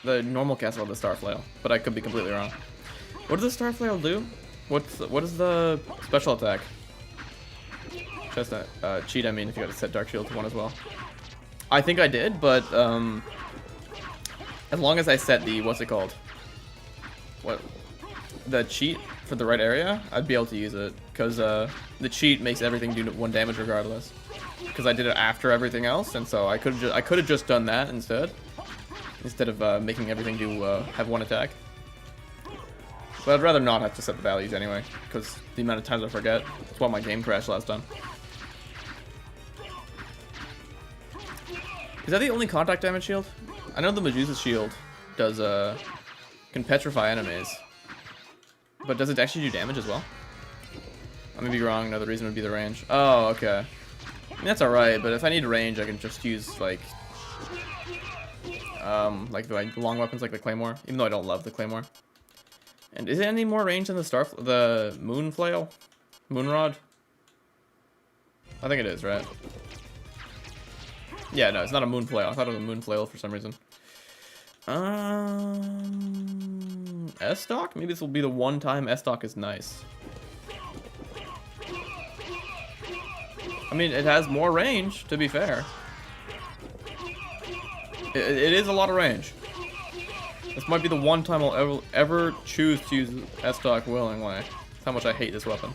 the normal castle had the Star Flail, but I could be completely wrong. What does the Star Flail do? What is the special attack? Just a cheat, I mean, if you got to set Dark Shield to 1 as well. I think I did, but as long as I set the, what's it called? The cheat for the right area, I'd be able to use it, because the cheat makes everything do 1 damage regardless. Because I did it after everything else, and so I could have just done that instead of making everything do have 1 attack. But I'd rather not have to set the values anyway, because the amount of times I forget. That's why my game crashed last time. Is that the only contact damage shield? I know the Medusa's shield does can petrify enemies, but does it actually do damage as well? I may be wrong. No, the reason would be the range. Oh, okay. I mean, that's alright, but if I need range, I can just use like the long weapons like the Claymore, even though I don't love the Claymore. And is it any more range than the Moon Flail? Moon Rod? I think it is, right? Yeah, no, it's not a Moon Flail. I thought it was a Moon Flail for some reason. S-Stock? Maybe this will be the one time S-Stock is nice. I mean, it has more range, to be fair. It is a lot of range. This might be the one time I'll ever choose to use S-Stock willingly. That's how much I hate this weapon.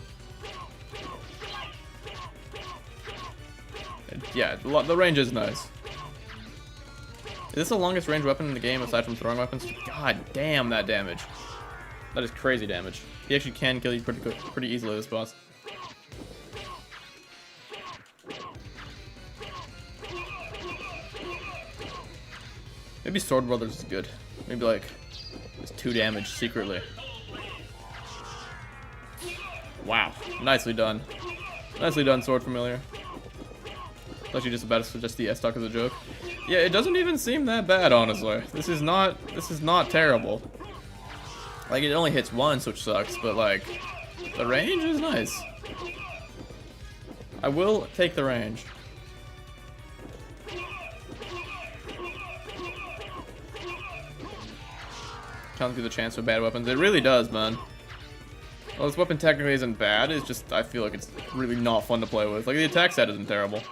Yeah, the range is nice. Is this the longest range weapon in the game aside from throwing weapons? God damn that damage. That is crazy damage. He actually can kill you pretty easily, this boss. Maybe Sword Brothers is good. Maybe like it's 2 damage secretly. Wow, nicely done. Nicely done, Sword Familiar. Actually, just about to suggest the S-Talk as a joke. Yeah, it doesn't even seem that bad, honestly. This is not terrible. Like, it only hits once, which sucks, but like, the range is nice. I will take the range. Counting through the chance of bad weapons. It really does, man. Well, this weapon technically isn't bad. It's just, I feel like it's really not fun to play with. Like, the attack set isn't terrible.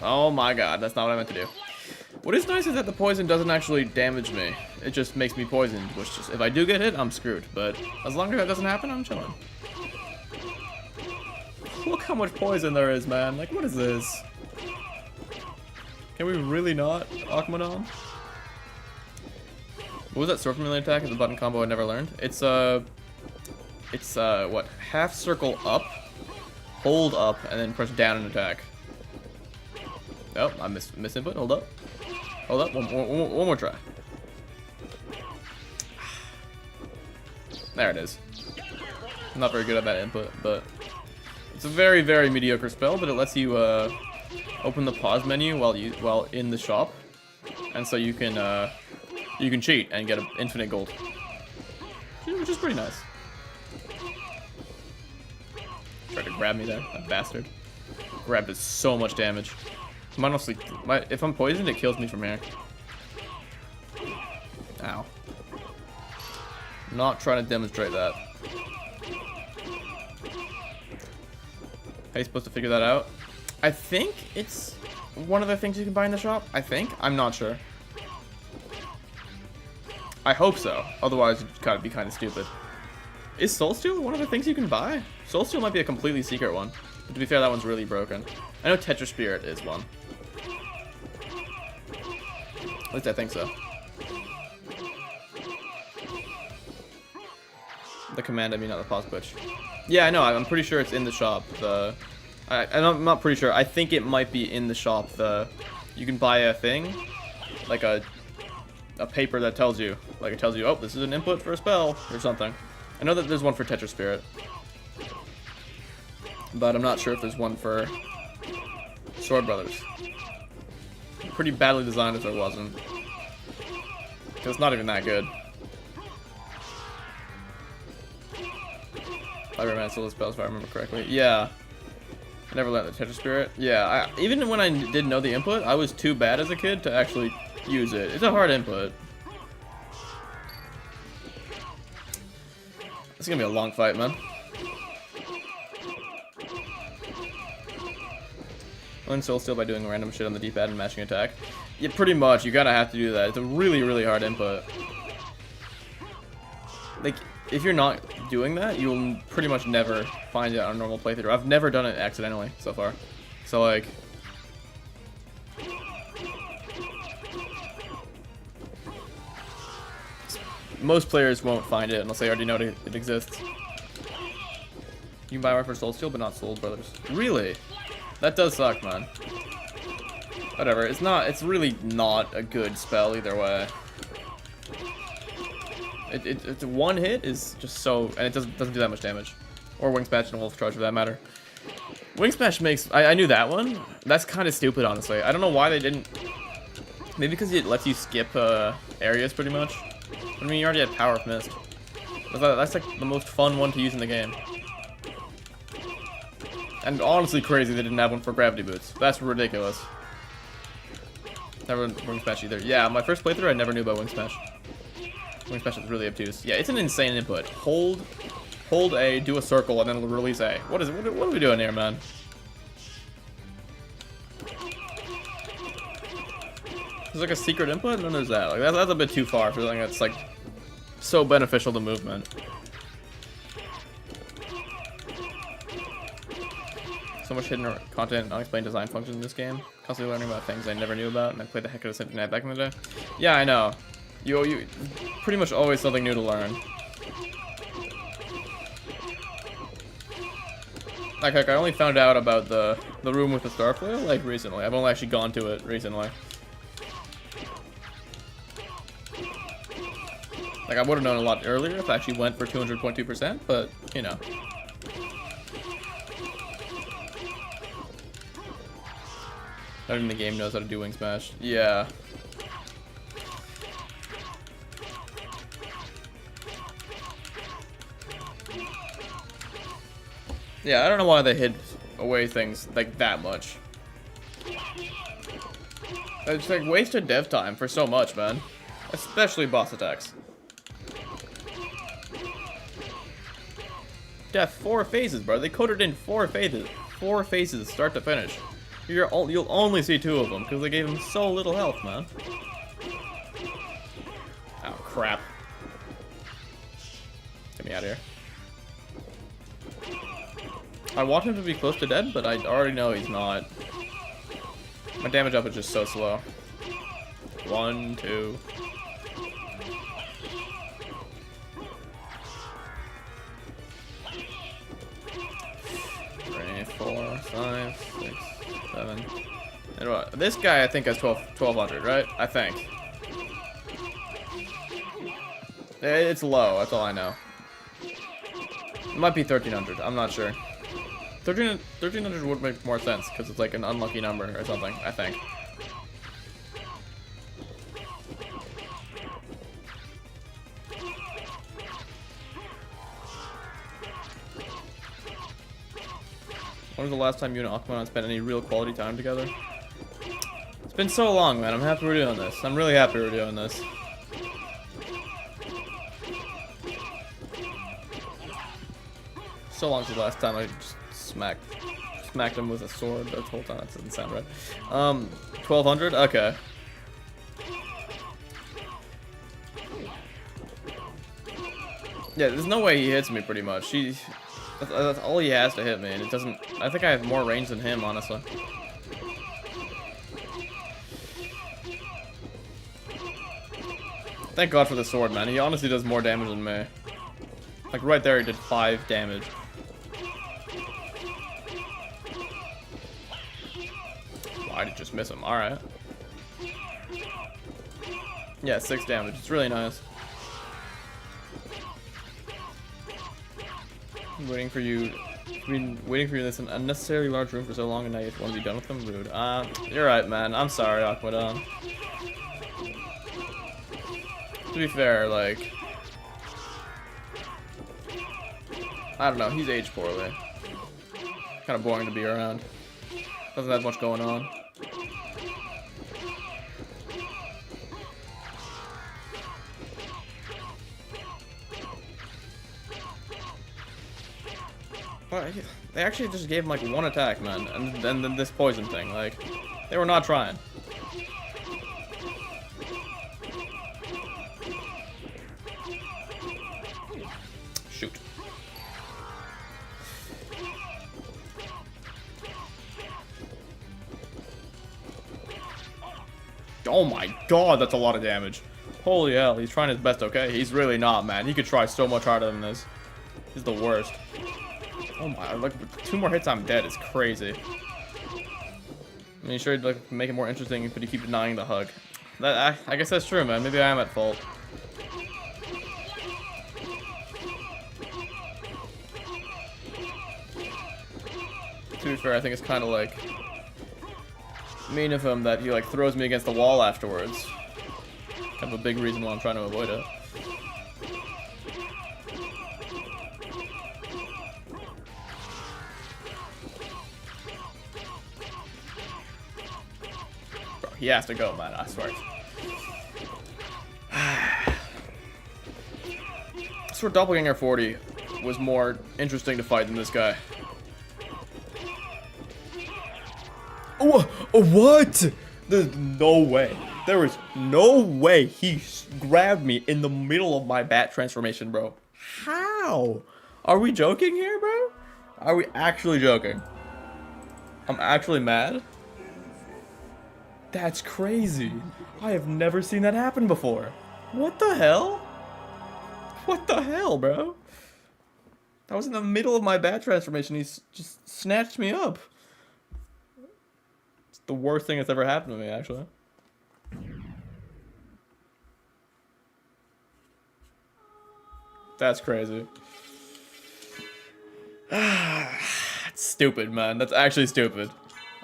Oh my god, that's not what I meant to do. What is nice is that the poison doesn't actually damage me. It just makes me poisoned, which just, if I do get hit, I'm screwed. But as long as that doesn't happen, I'm chilling. Look how much poison there is, man. Like, what is this? Can we really not Akmadon? What was that Sword Familiar attack? It's a button combo I never learned. It's what? Half circle up, hold up, and then press down and attack. Oh, I missed input. Hold up. Hold up. One more try. There it is. I'm not very good at that input, but it's a very, very mediocre spell. But it lets you open the pause menu while in the shop, and so you can cheat and get infinite gold, which is pretty nice. Tried to grab me there, that bastard. Grabbed it so much damage. Honestly, if I'm poisoned, it kills me from here. Ow. Not trying to demonstrate that. How are you supposed to figure that out? I think it's one of the things you can buy in the shop. I think. I'm not sure. I hope so. Otherwise, it's gotta be kind of stupid. Is Soul Steel one of the things you can buy? Soul Steel might be a completely secret one. But to be fair, that one's really broken. I know Tetra Spirit is one. At least I think so. The command, I mean, not the pause switch. Yeah, I know. I'm pretty sure it's in the shop. I'm not pretty sure. I think it might be in the shop. You can buy a thing, like a paper that tells you, oh, this is an input for a spell or something. I know that there's one for Tetra Spirit, but I'm not sure if there's one for Sword Brothers. Pretty badly designed if there wasn't, because it's not even that good. I remember solar spells if I remember correctly. Yeah, I never learned the Tetra Spirit. Yeah, even when I didn't know the input, I was too bad as a kid to actually use it. It's a hard input. It's gonna be a long fight, man. Learn Soul Steal by doing random shit on the D-pad and matching attack. Yeah, pretty much. You gotta have to do that. It's a really, really hard input. Like, if you're not doing that, you'll pretty much never find it on a normal playthrough. I've never done it accidentally so far. So, like... most players won't find it unless they already know it exists. You can buy one for Soul Steel, but not Soul Brothers. Really? That does suck, man. Whatever. It's really not a good spell either way. It's one hit is just so, and it doesn't do that much damage. Or Wing Smash and Wolf Charge for that matter. Wing Smash makes, I knew that one. That's kind of stupid, honestly. I don't know why they didn't. Maybe because it lets you skip areas pretty much. I mean, you already had Power of Mist. That's like the most fun one to use in the game. And honestly crazy they didn't have one for Gravity Boots. That's ridiculous. Never Wing Smash either. Yeah, my first playthrough I never knew about Wing Smash. Wing Smash is really obtuse. Yeah, it's an insane input. Hold A, do a circle, and then release A. What are we doing here, man? There's like a secret input, and then there's that. Like that's a bit too far for something that's like so beneficial to movement. So much hidden content, unexplained design function in this game. Constantly learning about things I never knew about, and I played the heck out of Symphony back in the day. Yeah, I know. You pretty much always something new to learn. Like heck, I only found out about the room with the Starflail like recently. I've only actually gone to it recently. Like, I would have known a lot earlier if I actually went for 200.2%, but, you know. Everyone in the game knows how to do wing smash. Yeah. Yeah, I don't know why they hid away things like that much. It's like wasted dev time for so much, man. Especially boss attacks. Yeah, 4 phases, bro. They coded in 4 phases. 4 phases, start to finish. You'll only see 2 of them because they gave him so little health, man. Oh, crap. Get me out of here. I want him to be close to dead, but I already know he's not. My damage up is just so slow. 1, 2. 3, 4, 5, 6, 7. And what? This guy, I think, has 1200, right? I think. It's low, that's all I know. It might be 1300, I'm not sure. 1300 would make more sense, because it's like an unlucky number or something, I think. When was the last time you and Aquaman spent any real quality time together? It's been so long, man. I'm happy we're doing this. I'm really happy we're doing this. So long since the last time I just smacked him with a sword the whole time. That doesn't sound right. 1200? Okay. Yeah, there's no way he hits me pretty much. That's all he has to hit me, and it doesn't... I think I have more range than him, honestly. Thank God for the sword, man. He honestly does more damage than me. Like, right there, he did 5 damage. Why did just miss him? Alright. Yeah, 6 damage. It's really nice. I'm waiting for you. I've been waiting for you in this unnecessarily large room for so long, and now you just want to be done with them? Rude. You're right, man. I'm sorry, Aquaman. To be fair, like... I don't know, he's aged poorly. Kind of boring to be around. Doesn't have much going on. Well, they actually just gave him like 1 attack, man, and then this poison thing. Like, they were not trying. Shoot. Oh my God, that's a lot of damage. Holy hell, he's trying his best, okay? He's really not, man. He could try so much harder than this. He's the worst. Oh my, like 2 more hits, I'm dead. It's crazy. I mean, sure, like make it more interesting, but you keep denying the hug. I guess that's true, man. Maybe I am at fault. To be fair, I think it's kind of like mean of him that he like throws me against the wall afterwards. Kind of a big reason why I'm trying to avoid it. Bro, he has to go, man. I swear. I swear Doppelganger 40 was more interesting to fight than this guy. What? There's no way. There is no way he grabbed me in the middle of my bat transformation, bro. How? Are we joking here, bro? Are we actually joking? I'm actually mad? That's crazy. I have never seen that happen before. What the hell? What the hell, bro? That was in the middle of my bat transformation. He just snatched me up. It's the worst thing that's ever happened to me, actually. That's crazy. That's stupid, man. That's actually stupid.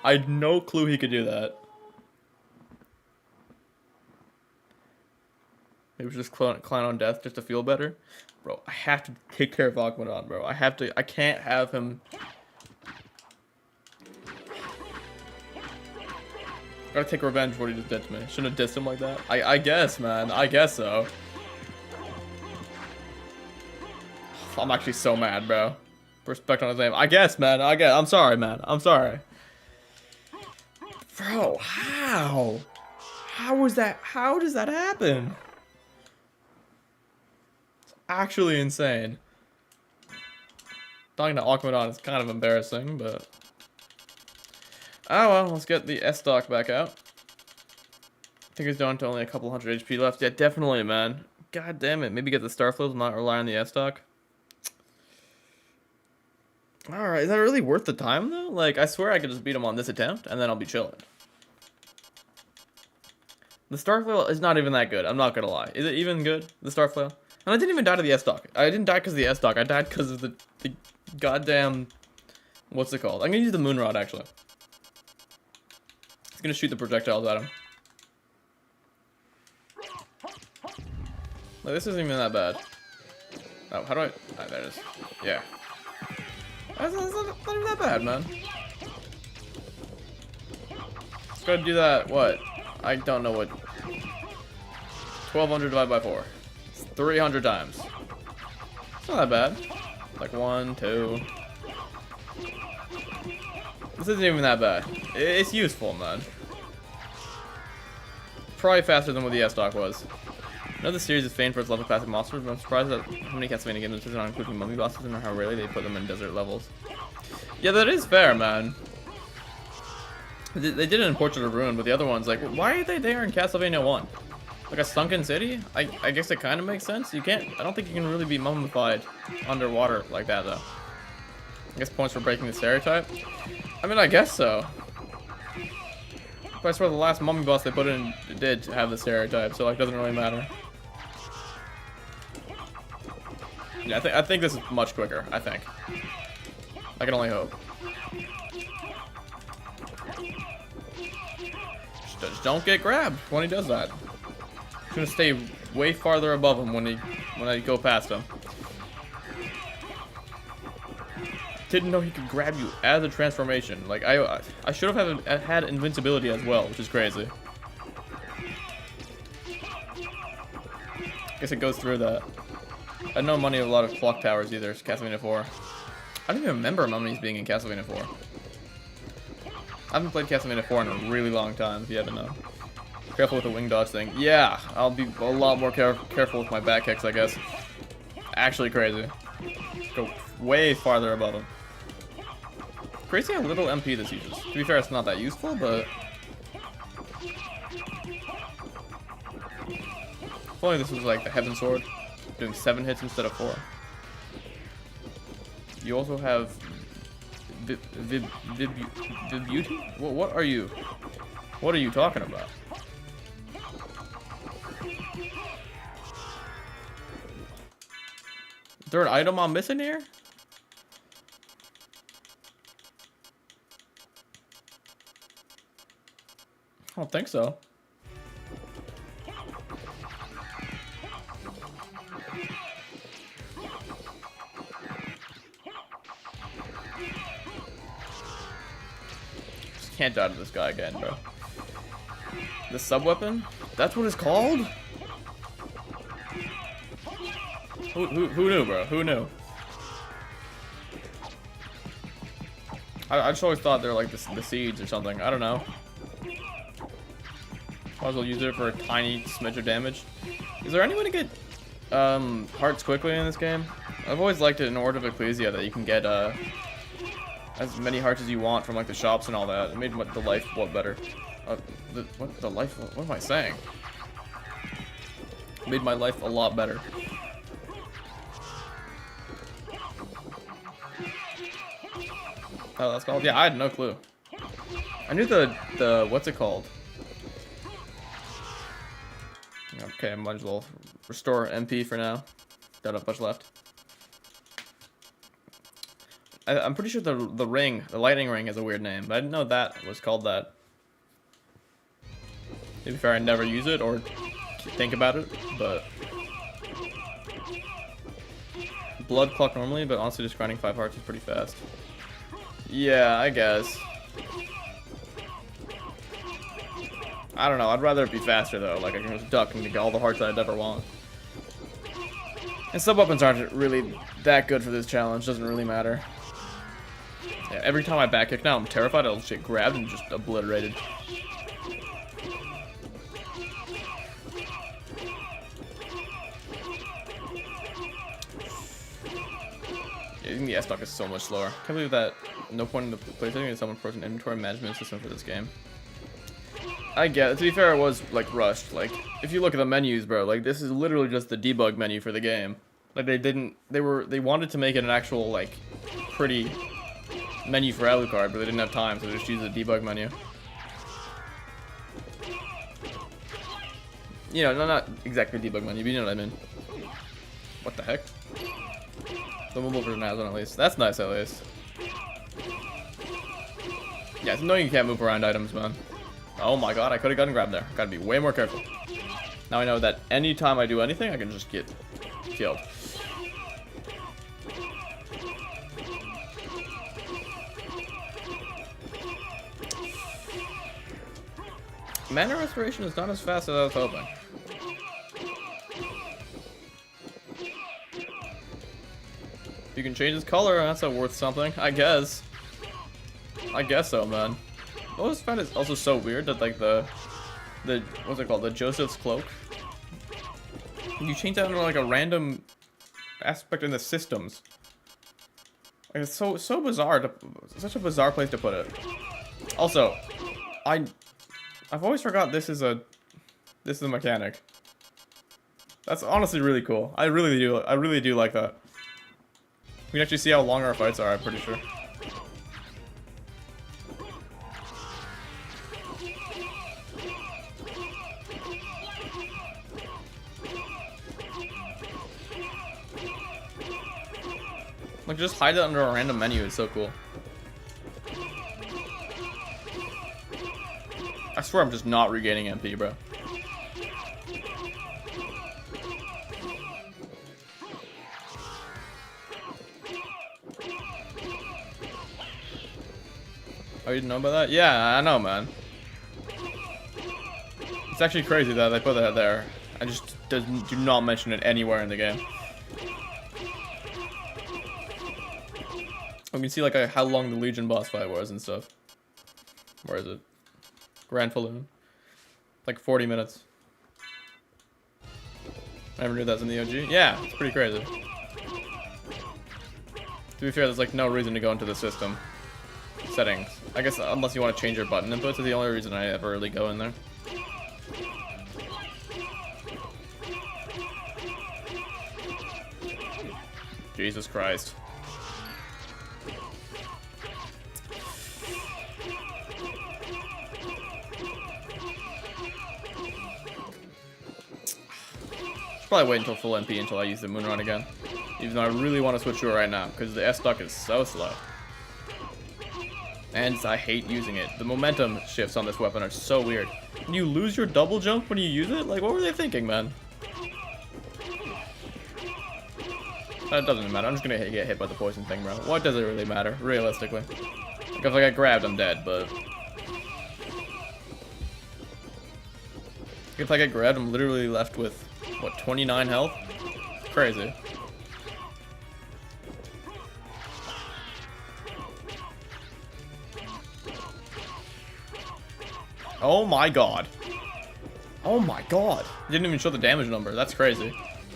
I had no clue he could do that. Maybe we should just clown on death just to feel better. Bro, I have to take care of Aquaman, bro. I have to. I can't have him. Gotta take revenge for what he just did to me. Shouldn't have dissed him like that. I guess, man. I guess so. I'm actually so mad, bro. Respect on his name. I guess, man. I'm sorry, man. I'm sorry. Bro, how? How was that? How does that happen? It's actually insane. Talking to Aquaman is kind of embarrassing, but... Oh well, let's get the S-Stock back out. I think he's down to only a couple hundred HP left. Yeah, definitely, man. God damn it. Maybe get the Starflows and not rely on the S-Stock. Alright, is that really worth the time, though? Like, I swear I could just beat him on this attempt, and then I'll be chilling. The Starflow is not even that good, I'm not gonna lie. Is it even good, the Starflow? And I didn't even die to the S-Stock. I didn't die because of the S-Stock, I died because of the goddamn... What's it called? I'm gonna use the Moonrod, actually. It's gonna shoot the projectiles at him. Like, this isn't even that bad. Oh, how do I... Ah, there it is. Yeah. That's not even that bad, man. Let's go do that, what? I don't know what... 1200 divided by 4. It's 300 times. It's not that bad. Like 1, 2... This isn't even that bad. It's useful, man. Probably faster than what the S-Stock was. I know the series is famed for its level classic monsters, but I'm surprised at how many Castlevania games are not including mummy bosses and how rarely they put them in desert levels. Yeah, that is fair, man. They did it in Portrait of Ruin, but the other ones, like, why are they there in Castlevania 1? Like a sunken city? I guess it kind of makes sense. You can't, I don't think you can really be mummified underwater like that, though. I guess points for breaking the stereotype. I mean, I guess so. But I swear the last mummy boss they put in did have the stereotype, so like, doesn't really matter. Yeah, I think this is much quicker. I think. I can only hope. Just don't get grabbed when he does that. He's gonna stay way farther above him when I go past him. Didn't know he could grab you as a transformation. Like I should have had invincibility as well, which is crazy. Guess it goes through that. I had no money of a lot of clock towers either. Castlevania 4. I don't even remember mummies being in Castlevania 4. I haven't played Castlevania 4 in a really long time, if you haven't known. Careful with the wing dodge thing. Yeah, I'll be a lot more careful with my back kicks, I guess. Actually crazy. Go way farther above him. Crazy how little MP this uses. To be fair, it's not that useful, but... If only this was like the Heaven Sword, doing 7 hits instead of 4. You also have... Beauty? What are you? What are you talking about? Is there an item I'm missing here? I don't think so. Just can't die to this guy again, bro. The sub-weapon? That's what it's called? Who knew, bro? Who knew? I just always thought they were like the seeds or something. I don't know. Might as well use it for a tiny smidge of damage. Is there any way to get hearts quickly in this game? I've always liked it in Order of Ecclesia that you can get as many hearts as you want from like the shops and all that. It made the life a lot better. What am I saying? It made my life a lot better. Oh, that's called? Yeah, I had no clue. I knew the what's it called? Okay, I might as well restore MP for now. Don't have much left. I'm pretty sure the ring, the lightning ring, has a weird name, but I didn't know that was called that. To be fair, I never use it or think about it, but blood clock normally, but honestly, just grinding 5 hearts is pretty fast. Yeah, I guess. I don't know. I'd rather it be faster though. Like I can just duck and get all the hearts that I'd ever want. And sub weapons aren't really that good for this challenge. Doesn't really matter. Yeah, every time I back kick now, I'm terrified I'll just get grabbed and just obliterated. Yeah, even the S-Dock is so much slower. Can't believe that no point in the playsetting is someone puts an inventory management system for this game. I get it. To be fair, it was like rushed. Like, if you look at the menus, bro, like this is literally just the debug menu for the game. Like they wanted to make it an actual like pretty menu for Alucard, but they didn't have time, so they just used the debug menu. You know, not exactly debug menu, but you know what I mean. What the heck? The mobile version has one at least. That's nice at least. Yeah, it's annoying you can't move around items, man. Oh my god, I could have gotten grabbed there. Gotta be way more careful. Now I know that anytime I do anything, I can just get killed. Mana restoration is not as fast as I was hoping. If you can change his color, that's worth something, I guess. I guess so, man. I always find it also so weird that like the what's it called, the Joseph's cloak, you change that into like a random aspect in the systems. Like it's so bizarre such a bizarre place to put it. Also, I've always forgot this is a mechanic. That's honestly really cool. I really do like that. We can actually see how long our fights are, I'm pretty sure. Like, just hide it under a random menu is so cool. I swear I'm just not regaining MP, bro. Oh, you didn't know about that? Yeah, I know, man. It's actually crazy that they put that there. I just do not mention it anywhere in the game. We can see like how long the Legion boss fight was and stuff. Where is it? Grand Falloon. Like 40 minutes. I never knew that was in the OG. Yeah, it's pretty crazy. To be fair, there's like no reason to go into the system settings. I guess unless you want to change your button inputs is the only reason I ever really go in there. Jesus Christ. Probably wait until full MP until I use the Moonrun again. Even though I really want to switch to it right now, because the S-Dock is so slow. And I hate using it. The momentum shifts on this weapon are so weird. Can you lose your double jump when you use it? Like, what were they thinking, man? That doesn't matter. I'm just gonna get hit by the poison thing, bro. What does it really matter, realistically? Like, if I get grabbed, I'm dead, but... if I get grabbed, I'm literally left with, what, 29 health? Crazy. Oh my god. Oh my god. Didn't even show the damage number. That's crazy.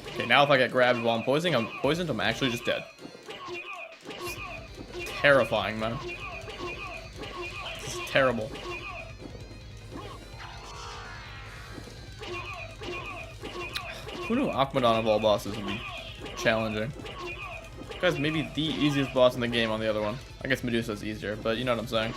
Okay, now if I get grabbed while I'm poisoned, I'm actually just dead. It's terrifying, man. This is terrible. Who knew Akmadon of all bosses would be challenging? This guy's maybe the easiest boss in the game on the other one. I guess Medusa's easier, but you know what I'm saying.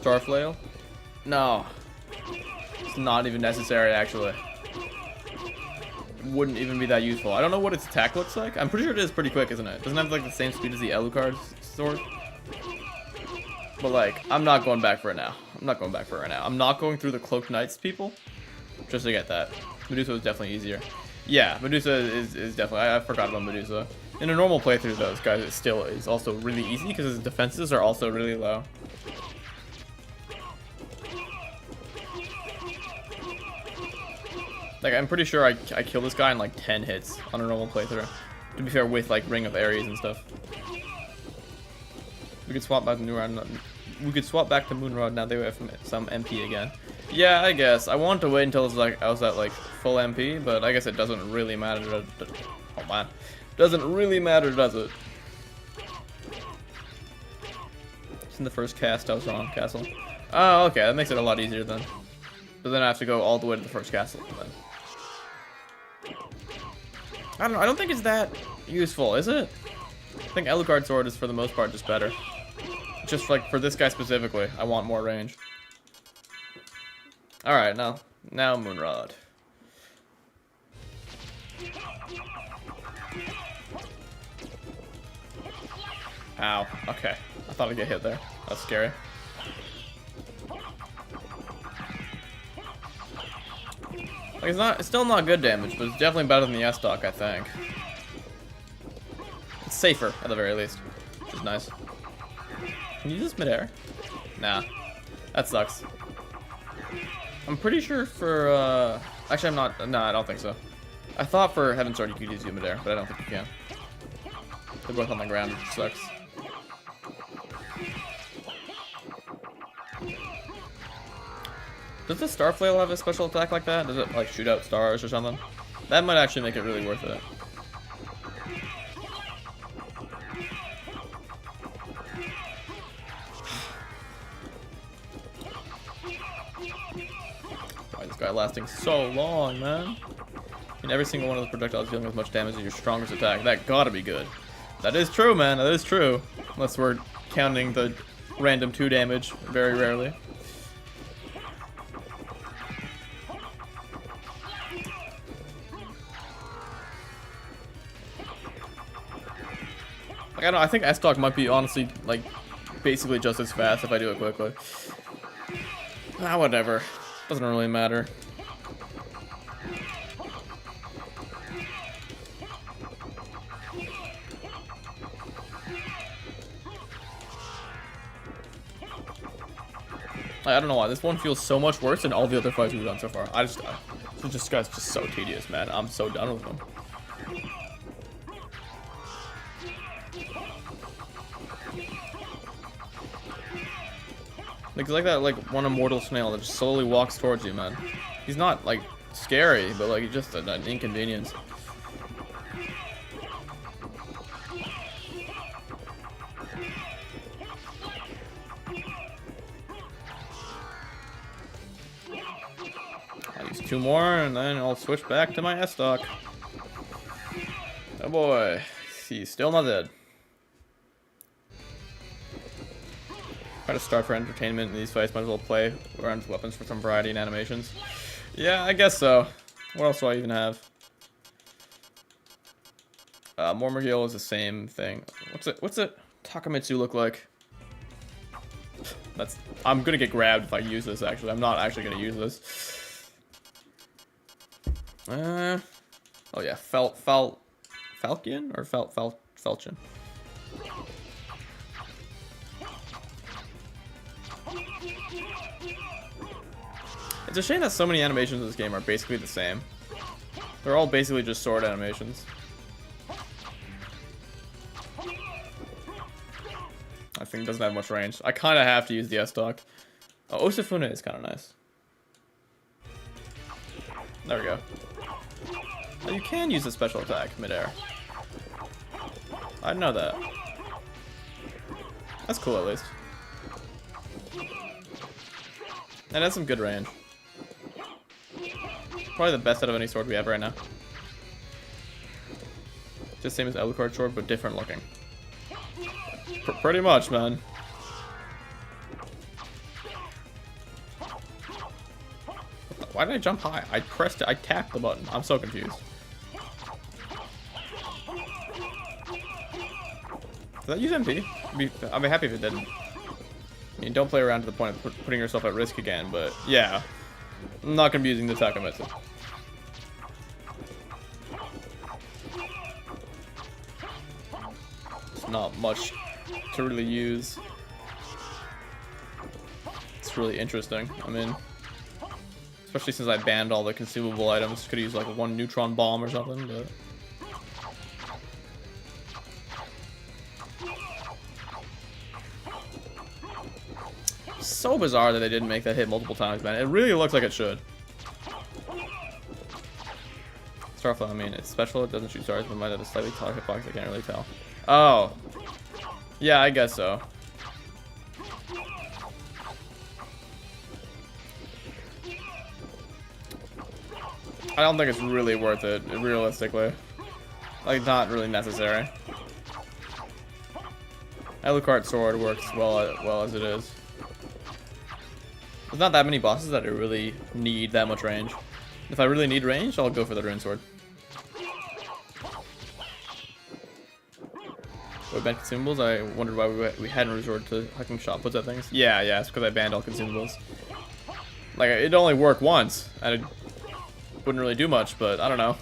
Star Flail? No. It's not even necessary, actually. Wouldn't even be that useful. I don't know what its attack looks like. I'm pretty sure it is pretty quick, isn't it? Doesn't it have like the same speed as the Alucard's sword. But like, I'm not going back for it now. I'm not going back for it right now. I'm not going through the Cloaked Knights people just to get that. Medusa was definitely easier. Yeah, Medusa is definitely. I forgot about Medusa. In a normal playthrough, though, this guy is also really easy because his defenses are also really low. Like, I'm pretty sure I kill this guy in like 10 hits on a normal playthrough. To be fair, with like Ring of Ares and stuff. We could swap back to we could swap back to Moonrod now. They have some MP again. Yeah, I guess. I wanted to wait until it's like I was at like full MP, but I guess it doesn't really matter. Oh man, doesn't really matter, does it? It's in the first cast. I was wrong. Castle. Oh, okay. That makes it a lot easier then. But then I have to go all the way to the first castle. Then. I don't know. I don't think it's that useful, is it? I think Alucard Sword is for the most part just better. Just like for this guy specifically, I want more range. Alright, now Moonrod. Ow, okay. I thought I'd get hit there. That's scary. Like it's still not good damage, but it's definitely better than the S-Stock, I think. It's safer, at the very least. Which is nice. Can you use this midair? Nah. That sucks. I'm pretty sure for, actually I'm not, nah, I don't think so. I thought for Heaven's Sword you could use midair, but I don't think you can. They're both on the ground, which sucks. Does the Star Flail have a special attack like that? Does it, like, shoot out stars or something? That might actually make it really worth it. Why is this guy lasting so long, man? I mean, every single one of those projectiles dealing as much damage as your strongest attack. That gotta be good. That is true, man. That is true. Unless we're counting the random 2 damage very rarely. Like, I don't know, I think S-Stock might be honestly, like, basically just as fast if I do it quickly. Ah, whatever. Doesn't really matter. I don't know why. This one feels so much worse than all the other fights we've done so far. This guy's just so tedious, man. I'm so done with him. Like, it's like that, like, one immortal snail that just slowly walks towards you, man. He's not, like, scary, but, like, he's just an inconvenience. I'll use 2 more, and then I'll switch back to my S-Stock. Oh boy. He's still not dead. Try to start for entertainment in these fights, might as well play around with weapons for some variety and animations. Yeah, I guess so. What else do I even have? Mormorgil is the same thing. What's it Takamitsu look like? I'm gonna get grabbed if I use this, actually. I'm not actually gonna use this. Oh yeah, Falcon or Falchion? It's a shame that so many animations in this game are basically the same. They're all basically just sword animations. I think it doesn't have much range. I kind of have to use the S-Stock. Oh, Osafune is kind of nice. There we go. Oh, you can use a special attack midair. I didn't know that. That's cool, at least. And that's some good range. Probably the best out of any sword we have right now. Just same as Alucard sword, but different looking. Pretty much, man. Why did I jump high? I pressed it. I tapped the button. I'm so confused. Did that use MP? I'd be happy if it didn't. I mean, don't play around to the point of putting yourself at risk again, but yeah. I'm not going to be using the Takamitsu. It's not much to really use. It's really interesting. I mean, especially since I banned all the consumable items. Could use like one neutron bomb or something, but... So bizarre that they didn't make that hit multiple times, man. It really looks like it should. Starflow, I mean, it's special. It doesn't shoot stars, but might have a slightly taller hitbox. I can't really tell. Oh. Yeah, I guess so. I don't think it's really worth it, realistically. Like, not really necessary. Alucard sword works well as it is. There's not that many bosses that I really need that much range. If I really need range, I'll go for the rune sword. What banned consumables? I wondered why we hadn't resorted to hacking shot puts at things. Yeah, it's because I banned all consumables. Like, it only worked once, and it wouldn't really do much, but I don't know.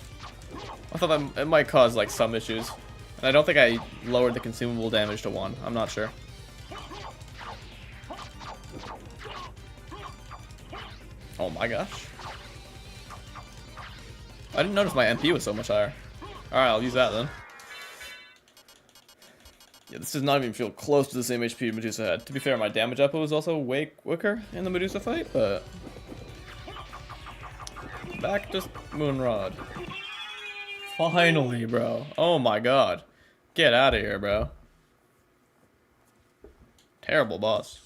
I thought that it might cause, like, some issues. And I don't think I lowered the consumable damage to 1. I'm not sure. Oh my gosh. I didn't notice my MP was so much higher. Alright, I'll use that then. Yeah, this does not even feel close to the same HP Medusa had. To be fair, my damage output was also way quicker in the Medusa fight, but... Back to Moonrod. Finally, bro. Oh my god. Get out of here, bro. Terrible boss.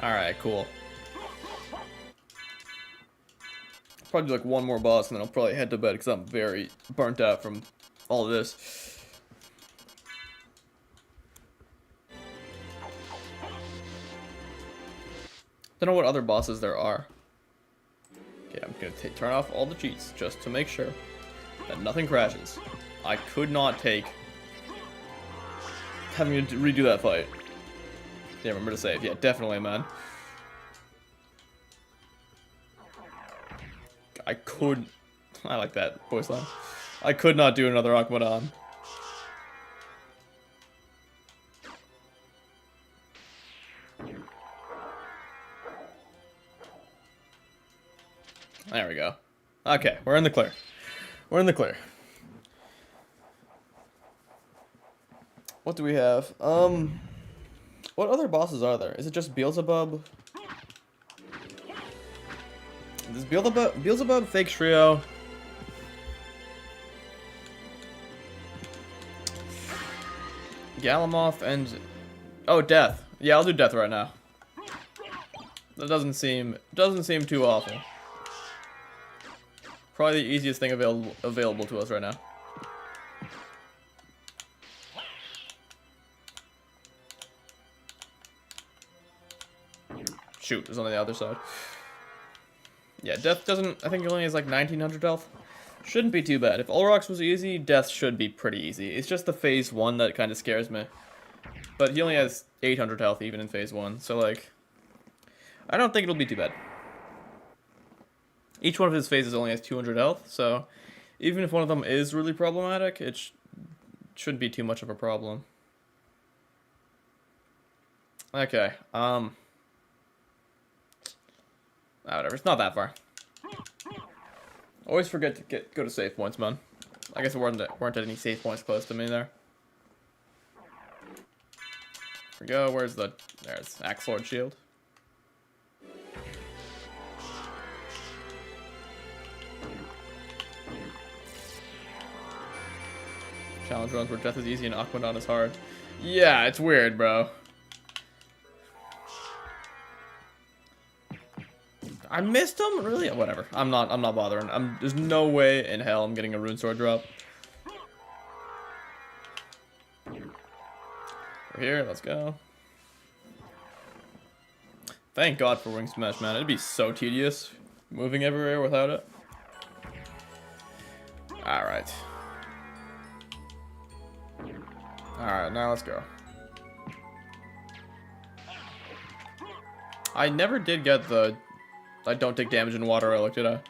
Alright, cool. Probably do like one more boss and then I'll probably head to bed because I'm very burnt out from all of this. Don't know what other bosses there are. Okay, I'm gonna turn off all the cheats just to make sure that nothing crashes. I could not take having to redo that fight. Yeah, remember to save. Yeah, definitely, man. I like that voice line. I could not do another Akmadon. There we go. Okay, we're in the clear. We're in the clear. What do we have? What other bosses are there? Is it just Beelzebub? There's Beelzebub, Fake Trio. Galamoth and... Oh, Death. Yeah, I'll do Death right now. That doesn't seem too awful. Probably the easiest thing available to us right now. Shoot, it's on the other side. Yeah, Death doesn't... I think it only has like 1900 health. Shouldn't be too bad. If Olrox was easy, Death should be pretty easy. It's just the phase 1 that kind of scares me. But he only has 800 health even in phase 1, so like... I don't think it'll be too bad. Each one of his phases only has 200 health, so... Even if one of them is really problematic, it shouldn't be too much of a problem. Okay, whatever, it's not that far. Always forget to go to save points, man. I guess there weren't any save points close to me there. Here we go, there's Axe Lord Shield. Challenge runs where Death is easy and Aquadon is hard. Yeah, it's weird, bro. I missed him? Really? Whatever. I'm not bothering. There's no way in hell I'm getting a rune sword drop. We're here, let's go. Thank God for Wing Smash, man. It'd be so tedious moving everywhere without it. Alright. Alright, now let's go. I never did get the I don't take damage in water relic, did I?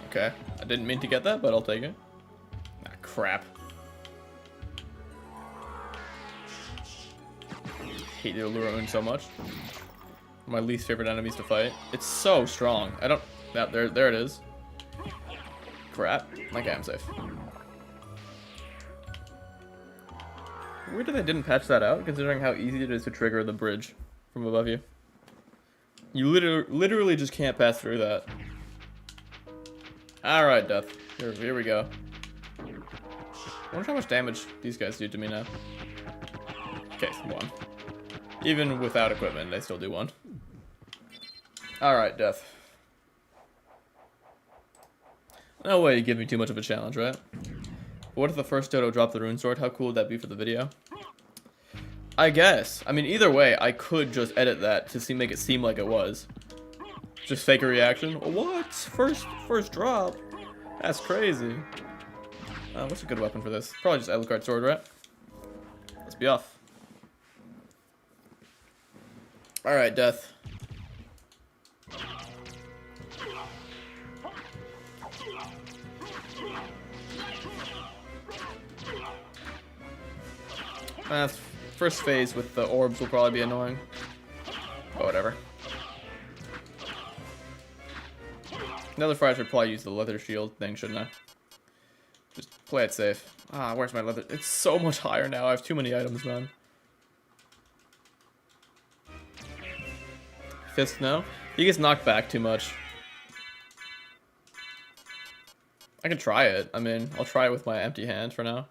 Okay. I didn't mean to get that, but I'll take it. Ah, crap. I hate the Allura so much. My least favorite enemies to fight. It's so strong. I don't... Yeah, there it is. Crap. Okay, I'm safe. Weird that they didn't patch that out, considering how easy it is to trigger the bridge from above you. You literally just can't pass through that. Alright, Death. Here we go. I wonder how much damage these guys do to me now. Okay, 1. Even without equipment, they still do 1. Alright, Death. No way you give me too much of a challenge, right? What if the first Dodo dropped the Rune Sword? How cool would that be for the video? I guess. I mean, either way, I could just edit that to make it seem like it was. Just fake a reaction. What? First drop? That's crazy. What's a good weapon for this? Probably just Alucard Sword, right? Let's be off. Alright, Death. First phase with the orbs will probably be annoying. But whatever. Another fight should probably use the leather shield thing, shouldn't I? Just play it safe. Ah, where's my leather? It's so much higher now. I have too many items, man. Fist, no? He gets knocked back too much. I can try it. I mean, I'll try it with my empty hand for now.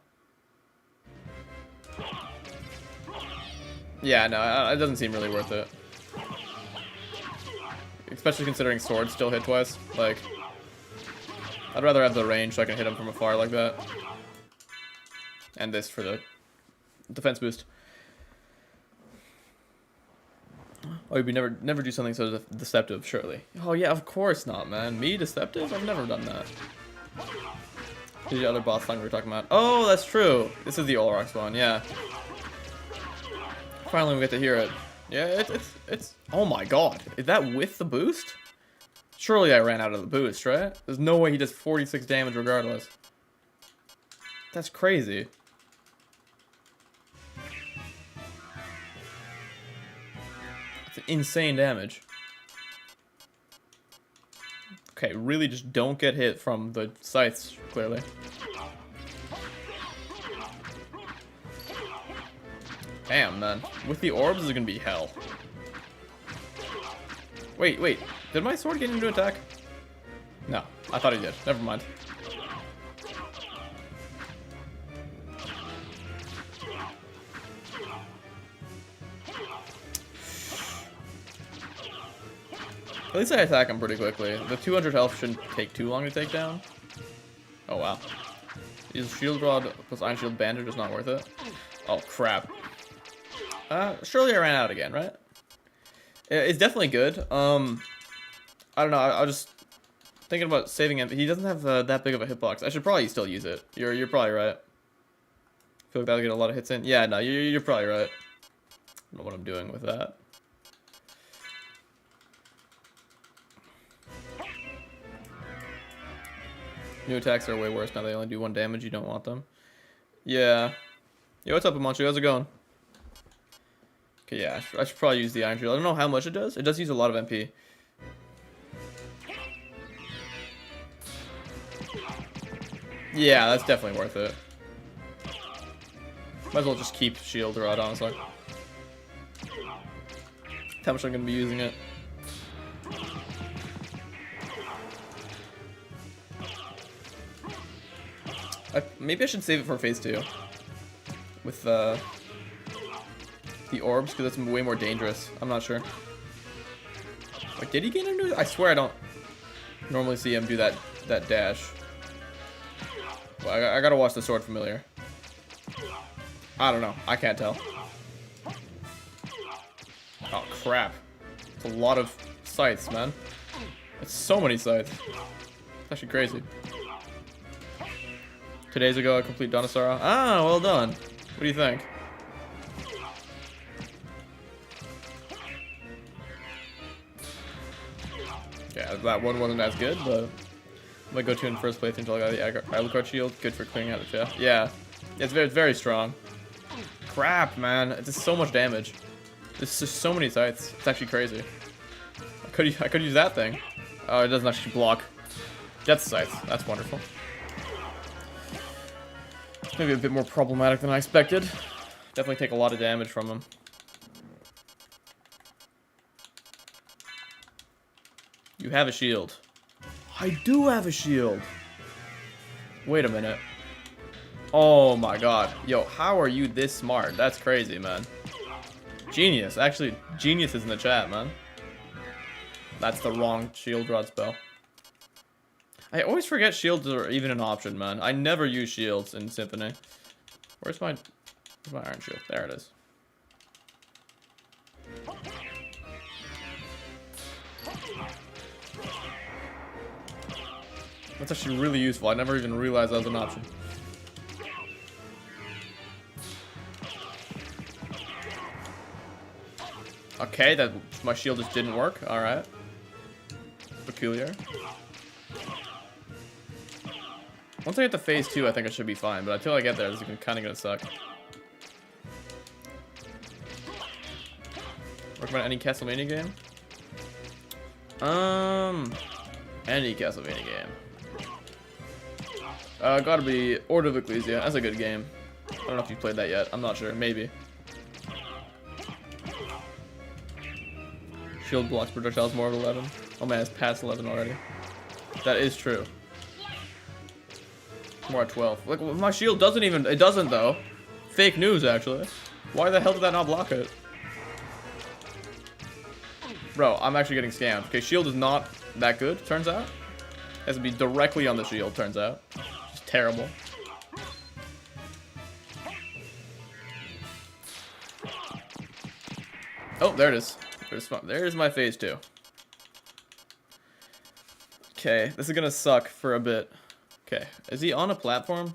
Yeah, no, it doesn't seem really worth it. Especially considering swords still hit twice. Like, I'd rather have the range so I can hit him from afar like that. And this for the defense boost. Oh, you'd never do something so deceptive, surely. Oh yeah, of course not, man. Me deceptive? I've never done that. Who's the other boss song we were talking about? Oh, that's true. This is the Olrox one, yeah. Finally we get to hear it. Yeah, it's oh my god. Is that with the boost? Surely I ran out of the boost, right? There's no way he does 46 damage regardless. That's crazy. That's insane damage. Okay, really just don't get hit from the scythes, clearly. Damn, man. With the orbs, this is gonna be hell. Wait. Did my sword get into attack? No, I thought he did. Never mind. At least I attack him pretty quickly. The 200 health shouldn't take too long to take down. Oh, wow. Is Shield Rod plus Iron Shield Bandage is not worth it? Oh, crap. Surely I ran out again, right? It's definitely good. I don't know. I was just thinking about saving him. He doesn't have that big of a hitbox. I should probably still use it. You're probably right. I feel like that'll get a lot of hits in. Yeah, no, you're probably right. I don't know what I'm doing with that. New attacks are way worse now. They only do 1 damage. You don't want them. Yeah. Yo, what's up, Amanchu? How's it going? Okay, yeah. I should probably use the Iron Shield. I don't know how much it does. It does use a lot of MP. Yeah, that's definitely worth it. Might as well just keep Shield Rod, honestly. How much I'm going to be using it. Maybe I should save it for phase 2. With the orbs, because that's way more dangerous. I'm not sure. Wait, did he get into it? I swear I don't normally see him do that dash. Well, I gotta watch the sword familiar. I don't know. I can't tell. Oh, crap. It's a lot of scythes, man. It's so many scythes. It's actually crazy. 2 days ago, I complete Donisara. Ah, well done. What do you think? Yeah, that one wasn't as good, but I'm gonna go to in first place until I got the Alucard shield. Good for clearing out the chest. Yeah, it's very strong. Crap, man. It's just so much damage. There's just so many scythes. It's actually crazy. I could use that thing. Oh, it doesn't actually block. Gets scythes. That's wonderful. Maybe a bit more problematic than I expected. Definitely take a lot of damage from him. You have a shield. I do have a shield. Wait a minute. Oh my god. Yo, how are you this smart? That's crazy, man. Genius. Actually, genius is in the chat, man. That's the wrong shield rod spell. I always forget shields are even an option, man. I never use shields in Symphony. Where's my iron shield? There it is. That's actually really useful. I never even realized that was an option. Okay, that my shield just didn't work. All right. Peculiar. Once I get to phase 2, I think I should be fine. But until I get there, this is kind of gonna suck. Recommend any Castlevania game? Any Castlevania game. Gotta be Order of Ecclesia. That's a good game. I don't know if you've played that yet. I'm not sure. Maybe. Shield blocks projectiles more of 11. Oh man, it's past 11 already. That is true. More at 12. Like, my shield doesn't even... It doesn't, though. Fake news, actually. Why the hell did that not block it? Bro, I'm actually getting scammed. Okay, shield is not that good, turns out. It has to be directly on the shield, turns out. It's terrible. Oh, there it is. There's my phase 2. Okay, this is gonna suck for a bit. Okay, is he on a platform?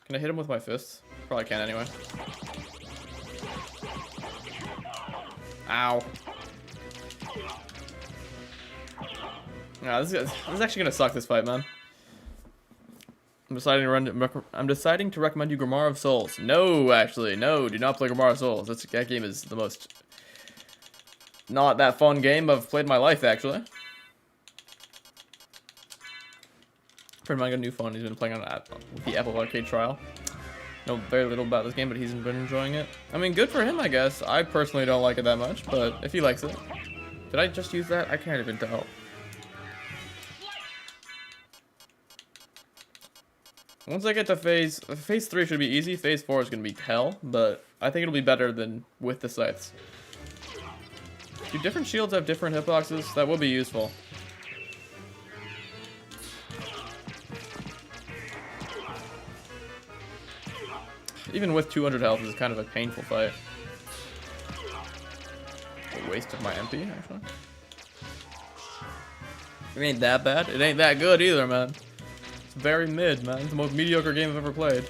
Can I hit him with my fists? Probably can anyway. Ow. Yeah, this is actually gonna suck, this fight, man. I'm deciding to recommend you Grimoire of Souls. No, actually, no, do not play Grimoire of Souls. That game is the most not that fun game I've played in my life, actually. Friend of mine got a new phone. He's been playing on with the Apple Arcade trial. Know very little about this game, but he's been enjoying it. I mean, good for him, I guess. I personally don't like it that much, but if he likes it. Did I just use that? I can't even tell. Once I get to phase 3 should be easy. Phase 4 is gonna be hell, but I think it'll be better than with the scythes. Do different shields have different hitboxes? That will be useful. Even with 200 health, this is kind of a painful fight. A waste of my MP, actually. It ain't that bad. It ain't that good either, man. It's very mid, man. It's the most mediocre game I've ever played.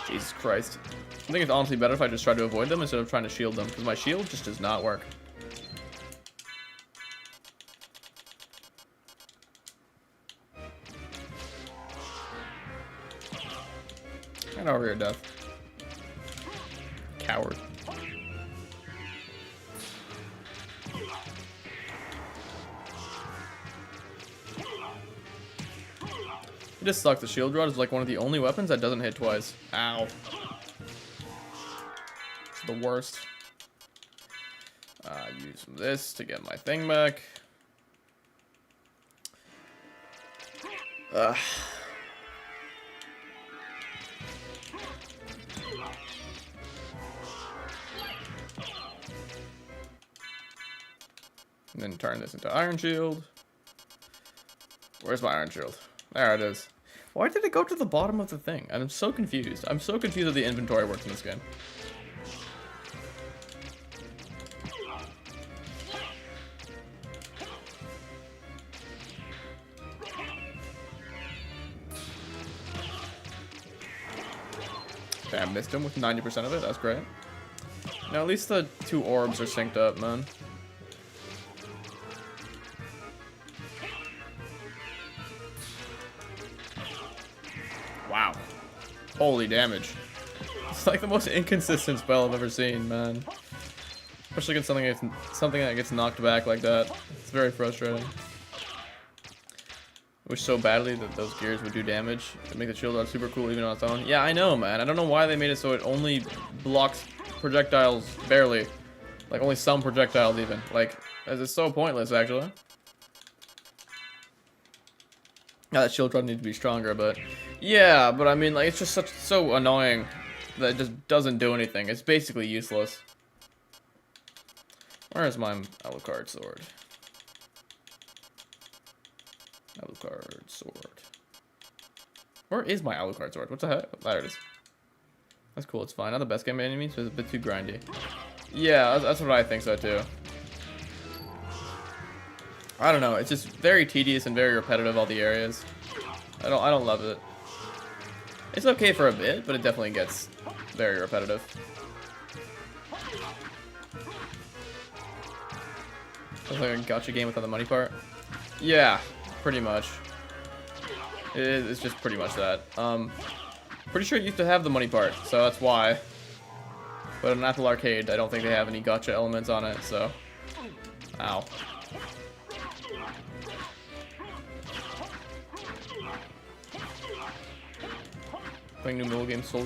Jesus Christ. I think it's honestly better if I just try to avoid them instead of trying to shield them, because my shield just does not work. Get over here, Death. Coward. It just sucks. The shield rod is like one of the only weapons that doesn't hit twice. Ow. It's the worst. Use this to get my thing back. Ugh. And then turn this into Iron Shield. Where's my Iron Shield? There it is. Why did it go to the bottom of the thing? I'm so confused. I'm so confused how the inventory works in this game. Okay, I missed him with 90% of it. That's great. Now, at least the 2 orbs are synced up, man. Wow. Holy damage. It's like the most inconsistent spell I've ever seen, man. Especially against something that gets knocked back like that. It's very frustrating. I wish so badly that those gears would do damage. It'd make the shield rod super cool even on its own. Yeah, I know, man. I don't know why they made it so it only blocks projectiles barely. Like, only some projectiles even. Like, it's so pointless, actually. Now that shield rod needs to be stronger, but... Yeah, but I mean, like, it's just so annoying that it just doesn't do anything. It's basically useless. Where is my Alucard sword? Alucard sword. Where is my Alucard sword? What the heck? There it is. That's cool. It's fine. Not the best game enemies, but it's a bit too grindy. Yeah, that's what I think so too. I don't know. It's just very tedious and very repetitive. All the areas. I don't love it. It's okay for a bit, but it definitely gets very repetitive. It's like a gacha game without the money part. Yeah, pretty much. It's just pretty much that. Pretty sure it used to have the money part, so that's why. But in Apple Arcade, I don't think they have any gacha elements on it, so... Ow. Playing new mobile game Soul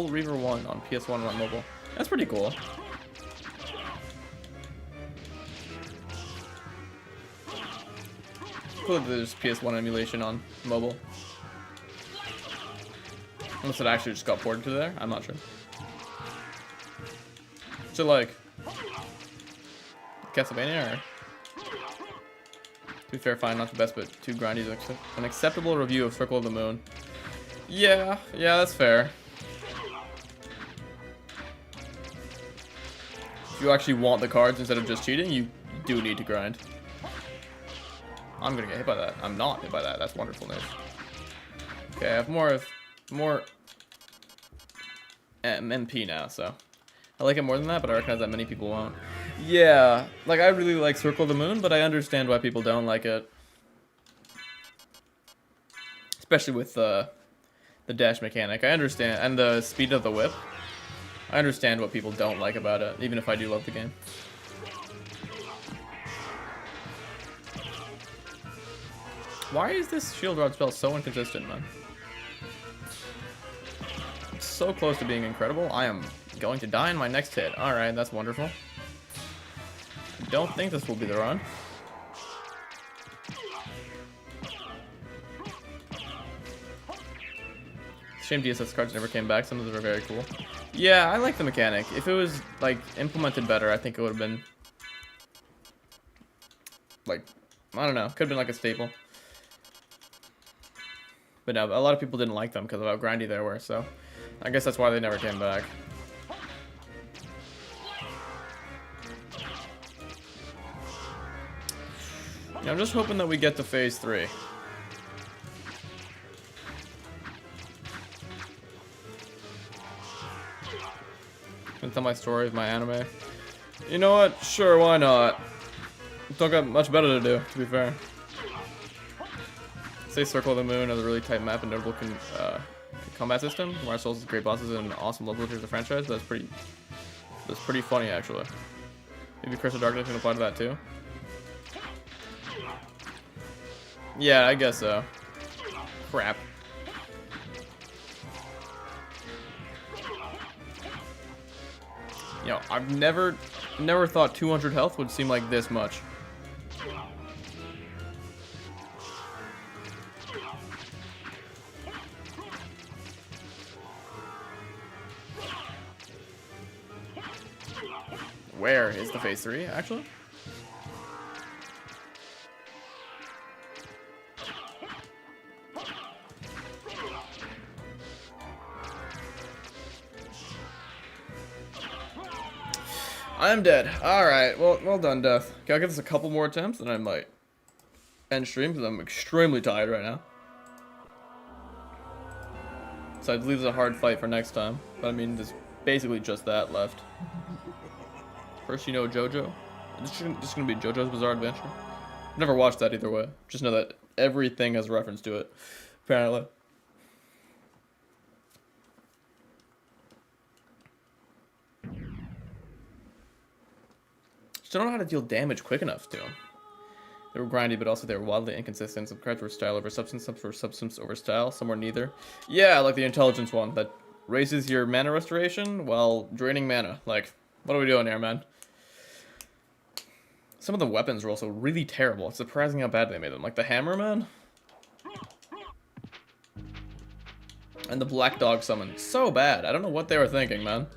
Reaver 1 on PS1 and on mobile. That's pretty cool. Cool that there's PS1 emulation on mobile. Unless it actually just got ported to there, I'm not sure. So like Castlevania, or to be fair, fine, not the best, but too grindy is an acceptable review of Circle of the Moon. Yeah, that's fair. If you actually want the cards instead of just cheating, you do need to grind. I'm gonna get hit by that. I'm not hit by that. That's wonderful news. Okay, I have more MP now, so I like it more than that, but I recognize that many people won't. Yeah, like I really like Circle of the Moon, but I understand why people don't like it. Especially with the dash mechanic. I understand, and the speed of the whip. I understand what people don't like about it, even if I do love the game. Why is this shield rod spell so inconsistent, man? It's so close to being incredible. I am going to die in my next hit. Alright, that's wonderful. I don't think this will be the run. Shame DSS cards never came back. Some of them are very cool. Yeah, I like the mechanic. If it was, like, implemented better, I think it would have been... like, I don't know. Could have been like a staple. But no, a lot of people didn't like them because of how grindy they were, so I guess that's why they never came back. Yeah, I'm just hoping that we get to phase 3. Can tell my story of my anime. You know what? Sure, why not? Don't got much better to do, to be fair. Say Circle of the Moon has a really tight map and notable combat system. Where Souls is great bosses and an awesome level of the franchise. That's pretty funny, actually. Maybe Curse of Darkness can apply to that too. Yeah, I guess so. Crap. You know, I've never thought 200 health would seem like this much. Where is the phase 3, actually? I'm dead. Alright, well done, Death. Okay, I'll give this a couple more attempts, then I might end stream, because I'm extremely tired right now. So I believe it's a hard fight for next time. But I mean, there's basically just that left. First, you know JoJo. This is gonna be JoJo's Bizarre Adventure. I've never watched that either way. Just know that everything has reference to it, apparently. Just don't know how to deal damage quick enough to them. They were grindy, but also they were wildly inconsistent. Some cards were style over substance, some were substance over style, some were neither. Yeah, like the intelligence one that raises your mana restoration while draining mana. Like, what are we doing here, man? Some of the weapons were also really terrible. It's surprising how bad they made them. Like the hammer, man. And the black dog summon. So bad. I don't know what they were thinking, man.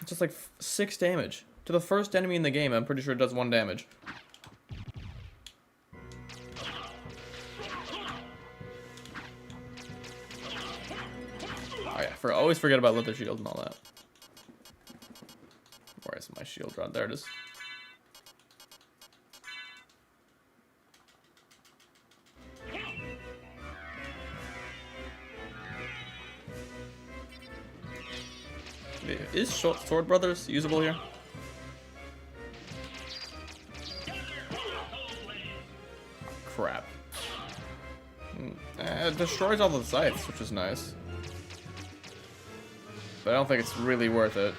It's just like 6 damage. To the first enemy in the game, I'm pretty sure it does 1 damage. Oh yeah, always forget about leather shield and all that. Where is my shield rod? There it is. Is Sword Brothers usable here? Crap. It destroys all the sites, which is nice. But I don't think it's really worth it.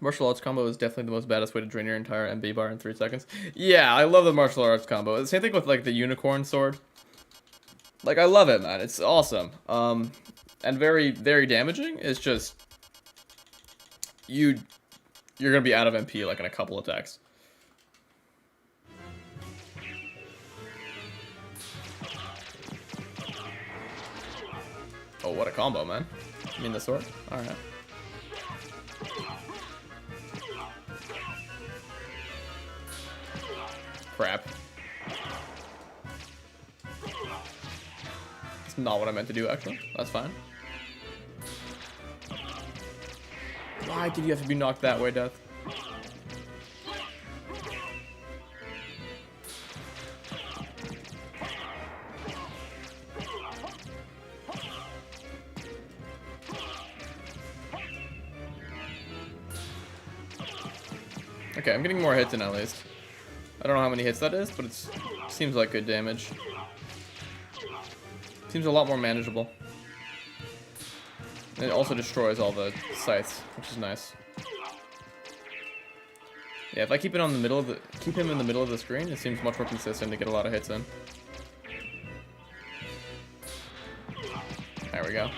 Martial arts combo is definitely the most baddest way to drain your entire MB bar in 3 seconds. Yeah, I love the martial arts combo. The same thing with like the unicorn sword. Like, I love it, man. It's awesome. And very, very damaging. It's just you're gonna be out of MP like in a couple attacks. Oh, what a combo, man. You mean the sword? Alright. Crap. It's not what I meant to do, actually. That's fine. Why did you have to be knocked that way, Death? Okay, I'm getting more hits in at least. I don't know how many hits that is, but it seems like good damage. Seems a lot more manageable. And it also destroys all the scythes, which is nice. Yeah, if I keep it on the middle of keep him in the middle of the screen, it seems much more consistent to get a lot of hits in. There we go.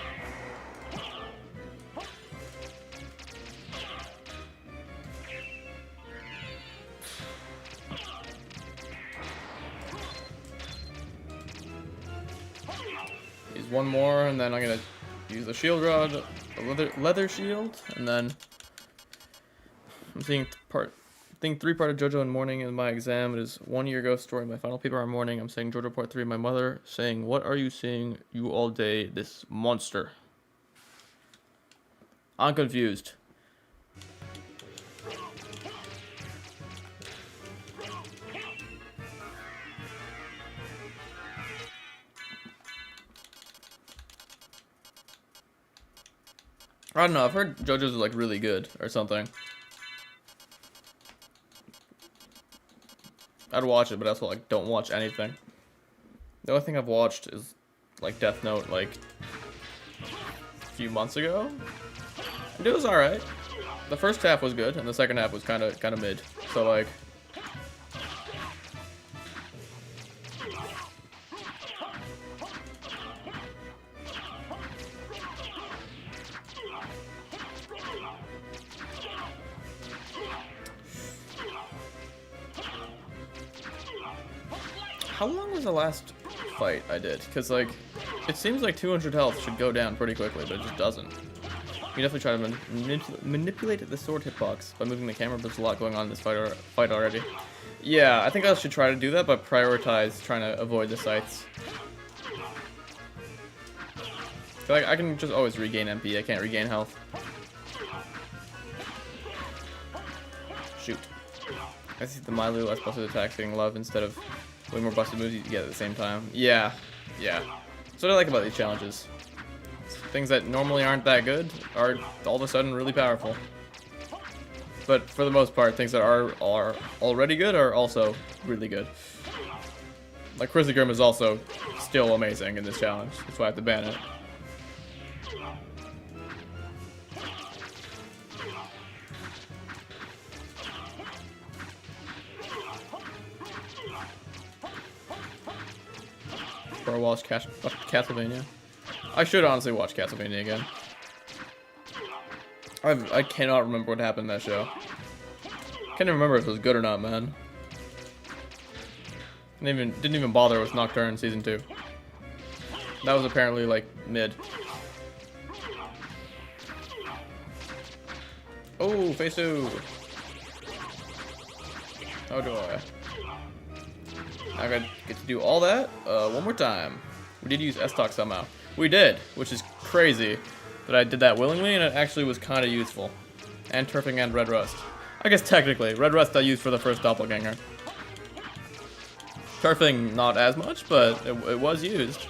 Use one more, and then I'm gonna use the shield rod, a leather shield, and then I'm seeing 3 part of JoJo in morning in my exam. It is 1 year ago story. My final paper on morning. I'm saying JoJo part 3. My mother saying, "What are you seeing you all day? This monster." I'm confused. I don't know, I've heard JoJo's is like really good or something. I'd watch it, but I also like don't watch anything. The only thing I've watched is like Death Note like a few months ago. And it was alright. The first half was good, and the second half was kinda mid. So like how long was the last fight I did? Because, like, it seems like 200 health should go down pretty quickly, but it just doesn't. You definitely try to manipulate the sword hitbox by moving the camera, but there's a lot going on in this fight already. Yeah, I think I should try to do that, but prioritize trying to avoid the sights. Like I can just always regain MP. I can't regain health. Shoot. I see the mildly less busted attacks getting love instead of way more busted moves you get at the same time. Yeah. That's what I like about these challenges. Things that normally aren't that good are all of a sudden really powerful. But for the most part, things that are already good are also really good. Like Crissaegrim is also still amazing in this challenge. That's why I have to ban it. Or watch Castlevania. I should honestly watch Castlevania again. I cannot remember what happened in that show. Can't even remember if it was good or not, man. Didn't even bother with Nocturne season 2. That was apparently like mid. Oh, phase 2. How do I? I gotta get to do all that one more time. We did use S-Talk somehow. We did, which is crazy that I did that willingly, and it actually was kind of useful. And Turfing and Red Rust. I guess technically, Red Rust I used for the first doppelganger. Turfing not as much, but it was used.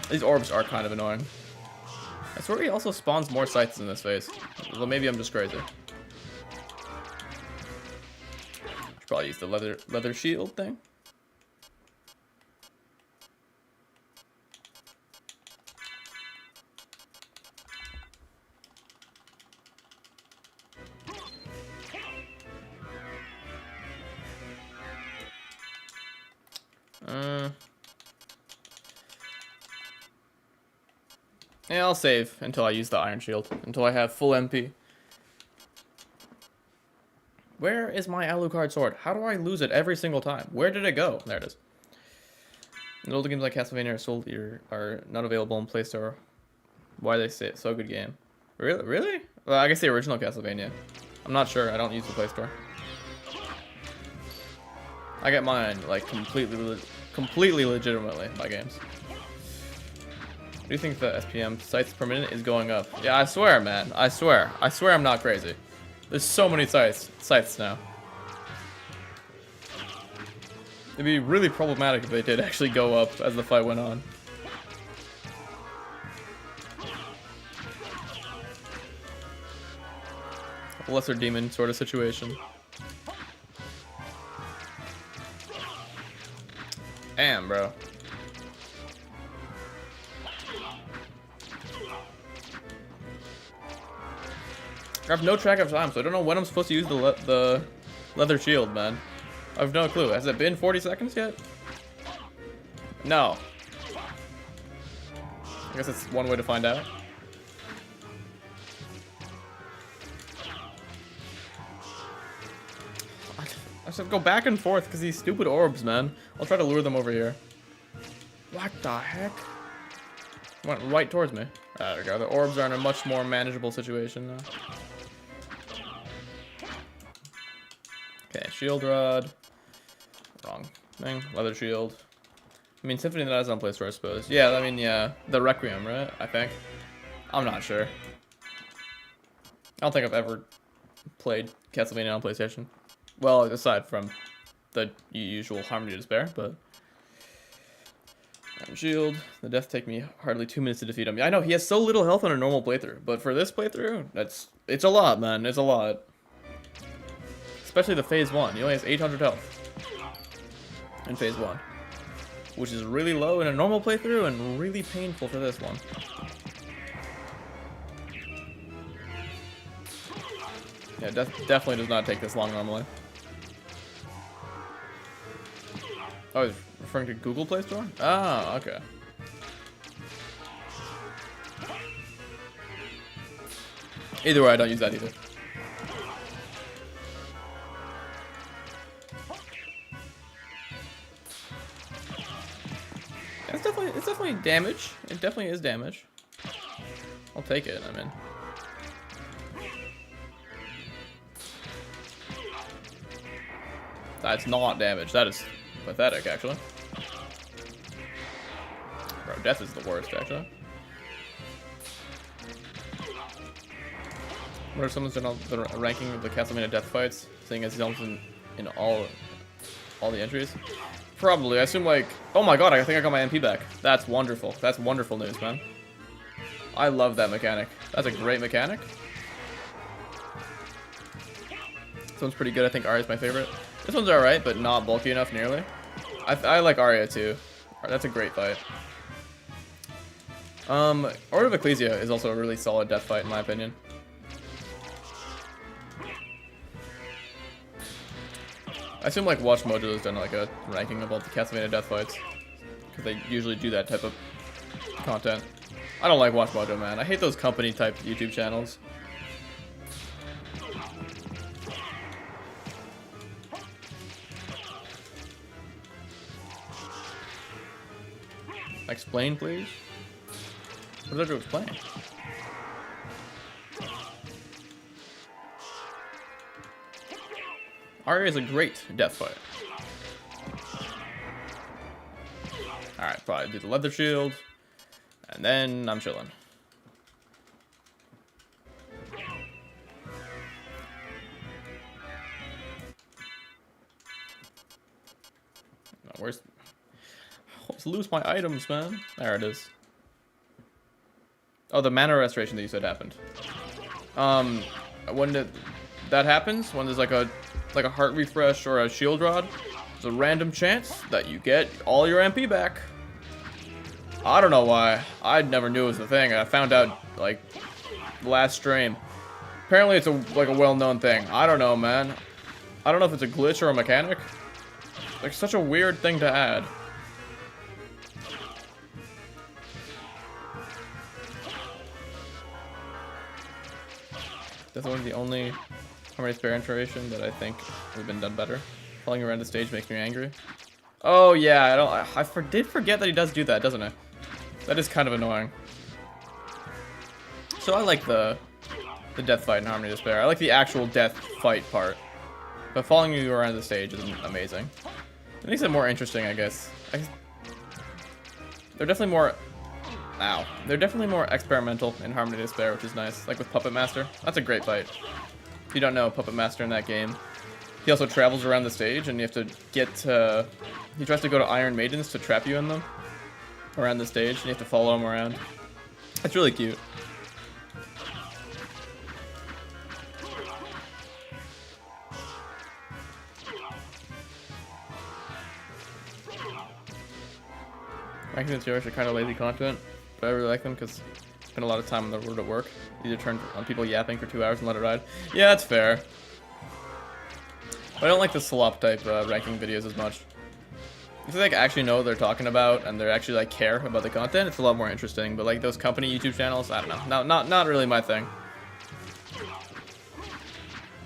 These orbs are kind of annoying. I swear he also spawns more sights in this phase. Well, maybe I'm just crazy. Should probably use the leather shield thing. Yeah, I'll save until I use the Iron Shield, until I have full MP. Where is my Alucard sword? How do I lose it every single time? Where did it go? There it is. And older games like Castlevania are not available in Play Store. Why they say it's so good game? Really? Really? Well, I guess the original Castlevania. I'm not sure. I don't use the Play Store. I get mine like completely legitimately by games. Do you think the SPM sites per minute is going up? Yeah, I swear, man. I swear I'm not crazy. There's so many sites now. It'd be really problematic if they did actually go up as the fight went on. A lesser demon sort of situation. Damn, bro. I have no track of time, so I don't know when I'm supposed to use the leather shield, man. I have no clue. Has it been 40 seconds yet? No. I guess that's one way to find out. I just have to go back and forth because these stupid orbs, man. I'll try to lure them over here. What the heck? Went right towards me. There we go. The orbs are in a much more manageable situation now. Okay, shield rod. Wrong thing. Leather shield. I mean, Symphony that is on Play Store, I suppose. Yeah, I mean, yeah. The Requiem, right? I think. I'm not sure. I don't think I've ever played Castlevania on PlayStation. Well, aside from the usual Harmony to Despair, but... Shield. The death take me hardly 2 minutes to defeat him. Yeah, I know, he has so little health on a normal playthrough, but for this playthrough, it's a lot, man. It's a lot. Especially the phase 1. He only has 800 health in phase 1. Which is really low in a normal playthrough and really painful for this one. Yeah, definitely does not take this long normally. Oh, he's referring to Google Play Store? Ah, okay. Either way, I don't use that either. It's definitely damage. It definitely is damage. I'll take it, I mean. That's not damage. That is pathetic, actually. Death is the worst, actually. What are someone's done the ranking of the Castlevania death fights, seeing as he's almost in all the entries? Probably. I assume, like, oh my god, I think I got my MP back. That's wonderful. That's wonderful news, man. I love that mechanic. That's a great mechanic. This one's pretty good. I think Aria's my favorite. This one's alright, but not bulky enough nearly. I like Aria too. That's a great fight. Order of Ecclesia is also a really solid death fight in my opinion. I assume like Watch Mojo has done like a ranking of all the Castlevania death fights, because they usually do that type of content. I don't like Watch Mojo, man. I hate those company type YouTube channels. Explain, please. What did I do to explain? Aria is a great death fight. Alright, probably do the leather shield. And then I'm chilling. No, where's... Let's lose my items, man. There it is. Oh, the mana restoration that you said happened. When that happens, when there's like a heart refresh or a shield rod, there's a random chance that you get all your MP back. I don't know why. I never knew it was a thing. I found out like last stream. Apparently, it's like a well-known thing. I don't know, man. I don't know if it's a glitch or a mechanic. Like such a weird thing to add. That's one of the only Harmony Spare iteration that I think would have been done better. Falling around the stage makes me angry. Oh yeah, I did forget that he does do that, doesn't he? That is kind of annoying. So I like the death fight in Harmony Despair. I like the actual death fight part. But following you around the stage is amazing. It makes it more interesting, I guess. They're definitely more... Ow. They're definitely more experimental in Harmony Despair, which is nice. Like with Puppet Master. That's a great fight. If you don't know Puppet Master in that game, he also travels around the stage and you have to get to... He tries to go to Iron Maidens to trap you in them around the stage, and you have to follow him around. It's really cute. Ranking the zeros are kind of lazy content, but I really like them because I spend a lot of time on the road at work. Either turn on people yapping for 2 hours and let it ride. Yeah, that's fair. But I don't like the slop type ranking videos as much. If they like actually know what they're talking about and they're actually like care about the content, it's a lot more interesting. But like those company YouTube channels, I don't know. Not really my thing.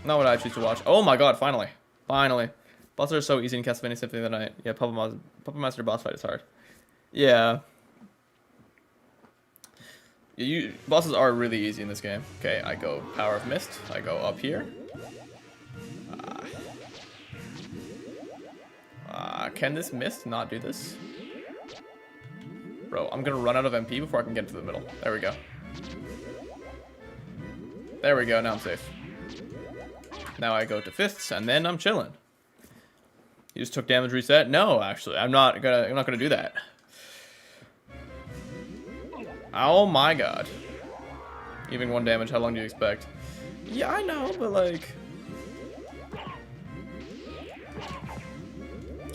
Not what I choose to watch. Oh my god, finally. Finally. Bosses are so easy in Castlevania Symphony of the Night. Yeah, Puppet Master boss fight is hard. Yeah. Bosses are really easy in this game. Okay, I go Power of Mist. I go up here. Can this mist not do this? Bro, I'm gonna run out of MP before I can get to the middle. There we go. There we go, now I'm safe. Now I go to fists, and then I'm chilling. You just took damage reset? No, actually, I'm not gonna do that. Oh my god. Giving 1 damage, how long do you expect? Yeah, I know, but like...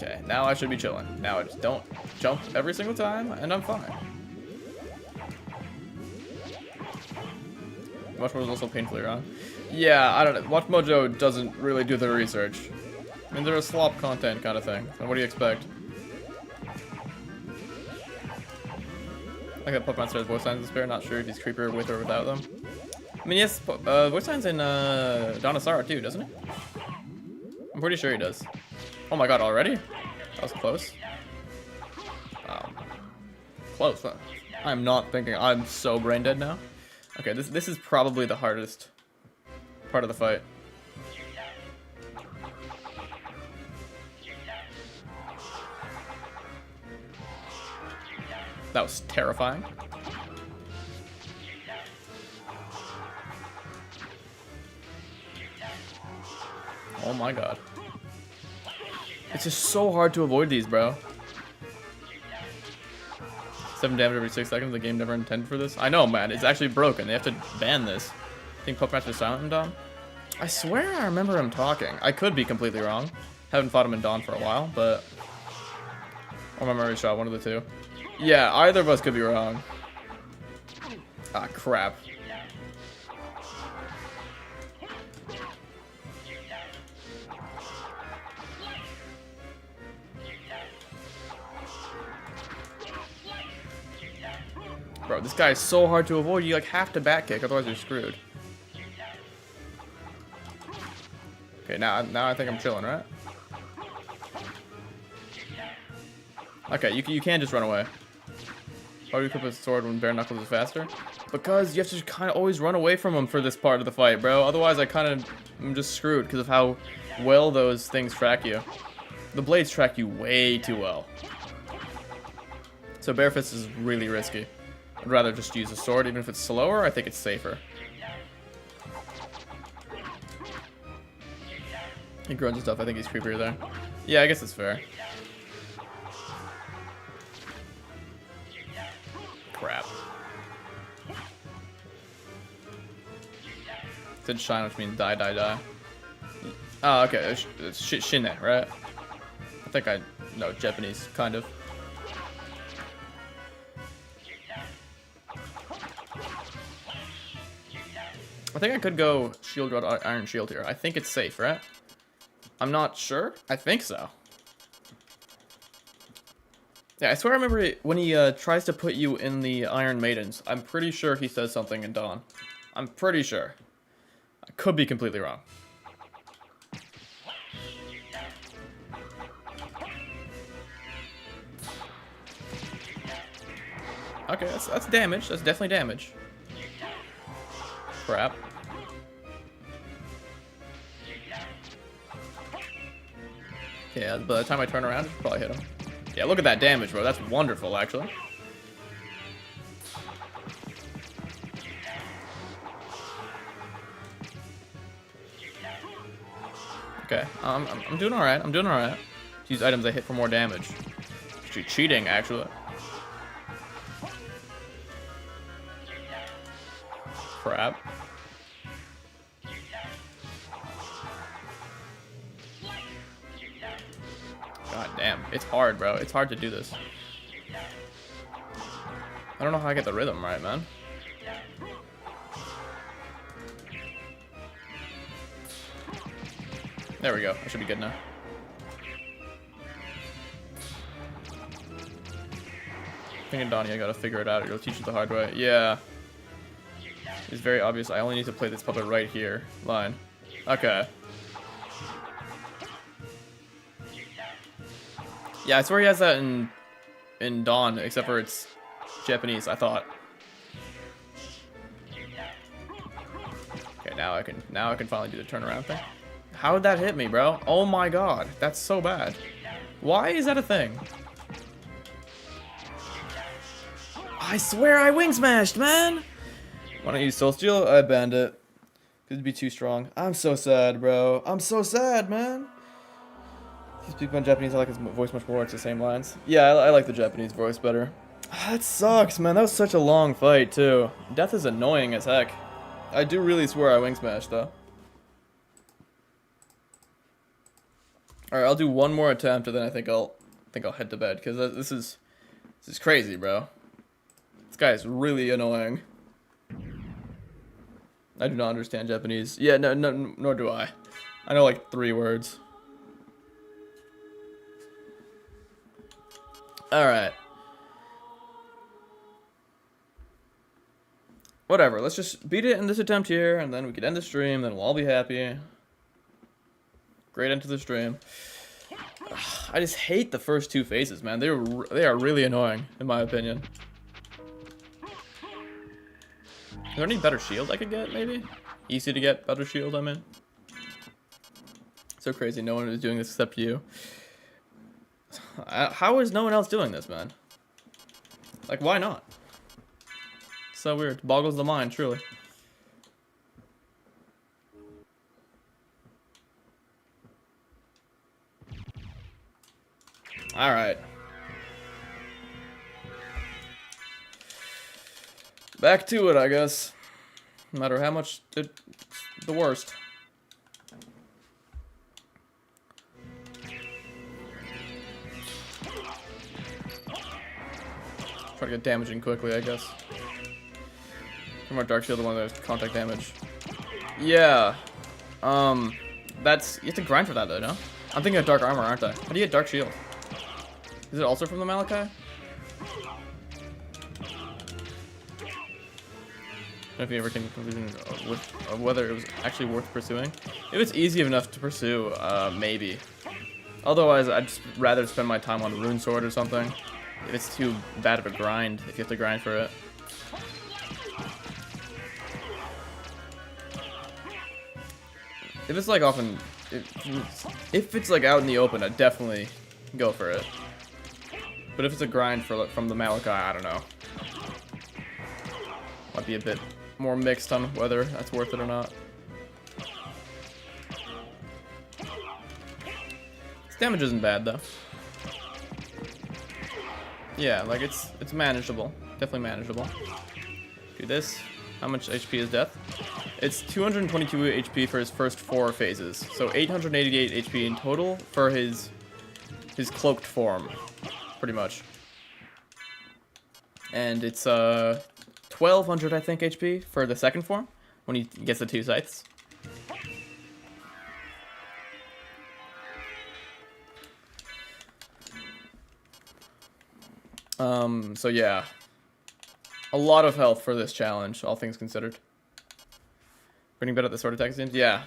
Okay, now I should be chilling. Now I just don't jump every single time, and I'm fine. Watch Mojo is also painfully wrong. Yeah, I don't know. Watch Mojo doesn't really do the research. I mean, they're a slop content kind of thing. So what do you expect? Like that Puppet Master has voice lines in Despair. Not sure if he's creepier with or without them. I mean, yes, voice lines in Donasara too, doesn't he? I'm pretty sure he does. Oh my god, already? That was close. Close, huh? I'm not thinking. I'm so brain dead now. Okay, this is probably the hardest part of the fight. That was terrifying. Oh my god. It's just so hard to avoid these, bro. 7 damage every 6 seconds. The game never intended for this. I know, man. It's actually broken. They have to ban this. I think Pokemaster Silent in Dawn. I swear I remember him talking. I could be completely wrong. Haven't fought him in Dawn for a while, but... or my memory shot, one of the two. Yeah, either of us could be wrong. Ah, crap. Bro, this guy is so hard to avoid. You like have to back kick, otherwise you're screwed. Okay, now I think I'm chilling, right? Okay, you can just run away. Why do you equip a sword when bare knuckles is faster? Because you have to kind of always run away from him for this part of the fight, bro. Otherwise, I kind of am just screwed because of how well those things track you. The blades track you way too well. So bare fist is really risky. I'd rather just use a sword, even if it's slower. I think it's safer. He grunts and stuff. I think he's creepier there. Yeah, I guess it's fair. Crap. It said shine, which means die, die, die. Oh, okay. It's shine, right? I think I know Japanese, kind of. I think I could go shield rod, iron shield here. I think it's safe, right? I'm not sure. I think so. Yeah, I swear I remember when he tries to put you in the Iron Maidens. I'm pretty sure he says something in Dawn. I'm pretty sure. I could be completely wrong. Okay, that's damage. That's definitely damage. Crap. Yeah, by the time I turn around, I should probably hit him. Yeah, look at that damage, bro. That's wonderful, actually. Okay, I'm doing all right. I'm doing all right. Use items I hit for more damage. Actually, cheating, actually. Crap. God damn, it's hard, bro. It's hard to do this. I don't know how I get the rhythm right, man. There we go. I should be good now. I think in Donnie, I gotta figure it out. It'll teach you the hard way. Yeah. It's very obvious. I only need to play this puppet right here. Line. Okay. Yeah, I swear he has that in Dawn, except for it's Japanese, I thought. Okay, now I can finally do the turnaround thing. How did that hit me, bro? Oh my god, that's so bad. Why is that a thing? I swear I wing smashed, man! Why don't you use Soul Steel? I banned it. Could it be too strong? I'm so sad, bro. I'm so sad, man. He speaks in Japanese. I like his voice much more. It's the same lines. Yeah, I like the Japanese voice better. That sucks, man. That was such a long fight, too. Death is annoying as heck. I do really swear I wing smashed, though. Alright, I'll do one more attempt, and then I think I'll head to bed, because this is crazy, bro. This guy is really annoying. I do not understand Japanese. Yeah, no, nor do I. I know like 3 words. Alright. Whatever, let's just beat it in this attempt here, and then we can end the stream, then we'll all be happy. Great end to the stream. I just hate the first 2 phases, man. They are really annoying, in my opinion. Is there any better shield I could get, maybe? Easy to get better shield, I mean. So crazy, no one is doing this except you. How is no one else doing this, man? Like, why not? So weird. Boggles the mind, truly. Alright. Back to it, I guess. No matter how much it's the worst. Try to get damaging quickly, I guess. More Dark Shield, the one that has contact damage. Yeah. That's... You have to grind for that, though, no? I'm thinking of Dark Armor, aren't I? How do you get Dark Shield? Is it also from the Malachi? I don't know if you ever came to a conclusion of whether it was actually worth pursuing. If it's easy enough to pursue, maybe. Otherwise, I'd just rather spend my time on Rune Sword or something. If it's too bad of a grind, if you have to grind for it. If it's like often, if it's like out in the open, I'd definitely go for it. But if it's a grind for from the Malachi, I don't know. Might be a bit more mixed on whether that's worth it or not. Its damage isn't bad though. Yeah, like it's manageable. Definitely manageable. Do this. How much HP is Death? It's 222 HP for his first 4 phases. So 888 HP in total for his cloaked form. Pretty much. And it's 1200 I think HP for the second form when he gets the 2 scythes. So yeah. A lot of health for this challenge, all things considered. Pretty good at the sword attack seems. Yeah.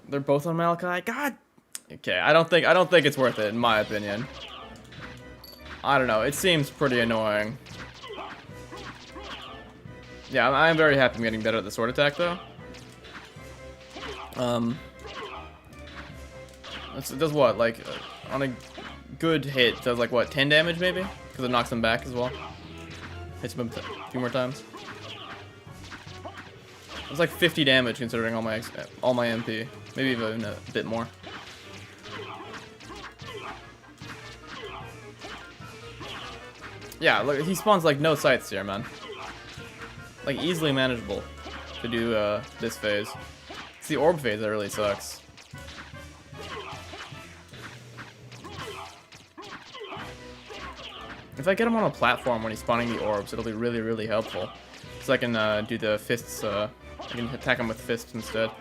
They're both on Malachi. God. Okay, I don't think it's worth it in my opinion. I don't know. It seems pretty annoying. Yeah, I'm very happy I'm getting better at the sword attack though. It does what? Like on a good hit, it does like what? 10 damage maybe? Because it knocks them back as well. Hits him a few more times. It's like 50 damage considering all my MP. Maybe even a bit more. Yeah, look, he spawns like no scythes here, man. Like easily manageable to do this phase. It's the orb phase that really sucks. If I get him on a platform when he's spawning the orbs, it'll be really, really helpful. So I can do the fists, I can attack him with fists instead.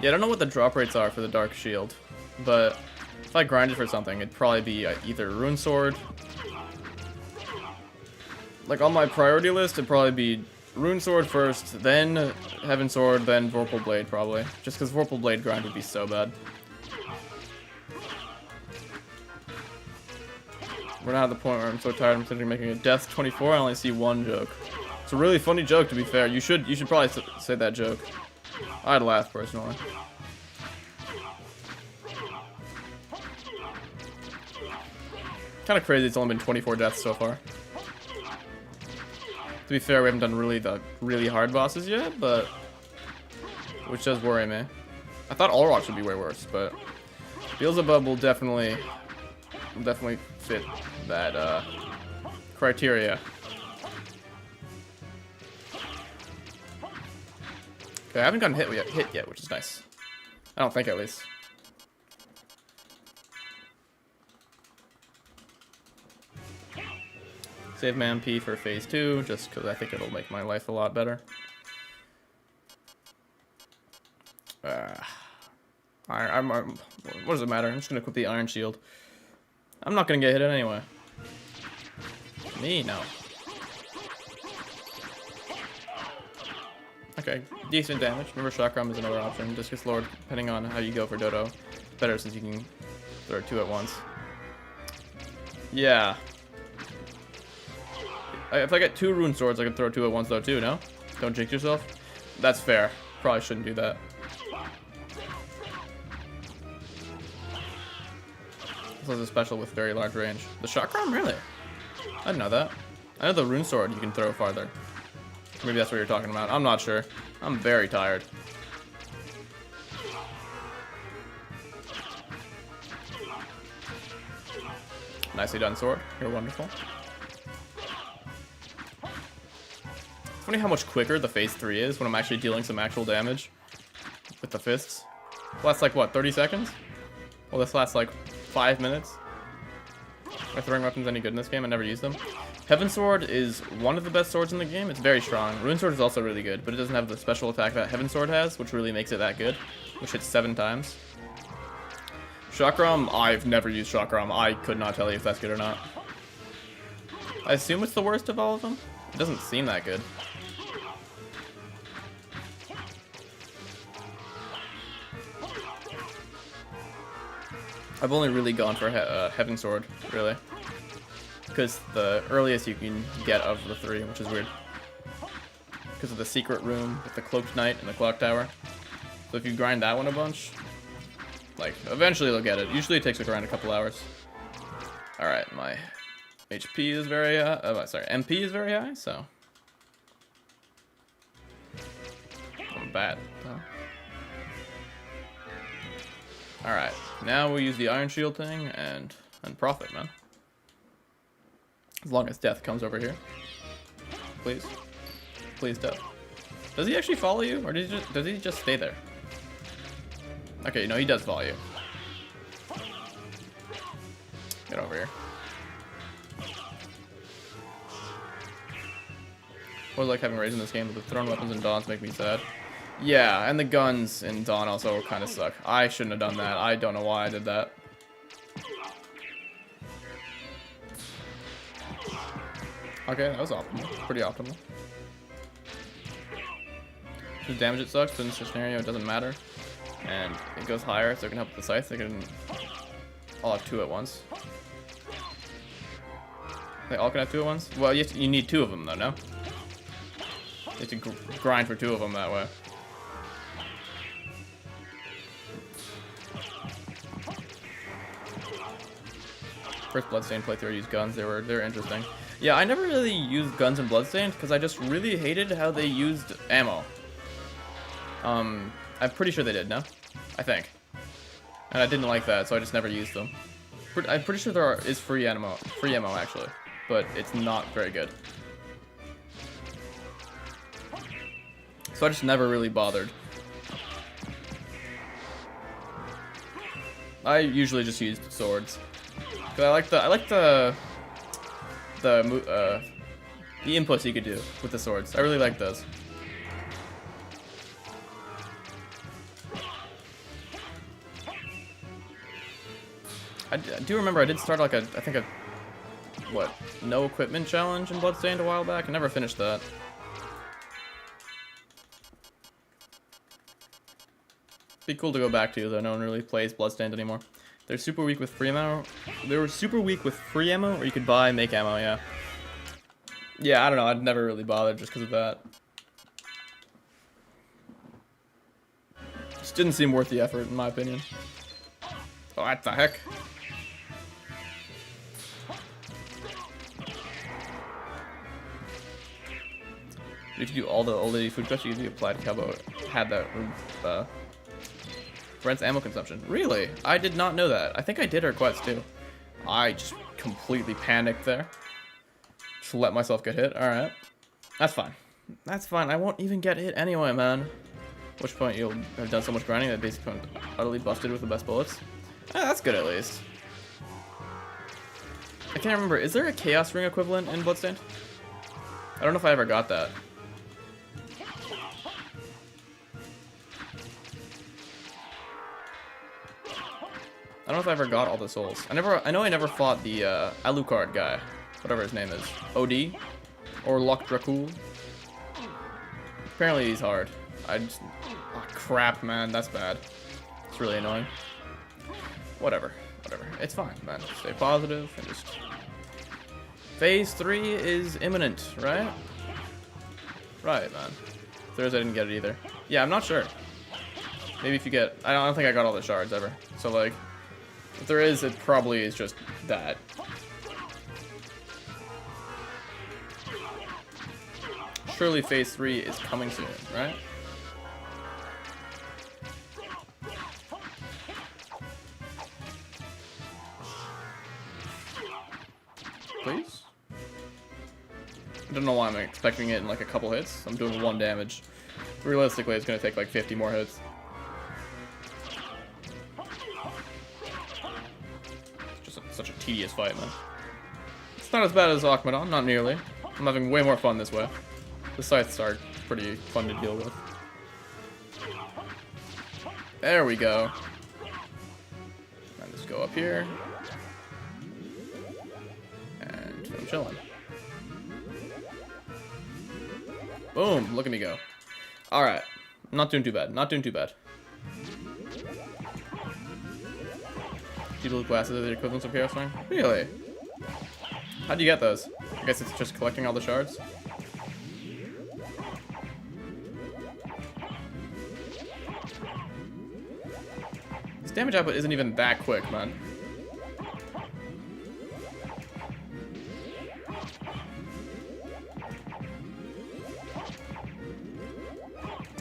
Yeah, I don't know what the drop rates are for the Dark Shield, but if I grinded for something, it'd probably be either Rune Sword. Like on my priority list, it'd probably be Rune Sword first, then Heaven Sword, then Vorpal Blade probably. Just because Vorpal Blade grind would be so bad. We're not at the point where I'm so tired I'm considering making a Death 24. I only see one joke. It's a really funny joke, to be fair. You should probably say that joke. I'd laugh personally. Kind of crazy. It's only been 24 deaths so far. To be fair, we haven't done the really hard bosses yet, but which does worry me. I thought Olrock would be way worse, but Beelzebub will definitely fit that criteria. Okay, I haven't gotten hit yet, which is nice. I don't think, at least. Save my MP for phase 2, just because I think it'll make my life a lot better. What does it matter? I'm just gonna equip the Iron Shield. I'm not gonna get hit anyway. Me? No. Okay, decent damage. Remember, Chakram is another option. Just gets lowered depending on how you go for Dodo. It's better since you can throw 2 at once. Yeah. If I get 2 Rune Swords, I can throw 2 at once though too, no? Don't jinx yourself. That's fair. Probably shouldn't do that. This is a special with very large range. The Chakram, really? I didn't know that. I know the Rune Sword you can throw farther. Maybe that's what you're talking about. I'm not sure. I'm very tired. Nicely done, sword. You're wonderful. It's funny how much quicker the phase 3 is when I'm actually dealing some actual damage with the fists. Lasts like, what, 30 seconds? Well, this lasts like 5 minutes. Are throwing weapons any good in this game? I never use them. Heaven Sword is one of the best swords in the game. It's very strong. Rune Sword is also really good, but it doesn't have the special attack that Heaven Sword has, which really makes it that good, which hits 7 times. Chakram, I've never used Chakram. I could not tell you if that's good or not. I assume it's the worst of all of them. It doesn't seem that good. I've only really gone for Heaven Sword, really. Because the earliest you can get of the 3, which is weird. Because of the secret room with the Cloaked Knight and the Clock Tower. So if you grind that one a bunch, like, eventually they'll get it. Usually it takes like around a couple hours. Alright, my HP is very, sorry, MP is very high, so. I'm bad, huh? Alright, now we'll use the Iron Shield thing and profit, man. As long as death comes over here. Please. Please, death. Does he actually follow you, or does he just stay there? Okay, no, he does follow you. Get over here. I always like having raids in this game, but the thrown weapons and dawns make me sad. Yeah, and the guns in Dawn also kind of suck. I shouldn't have done that. I don't know why I did that. Okay, that was optimal. Pretty optimal. The damage it sucks, but in this scenario it doesn't matter. And it goes higher, so it can help with the scythe. They can all have 2 at once. They all can have 2 at once? Well, you need 2 of them though, no? You have to grind for 2 of them that way. First Bloodstained playthrough, I used guns. They're interesting. Yeah, I never really used guns in Bloodstained because I just really hated how they used ammo. I'm pretty sure they did, no? I think. And I didn't like that, so I just never used them. I'm pretty sure there is free ammo actually, but it's not very good. So I just never really bothered. I usually just used swords. Cause I like the inputs you could do with the swords. I really like those. I do remember I did start like I think a no equipment challenge in Bloodstained a while back. I never finished that. Be cool to go back to, though no one really plays Bloodstained anymore. They're super weak with free ammo. They were super weak with free ammo, or you could buy and make ammo, yeah. Yeah, I don't know, I'd never really bothered just because of that. Just didn't seem worth the effort, in my opinion. Oh, what the heck? If you do all the food quests, you could do applied combo. Had that Brent's ammo consumption. Really? I did not know that. I think I did her quest too. I just completely panicked there. Just let myself get hit. Alright. That's fine. That's fine. I won't even get hit anyway, man. At which point you'll have done so much grinding that basically utterly busted with the best bullets. That's good at least. I can't remember. Is there a Chaos Ring equivalent in Bloodstained? I don't know if I ever got that. I don't know if I ever got all the souls. I know I never fought the Alucard guy, whatever his name is. OD or Loch Dracul. Apparently he's hard. Oh crap, man, that's bad. It's really annoying. Whatever. It's fine, man. Stay positive and just. Phase 3 is imminent, right? Right, man. Thursday I didn't get it either. Yeah, I'm not sure. Maybe if you get. I don't think I got all the shards ever. So like. If there is, it probably is just that. Surely phase 3 is coming soon, right? Please? I don't know why I'm expecting it in like a couple hits. I'm doing 1 damage. Realistically, it's going to take like 50 more hits. It's just such a tedious fight, man. It's not as bad as Akmadon, not nearly. I'm having way more fun this way. The scythes are pretty fun to deal with. There we go. And just go up here. And I'm chilling. Boom, look at me go. Alright. Not doing too bad. Not doing too bad. People glasses are the equivalents of Chaos Ring? Really? How do you get those? I guess it's just collecting all the shards? This damage output isn't even that quick, man.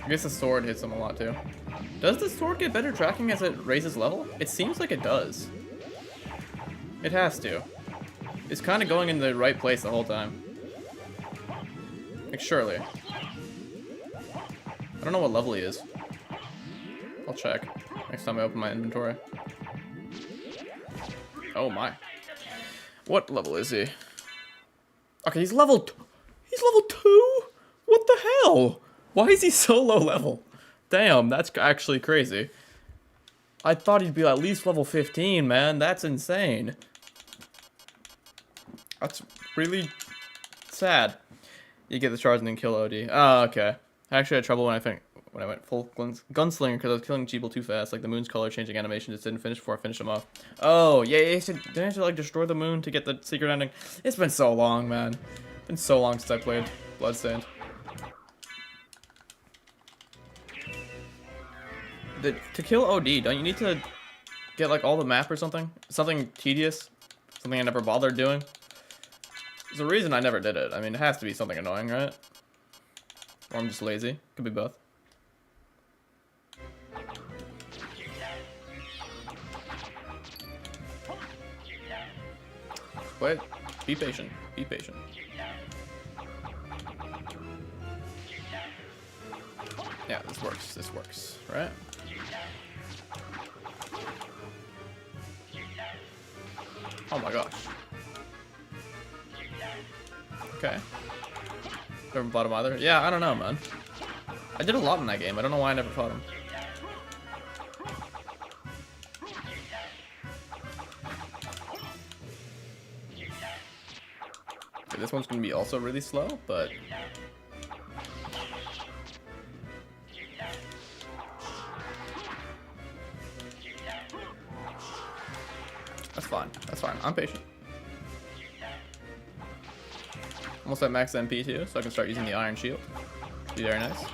I guess the sword hits him a lot too. Does the sword get better tracking as it raises level? It seems like it does. It has to. It's kind of going in the right place the whole time. Like, surely. I don't know what level he is. I'll check next time I open my inventory. Oh my. What level is he? Okay, he's level 2? What the hell? Why is he so low level? Damn, that's actually crazy. I thought he'd be at least level 15, man. That's insane. That's really sad. You get the shards and then kill OD. Oh, okay. I actually had trouble when I went full gunslinger because I was killing Jeeble too fast. Like the moon's color changing animation just didn't finish before I finished him off. Oh, yeah, didn't I have to like destroy the moon to get the secret ending? It's been so long, man. It's been so long since I played Bloodstained. To kill OD, don't you need to get like all the map or something? Something tedious? Something I never bothered doing? There's a reason I never did it. I mean, it has to be something annoying, right? Or I'm just lazy. Could be both. Wait. Be patient. Be patient. Yeah, this works. This works, right? Oh my gosh. Okay. Never fought him either. Yeah, I don't know, man. I did a lot in that game. I don't know why I never fought him. Okay, this one's gonna be also really slow, but that's fine. That's fine. I'm patient. Almost at max MP too, so I can start using the Iron Shield. Be very nice.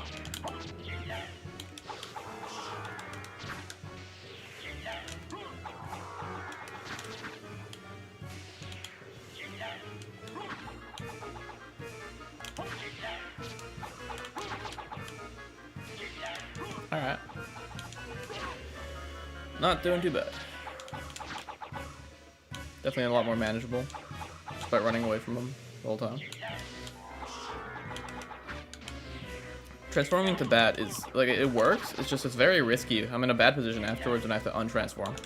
Alright. Not doing too bad. Definitely a lot more manageable. Just by running away from them the whole time. Transforming into bat is, like, it works, it's just, it's very risky. I'm in a bad position afterwards and I have to untransform.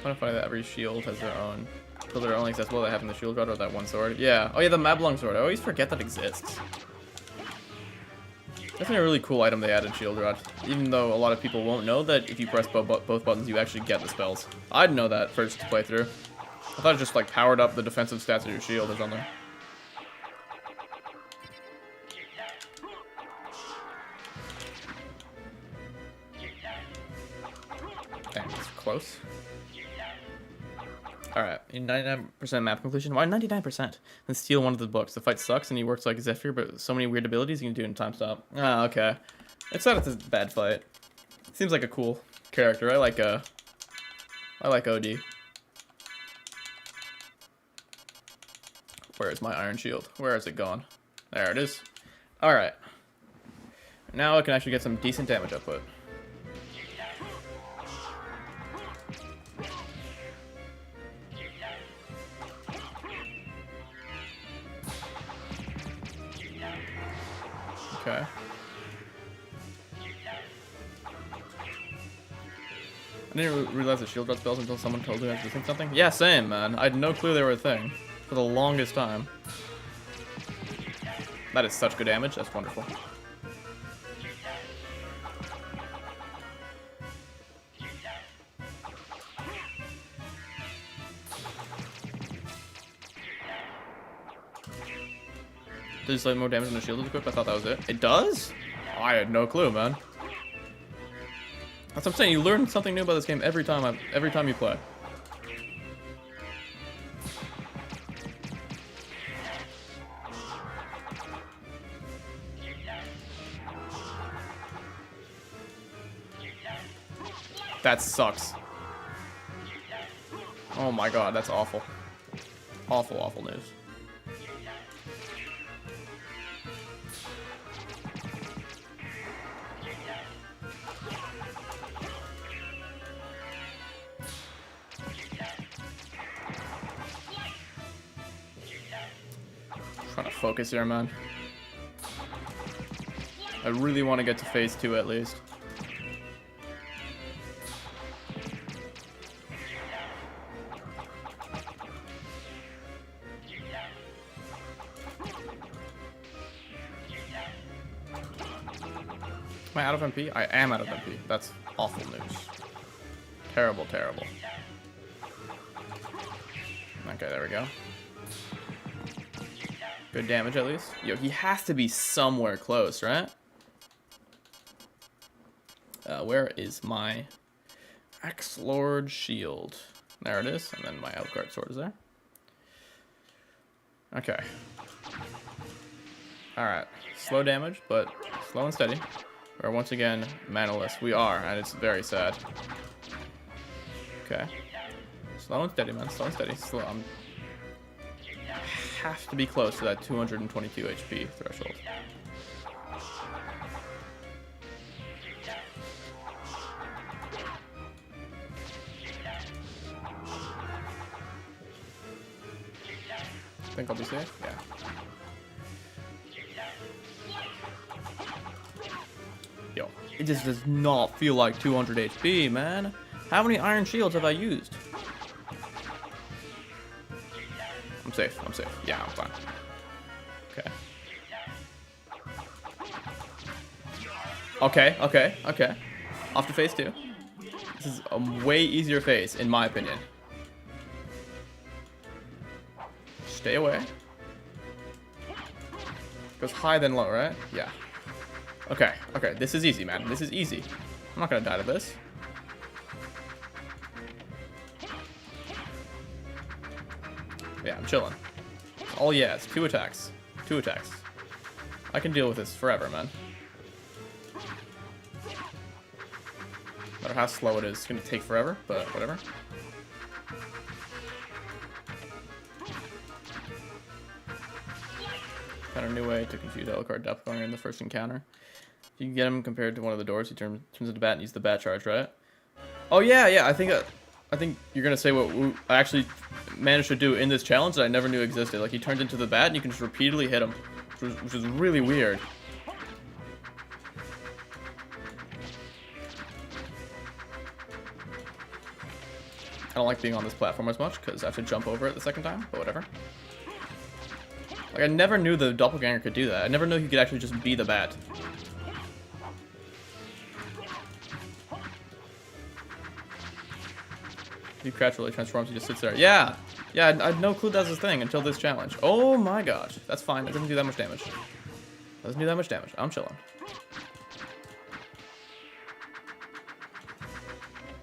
I want to find that every shield has their own. So they're only accessible that having the shield rod or that one sword. Yeah. Oh yeah, the Mablung sword. I always forget that exists. Definitely a really cool item they added, shield rod. Even though a lot of people won't know that if you press both buttons, you actually get the spells. I didn't know that first playthrough. I thought it just like powered up the defensive stats of your shield or something. Dang, it's close. Alright, 99% map completion. Why 99%? Then steal one of the books. The fight sucks and he works like Zephyr, but so many weird abilities you can do in time stop. Ah, okay. It's not a bad fight. Seems like a cool character. I like OD. Where is my iron shield? Where is it gone? There it is. Alright. Now I can actually get some decent damage output. Okay. I didn't realize that shield drop spells until someone told me I was missing something. Yeah, same, man. I had no clue they were a thing for the longest time. That is such good damage. That's wonderful. Does like more damage when the shield is equipped? I thought that was it. It does? Oh, I had no clue, man. That's what I'm saying. You learn something new about this game every time you play. That sucks. Oh my god, that's awful. Awful, awful news. Trying to focus here, man. I really want to get to phase 2 at least. Am I out of MP? I am out of MP. That's awful news. Terrible, terrible. Okay, there we go. Good damage at least. Yo, he has to be somewhere close, right? Where is my Axe Lord shield? There it is, and then my outguard sword is there. Okay. Alright. Slow damage, but slow and steady. We're once again manaless. We are, and it's very sad. Okay. Slow and steady, man. Slow and steady. Slow. Have to be close to that 222 HP threshold. Think I'll be safe? Yeah. Yo, it just does not feel like 200 HP, man. How many iron shields have I used? I'm safe. I'm safe. Yeah, I'm fine. Okay. Okay, okay, okay. Off to phase 2. This is a way easier phase, in my opinion. Stay away. Goes high then low, right? Yeah. Okay, okay. This is easy, man. This is easy. I'm not gonna die to this. Yeah, I'm chilling. Oh yeah, it's 2 attacks. 2 attacks. I can deal with this forever, man. No matter how slow it is, it's gonna take forever, but whatever. Found a new way to confuse Alucard Doppelganger in the first encounter. If you can get him compared to one of the doors, he turns into bat and uses the bat charge, right? Oh yeah, yeah. I think you're gonna say what I actually managed to do in this challenge that I never knew existed. Like he turns into the bat and you can just repeatedly hit him, which is really weird. I don't like being on this platform as much because I have to jump over it the second time, but whatever. Like I never knew the doppelganger could do that. I never knew he could actually just be the bat. He crouch really transforms, he just sits there. Yeah! Yeah, I had no clue that's his thing until this challenge. Oh my gosh. That's fine. It doesn't do that much damage. Doesn't do that much damage. I'm chilling.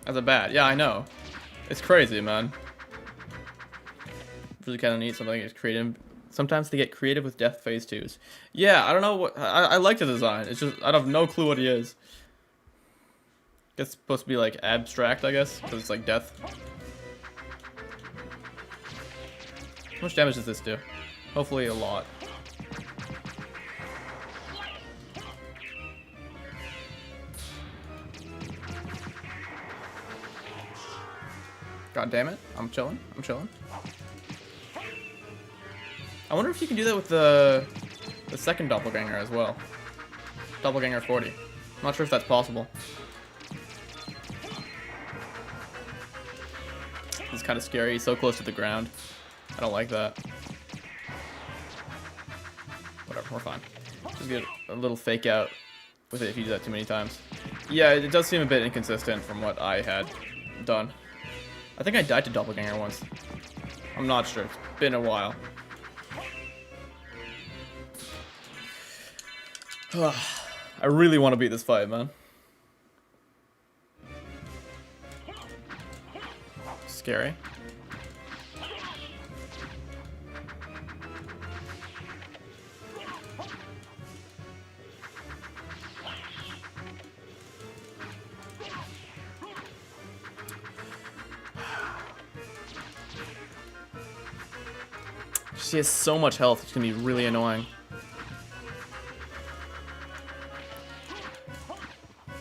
That's a bat. Yeah, I know. It's crazy, man. Really kind of neat. Something is creative. Sometimes they get creative with death phase 2s. Yeah, I don't know what... I like the design. It's just... I have no clue what he is. It's supposed to be like abstract, I guess, because it's like death. How much damage does this do? Hopefully a lot. God damn it. I'm chilling. I'm chilling. I wonder if you can do that with the second doppelganger as well. Doppelganger 40. I'm not sure if that's possible. It's kind of scary. He's so close to the ground. I don't like that. Whatever, we're fine. Just get a little fake out with it if you do that too many times. Yeah, it does seem a bit inconsistent from what I had done. I think I died to doppelganger once. I'm not sure. It's been a while. I really want to beat this fight, man. Scary. She has so much health, it's gonna be really annoying.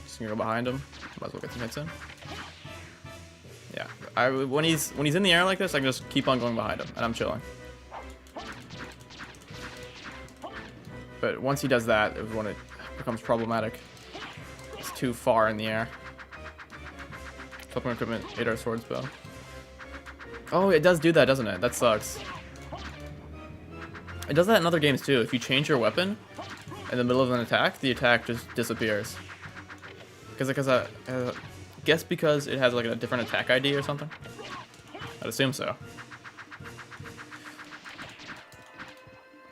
Just gonna go behind him. Might as well get some hits in. Yeah, when he's in the air like this, I can just keep on going behind him, and I'm chilling. But once he does that, is when it becomes problematic. It's too far in the air. Supplement equipment, 8-hour swords bow. Oh, it does do that, doesn't it? That sucks. It does that in other games too. If you change your weapon in the middle of an attack, the attack just disappears. Because I guess because it has like a different attack ID or something. I'd assume so.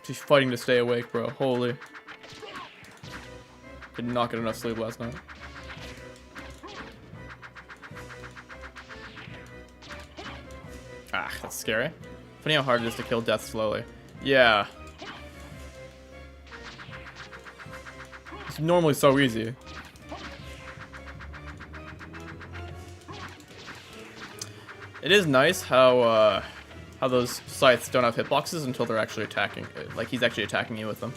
She's fighting to stay awake, bro. Holy. Did not get enough sleep last night. Ah, that's scary. Funny how hard it is to kill death slowly. Yeah. It's normally so easy. It is nice how those scythes don't have hitboxes until they're actually attacking. Like he's actually attacking you with them.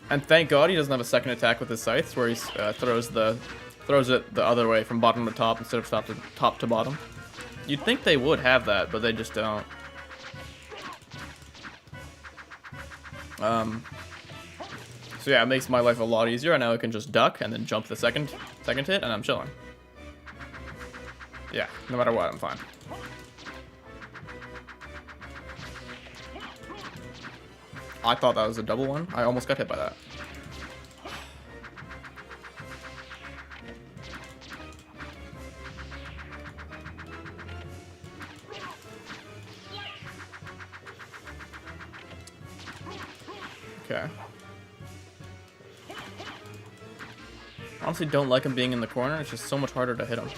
And thank God he doesn't have a second attack with his scythes where he throws it the other way from bottom to top instead of top to bottom. You'd think they would have that, but they just don't. So yeah, it makes my life a lot easier. Now I can just duck and then jump the second hit, and I'm chilling. Yeah, no matter what, I'm fine. I thought that was a double one. I almost got hit by that. Okay. Honestly, don't like him being in the corner. It's just so much harder to hit him.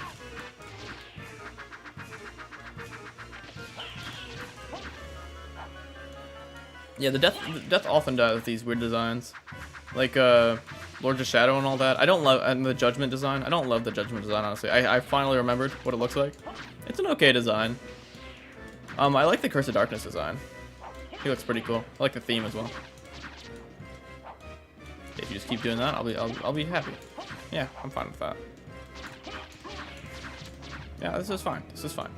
Yeah, the death often does these weird designs, like Lords of Shadow and all that. I don't love, and the Judgment design. I don't love the Judgment design, honestly. I finally remembered what it looks like. It's an okay design. I like the Curse of Darkness design. He looks pretty cool. I like the theme as well. If you just keep doing that, I'll be happy. Yeah, I'm fine with that. Yeah, this is fine. This is fine.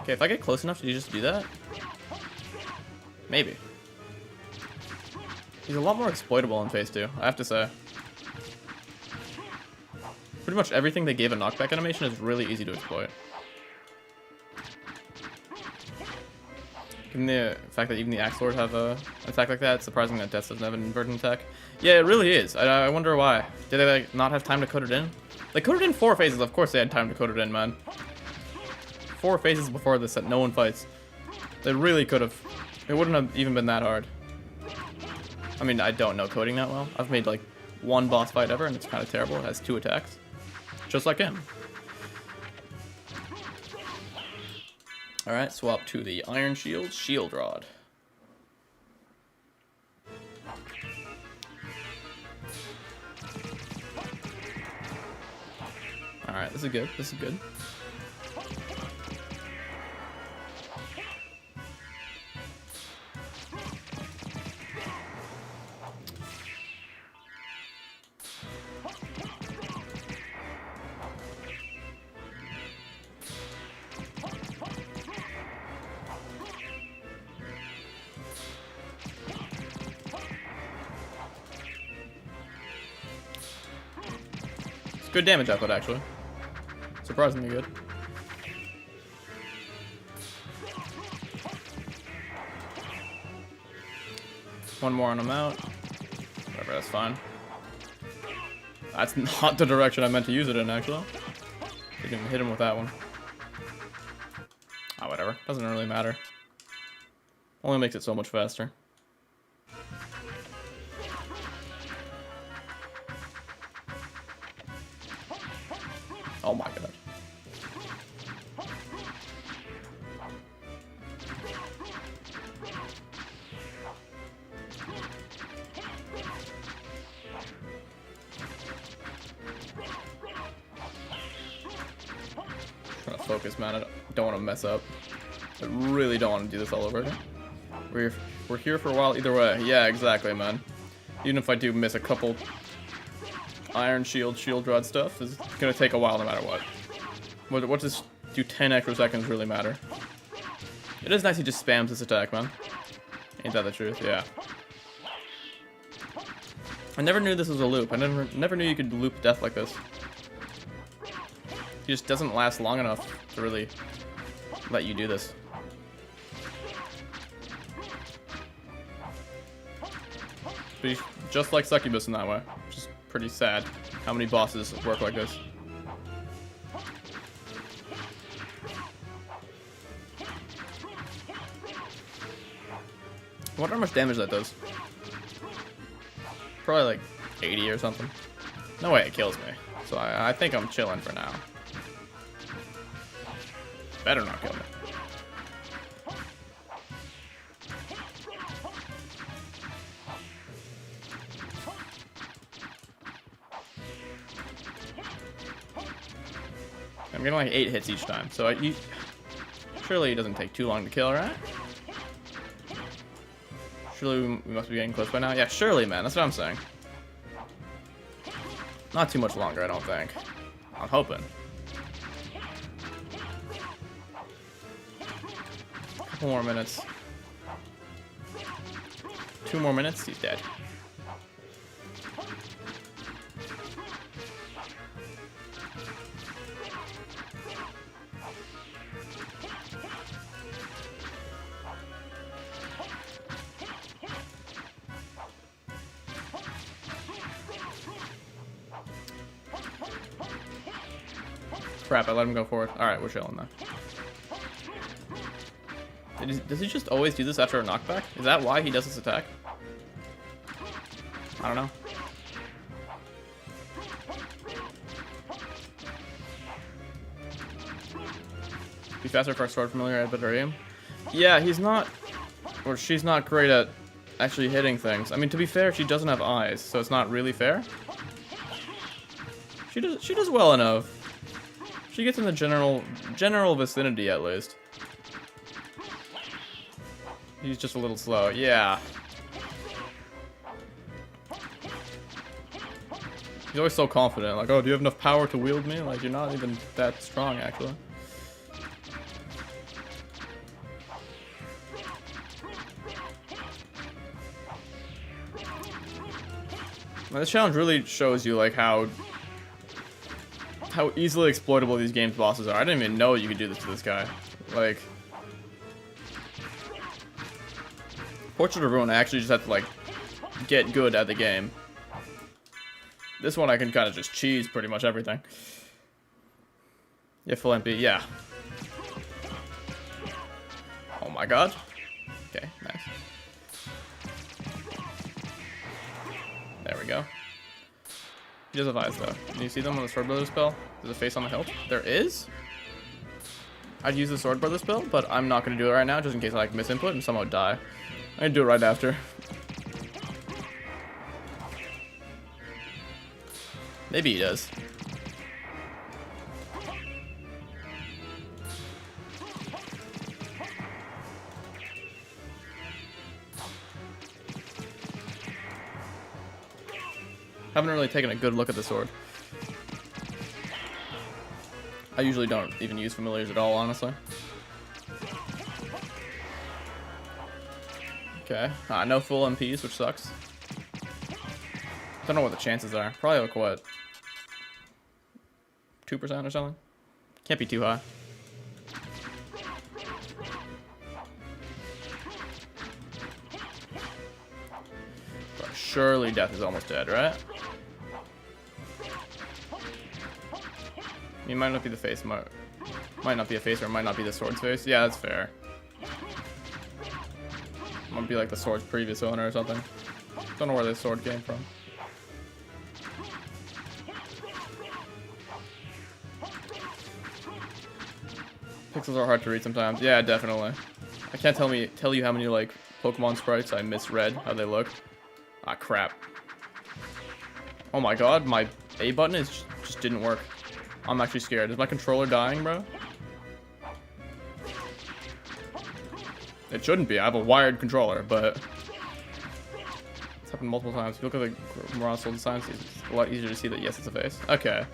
Okay, if I get close enough, do you just do that? Maybe. He's a lot more exploitable in Phase 2, I have to say. Pretty much everything they gave a knockback animation is really easy to exploit. Given the fact that even the Axe Lord have an attack like that, it's surprising that Death doesn't have an inverted attack. Yeah, it really is. I wonder why. Did they like not have time to code it in? They coded in 4 phases. Of course they had time to code it in, man. 4 phases before this that no one fights. They really could have. It wouldn't have even been that hard. I mean, I don't know coding that well. I've made like 1 boss fight ever, and it's kind of terrible. It has 2 attacks. Just like him. Alright, swap to the Iron Shield, Shield Rod. Alright, this is good. This is good. Good damage output, actually. Surprisingly good. One more on him out. Whatever, that's fine. That's not the direction I meant to use it in, actually. Didn't even hit him with that one. Ah, whatever. Doesn't really matter. Only makes it so much faster. Oh my god. Trying to focus, man. I don't want to mess up. I really don't want to do this all over again. We're here for a while either way. Yeah, exactly, man. Even if I do miss a couple Iron Shield, Shield Rod stuff, is gonna take a while no matter what. What does do 10 extra seconds really matter? It is nice he just spams this attack, man. Ain't that the truth? Yeah. I never knew this was a loop. I never knew you could loop death like this. He just doesn't last long enough to really let you do this. But he's just like Succubus in that way. Just pretty sad how many bosses work like this. I wonder how much damage that does. Probably like 80 or something. No way it kills me. So I think I'm chilling for now. Better not kill me. I'm getting like 8 hits each time, so surely it doesn't take too long to kill, right? Surely we must be getting close by now. Yeah, surely, man. That's what I'm saying. Not too much longer, I don't think. I'm hoping. Couple more minutes. 2 more minutes, he's dead. Crap, I let him go forward. Alright, we're chilling now. Does he just always do this after a knockback? Is that why he does this attack? I don't know. Be faster for our sword familiar at better aim. Yeah, he's not, or she's not great at actually hitting things. I mean, to be fair, she doesn't have eyes, so it's not really fair. She does well enough. She gets in the general vicinity at least. He's just a little slow. Yeah. He's always so confident. Like, oh, do you have enough power to wield me? Like, you're not even that strong, actually. Now, this challenge really shows you, like, how easily exploitable these games bosses are. I didn't even know you could do this to this guy. Like, Portrait of Ruin, I actually just have to, like, get good at the game. This one I can kind of just cheese pretty much everything. Yeah, full MP, yeah. Oh my god. Okay, nice. There we go. He does have eyes, though. Can you see them on the Sword Brother spell? There's a face on the hilt. There is? I'd use the Sword Brother spell, but I'm not going to do it right now, just in case I like misinput and somehow die. I'm going to do it right after. Maybe he does. Haven't really taken a good look at the sword. I usually don't even use familiars at all, honestly. Okay. No full MPs, which sucks. Don't know what the chances are. Probably like what? 2% or something? Can't be too high. But surely death is almost dead, right? It might not be the face, might not be a face, or it might not be the sword's face. Yeah, that's fair. Might be like the sword's previous owner or something. Don't know where this sword came from. Pixels are hard to read sometimes. Yeah, definitely. I can't tell you how many like Pokemon sprites I misread how they look. Ah, crap. Oh my god, my A button just didn't work. I'm actually scared. Is my controller dying, bro? It shouldn't be. I have a wired controller, but it's happened multiple times. If you look at the Gamara Soul designs, it's a lot easier to see that yes, it's a face. Okay.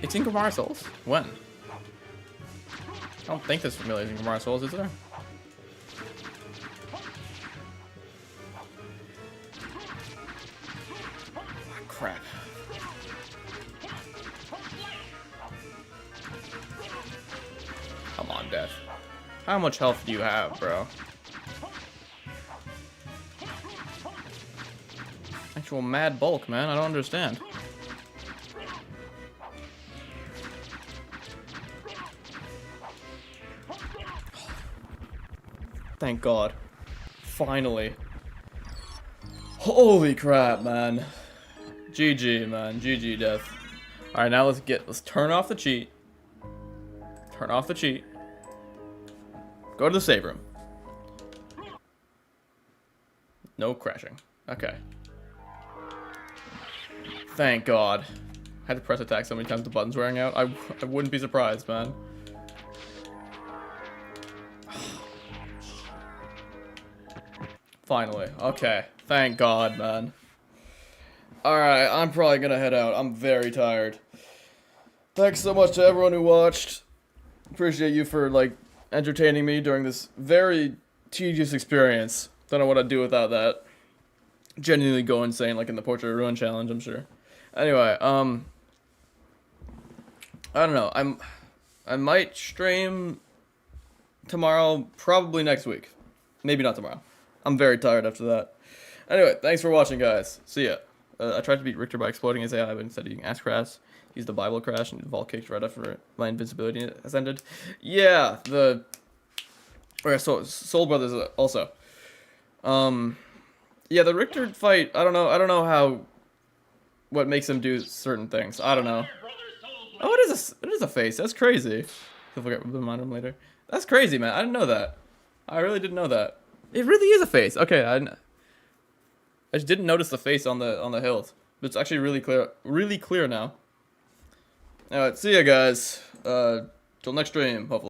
It's in Gamara Souls. When? I don't think there's familiars in Gamara Souls, is there? Oh, crap. Come on, Death. How much health do you have, bro? Actual mad bulk, man. I don't understand. Thank God. Finally. Holy crap, man. GG, man. GG, Death. Alright, now let's turn off the cheat. Turn off the cheat. Go to the save room. No crashing. Okay. Thank God. I had to press attack so many times the button's wearing out. I wouldn't be surprised, man. Finally. Okay. Thank God, man. Alright, I'm probably gonna head out. I'm very tired. Thanks so much to everyone who watched. Appreciate you for, like, entertaining me during this very tedious experience. Don't know what I'd do without that. Genuinely go insane, like in the Portrait of Ruin challenge, I'm sure. Anyway, I don't know. I might stream tomorrow, probably next week. Maybe not tomorrow. I'm very tired after that. Anyway, thanks for watching, guys. See ya. I tried to beat Richter by exploiting his AI, but instead of using Ass Crash, used the Bible Crash and Vault kicked right after my invincibility has ended. Yeah, Soul Brothers also. Yeah, the Richter fight, I don't know what makes him do certain things. I don't know. Oh, it is a face. That's crazy. He'll forget to remind him later. That's crazy, man. I didn't know that. I really didn't know that. It really is a face. Okay, I just didn't notice the face on the hilt. But it's actually really clear now. Alright, see ya, guys. Till next stream, hopefully.